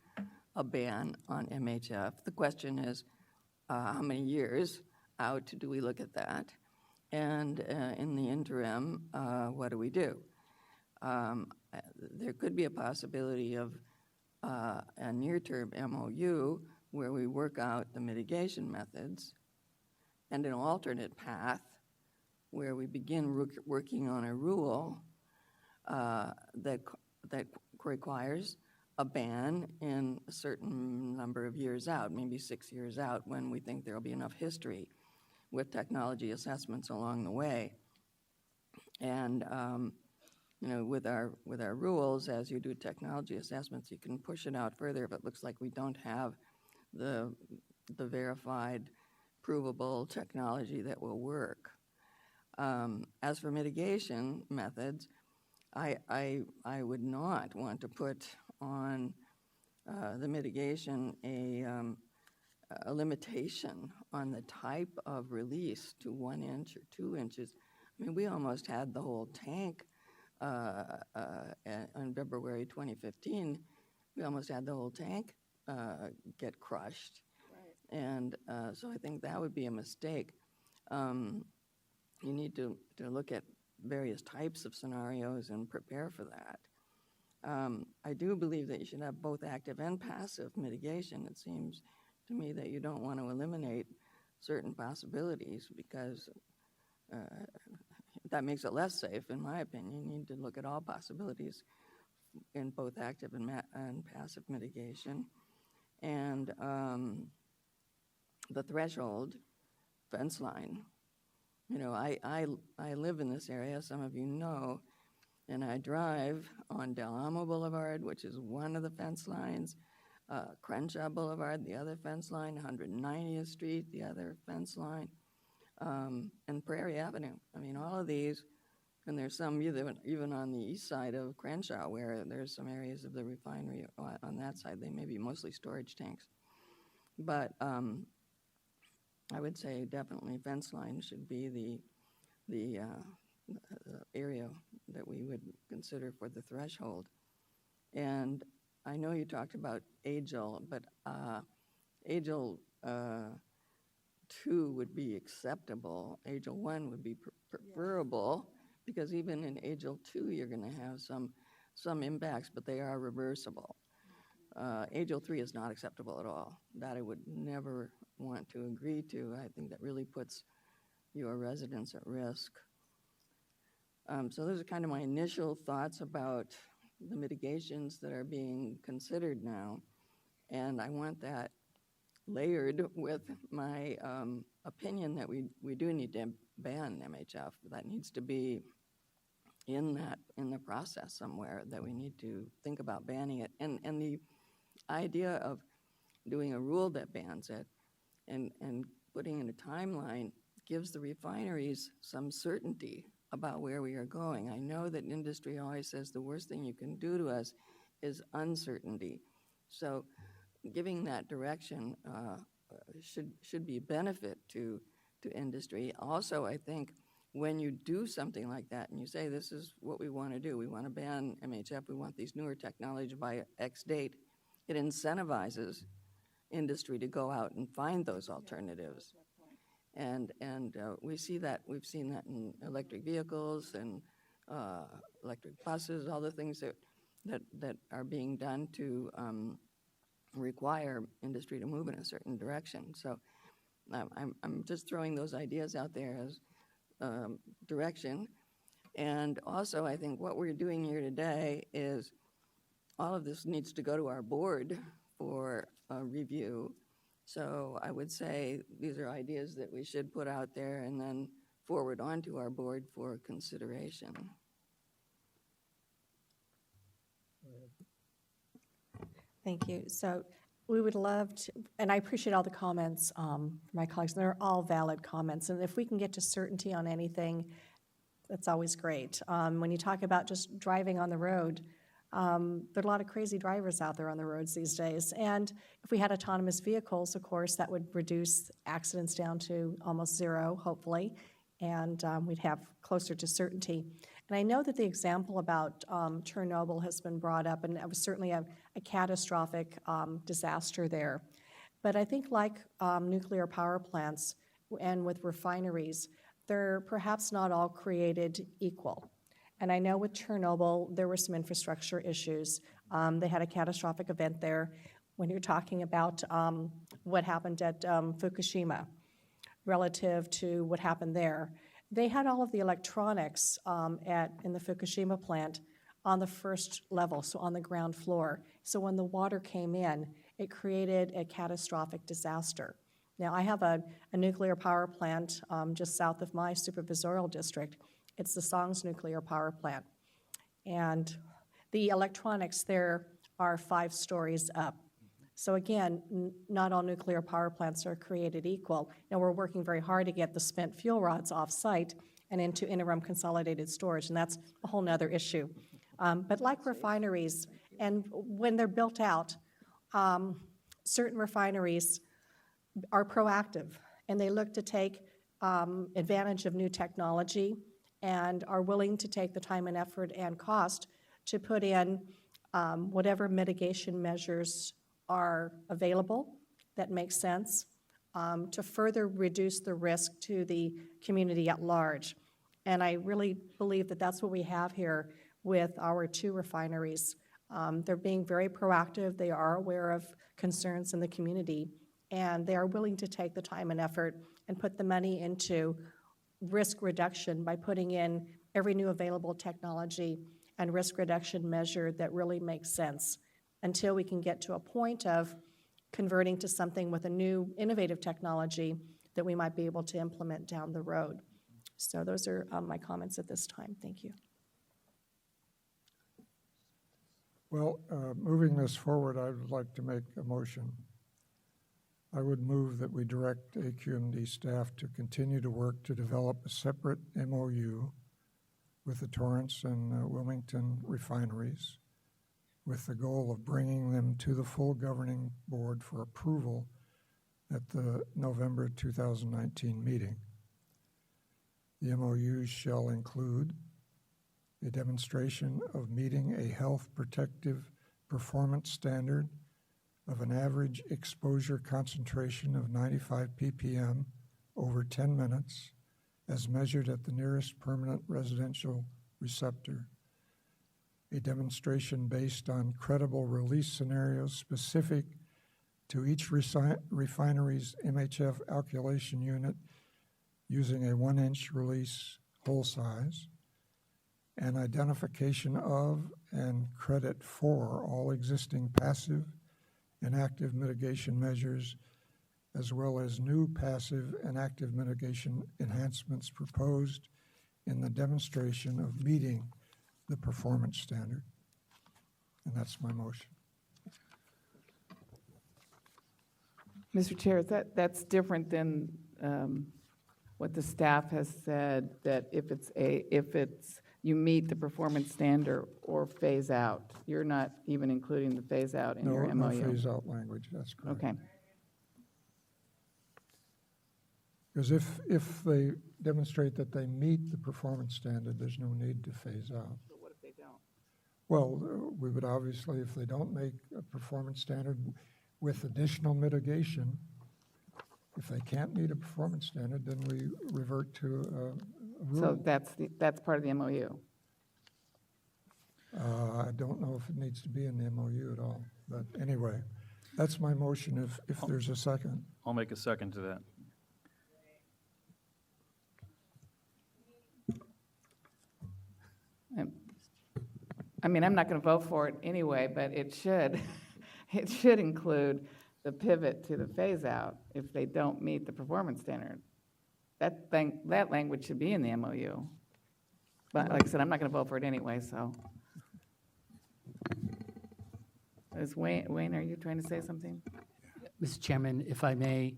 a ban on MHF. The question is, how many years out do we look at that? And in the interim, what do we do? There could be a possibility of a near-term MOU where we work out the mitigation methods, and an alternate path where we begin working on a rule that requires a ban in a certain number of years out, maybe 6 years out, when we think there will be enough history with technology assessments along the way. And with our rules, as you do technology assessments, you can push it out further if it looks like we don't have the verified, provable technology that will work. As for mitigation methods, I would not want to put on the mitigation a limitation on the type of release to 1 inch or 2 inches. I mean, we almost had the whole tank on February 2015. We almost had the whole tank get crushed. Right. And so I think that would be a mistake. You need to look at various types of scenarios and prepare for that. I do believe that you should have both active and passive mitigation. It seems to me that you don't want to eliminate certain possibilities because that makes it less safe, in my opinion. You need to look at all possibilities in both active and passive mitigation. And the threshold fence line. I live in this area, some of you know, and I drive on Del Amo Boulevard, which is one of the fence lines, Crenshaw Boulevard, the other fence line, 190th Street, the other fence line, and Prairie Avenue. I mean, all of these, and there's some even on the east side of Crenshaw where there's some areas of the refinery on that side. They may be mostly storage tanks. But I would say definitely fence line should be the area that we would consider for the threshold. And I know you talked about AGIL, but AGIL 2 would be acceptable. AGIL 1 would be preferable, because even in AGIL 2 you're going to have some impacts, but they are reversible. AGIL 3 is not acceptable at all. That I would never want to agree to. I think that really puts your residents at risk. So those are kind of my initial thoughts about the mitigations that are being considered now. And I want that layered with my opinion that we do need to ban MHF. That needs to be in the process somewhere, that we need to think about banning it. And the idea of doing a rule that bans it and putting in a timeline gives the refineries some certainty about where we are going. I know that industry always says the worst thing you can do to us is uncertainty. So giving that direction should be a benefit to industry. Also, I think when you do something like that and you say this is what we want to do, we want to ban MHF, we want these newer technologies by X date, it incentivizes industry to go out and find those alternatives. And we've seen that in electric vehicles and electric buses, all the things that are being done to require industry to move in a certain direction. So I'm just throwing those ideas out there as direction. And also, I think what we're doing here today is all of this needs to go to our board for review. So I would say these are ideas that we should put out there and then forward on to our board for consideration. Thank you. So we would love to, and I appreciate all the comments from my colleagues. They're all valid comments. And if we can get to certainty on anything, that's always great. When you talk about just driving on the road, there are a lot of crazy drivers out there on the roads these days. And if we had autonomous vehicles, of course, that would reduce accidents down to almost zero, hopefully, and we'd have closer to certainty. And I know that the example about Chernobyl has been brought up, and it was certainly a catastrophic disaster there. But I think like nuclear power plants and with refineries, they're perhaps not all created equal. And I know with Chernobyl, there were some infrastructure issues. They had a catastrophic event there. When you're talking about what happened at Fukushima relative to what happened there, they had all of the electronics in the Fukushima plant on the first level, so on the ground floor. So when the water came in, it created a catastrophic disaster. Now, I have a nuclear power plant just south of my supervisorial district. It's the Songs Nuclear Power Plant. And the electronics there are 5 stories up. So again, not all nuclear power plants are created equal. Now, we're working very hard to get the spent fuel rods off-site and into interim consolidated storage, and that's a whole nother issue. But like refineries, and when they're built out, certain refineries are proactive, and they look to take advantage of new technology and are willing to take the time and effort and cost to put in whatever mitigation measures are available that make sense to further reduce the risk to the community at large. And I really believe that that's what we have here with our 2 refineries. They're being very proactive. They are aware of concerns in the community, and they are willing to take the time and effort and put the money into risk reduction by putting in every new available technology and risk reduction measure that really makes sense until we can get to a point of converting to something with a new innovative technology that we might be able to implement down the road. So those are my comments at this time. Thank you. Well, moving this forward, I would like to make a motion. I would move that we direct AQMD staff to continue to work to develop a separate MOU with the Torrance and Wilmington refineries with the goal of bringing them to the full governing board for approval at the November 2019 meeting. The MOUs shall include a demonstration of meeting a health protective performance standard of an average exposure concentration of 95 ppm over 10 minutes as measured at the nearest permanent residential receptor. A demonstration based on credible release scenarios specific to each refinery's MHF alkylation unit using a 1-inch release hole size, and identification of and credit for all existing passive and active mitigation measures, as well as new passive and active mitigation enhancements proposed in the demonstration of meeting the performance standard. And that's my motion. Mr. Chair, that's different than what the staff has said, that if it's you meet the performance standard or phase out. You're not even including the phase out in your MOU. No phase out language, that's correct. Okay. Because if they demonstrate that they meet the performance standard, there's no need to phase out. But what if they don't? Well, we would obviously, if they don't make a performance standard with additional mitigation, if they can't meet a performance standard, then we revert to a rule. So that's part of the MOU. I don't know if it needs to be in the MOU at all, but anyway, that's my motion if there's a second. I'll make a second to that. I mean, I'm not going to vote for it anyway, but it should include the pivot to the phase out if they don't meet the performance standard. That language should be in the MOU. But like I said, I'm not going to vote for it anyway, so. Wayne, are you trying to say something? Mr. Chairman, if I may,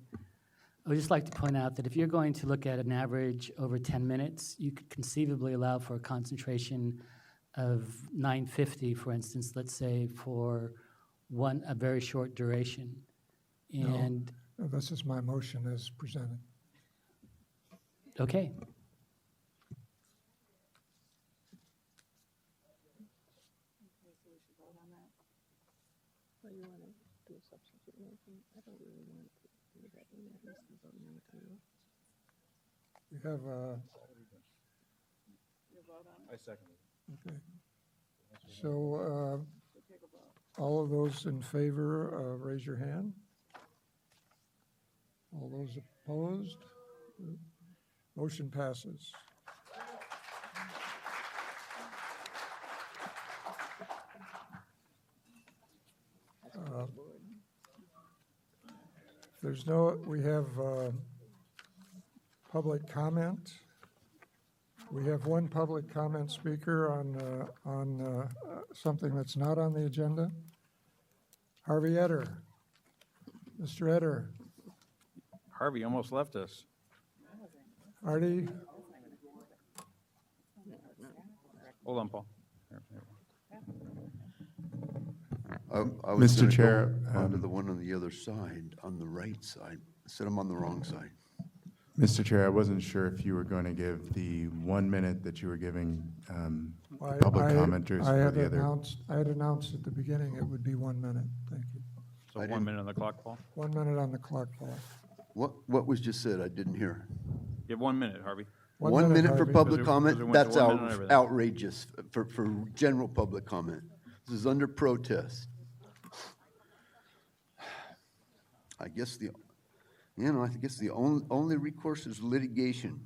I would just like to point out that if you're going to look at an average over 10 minutes, you could conceivably allow for a concentration of 950, for instance, let's say for a very short duration. And no, this is my motion as presented. Okay. We have, I second it. okay. So, all of those in favor, raise your hand. All those opposed? Motion passes. There's no, we have public comment. We have one public comment speaker on something that's not on the agenda. Harvey Etter. Mr. Etter. Harvey almost left us. Artie? Hold on, Paul. I was Mr. gonna Chair, go onto the one on the other side, on the right side. I said I'm on the wrong side. Mr. Chair, I wasn't sure if you were going to give the 1 minute that you were giving I- public I- commenters I for had the other. I had announced at the beginning it would be 1 minute. Thank you. So 1 minute on the clock, Paul. 1 minute on the clock, Paul. What was just said? I didn't hear. You have 1 minute, Harvey. 1 minute for Harvey. public Because it comment? went to That's 1 minute on everything. outrageous for general public comment. This is under protest. I guess the only recourse is litigation.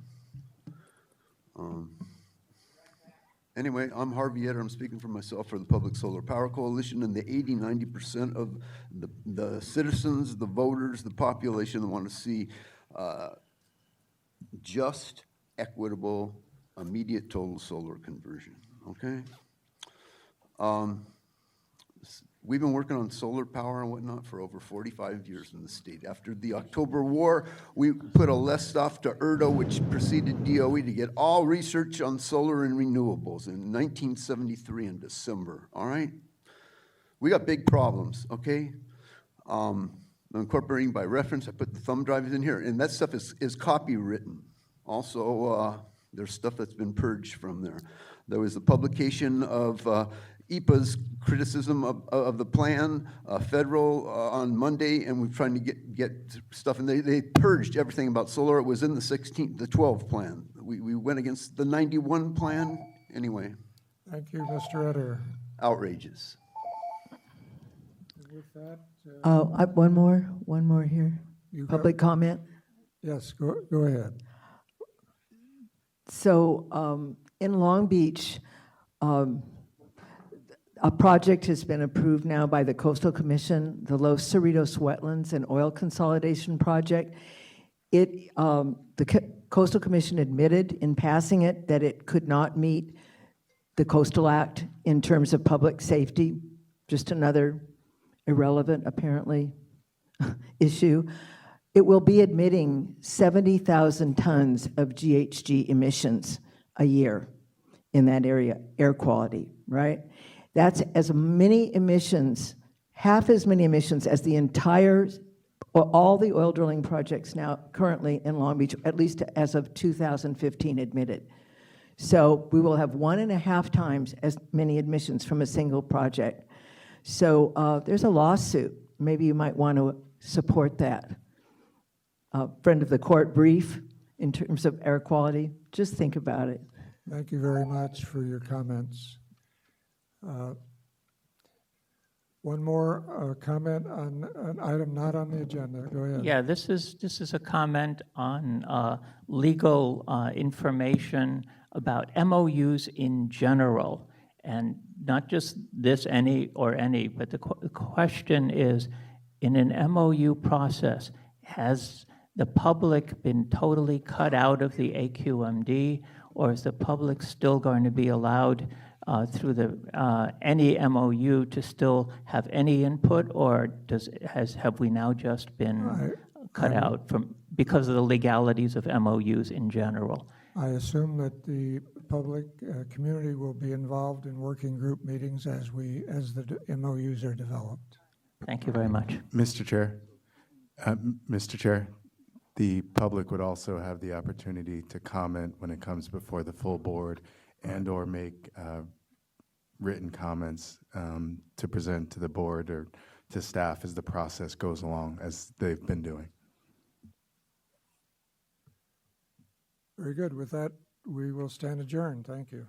Anyway, I'm Harvey Etter. I'm speaking for myself for the Public Solar Power Coalition and the 80–90% of the citizens, the voters, the population that want to see just, equitable, immediate total solar conversion, okay? We've been working on solar power and whatnot for over 45 years in the state. After the October War, we put a list off to ERDO, which preceded DOE, to get all research on solar and renewables in 1973 in December, all right? We got big problems, okay? I'm incorporating by reference. I put the thumb drives in here, and that stuff is copywritten. Also, there's stuff that's been purged from there. There was the publication of EPA's criticism of the plan, federal, on Monday, and we're trying to get stuff, and they purged everything about solar. It was in the 12 plan. We went against the 91 plan. Anyway. Thank you, Mr. Etter. Outrageous. With that, One more here. Public comment. yes, go ahead. So in Long Beach, a project has been approved now by the Coastal Commission, the Los Cerritos Wetlands and Oil Consolidation Project. The Coastal Commission admitted in passing it that it could not meet the Coastal Act in terms of public safety, just another irrelevant, apparently, issue. It will be admitting 70,000 tons of GHG emissions a year in that area, air quality, right? That's as many emissions, half as many emissions as the entire, all the oil drilling projects now currently in Long Beach, at least as of 2015 admitted. So we will have 1.5 times as many emissions from a single project. So there's a lawsuit. Maybe you might want to support that. Friend of the court brief in terms of air quality. Just think about it. Thank you very much for your comments. One more comment on an item not on the agenda. Go ahead. Yeah, this is a comment on legal information about MOUs in general, and not just this any, but the question is, in an MOU process, has the public been totally cut out of the AQMD, or is the public still going to be allowed through the any MOU to still have any input, or have we now just been cut out from because of the legalities of MOUs in general? I assume that the public community will be involved in working group meetings as the MOUs are developed. Thank you very much. Mr. Chair, the public would also have the opportunity to comment when it comes before the full board and or make written comments to present to the board or to staff as the process goes along, as they've been doing. Very good. With that, we will stand adjourned. Thank you.